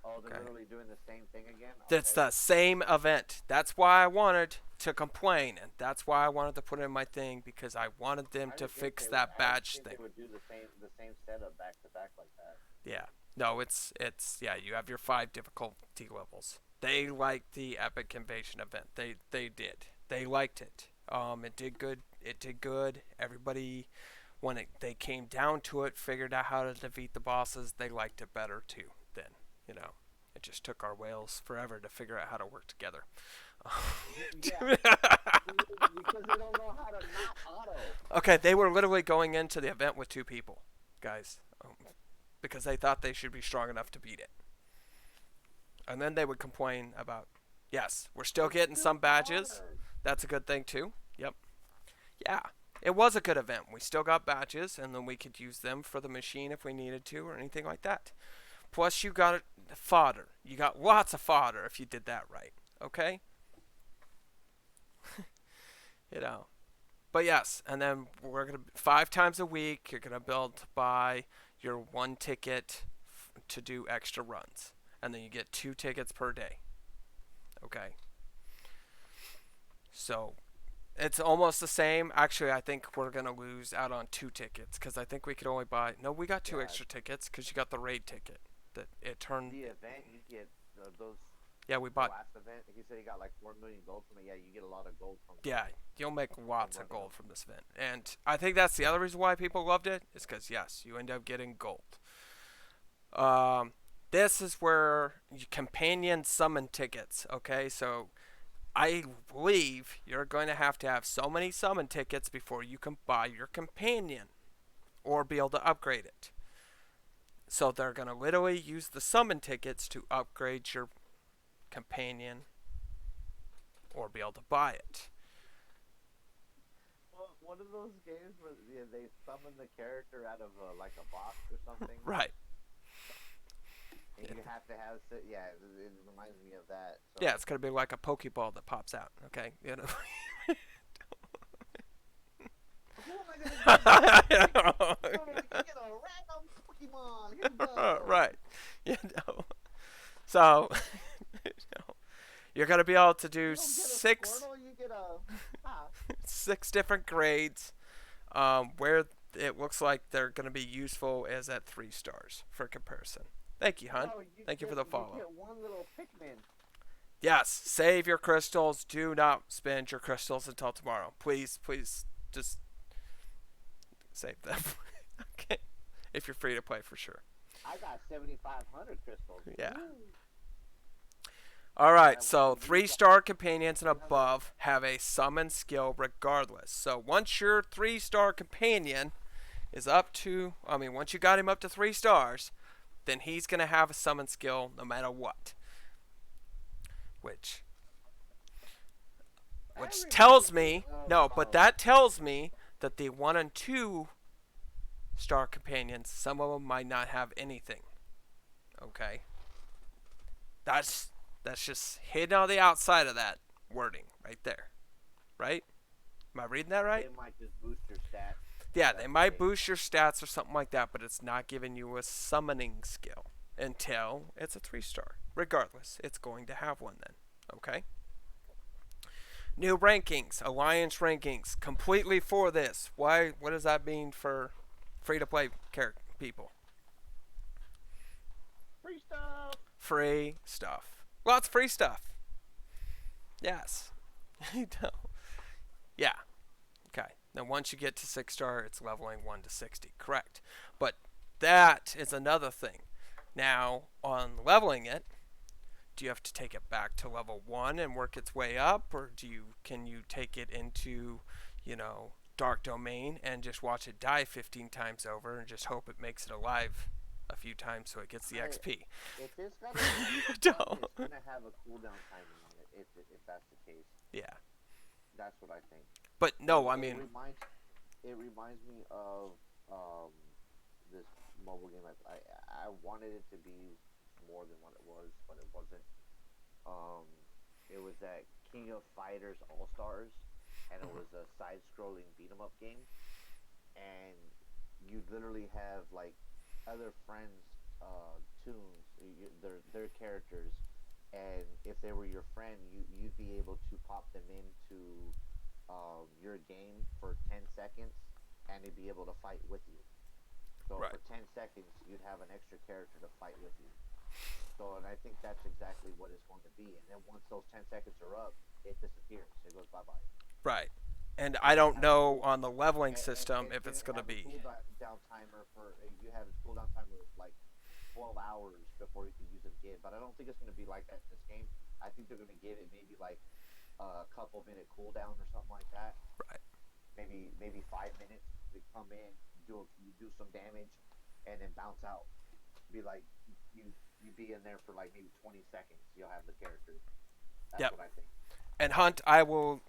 Oh, they're literally doing the same thing again? That's the same event. That's why I wanted to complain, and that's why I wanted to put it in my thing, because I wanted them to fix that badge thing. They would do the same setup back to back like that. Yeah. No, it's yeah, you have your 5 difficulty levels. They liked the Epic Invasion event. They did. They liked it. It did good. It did good. Everybody, when they came down to it, figured out how to defeat the bosses. They liked it better too. Then, you know, it just took our whales forever to figure out how to work together. Yeah. Because they don't know how to not auto. Okay, they were literally going into the event with 2 people, guys, because they thought they should be strong enough to beat it. And then they would complain about, yes, we're still getting some badges. That's a good thing too. Yep. Yeah, it was a good event. We still got badges, and then we could use them for the machine if we needed to or anything like that. Plus, you got fodder. You got lots of fodder if you did that right. Okay? you know. But yes, and then we're gonna 5 times a week. You're gonna be able to buy your one ticket to do extra runs, and then you get 2 tickets per day. Okay, so it's almost the same. Actually, I think we're gonna lose out on 2 tickets because I think we could only buy. No, we got two Yeah, extra tickets because you got the raid ticket. That it turned. the event you get those Yeah, we the bought. last event. He said he got like 4 million gold from it. Yeah, you get a lot of gold from Yeah, you'll make lots one of of them. gold from this event, and I think that's the other reason why people loved it is because yes, you end up getting gold. Um, this is where you companion summon tickets. Okay, so I believe you're going to have so many summon tickets before you can buy your companion or be able to upgrade it. So they're going to literally use the summon tickets to upgrade your companion or be able to buy it. Well, one of those games where they summon the character out of like a box or something, Right. and you have to have. Yeah, it reminds me of that. So. Yeah, it's going to be like a Pokeball that pops out. Okay. You know. Who am I gonna get? Oh, get a random Pokemon. Here we go. Right. You know. So, you know, you're going to be able to do You don't get a six Squirtle, you get a. Ah. 6 different grades. Where it looks like they're going to be useful is at 3 stars for comparison. Thank you, Hunt. Oh, Thank you for the follow. You get one little Pikmin. Yes, save your crystals. Do not spend your crystals until tomorrow. Please, please, just save them. Okay, if you're free to play for sure. I got 7,500 crystals. Yeah. Woo. All right, so 3-star companions and above have a summon skill regardless. So once your 3-star companion is up to, once you got him up to 3 stars, then he's going to have a summon skill no matter what. Which tells me, no, but that tells me that the 1 and 2-star companions, some of them might not have anything. Okay? That's just hidden on the outside of that wording right there. Right? Am I reading that right? They might just boost your stats. Yeah, they might boost your stats or something like that, but it's not giving you a summoning skill until it's a 3-star. Regardless, it's going to have one then. Okay? New rankings, alliance rankings, completely for this. Why? What does that mean for free-to-play people? Free stuff. Free stuff. Lots of free stuff. Yes. Yeah. Okay. Now once you get to 6-star, it's leveling 1 to 60. Correct. But that is another thing. Now, on leveling it, do you have to take it back to level 1 and work its way up, or can you take it into, Dark Domain and just watch it die 15 times over and just hope it makes it alive a few times so it gets the XP? If it's got No. it's gonna have a cooldown timing on it. If that's the case, Yeah. that's what I think. But no, it reminds me of this mobile game. I wanted it to be more than what it was, but it wasn't. It was that King of Fighters All Stars, and it was a side-scrolling beat 'em up game, and you literally have like other friends' tunes, their characters, and if they were your friend, you'd be able to pop them into your game for 10 seconds, and they'd be able to fight with you. So Right. for 10 seconds, you'd have an extra character to fight with you. So, and I think that's exactly what it's going to be. And then once those 10 seconds are up, it disappears. It goes bye-bye. Right. And I don't know on the leveling system And if it's going to be. Cooldown timer for you have a cooldown timer of like 12 hours before you can use it again. But I don't think it's going to be like that in this game. I think they're going to give it maybe like a couple minute cooldown or something like that. Right. Maybe 5 minutes to come in, do some damage, and then bounce out. Be like you be in there for like maybe 20 seconds. You'll have the character. That's Yep. what I think. And Hunt, I'll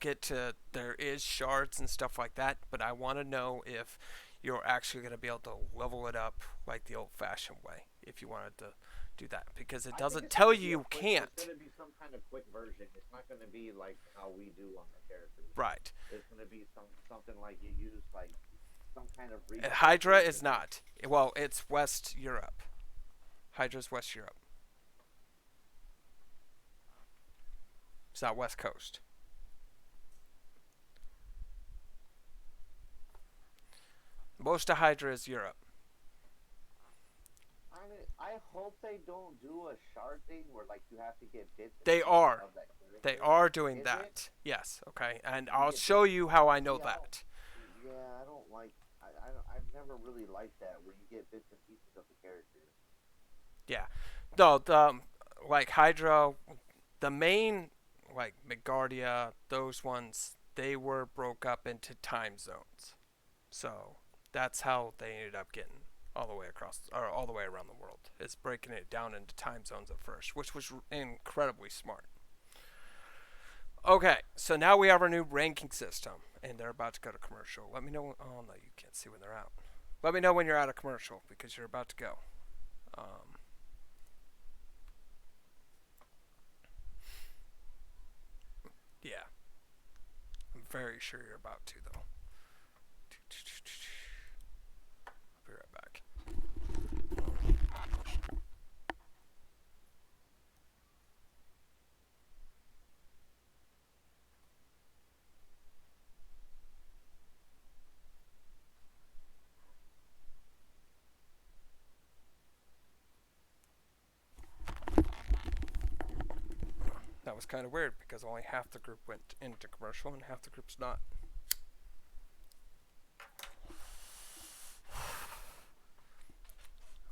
get to, there is shards and stuff like that, but I want to know if you're actually going to be able to level it up like the old-fashioned way. If you wanted to do that because it I think doesn't it's tell gonna you be you It's can't. gonna be some kind of quick version. It's not gonna be like how we do on the characters. Right. It's gonna be something like you use like some kind of Hydra is restructuration. not. Well, it's West Europe. Hydra's West Europe. It's not West Coast. Most of Hydra is Europe. I hope they don't do a shard thing where like you have to get bits and They pieces are. of that They character. are doing Is it? that. Yes. Okay. And You I'll get show bits. you how I know See, I don't. that. Yeah, I don't like. I've never really liked that where you get bits and pieces of the character. Yeah. No, the like Hydra, the main like Megardia, those ones, they were broke up into time zones. So that's how they ended up getting all the way across or all the way around the world. It's breaking it down into time zones at first, which was incredibly smart. Okay, so now we have our new ranking system, and they're about to go to commercial. Let me know. Oh no, you can't see when they're out. Let me know when you're out of commercial because you're about to go. Um, yeah, I'm very sure you're about to though. I'll be right back. That was kind of weird because only half the group went into commercial and half the group's not.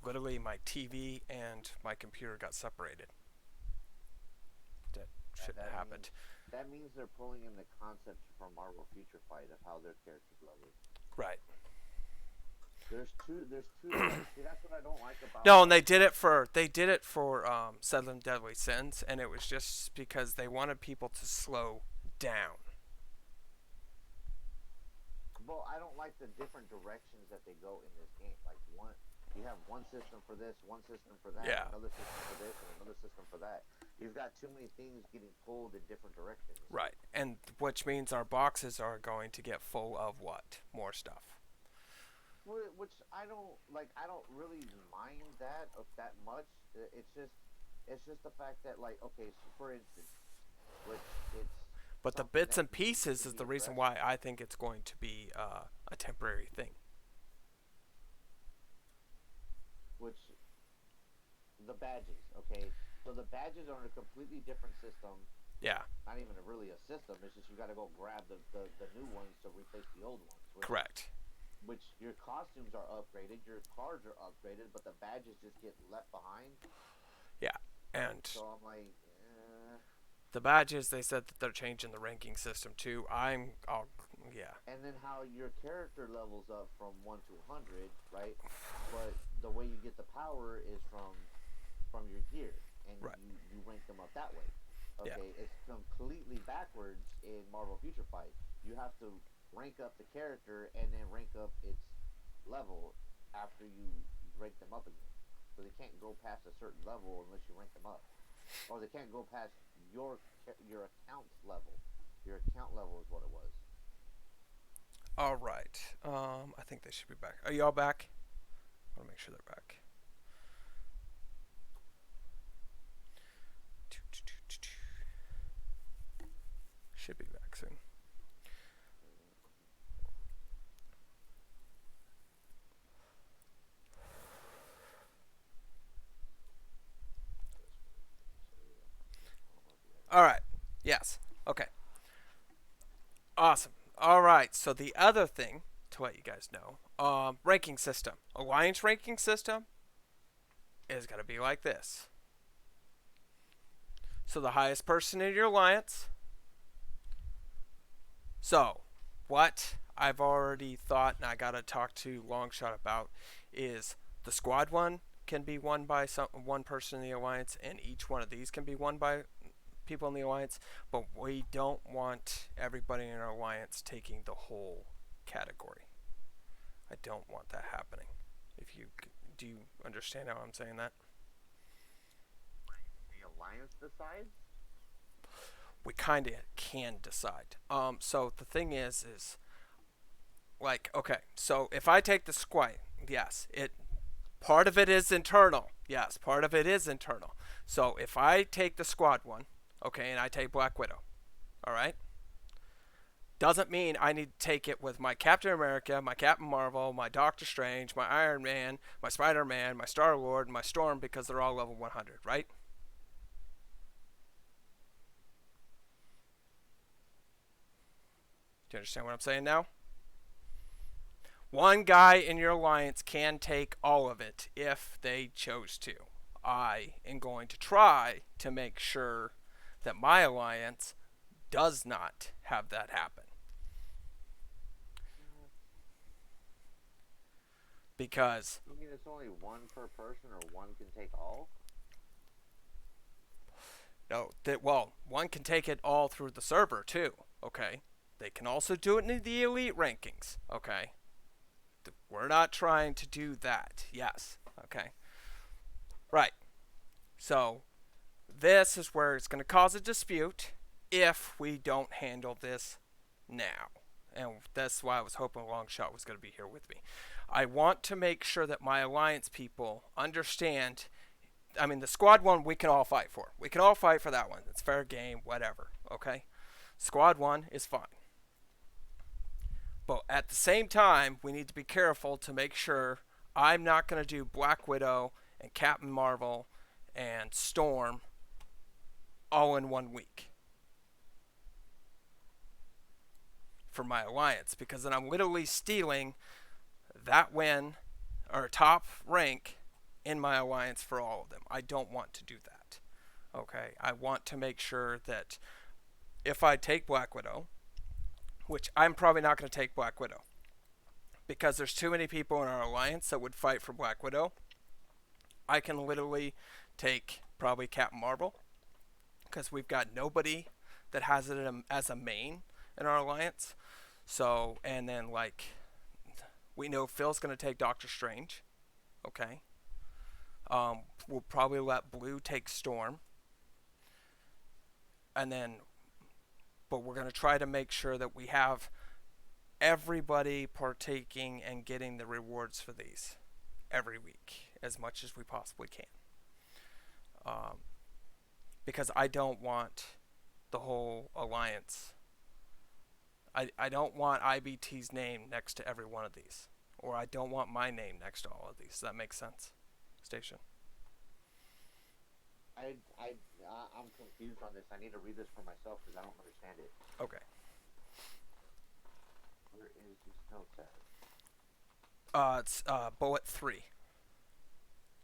Literally, my TV and my computer got separated. That shouldn't have happened. That means they're pulling in the concepts from Marvel Future Fight of how their characters level. Right. There's two. See, that's what I don't like about. No, and they did it for Seven Deadly Sins, and it was just because they wanted people to slow down. Well, I don't like the different directions that they go in this game. Like you have one system for this, one system for that, Yeah. another system for this, and another system for that. You've got too many things getting pulled in different directions. Right, and which means our boxes are going to get full of what? More stuff. Which I don't like. I don't really mind that that much. It's just the fact that like, okay, so for instance, which it's But the something bits that and pieces to is be the reason addressed. why I think it's going to be a temporary thing. Which the badges, okay, so the badges are in a completely different system. Yeah. Not even really a system. It's just you got to go grab the new ones to replace the old ones. Correct. Which your costumes are upgraded, your cards are upgraded, but the badges just get left behind. Yeah, and So I'm like, the badges, they said that they're changing the ranking system too. Yeah. and then how your character levels up from 1 to 100, right? But the way you get the power is from your gear, and Right. you rank them up that way. Yeah. Okay, it's completely backwards in Marvel Future Fight. You have to rank up the character and then rank up its level after you rank them up again. So they can't go past a certain level unless you rank them up, or they can't go past your account's level. Your account level is what it was. All right. I think they should be back. Are y'all back? I want to make sure they're back. Should be back soon. All right. Yes. Okay. Awesome. All right. So the other thing to let you guys know, ranking system, alliance ranking system is gonna be like this. So the highest person in your alliance. So what I've already thought, and I gotta talk to Longshot about, is the squad one can be won by one person in the alliance, and each one of these can be won by people in the alliance, but we don't want everybody in our alliance taking the whole category. I don't want that happening. If you do you understand how I'm saying that? alliance decides? We kind of can decide. So the thing is like, okay, so if I take the squad, yes, it part of it is internal. Yes, part of it is internal. So if I take the squad one, okay, and I take Black Widow, all right, doesn't mean I need to take it with my Captain America, my Captain Marvel, my Doctor Strange, my Iron Man, my Spider Man, my Star Lord, and my Storm because they're all level 100, right? Do you understand what I'm saying now? One guy in your alliance can take all of it if they chose to. I am going to try to make sure that my alliance does not have that happen. Because You mean it's only one per person, or one can take all? no, that well, one can take it all through the server too. Okay, they can also do it in the elite rankings. Okay, we're not trying to do that. Yes. Okay. Right. So this is where it's going to cause a dispute if we don't handle this now. And that's why I was hoping Longshot was going to be here with me. I want to make sure that my alliance people understand. I mean, the squad one we can all fight for. We can all fight for that one. It's fair game, whatever. Okay? Squad one is fine. But at the same time, we need to be careful to make sure I'm not going to do Black Widow and Captain Marvel and Storm all in 1 week for my alliance, because then I'm literally stealing that win or top rank in my alliance for all of them. I don't want to do that. Okay, I want to make sure that if I take Black Widow, which I'm probably not going to take Black Widow because there's too many people in our alliance that would fight for Black Widow, I can literally take probably Captain Marvel because we've got nobody that has it as a main in our alliance. So, and then like we know Phil's going to take Doctor Strange. Okay. We'll probably let Blue take Storm. And then, but we're going to try to make sure that we have everybody partaking and getting the rewards for these every week as much as we possibly can. Because I don't want the whole alliance. I don't want IBT's name next to every one of these. Or I don't want my name next to all of these. Does that make sense? Station. I'm confused on this. I need to read this for myself because I don't understand it. Okay. Where is this notes at? It's bullet 3.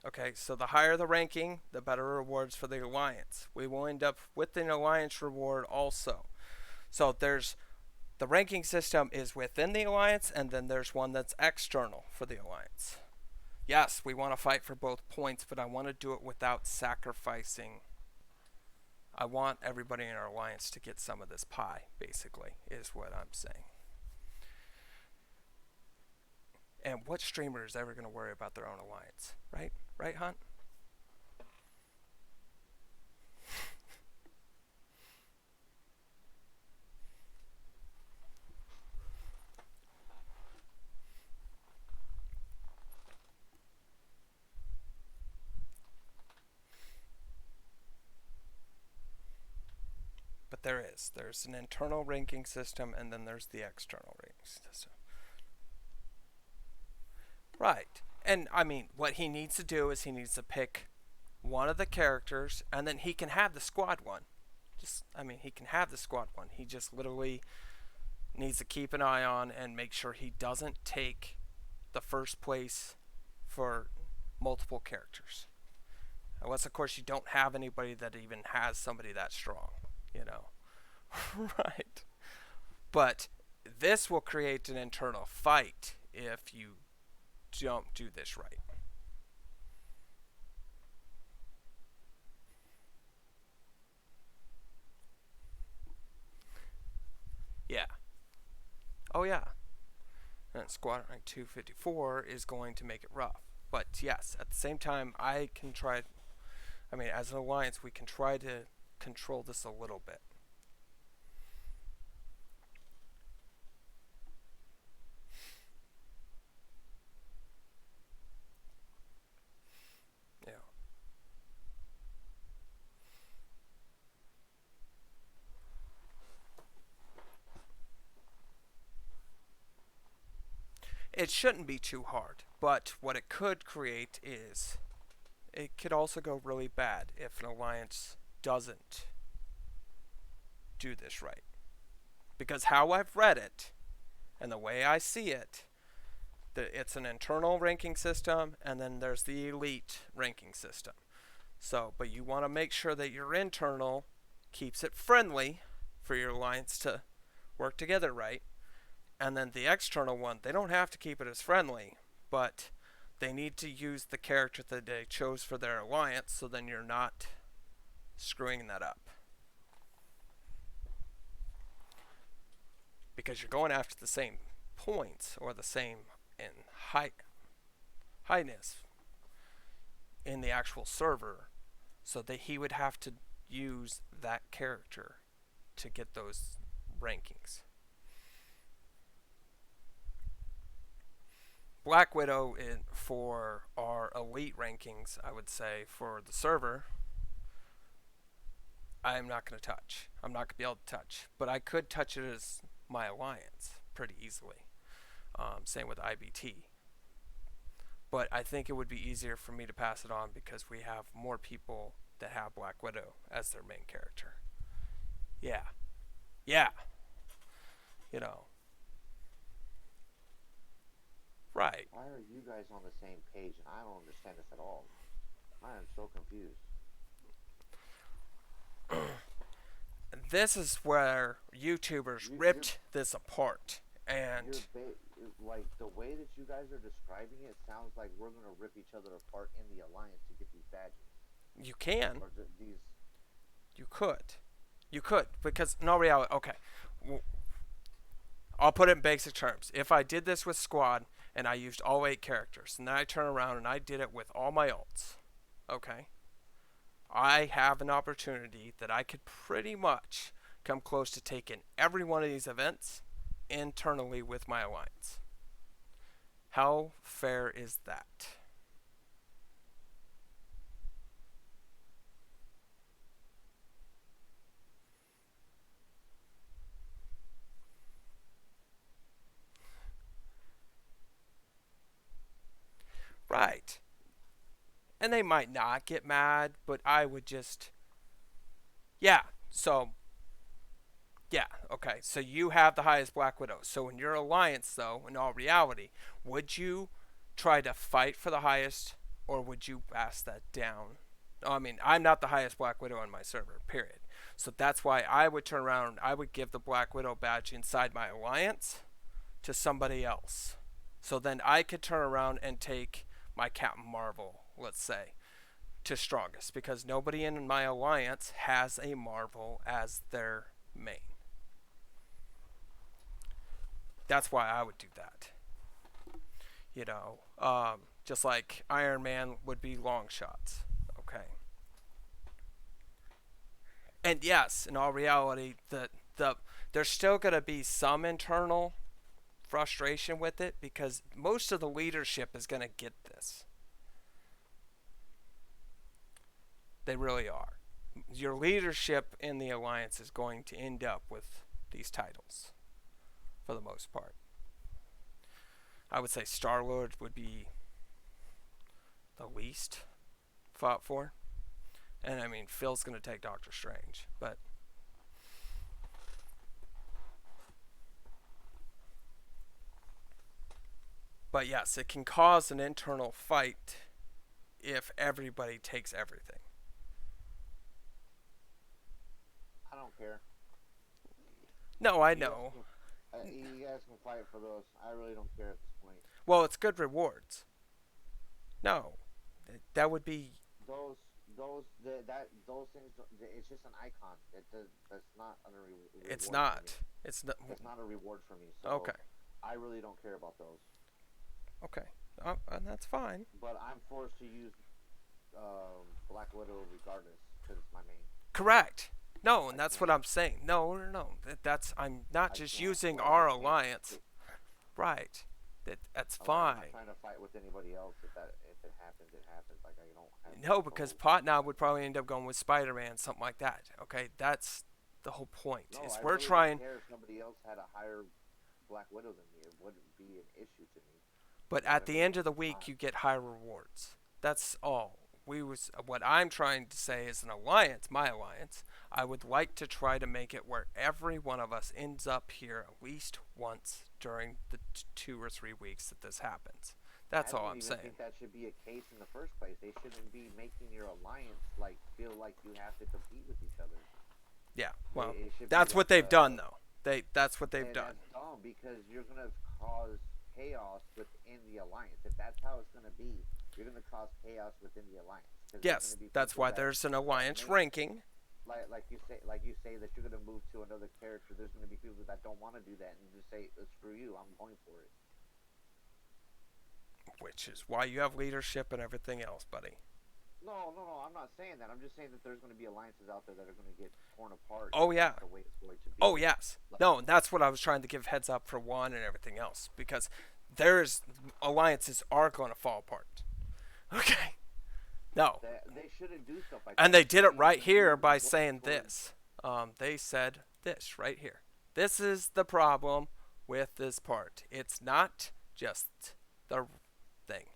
Okay, so the higher the ranking, the better rewards for the alliance. We will end up with an alliance reward also. So there's the ranking system is within the alliance, and then there's one that's external for the alliance. Yes, we want to fight for both points, but I want to do it without sacrificing. I want everybody in our alliance to get some of this pie, basically, is what I'm saying. And what streamer is ever going to worry about their own alliance, right? Right, Hunt? But there's an internal ranking system, and then there's the external ranking system. Right. And I mean, what he needs to do is he needs to pick one of the characters, and then he can have the squad one. He can have the squad one. He just literally needs to keep an eye on and make sure he doesn't take the first place for multiple characters. Unless, of course, you don't have anybody that even has somebody that strong, you know. Right. But this will create an internal fight if you don't do this right. Yeah. Oh yeah. And squad rank 254 is going to make it rough. But yes, at the same time, I can try. I mean, as an alliance, we can try to control this a little bit. Yeah. It shouldn't be too hard, but what it could create is it could also go really bad if an alliance doesn't do this right. Because how I've read it and the way I see it, it's an internal ranking system and then there's the elite ranking system. So, but you want to make sure that your internal keeps it friendly for your alliance to work together right. And then the external one, they don't have to keep it as friendly, but they need to use the character that they chose for their alliance, so then you're not screwing that up. Because you're going after the same points or the same in highness in the actual server, so that he would have to use that character to get those rankings. Black Widow for our elite rankings, I would say, for the server, I'm not going to touch. I'm not going to be able to touch. But I could touch it as my alliance pretty easily. Same with IBT. But I think it would be easier for me to pass it on because we have more people that have Black Widow as their main character. Yeah. Yeah. You know. Right. Why are you guys on the same page and I don't understand this at all? I am so confused. This is where YouTubers ripped this apart. And like the way that you guys are describing it sounds like we're gonna rip each other apart in the alliance to get these badges. You can. Or these. You could, because in all reality, okay. I'll put it in basic terms. If I did this with squad and I used all 8 characters, and then I turn around and I did it with all my ults, okay, I have an opportunity that I could pretty much come close to taking every one of these events internally with my alliance. How fair is that? Right. And they might not get mad, but I would just... Yeah, so... Yeah, okay, so you have the highest Black Widow. So in your alliance, though, in all reality, would you try to fight for the highest, or would you pass that down? I mean, I'm not the highest Black Widow on my server, period. So that's why I would turn around, I would give the Black Widow badge inside my alliance to somebody else. So then I could turn around and take my Captain Marvel, let's say, to strongest, because nobody in my alliance has a Marvel as their main. That's why I would do that. You know, just like Iron Man would be long shots. Okay. And yes, in all reality, there's still going to be some internal frustration with it because most of the leadership is going to get this. They really are. Your leadership in the alliance is going to end up with these titles for the most part. I would say Star-Lord would be the least fought for. And I mean, Phil's going to take Doctor Strange, but yes, it can cause an internal fight if everybody takes everything. I don't care. No, I know. You guys can fight for those. I really don't care at this point. Well, it's good rewards. No, that would be those things. It's just an icon. That's not a reward. It's not. It's not. It's not a reward for me. So okay. I really don't care about those. Okay, and that's fine. But I'm forced to use. Black Widow regardless because it's my main. Correct. No, and I that's what can't. I'm saying. No, no, no. That's I'm not I just can't. using Well, I our can't pick alliance. it. Right. That's Like I'm not fine. trying to fight with anybody else. If it happens, it happens. Like I don't have No, because control. Pot now would probably end up going with Spider-Man, something like that. Okay, that's the whole point. No, Is I we're really don't trying, care if somebody else had a higher Black Widow than me. It wouldn't be an issue to me. but You know what at I the mean? end of the It's week, not. you get higher rewards. That's all. We was what I'm trying to say is an alliance, my alliance. I would like to try to make it where every one of us ends up here at least once during the 2 or 3 weeks that this happens. I That's all don't I'm even saying. think that should be a case in the first place. They shouldn't be making your alliance like feel like you have to compete with each other. Yeah. Well, It should be that's what like they've done though. That's what they've and done. that's dumb because you're gonna cause chaos within the alliance. If that's how it's gonna be, you're gonna cause chaos within the alliance because there's Yes, gonna be that's people why there's an that alliance make ranking. like you say that you're gonna move to another character. There's gonna be people that don't want to do that and just say screw you, I'm going for it. Which is why you have leadership and everything else, buddy. No, I'm not saying that. I'm just saying that there's going to be alliances out there that are going to get torn apart Oh if yeah. that's the way it's going to Oh be. yes. Like, No, and that's what I was trying to give heads up for one and everything else because there's alliances are going to fall apart. Okay. No. they shouldn't do stuff like And that. they They did it shouldn't right even here do by work saying towards. this. They said this right here. This is the problem with this part. It's not just the thing.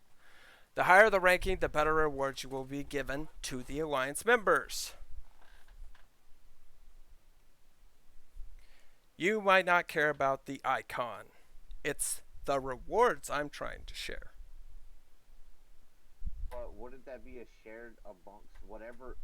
The higher the ranking, the better rewards you will be given to the alliance members. You might not care about the icon. It's the rewards I'm trying to share. But wouldn't that be a shared amongst whatever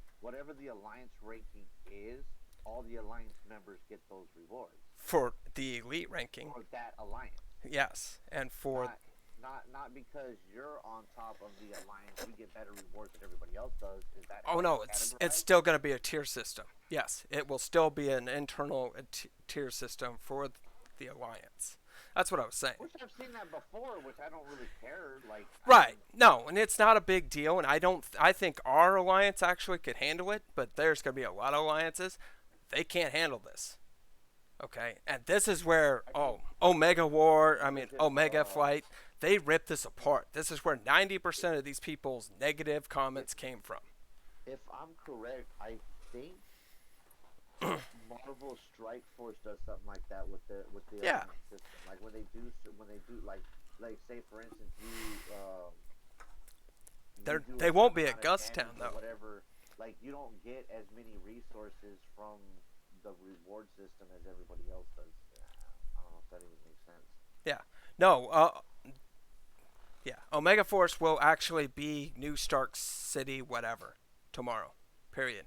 the alliance ranking is? All the alliance members get those rewards For the elite ranking, for that alliance. yes. And for. Not not because you're on top of the alliance, you get better rewards than everybody else does. Is that Oh how no, it's it's categorized? still going to be a tier system. Yes, it will still be an internal tier system for the alliance. That's what I was saying. Which I've seen that before, which I don't really care. Like, I Right. mean, No, and it's not a big deal, and I don't. I think our alliance actually could handle it, but there's going to be a lot of alliances. They can't handle this. Okay, and this is where Omega War. I mean because Omega Flight. They ripped this apart. This is where 90% of these people's negative comments came from. if I'm correct, I think Marvel Strike Force does something like that with the Yeah. alliance system. Like when they do like say for instance you do They a won't certain be at amount of Ghost damage Town or though. whatever. Like you don't get as many resources from the reward system as everybody else does. I don't know if that even makes sense. Yeah. No. Yeah. Omega Force will actually be New Stark City, whatever, tomorrow. Period.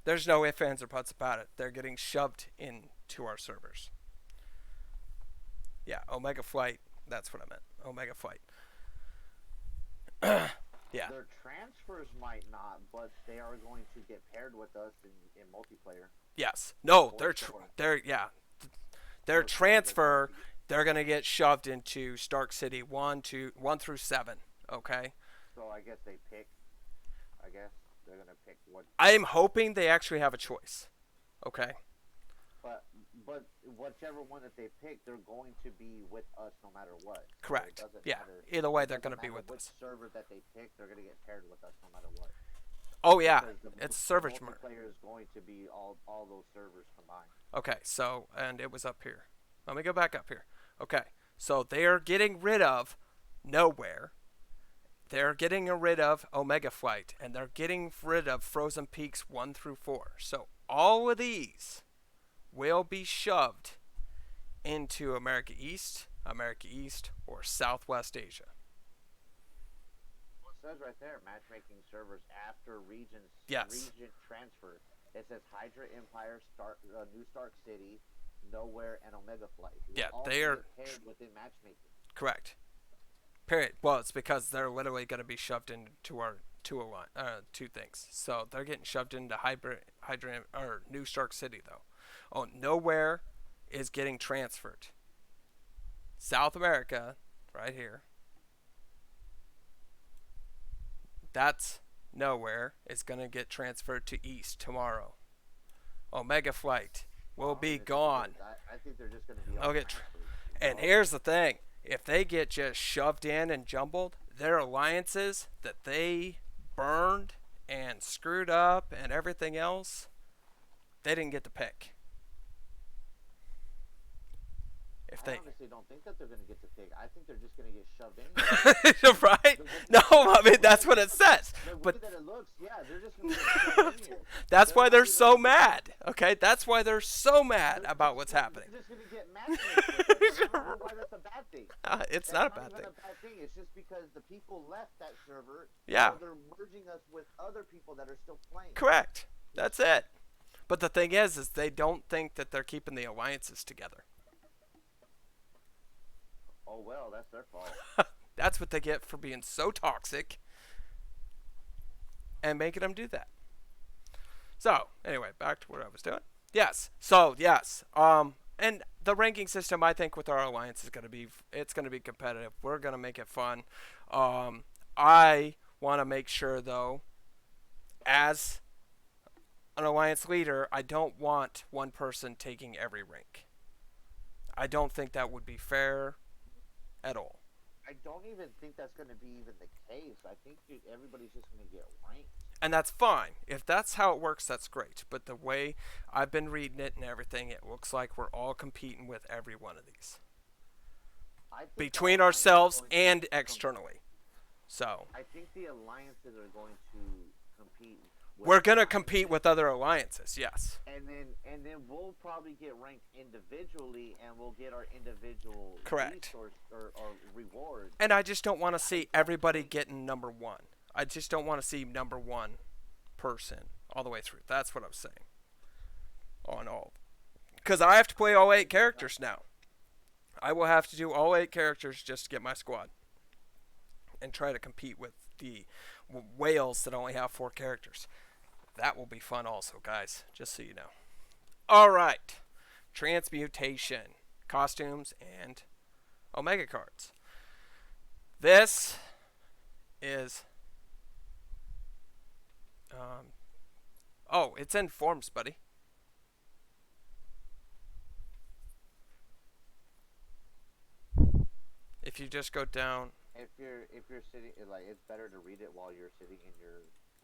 There's no ifs, ands, or buts about it. They're getting shoved into our servers. Yeah, Omega Flight. That's what I meant. Omega Flight. Yeah. Their transfers might not, but they are going to get paired with us in multiplayer. Yes. No. For sure. Yeah. Their For sure, they're going transfer. to They're gonna get shoved into Stark City 1 through 7. Okay. So I guess they pick. I guess they're gonna pick what. I'm hoping they actually have a choice. Okay. But whichever one that they pick, they're going to be with us no matter what. Correct. So it doesn't Yeah. matter. Either way, It they're doesn't gonna be matter with which us. server that they pick, they're gonna get paired with us no matter what. Oh yeah, Because it's the server smart. multiplayer is going to be all those servers combined. Okay, so and it was up here. Let me go back up here. Okay, so they are getting rid of Nowhere. They're getting rid of Omega Flight, and they're getting rid of Frozen Peaks 1 through 4. So all of these will be shoved into America East, or Southwest Asia. Well, it says right there, matchmaking servers after region Yes. transfer. It says Hydra Empire, New Stark City, Nowhere, and Omega Flight. Yeah, All they are paired within matchmaking. correct. Period. Well, it's because they're literally going to be shoved into our two things. So they're getting shoved into Hydra or New Stark City though. Oh, Nowhere is getting transferred. South America, right here. That's nowhere. It's going to get transferred to East tomorrow. Omega Flight will be gone. I think they're just going to be all They'll get transferred. And here's the thing. If they get just shoved in and jumbled, their alliances that they burned and screwed up and everything else, they didn't get to pick. If I they honestly don't think that they're going to get to pick. I think they're just going to get shoved in. right? No, I mean that's what it says. The way But that it looks, yeah, they're just going to get shoved in here. that's why they're not so even- mad. Okay? That's why they're so mad about what's happening. They're just going to get matchmaking with us. I don't know why that's a bad thing. It's That's not a bad even thing. a bad thing. It's just because the people left that server. Yeah. So they're merging us with other people that are still playing. Correct. That's it. But the thing is they don't think that they're keeping the alliances together. Oh well, that's their fault. That's what they get for being so toxic and making them do that. So, anyway, back to what I was doing. Yes. So, yes. And the ranking system, I think, with our alliance is going to be, it's going to be competitive. We're going to make it fun. I want to make sure, though, as an alliance leader, I don't want one person taking every rank. I don't think that would be fair at all. I don't even think that's going to be even the case. I think everybody's just going to get ranked. And that's fine. If that's how it works, that's great. But the way I've been reading it and everything, it looks like we're all competing with every one of these. I think Between the alliance is ourselves going to and externally. So, I think the alliances are going to compete. With we're going to alliances. compete with other alliances, yes. And then we'll probably get ranked individually, and we'll get our individual Correct. resource or rewards. And I just don't want to see everybody getting number one. I just don't want to see number one person all the way through. That's what I'm saying. On all. Because I have to play all 8 characters now. I will have to do all 8 characters just to get my squad. And try to compete with the whales that only have 4 characters. That will be fun also, guys. Just so you know. Alright. Transmutation. Costumes and Omega cards. This is... oh, it's in forms, buddy. If you just go down... If you're sitting, like, it's better to read it while you're sitting in your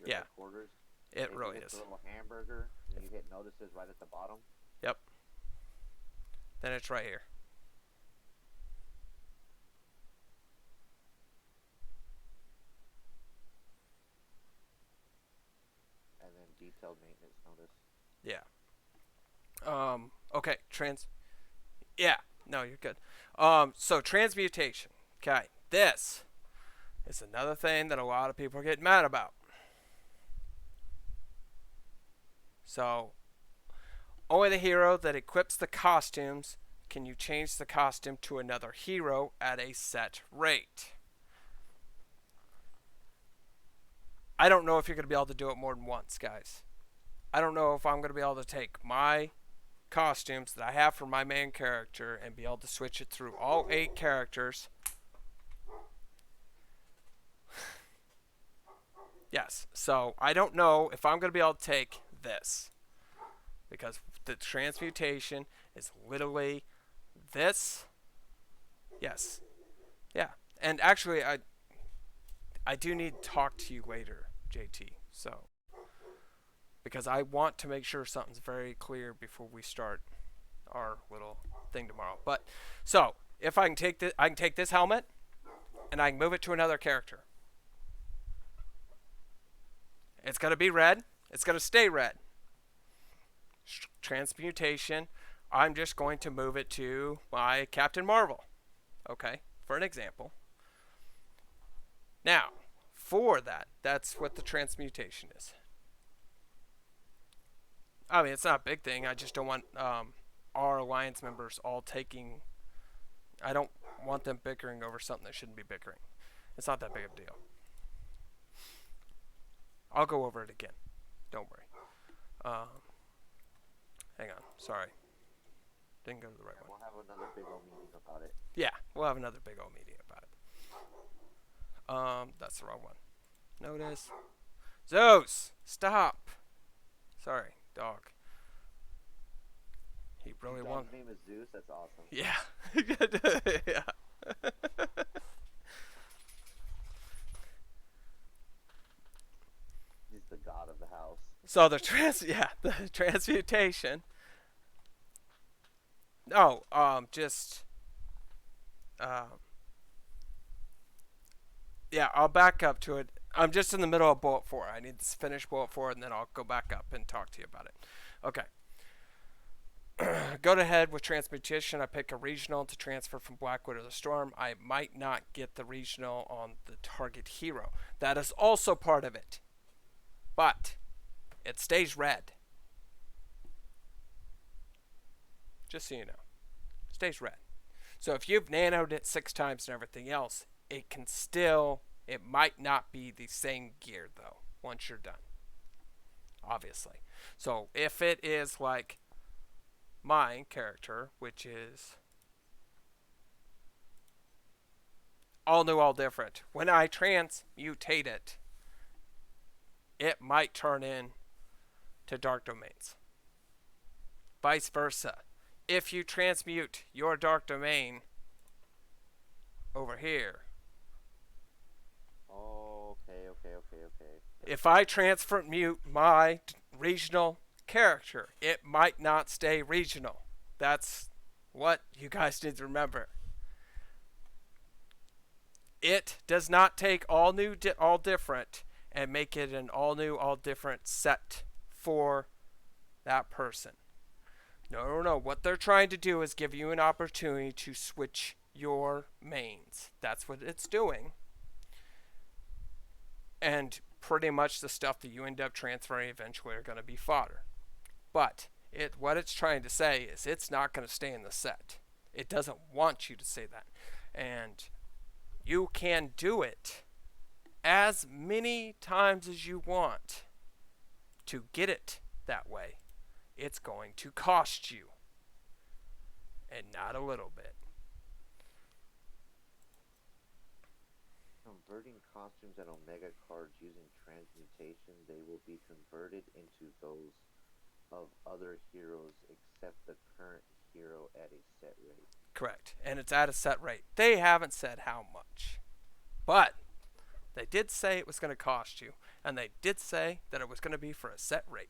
Yeah. headquarters. It If you really hit is. The little hamburger, and you hit notices right at the bottom. Yep. Then it's right here. And then detailed maintenance notice. Yeah. Okay, yeah, no, you're good. So transmutation. Okay, this is another thing that a lot of people are getting mad about. So, only the hero that equips the costumes can you change the costume to another hero at a set rate. I don't know if you're going to be able to do it more than once, guys. I don't know if I'm going to be able to take my costumes that I have for my main character and be able to switch it through all 8 characters. Yes, so I don't know if I'm going to be able to take this. Because the transmutation is literally this. Yes. Yeah. And actually, I do need to talk to you later, JT. So, because I want to make sure something's very clear before we start our little thing tomorrow. But so, if I can take this, I can take this helmet and I can move it to another character. It's going to be red. It's going to stay red. Transmutation. I'm just going to move it to my Captain Marvel. Okay, for an example. Now, for that, that's what the transmutation is. I mean, it's not a big thing. I just don't want our alliance members all taking... I don't want them bickering over something that shouldn't be bickering. It's not that big of a deal. I'll go over it again. Don't worry. Hang on. Sorry. Didn't go to the right one. We'll have another big old meeting about it. Yeah, we'll have another big old meeting about it. That's the wrong one. Notice. Zeus! Stop! Sorry, dog. He really Your wants. dog's name is Zeus. That's awesome. Yeah. Yeah. He's the god of the house. So the the transmutation. No, just yeah, I'll back up to it. I'm just in the middle of bullet 4. I need to finish bullet 4 and then I'll go back up and talk to you about it. Okay. Go ahead with transmutation. I pick a regional to transfer from Blackwood to the Storm. I might not get the regional on the target hero. That is also part of it. But it stays red. Just so you know. It stays red. So if you've nanoed it 6 times and everything else, it can still, it might not be the same gear though, once you're done. Obviously. So if it is like my character, which is all new, all different, when I transmutate it, it might turn in to Dark Domains. Vice versa. If you transmute your Dark Domain over here, Oh, okay. if I transmute my regional character, it might not stay regional. That's what you guys need to remember. It does not take all new, all different and make it an all new, all different set for that person. No. What they're trying to do is give you an opportunity to switch your mains. That's what it's doing. And pretty much the stuff that you end up transferring eventually are going to be fodder. But what it's trying to say is it's not going to stay in the set. It doesn't want you to say that. And you can do it as many times as you want to get it that way. It's going to cost you. And not a little bit. Converting costumes and Omega cards using transmutation, they will be converted into those of other heroes except the current hero at a set rate. Correct. And it's at a set rate. They haven't said how much. But they did say it was going to cost you. And they did say that it was going to be for a set rate.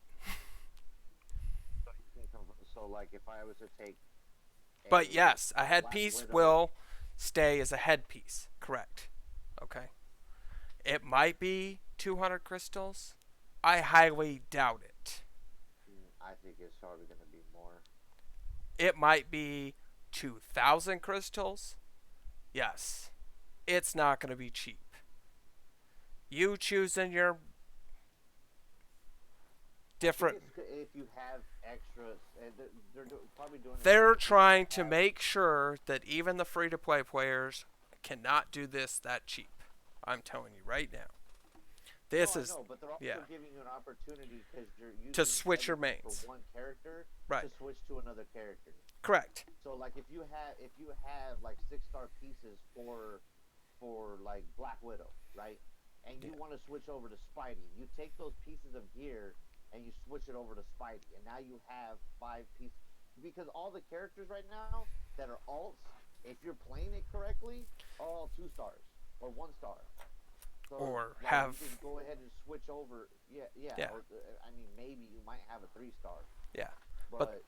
So like if I was to take But yes, a headpiece Widow, will stay as a headpiece. Correct. Okay. It might be 200 crystals. I highly doubt it. I think it's probably going to be more. It might be 2,000 crystals. Yes. It's not going to be cheap. You choosing your different. If you have extras, and they're probably doing. They're trying to make sure that even the free-to-play players cannot do this that cheap. I'm telling you right now. This is No, but they're also giving you an opportunity because you're using to switch your mains. for one character Right. to switch to another character. Correct. So like if you have like 6-star pieces for like Black Widow, right? And you want to switch over to Spidey, you take those pieces of gear and you switch it over to Spidey, and now you have 5 pieces. Because all the characters right now that are alts, if you're playing it correctly, are all 2 stars or 1 star. So, Or like, have. you can go ahead and switch over. Yeah. Yeah. Or, I mean, maybe you might have a 3-star. Yeah. But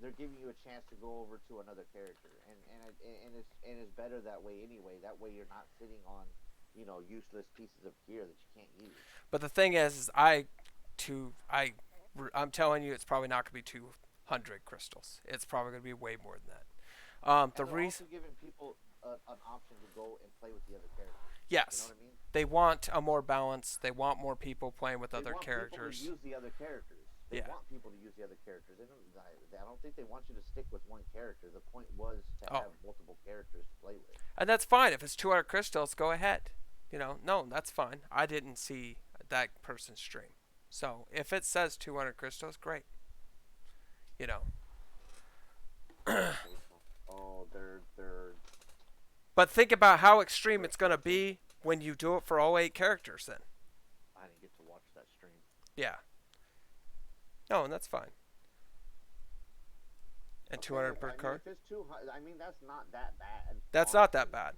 they're giving you a chance to go over to another character, and it's better that way anyway. That way you're not sitting on, useless pieces of gear that you can't use. But the thing is I'm telling you, it's probably not going to be 200 crystals. It's probably going to be way more than that. The they're reason. also giving people an option to go and play with the other characters. Yes. You know what I mean? They want a more balance. They want more people playing with They other want characters. People to use the other characters. They Yeah. want people to use the other characters. I don't think they want you to stick with one character. The point was to have multiple characters to play with. And that's fine. If it's 200 crystals, go ahead. No, that's fine. I didn't see that person's stream. So if it says 200 crystals, great. Oh, they're. But think about how extreme it's going to be when you do it for all 8 characters then. Yeah. No, and that's fine. And Okay, 200 per I mean, card. if it's 200, I mean, that's not that bad. That's not that Honestly, bad.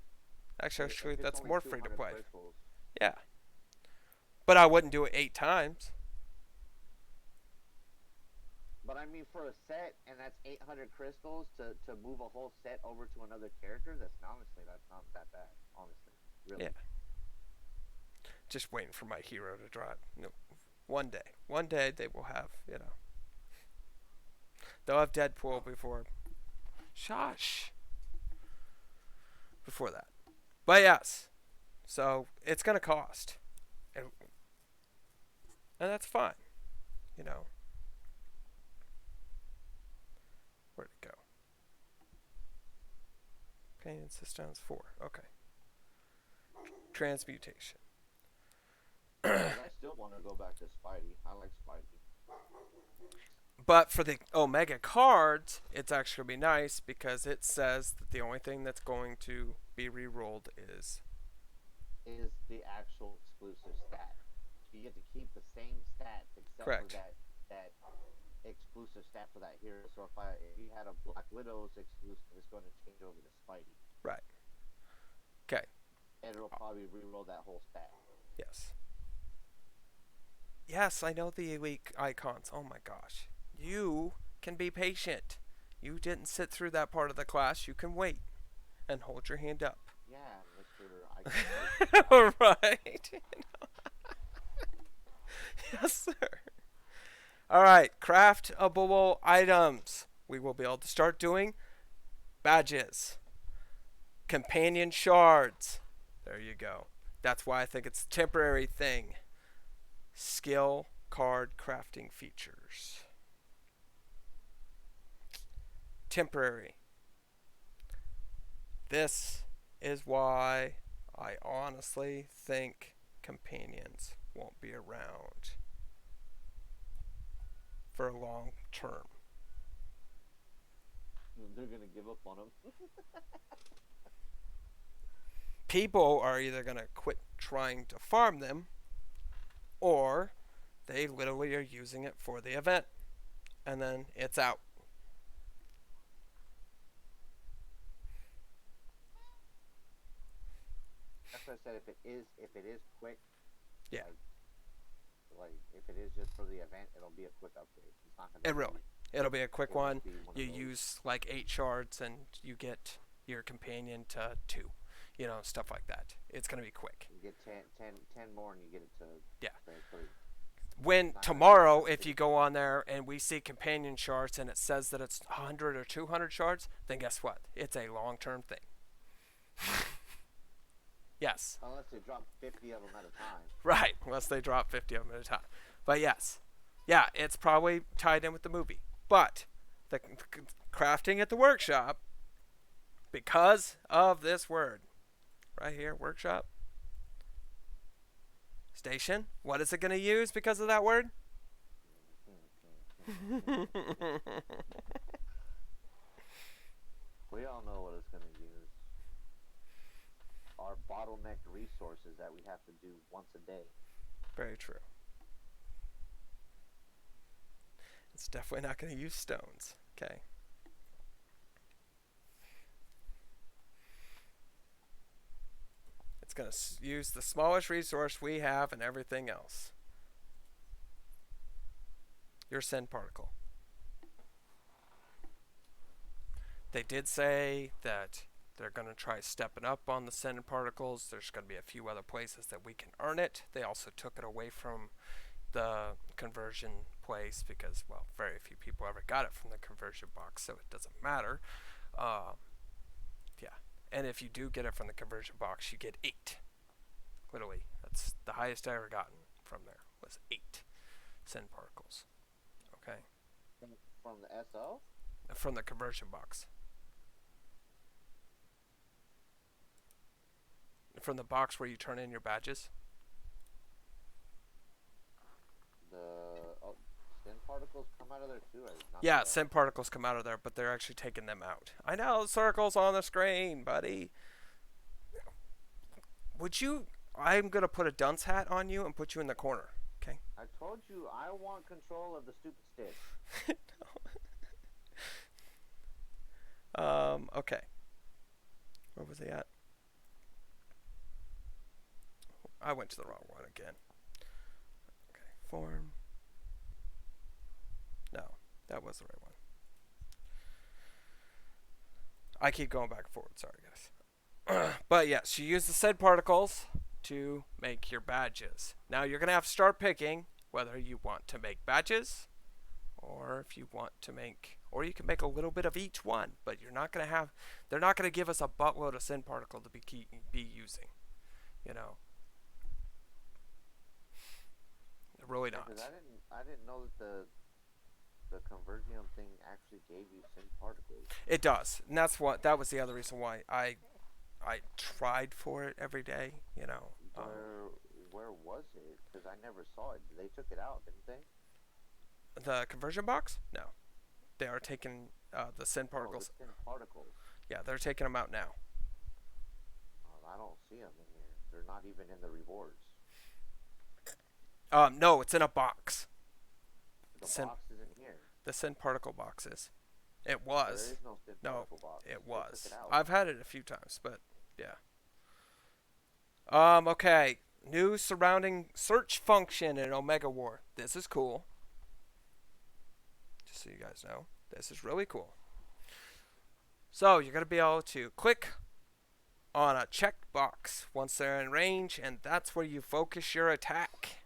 Actually, if it's that's only more free to 200 play. crystals. Yeah. But I wouldn't do it 8 times. But I mean, for a set, and that's 800 crystals to move a whole set over to another character. That's not that bad. Honestly, really. Yeah. Just waiting for my hero to drop. No, one day they will have. They'll have Deadpool before. Shush. Before that. But yes. So it's gonna cost, and that's fine. You know. Where'd it go? Pain systems 4. Okay. Transmutation. I still want to go back to Spidey. I like Spidey. But for the Omega cards, it's actually going to be nice because it says that the only thing that's going to be re-rolled is the actual exclusive stat. You get to keep the same stats except correct. for that exclusive stat for that hero. So if you had a Black Widow's exclusive, it's going to change over to Spidey. Right. Okay. And it'll probably re-roll that whole stat. Yes. Yes, I know the elite icons. Oh my gosh. You can be patient. You didn't sit through that part of the class. You can wait and hold your hand up. Yeah, Mr. Right. Yes, sir. All right, craftable items. We will be able to start doing badges, companion shards. There you go. That's why I think it's a temporary thing. Skill card crafting features. Temporary. This is why I honestly think companions won't be around for a long term. They're going to give up on him. People are either going to quit trying to farm them, or they literally are using it for the event, and then it's out. That's what I said. If it is quick, Yeah. Like if it is just for the event, it'll be a quick upgrade. It's not gonna. It really. It'll be a quick it'll one. just be one You of those. use like 8 shards and you get your companion to 2. Stuff like that. It's going to be quick. You get 10 more, and you get it to Yeah. 3. When tomorrow, if you go on there and we see companion shards and it says that it's 100 or 200 shards, then guess what? It's a long-term thing. Yes. Unless they drop 50 of them at a time. Right, unless they drop 50 of them at a time. But yes. Yeah, it's probably tied in with the movie. But the crafting at the workshop, because of this word, right here, workshop, station, what is it going to use because of that word? We all know what it's going to use. Our bottlenecked resources that we have to do once a day. Very true. It's definitely not going to use stones. Okay. It's going to use the smallest resource we have and everything else. Your send particle. They did say that they're going to try stepping up on the send particles. There's going to be a few other places that we can earn it. They also took it away from the conversion place because, well, very few people ever got it from the conversion box, so it doesn't matter. Yeah. And if you do get it from the conversion box, you get 8. Literally, that's the highest I ever gotten from there was 8 send particles. Okay. From the SO? From the conversion box. From the box where you turn in your badges. Send particles come out of there too? Yeah, send particles come out of there, but they're actually taking them out. I know, circles on the screen, buddy. Would you... I'm going to put a dunce hat on you and put you in the corner, okay? I told you I want control of the stupid stick. Okay. Where was he at? I went to the wrong one again. Okay, form. No, that was the right one. I keep going back and forward. Sorry, guys. But yes, you use the said particles to make your badges. Now you're gonna have to start picking whether you want to make badges, or if you want to make, or you can make a little bit of each one. But you're not gonna have. They're not gonna give us a buttload of sin particle to be using. You know. They're really not. Because I didn't know that the convergium thing actually gave you sin particles. It does, and that was the other reason why I tried for it every day. You know. Where was it? Because I never saw it. They took it out, didn't they? The conversion box? No, they are taking the sin particles. Oh, the sin particles. Yeah, they're taking them out now. I don't see them in here. They're not even in the rewards. No, it's in a box. The sin, box isn't here. The sin particle boxes. It There was. is no sin No, particle box. it They was. took it out. I've had it a few times, but yeah. Okay. New surrounding search function in Omega War. This is cool. Just so you guys know, this is really cool. So you're gonna be able to click on a checkbox once they're in range, and that's where you focus your attack.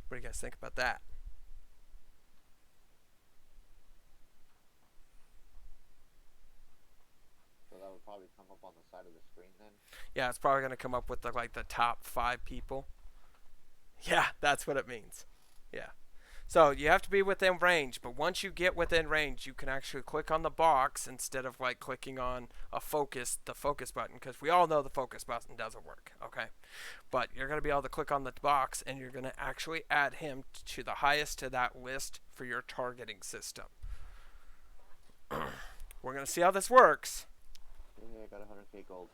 What do you guys think about that? So that would probably come up on the side of the screen then. Yeah, it's probably gonna come up with the top 5 people. Yeah, that's what it means. Yeah. So you have to be within range, but once you get within range, you can actually click on the box instead of clicking on the focus button, because we all know the focus button doesn't work. Okay, but you're gonna be able to click on the box, and you're gonna actually add him to the highest to that list for your targeting system. We're gonna see how this works. Yeah, I got 100k gold.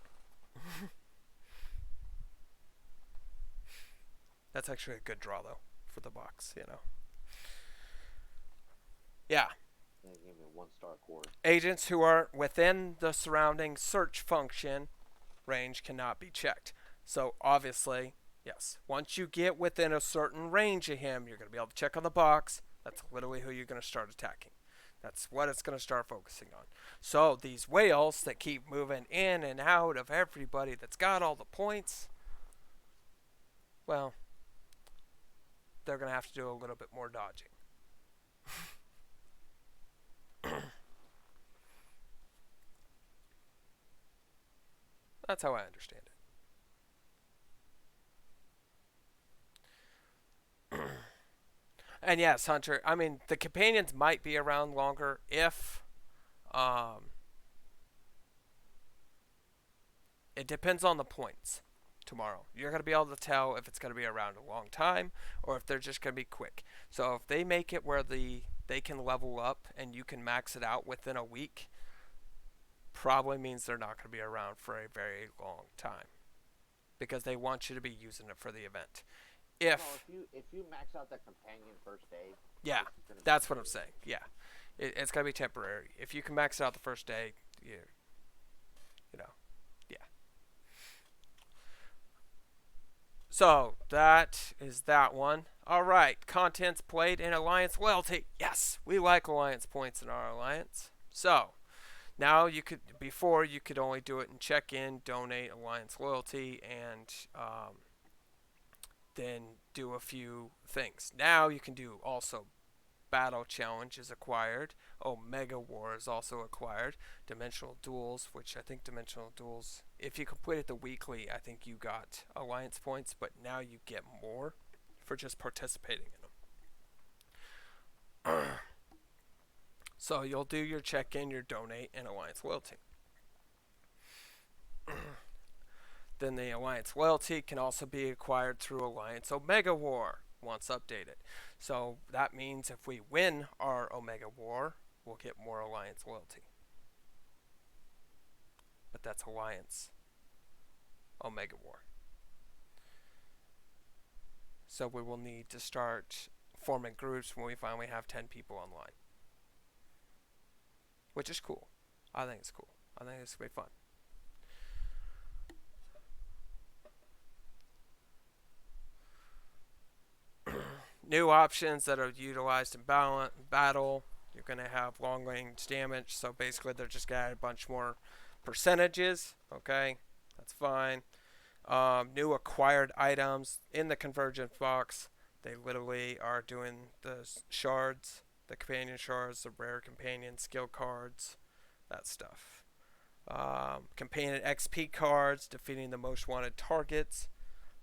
That's actually a good draw though for the box, you know. Yeah. They gave me a 1-star core. Agents who are within the surrounding search function range cannot be checked. So obviously, yes, once you get within a certain range of him, you're going to be able to check on the box. That's literally who you're going to start attacking. That's what it's going to start focusing on. So these whales that keep moving in and out of everybody that's got all the points, well, they're going to have to do a little bit more dodging. That's how I understand it. And yes, Hunter, I mean, the companions might be around longer if it depends on the points tomorrow. You're going to be able to tell if it's going to be around a long time or if they're just going to be quick. So if they make it where they can level up and you can max it out within a week, probably means they're not going to be around for a very long time, because they want you to be using it for the event. If you max out that companion first day, yeah, that's what I'm saying. Yeah, it's going to be temporary. If you can max it out the first day, you know, yeah. So that is that one. All right, contents played in Alliance loyalty. Yes, we like Alliance points in our Alliance. So now before you could only do it in check-in, donate, Alliance loyalty, and then do a few things. Now you can do also battle challenge is acquired. Omega War is also acquired. Dimensional duels, which I think dimensional duels, if you completed the weekly, I think you got Alliance points, but now you get more for just participating in them. So you'll do your check-in, your donate, and Alliance loyalty. Then the Alliance loyalty can also be acquired through Alliance Omega War once updated. So that means if we win our Omega War, we'll get more Alliance loyalty. But that's Alliance Omega War. So we will need to start forming groups when we finally have 10 people online. Which is cool. I think it's cool. I think it's going to be fun. New options that are utilized in battle. You're going to have long range damage. So basically, they're just going to add a bunch more percentages. Okay, that's fine. New acquired items in the convergence box. They literally are doing the shards, the companion shards, the rare companion skill cards, that stuff. Companion XP cards, defeating the most wanted targets.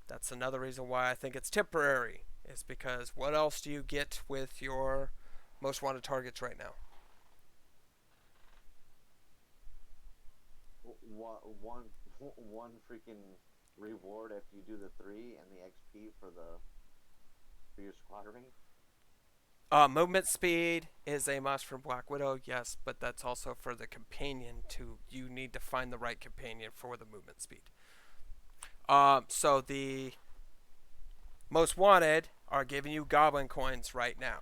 That's another reason why I think it's temporary. Is because what else do you get with your most wanted targets right now? One freaking reward if you do the 3 and the XP for your squadron. Movement speed is a must for Black Widow, yes, but that's also for the companion. You need to find the right companion for the movement speed. So the most wanted are giving you goblin coins right now.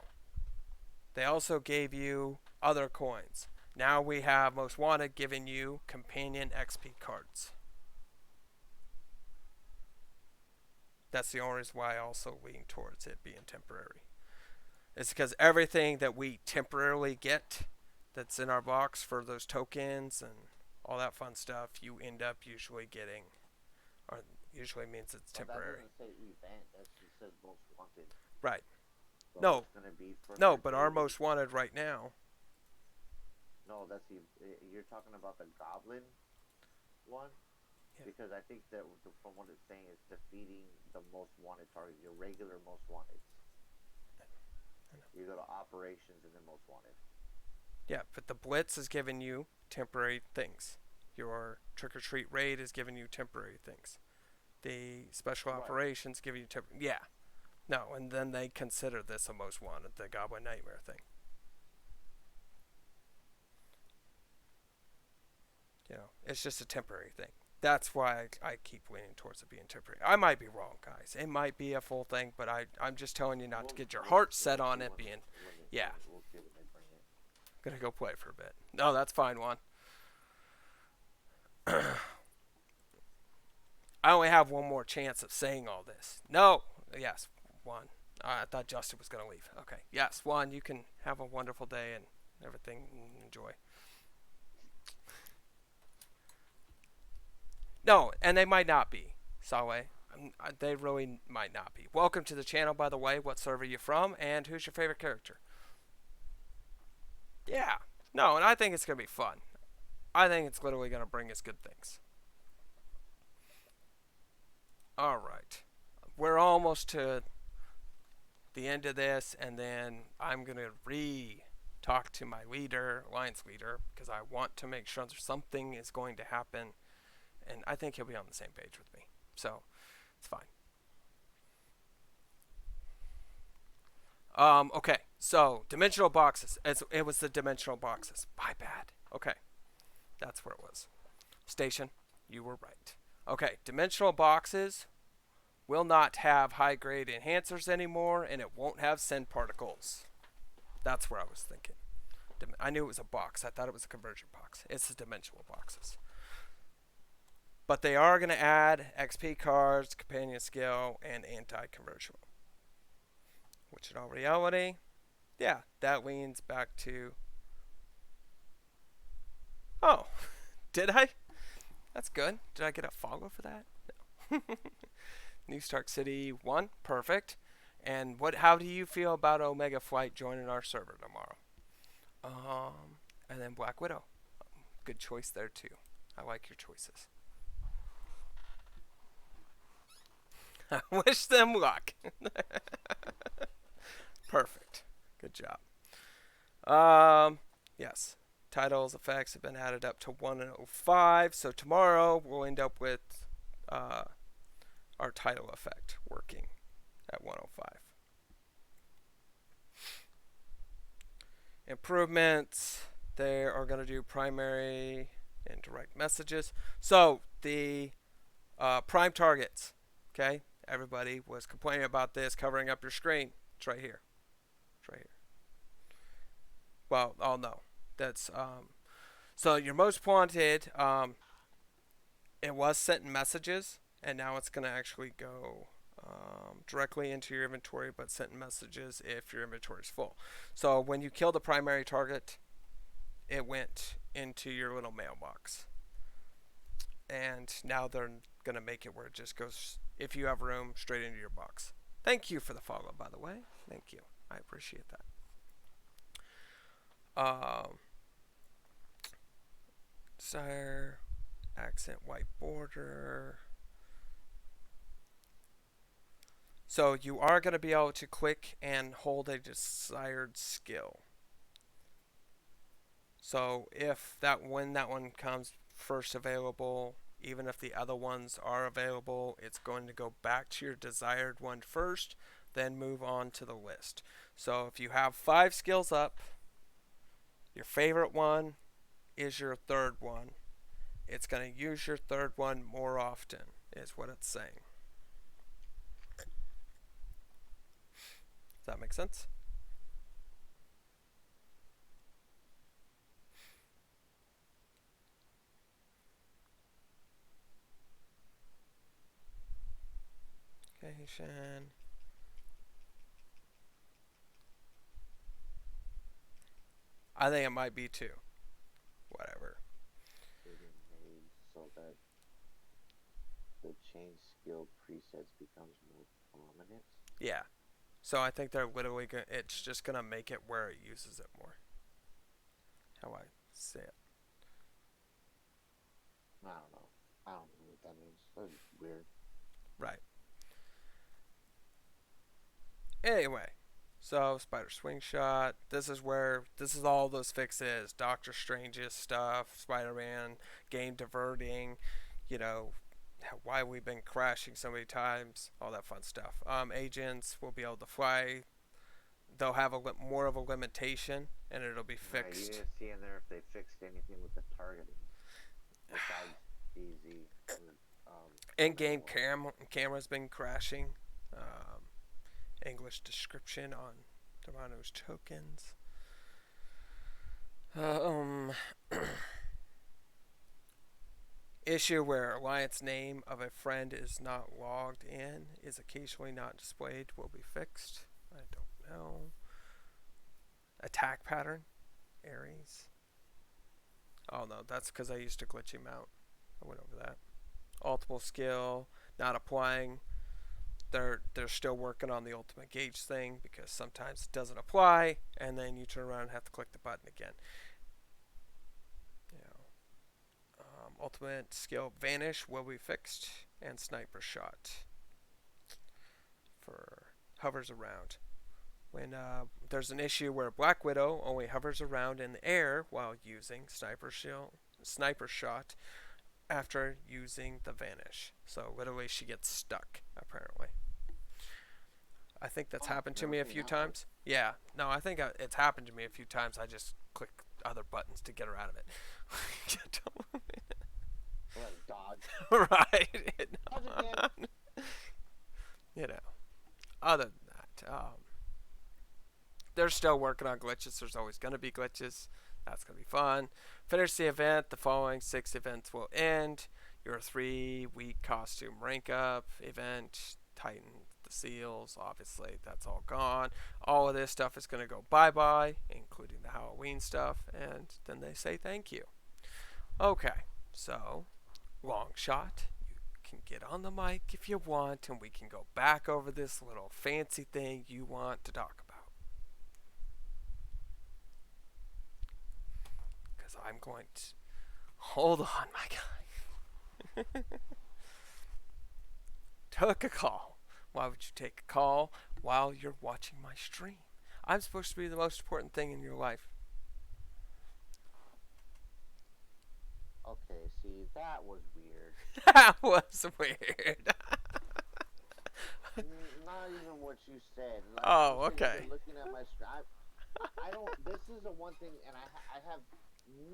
They also gave you other coins. Now we have most wanted giving you companion XP cards. That's the only reason why I also lean towards it being temporary. It's because everything that we temporarily get that's in our box for those tokens and all that fun stuff, you end up usually getting, or usually means it's temporary. That doesn't say event, that just says most wanted. Right. So No. it's gonna be No, but our most wanted right now. No, you're talking about the goblin one? Yeah. Because I think that from what it's saying, it's defeating the most wanted target, your regular most wanted. You go to operations and then most wanted. Yeah, but the Blitz is giving you temporary things. Your Trick or Treat raid is giving you temporary things. The Special Operations give you temporary. Yeah. No, and then they consider this a most wanted, the Goblin Nightmare thing. You know, it's just a temporary thing. That's why I keep leaning towards it being temporary. I might be wrong, guys. It might be a full thing, but I'm just telling you not to get your heart set on it being. Yeah. I'm gonna go play for a bit. No, that's fine, Juan. I only have one more chance of saying all this. No. Yes, Juan. I thought Justin was gonna leave. Okay. Yes, Juan, you can have a wonderful day and everything. Enjoy. No, and they might not be, Saleh. They really might not be. Welcome to the channel, by the way. What server are you from? And who's your favorite character? Yeah. No, and I think it's going to be fun. I think it's literally going to bring us good things. Alright. We're almost to the end of this, and then I'm going to talk to my leader, alliance leader, because I want to make sure something is going to happen. And I think he'll be on the same page with me. So, it's fine. Okay, so, dimensional boxes. It was the dimensional boxes. My bad. Okay, that's where it was. Station, you were right. Okay, dimensional boxes will not have high-grade enhancers anymore, and it won't have send particles. That's where I was thinking. I knew it was a box. I thought it was a conversion box. It's the dimensional boxes. But they are going to add XP cards, companion skill, and anti-conversional. Which in all reality, yeah, that leans back to... Oh, did I? That's good. Did I get a follow for that? No. New Stark City 1, perfect. And how do you feel about Omega Flight joining our server tomorrow? And then Black Widow. Good choice there too. I like your choices. I wish them luck. Perfect. Good job. Yes. Titles, effects have been added up to 105. So tomorrow we'll end up with our title effect working at 105. Improvements. They are going to do primary and direct messages. So the Prime targets. Okay, everybody was complaining about this covering up your screen. It's right here. It's right here. Well, oh no, that's so your most wanted. It was sent in messages, and now it's going to actually go directly into your inventory, but sent in messages if your inventory is full. So when you kill the primary target, it went into your little mailbox. And now they're going to make it where it just goes, if you have room, straight into your box. Thank you for the follow, by the way. Thank you. I appreciate that. Sire, accent white border. So you are going to be able to click and hold a desired skill. So if that when that one comes first available, even if the other ones are available, it's going to go back to your desired one first, then move on to the list. So if you have 5 skills up, your favorite one is your third one. It's going to use your third one more often, is what it's saying. Does that make sense? Okay, Shan. I think it might be 2. Whatever. Made so that the change skill presets becomes more prominent. Yeah. So I think they're literally going to, it's just going to make it where it uses it more. How I say it. I don't know. I don't know what that means. That's weird. Right. Anyway, so Spider Swing Shot. This is all those fixes. Doctor Strange's stuff, Spider-Man, game diverting, you know, why we've been crashing so many times, all that fun stuff. Agents will be able to fly. They'll have more of a limitation, and it'll be fixed. Right, you didn't see in there if they fixed anything with the targeting besides DZ. In-game camera's been crashing. English description on Toronto's tokens. Issue where alliance name of a friend is not logged in is occasionally not displayed will be fixed. I don't know. Attack pattern, Ares. Oh no, that's because I used a glitchy mount. I went over that. Ultimate skill, not applying. They're still working on the ultimate gauge thing because sometimes it doesn't apply, and then you turn around and have to click the button again. Ultimate skill vanish will be fixed, and sniper shot for hovers around. When there's an issue where Black Widow only hovers around in the air while using sniper shot after using the vanish. So literally she gets stuck, apparently. I think that's happened to me a few times. Yeah, no, I think it's happened to me a few times. I just click other buttons to get her out of it. Dodge. Right. Dodge again. You know, other than that, they're still working on glitches. There's always going to be glitches. That's going to be fun. Finish the event. The following 6 events will end. Your 3-week costume rank up event. Tighten the seals. Obviously, that's all gone. All of this stuff is going to go bye-bye, including the Halloween stuff. And then they say thank you. Okay, so long shot. You can get on the mic if you want, and we can go back over this little fancy thing you want to talk about. Because I'm going to... Hold on, my guy. Took a call. Why would you take a call while you're watching my stream? I'm supposed to be the most important thing in your life. Okay, see, that was weird. That was weird. Not even what you said. Like, Oh, you said okay. you're looking at my stream. I don't. This is the one thing, and I have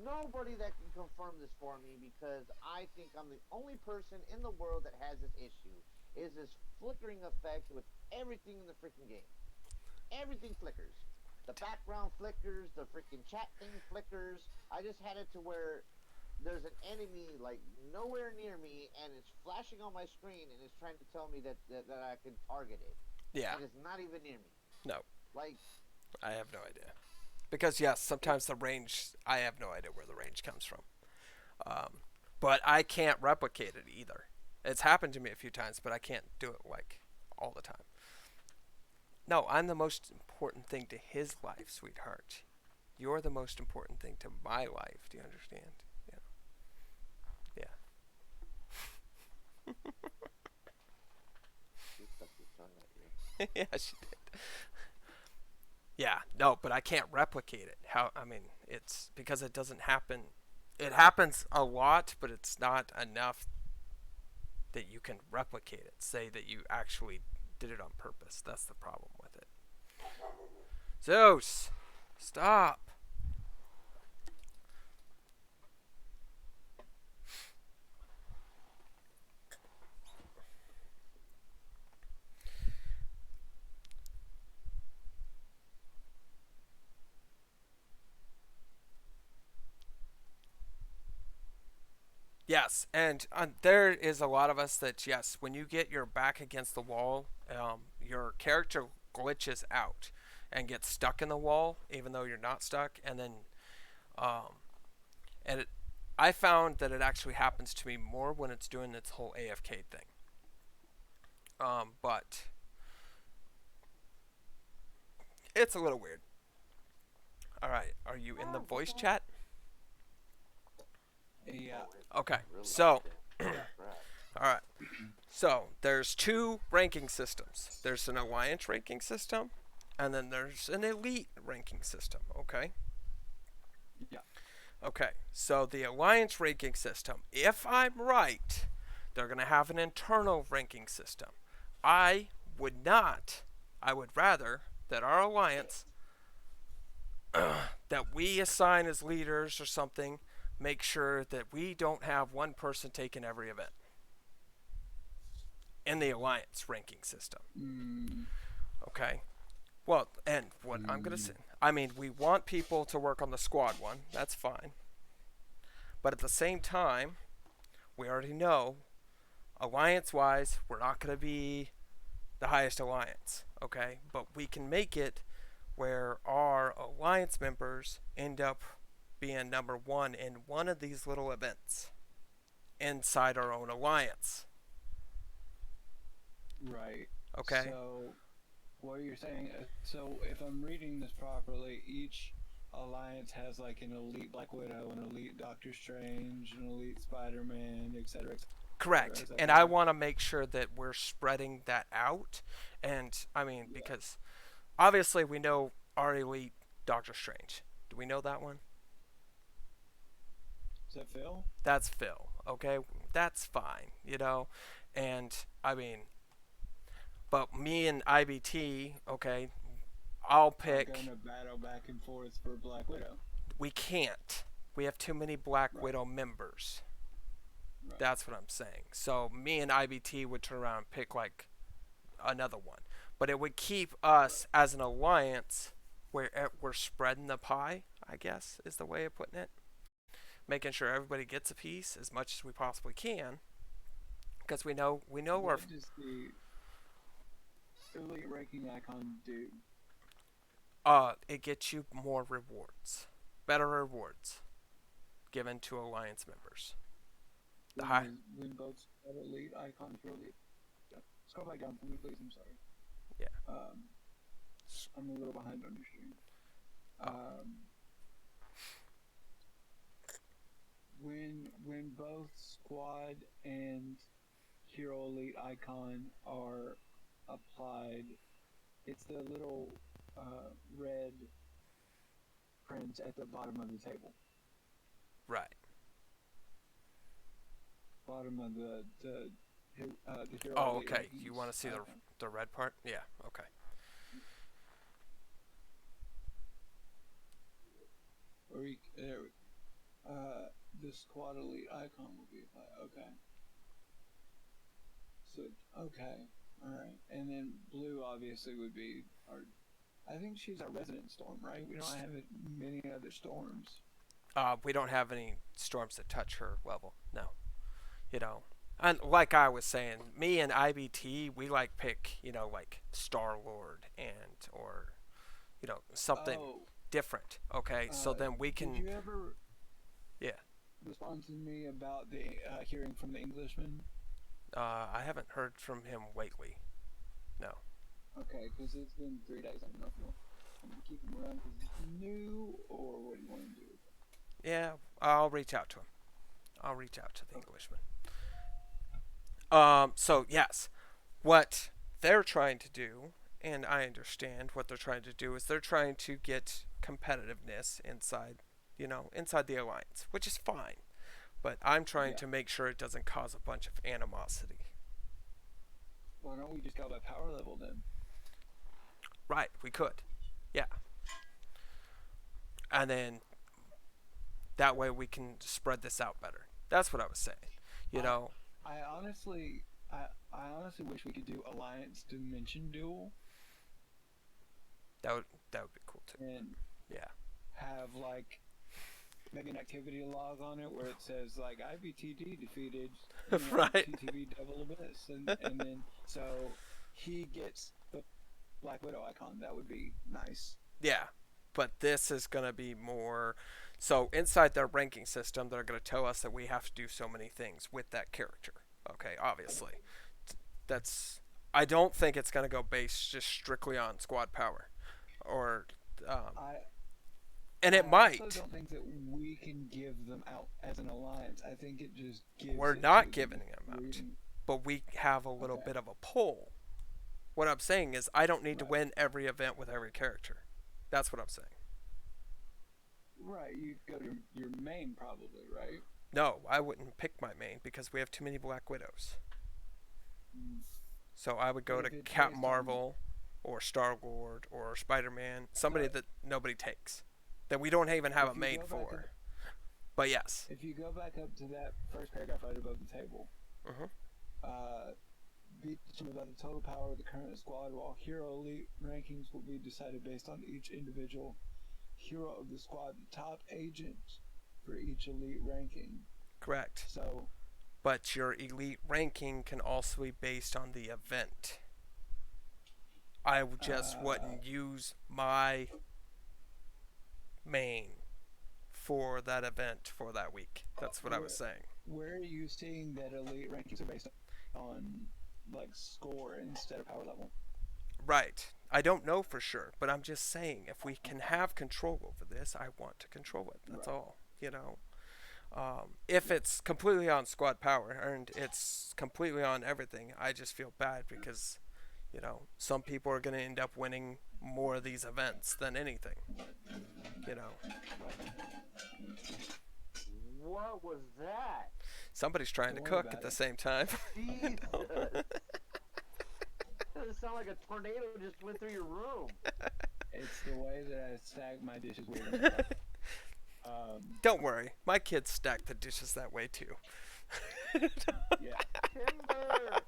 nobody that can confirm this for me because I think I'm the only person in the world that has this issue. Is this flickering effect with everything in the freaking game? Everything flickers. The background flickers. The freaking chat thing flickers. I just had it to where there's an enemy like nowhere near me, and it's flashing on my screen, and it's trying to tell me that I can target it, Yeah. and it's not even near me. No, Like, I have no idea. Because yes, sometimes the range. I have no idea where the range comes from. Um, but I can't replicate it either. It's happened to me a few times, but I can't do it like all the time. No, I'm the most important thing to his life, sweetheart. You're the most important thing to my life. Do you understand? Yeah. she stuck your tongue out here. Yeah. Yeah, she did. Yeah. No, but I can't replicate it. How? I mean, it's because it doesn't happen. It happens a lot, but it's not enough that you can replicate it. Say that you actually did it on purpose. That's the problem with it. Zeus, stop. Yes, and there is a lot of us that yes, when you get your back against the wall, your character glitches out and gets stuck in the wall, even though you're not stuck, and then um, and it, I found that it actually happens to me more when it's doing its whole AFK thing. But it's a little weird. All right, are you in the voice chat? Yeah. Oh, it Okay, realized so it. Holy crap. all right. So there's two ranking systems. There's an alliance ranking system, and then there's an elite ranking system. Okay. Yeah. Okay. So the alliance ranking system, if I'm right, they're gonna have an internal ranking system. I would not. I would rather that our alliance that we assign as leaders or something make sure that we don't have one person taking every event in the alliance ranking system. Mm, Okay. Well, and what I'm gonna say, I mean, we want people to work on the squad one. That's fine. But at the same time, we already know, alliance-wise, we're not gonna be the highest alliance. Okay. But we can make it where our alliance members end up being number one in one of these little events inside our own alliance. right. Okay. So, what you're saying, so if I'm reading this properly, each alliance has like an elite Black Widow, an elite Doctor Strange, an elite Spider-Man, etc., etc. Correct. Is that And I correct? want to make sure that we're spreading that out. And I mean, Yeah. because obviously we know our elite Doctor Strange. Do we know that one? Is that Phil? That's Phil. Okay. That's fine. You know? And I mean, but me and IBT, okay, I'll Are pick. going to battle back and forth for Black Widow. We can't. We have too many Black Right. Widow members. Right. That's what I'm saying. So me and IBT would turn around and pick like another one, but it would keep us as an alliance where we're spreading the pie. I guess is the way of putting it. Making sure everybody gets a piece as much as we possibly can, because we know our What does the elite ranking icon do? it gets you more rewards, better rewards given to alliance members. The high. When both squad elite icons were elite. Yeah. Scroll back down for me, please. I'm sorry. Yeah. I'm a little behind on your stream. When both squad and hero elite icon are applied, it's the little red prints at the bottom of the table. Right. Bottom of the hero Oh, elite okay. rankings You want to see icon. the red part? Yeah. Okay. there. The squad elite icon will be applied. Okay. So okay, all right, and then blue obviously would be our. I think she's our resident storm, right? We don't have many other storms. We don't have any storms that touch her level. No, you know. And like I was saying, me and IBT, we like pick, like Star Lord or something different. Okay, so then we can. Did you ever? Yeah. Respond to me about the hearing from the Englishman. I haven't heard from him lately. No. Okay, because it's been 3 days. I don't know if you want to keep him around because he's new, or what do you want to do? Yeah, I'll reach out to him. I'll reach out to the Englishman. So yes, what they're trying to do, and I understand what they're trying to do, is they're trying to get competitiveness inside the alliance, which is fine. But I'm trying to make sure it doesn't cause a bunch of animosity. Why don't we just go by power level then? Right, we could. Yeah. And then that way we can spread this out better. That's what I was saying. I honestly wish we could do Alliance Dimension Duel. That would be cool too. And yeah. Have like maybe an activity log on it where it says like IBTD defeated right. TTV Devil Abyss, and then so he gets the Black Widow icon. That would be nice. Yeah, but this is gonna be more. So inside their ranking system, they're gonna tell us that we have to do so many things with that character. Okay, obviously, I don't think it's gonna go based just strictly on squad power, or. And it might. I also don't think that we can give them out as an alliance. I think it just gives. We're not giving them out, but we have a little bit of a pull. What I'm saying is, I don't need to win every event with every character. That's what I'm saying. Right, you go to your main probably, right? No, I wouldn't pick my main because we have too many Black Widows. So I would go to Captain Marvel, or Star Lord, or Spider-Man, somebody that nobody takes. That we don't even have a main for. But yes. If you go back up to that first paragraph right above the table, be about the total power of the current squad, while hero elite rankings will be decided based on each individual hero of the squad, the top agent for each elite ranking. Correct. So, but your elite ranking can also be based on the event. I just wouldn't use my main for that event for that week. That's what I was saying. Where are you seeing that elite rankings are based on like score instead of power level? Right. I don't know for sure, but I'm just saying if we can have control over this, I want to control it. That's all. If it's completely on squad power and it's completely on everything, I just feel bad because some people are going to end up winning more of these events than anything. What was that? Somebody's trying to cook at the same time. Jesus. It sounded like a tornado just went through your room. It's the way that I stack my dishes weird. Don't worry, my kids stack the dishes that way too. Yeah. Timber.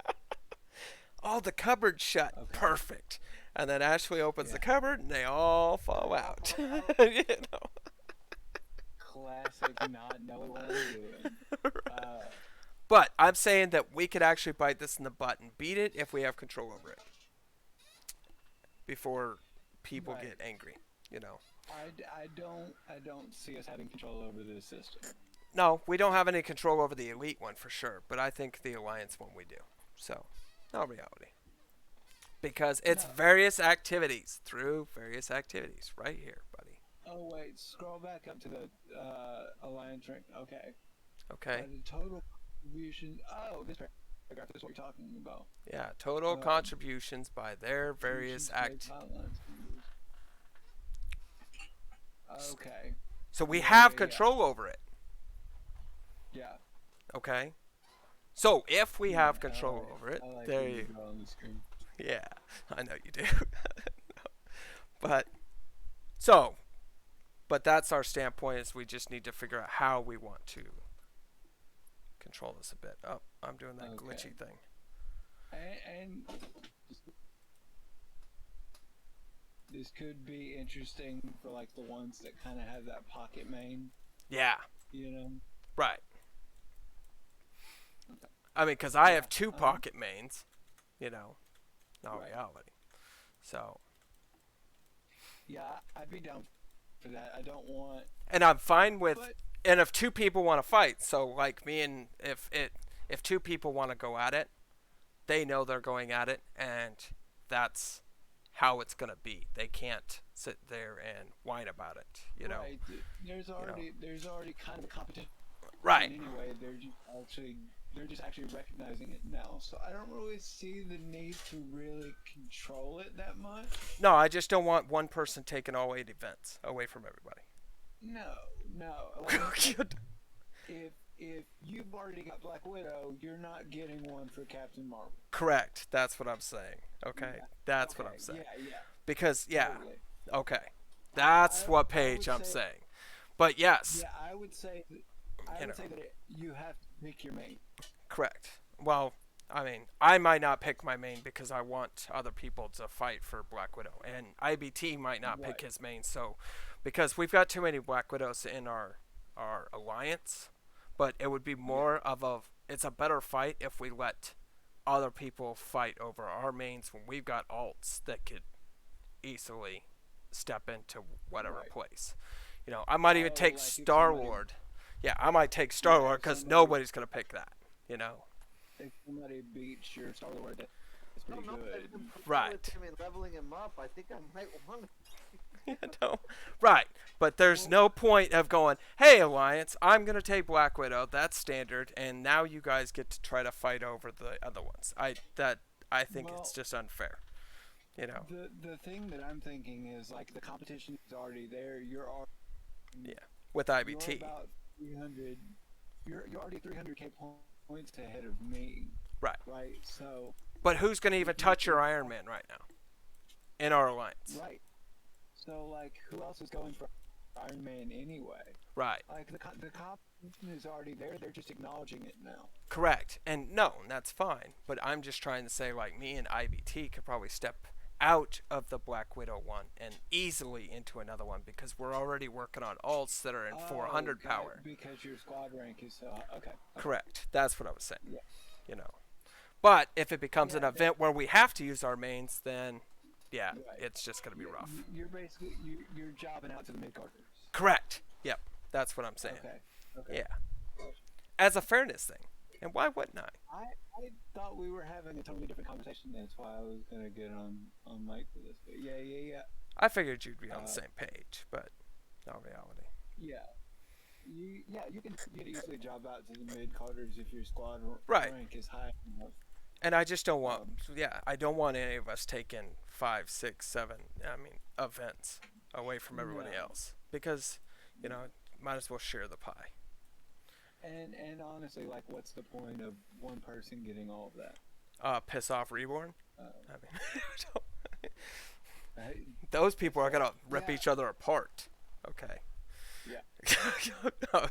Oh, the cupboard's shut. Okay. Perfect. And then Ashley opens the cupboard and they all fall out. Classic not knowing what I'm doing. Right. But I'm saying that we could actually bite this in the butt and beat it if we have control over it. Before people get angry, I don't see us having control over this system. No, we don't have any control over the elite one for sure, but I think the alliance one we do. So, no reality. Because it's various activities right here, buddy. Oh wait, scroll back up to the alliance rank. Okay. The total contribution. Oh, this paragraph is what you're talking about. Yeah, total contributions by their various Okay. So we have control over it. Yeah. Okay. So if we have control over it, there you go. On the screen. Yeah, I know you do. But so But that's our standpoint is we just need to figure out how we want to control this a bit. Oh, I'm doing that Okay. glitchy thing. And this could be interesting for like the ones that kind of have that pocket main, Yeah, you know. right. I mean, because I Yeah, have two pocket mains, in Right. reality. So, Yeah, I'd be down for that. I don't want, and I'm fine with, but and if two people want to fight, so like me and if two people want to go at it, they know they're going at it, and that's how it's gonna be. They can't sit there and whine about it, right, there's already kind of a competition Right. anyway. They're just actually recognizing it now. So I don't really see the need to really control it that much. No, I just don't want one person taking all 8 events away from everybody. No. Like, if you've already got Black Widow, you're not getting one for Captain Marvel. Correct. That's what I'm saying. Okay. Yeah. That's what Okay, I'm saying. Yeah. Because Totally. okay. That's I what would page I'm say- saying. But yes, Yeah, I would say that. You have to pick your main. correct. Well, I mean, I might not pick my main because I want other people to fight for Black Widow, and IBT might not pick Right. his main. So, because we've got too many Black Widows in our alliance, but it would be more of it's a better fight if we let other people fight over our mains when we've got alts that could easily step into whatever Right. place. I might even Oh, take like if Star somebody- Lord. Yeah, I might take Star Yeah, Lord if because somebody- nobody's gonna pick that. If somebody beats your Star Lord, that's I don't pretty know if I've good. been playing Right. with him and leveling him up. I think I might want to. No, right. But there's no point of going, hey Alliance, I'm gonna take Black Widow. That's standard, and now you guys get to try to fight over the other ones. I think Well- it's just unfair. The thing that I'm thinking is like the competition is already there. With You're IBT. about 300. You're already 300k points ahead of me. Right. Right. So. But who's gonna even touch your Iron Man right now? In our alliance. Right. So like, who else is going for Iron Man anyway? Right. Like the competition is already there. They're just acknowledging it now. Correct. And no, that's fine. But I'm just trying to say, like, me and IBT could probably step out of the Black Widow one and easily into another one because we're already working on alts that are in 400 okay, power. Because your squad rank is so okay. Correct. That's what I was saying. Yeah. But if it becomes an Yeah, event where we have to use our mains, then yeah, Right. it's just gonna be rough. You're basically you're jobbing out to the mid carders. Correct. Yep. That's what I'm saying. Okay. Yeah. As a fairness thing. And why wouldn't I? I thought we were having a totally different conversation. That's why I was gonna get on mic for this. But yeah. I figured you'd be on the Uh, same page, but no reality. Yeah. You can easily job out to the mid carders if your squad Right. rank is high enough. And I just don't want, I don't want any of us taking 5, 6, 7, events away from everybody No. else because, might as well share the pie. And honestly, like, what's the point of one person getting all of that? Piss off Reborn. Uh, I- Those people are gonna rip Yeah. each other apart. Okay. Yeah. No.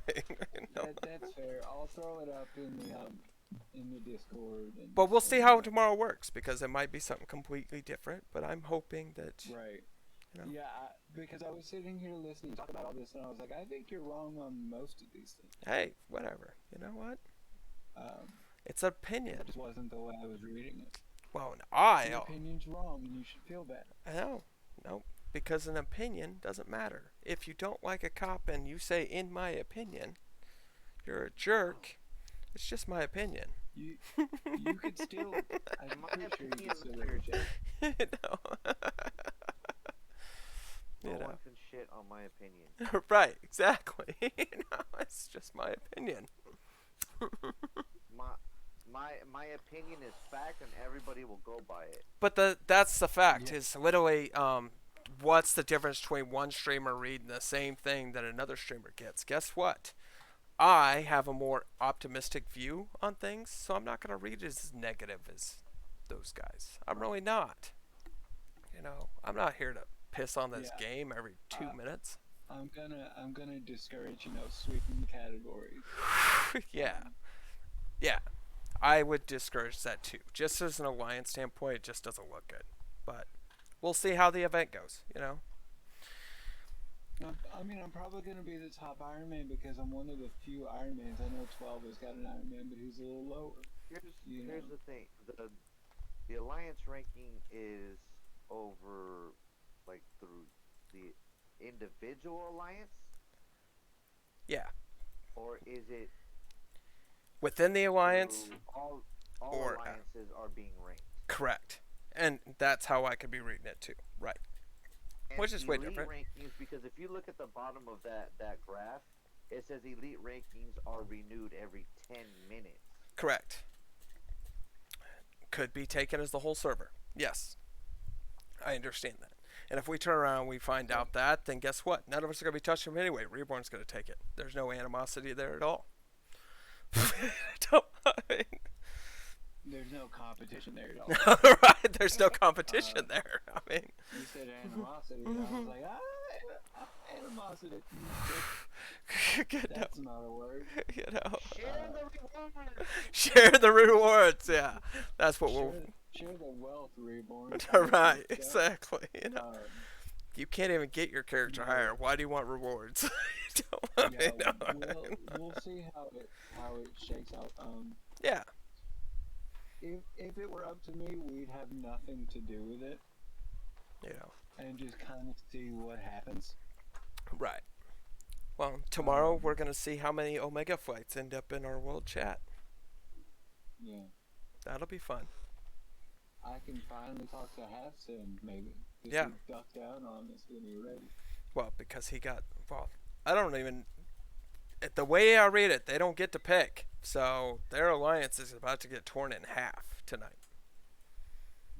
That's fair. I'll throw it up in the Discord. And But we'll see how tomorrow works because it might be something completely different. But I'm hoping that. Right. You know? Yeah, because I was sitting here listening to talk about all this, and I was like, I think you're wrong on most of these things. Hey, whatever. You know what? It's opinion. That just wasn't the way I was reading it. Well, Your opinion's wrong, and you should feel bad. No, because an opinion doesn't matter. If you don't like a cop and you say, "In my opinion," you're a jerk. It's just my opinion. You could still. I'm My pretty sure you opinion could still matters. reject. You No know. one can shit on my opinion. Right, exactly. It's just my opinion. My opinion is fact, and everybody will go by it. But that's the fact. Yeah. Is literally what's the difference between one streamer reading the same thing that another streamer gets? Guess what? I have a more optimistic view on things, so I'm not going to read it as negative as those guys. I'm really not. I'm not here to piss on this Yeah. game every 2 minutes. I'm gonna discourage, sweeping categories. Yeah. Yeah. I would discourage that too. Just as an alliance standpoint, it just doesn't look good. But we'll see how the event goes. I mean, I'm probably gonna be the top Iron Man because I'm one of the few Iron Mans. I know 12 has got an Iron Man, but he's a little lower. Here's the thing. The alliance ranking is over like through the individual alliance, Yeah. or is it Within the alliance, through all or alliances are being ranked? correct. And that's how I could be reading it too. Right. And Which is way elite different. rankings, because if you look at the bottom of that graph, it says elite rankings are renewed every 10 minutes. Correct. Could be taken as the whole server. Yes. I understand that. And if we turn around and we find out that, then guess what? None of us are going to be touching him anyway. Reborn's going to take it. There's no animosity there at all. There's no competition there at all. Right, there's no competition there. I mean, you said animosity, and I was like, animosity. That's not a word. Share the rewards. Share the rewards. Yeah, that's what we'll. Share the wealth, Reborn. Right, exactly. You can't even get your character higher. Why do you want rewards? We'll see how it shakes out. Yeah. If it were up to me, we'd have nothing to do with it. And just kind of see what happens. Right. Well, tomorrow we're going to see how many Omega flights end up in our world chat. Yeah. That'll be fun. I can finally talk to Halfson, maybe. Yeah. He ducked out on us when he ready. Well, because I don't even... The way I read it, they don't get to pick. So their alliance is about to get torn in half tonight.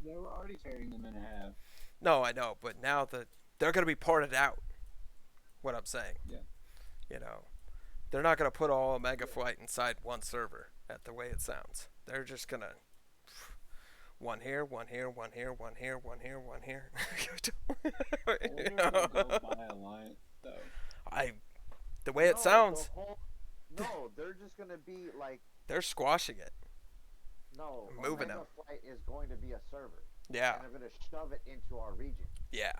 They were already tearing them in half. No, I know, but now they're going to be parted out. What I'm saying. Yeah. They're not going to put all Omega Flight inside one server, at the way it sounds. They're just going to... One here, one here, one here, one here, one here, one here. Go by alliance, though. The way it sounds... No, they're just going to be like... They're squashing it. No, moving Omega Flight is going to be a server. Yeah. And they're going to shove it into our region. Yeah.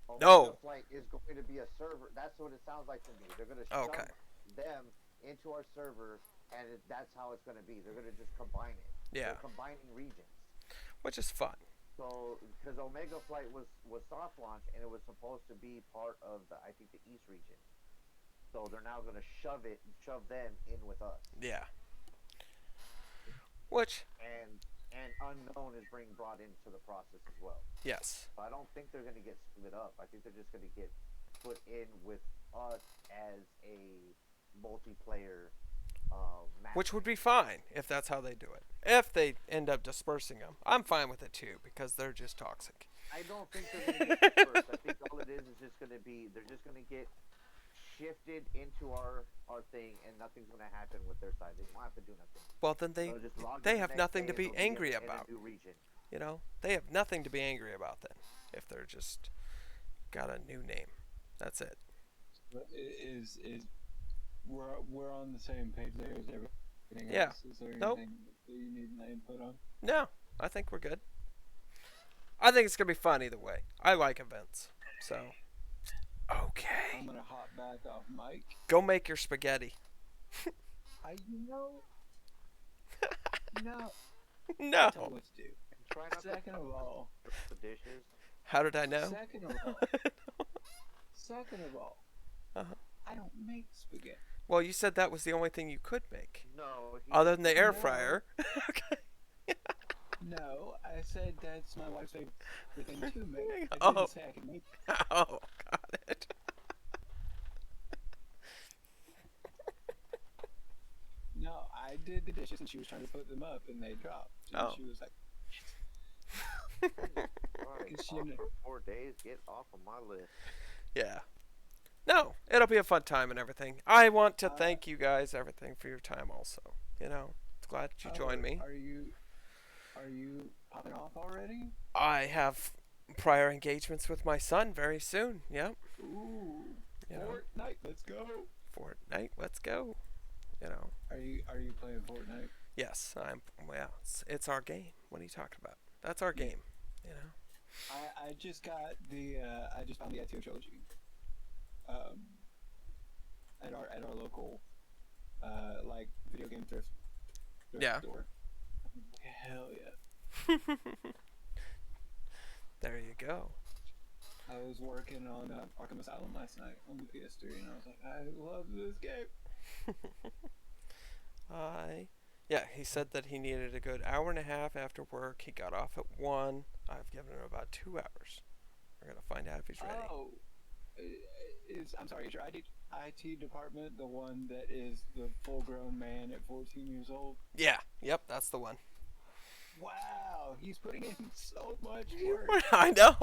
Omega Flight is going to be a server. That's what it sounds like to me. They're going to shove them into our server, and that's how it's going to be. They're going to just combine it. Yeah. They're combining regions. Which is fun. So, because Omega Flight was soft launch, and it was supposed to be part of the East region. So they're now going to shove them in with us. Yeah. Which... And Unknown is being brought into the process as well. Yes. So I don't think they're going to get split up. I think they're just going to get put in with us as a multiplayer match. Which would be fine if that's how they do it. If they end up dispersing them, I'm fine with it too, because they're just toxic. I don't think they're going to get dispersed. I think all it is just going to be, they're just going to get shifted into our thing, and nothing's going to happen with their side. They won't have to do nothing. Well, then they have nothing to be angry about. Region. They have nothing to be angry about then, if they're just got a new name. That's it. Is we're on the same page there? Is everything Yeah. else? Is there Nope. anything that you need my input on? No, I think we're good. I think it's gonna be fun either way. I like events, so. Okay. I'm gonna hop back off mic. Go make your spaghetti. No. No. Tell what to do. Try not Second of all, the dishes. How did I know? Second of all, Uh-huh. I don't make spaghetti. Well, you said that was the only thing you could make, No. other than the air fryer. Okay. No, I said that's my wife's favorite thing to make. I Oh. didn't say I can make it. Oh, got it. No, I did the dishes and she was trying to put them up and they dropped. And she was like, Alright, for 4 days, get off of my list. Yeah. No, it'll be a fun time and everything. I want to thank you guys, everything, for your time also. Glad you joined me. Are you popping off already? I have prior engagements with my son very soon. Yep. Ooh, You know, Fortnite, let's go. Fortnite, let's go. You know. Are you playing Fortnite? Yes, I'm. Well, it's our game. What are you talking about? That's our game. You know. I just got the I just found the F2 trilogy um at our local like video game thrift Yeah. store. Hell yeah. There you go. I was working on Arkham Asylum last night on the PS3, and I was like, I love this game. Yeah, he said that he needed a good hour and a half after work. He got off at 1. I've given him about 2 hours. We're gonna find out if he's ready. Oh, I'm sorry, is your IT department the one that is the full-grown man at 14 years old? Yeah. Yep. That's the one. Wow, he's putting in so much work. I know.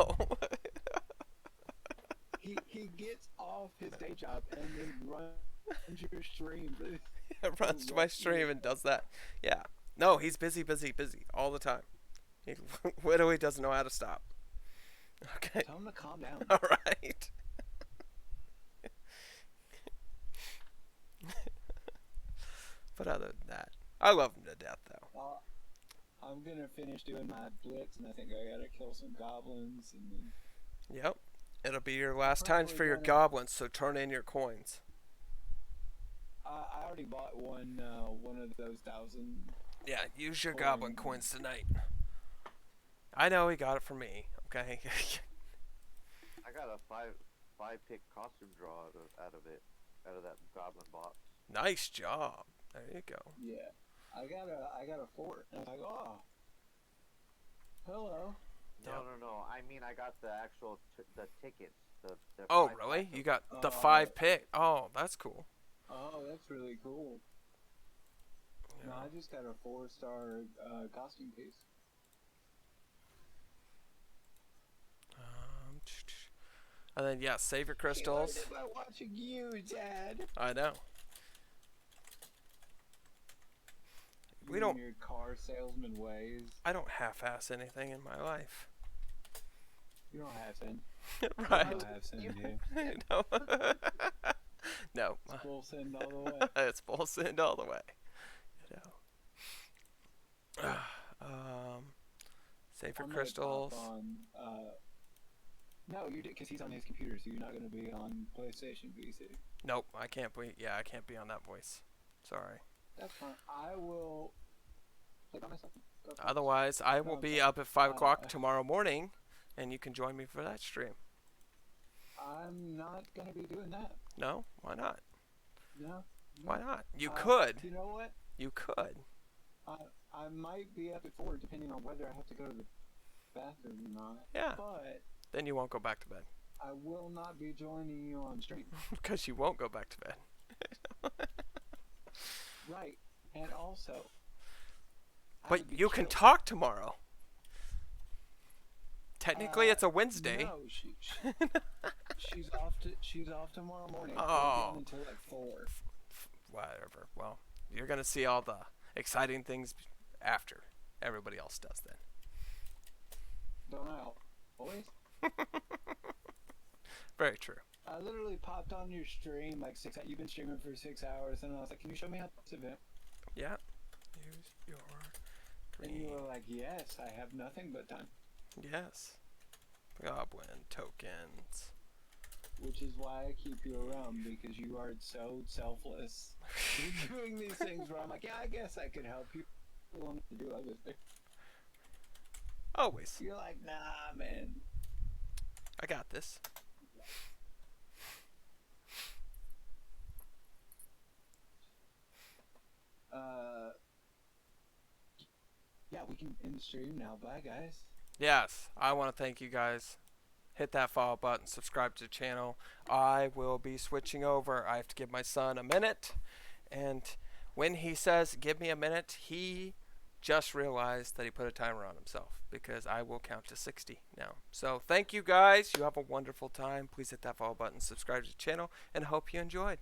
He gets off his day job and then runs your stream. Runs to my stream and does that. Yeah. No, he's busy all the time. He literally doesn't know how to stop. Okay. Tell him to calm down. All right. But other than that, I love him to death, though. I'm gonna finish doing my blitz, and I think I gotta kill some goblins, and then Yep. It'll be your last Probably times for your gonna- goblins, so turn in your coins. I already bought one of those 1,000. Yeah, use your goblin coins tonight. I know he got it from me, okay? I got a five pick costume draw out of that goblin box. Nice job. There you go. Yeah, I got a fort, and I was like, oh, hello. No, Yep. no. I mean, I got the actual the tickets. The Oh, 5 really? costume- You got the Oh. 5 pick. Oh, that's cool. Oh, that's really cool. No, I just got a 4-star costume piece. And then, yeah, save your He learned crystals. it by watching you, Dad. I know. We You don't- and your car salesman ways. I don't half-ass anything in my life. You don't have to. Right. You don't have to, dude. No. No. It's full send all the way. It's full send all the way. You know. Save your I'm gonna crystals. pop on, no, you did, because he's on his computer, so you're not going to be on PlayStation VC. Nope, I can't be. Yeah, I can't be on that voice. Sorry. That's fine. I will play by myself. Go for it. Otherwise, I will No, be okay. up at 5 o'clock Uh, tomorrow morning, and you can join me for that stream. I'm not going to be doing that. No? Why not? No. Why not? You Uh, could. You know what? You could. I might be up at 4, depending on whether I have to go to the bathroom or not. Yeah. But Then you won't go back to bed. I will not be joining you on stream. Because you won't go back to bed. Right. And also, I But would be you can chill- talk tomorrow. Technically, it's a Uh, Wednesday. No, she's off tomorrow morning. Oh. Until like 4. Whatever. Well, you're going to see all the exciting things after everybody else does then. Don't I always? Very true. I literally popped on your stream like 6. You've been streaming for 6 hours, and I was like, "Can you show me how to event?" Yeah. Use your And you green. were like, "Yes, I have nothing but time." Yes. Goblin tokens. Which is why I keep you around, because you are so selfless. You're doing these things where I'm like, yeah, I guess I could help you. You want to do other things. Always. You're like, nah, man. I got this. Yeah, we can end the stream now. Bye, guys. Yes. I want to thank you guys. Hit that follow button. Subscribe to the channel. I will be switching over. I have to give my son a minute. And when he says, give me a minute, he just realized that he put a timer on himself, because I will count to 60 now. So thank you guys. You have a wonderful time. Please hit that follow button, subscribe to the channel, and hope you enjoyed.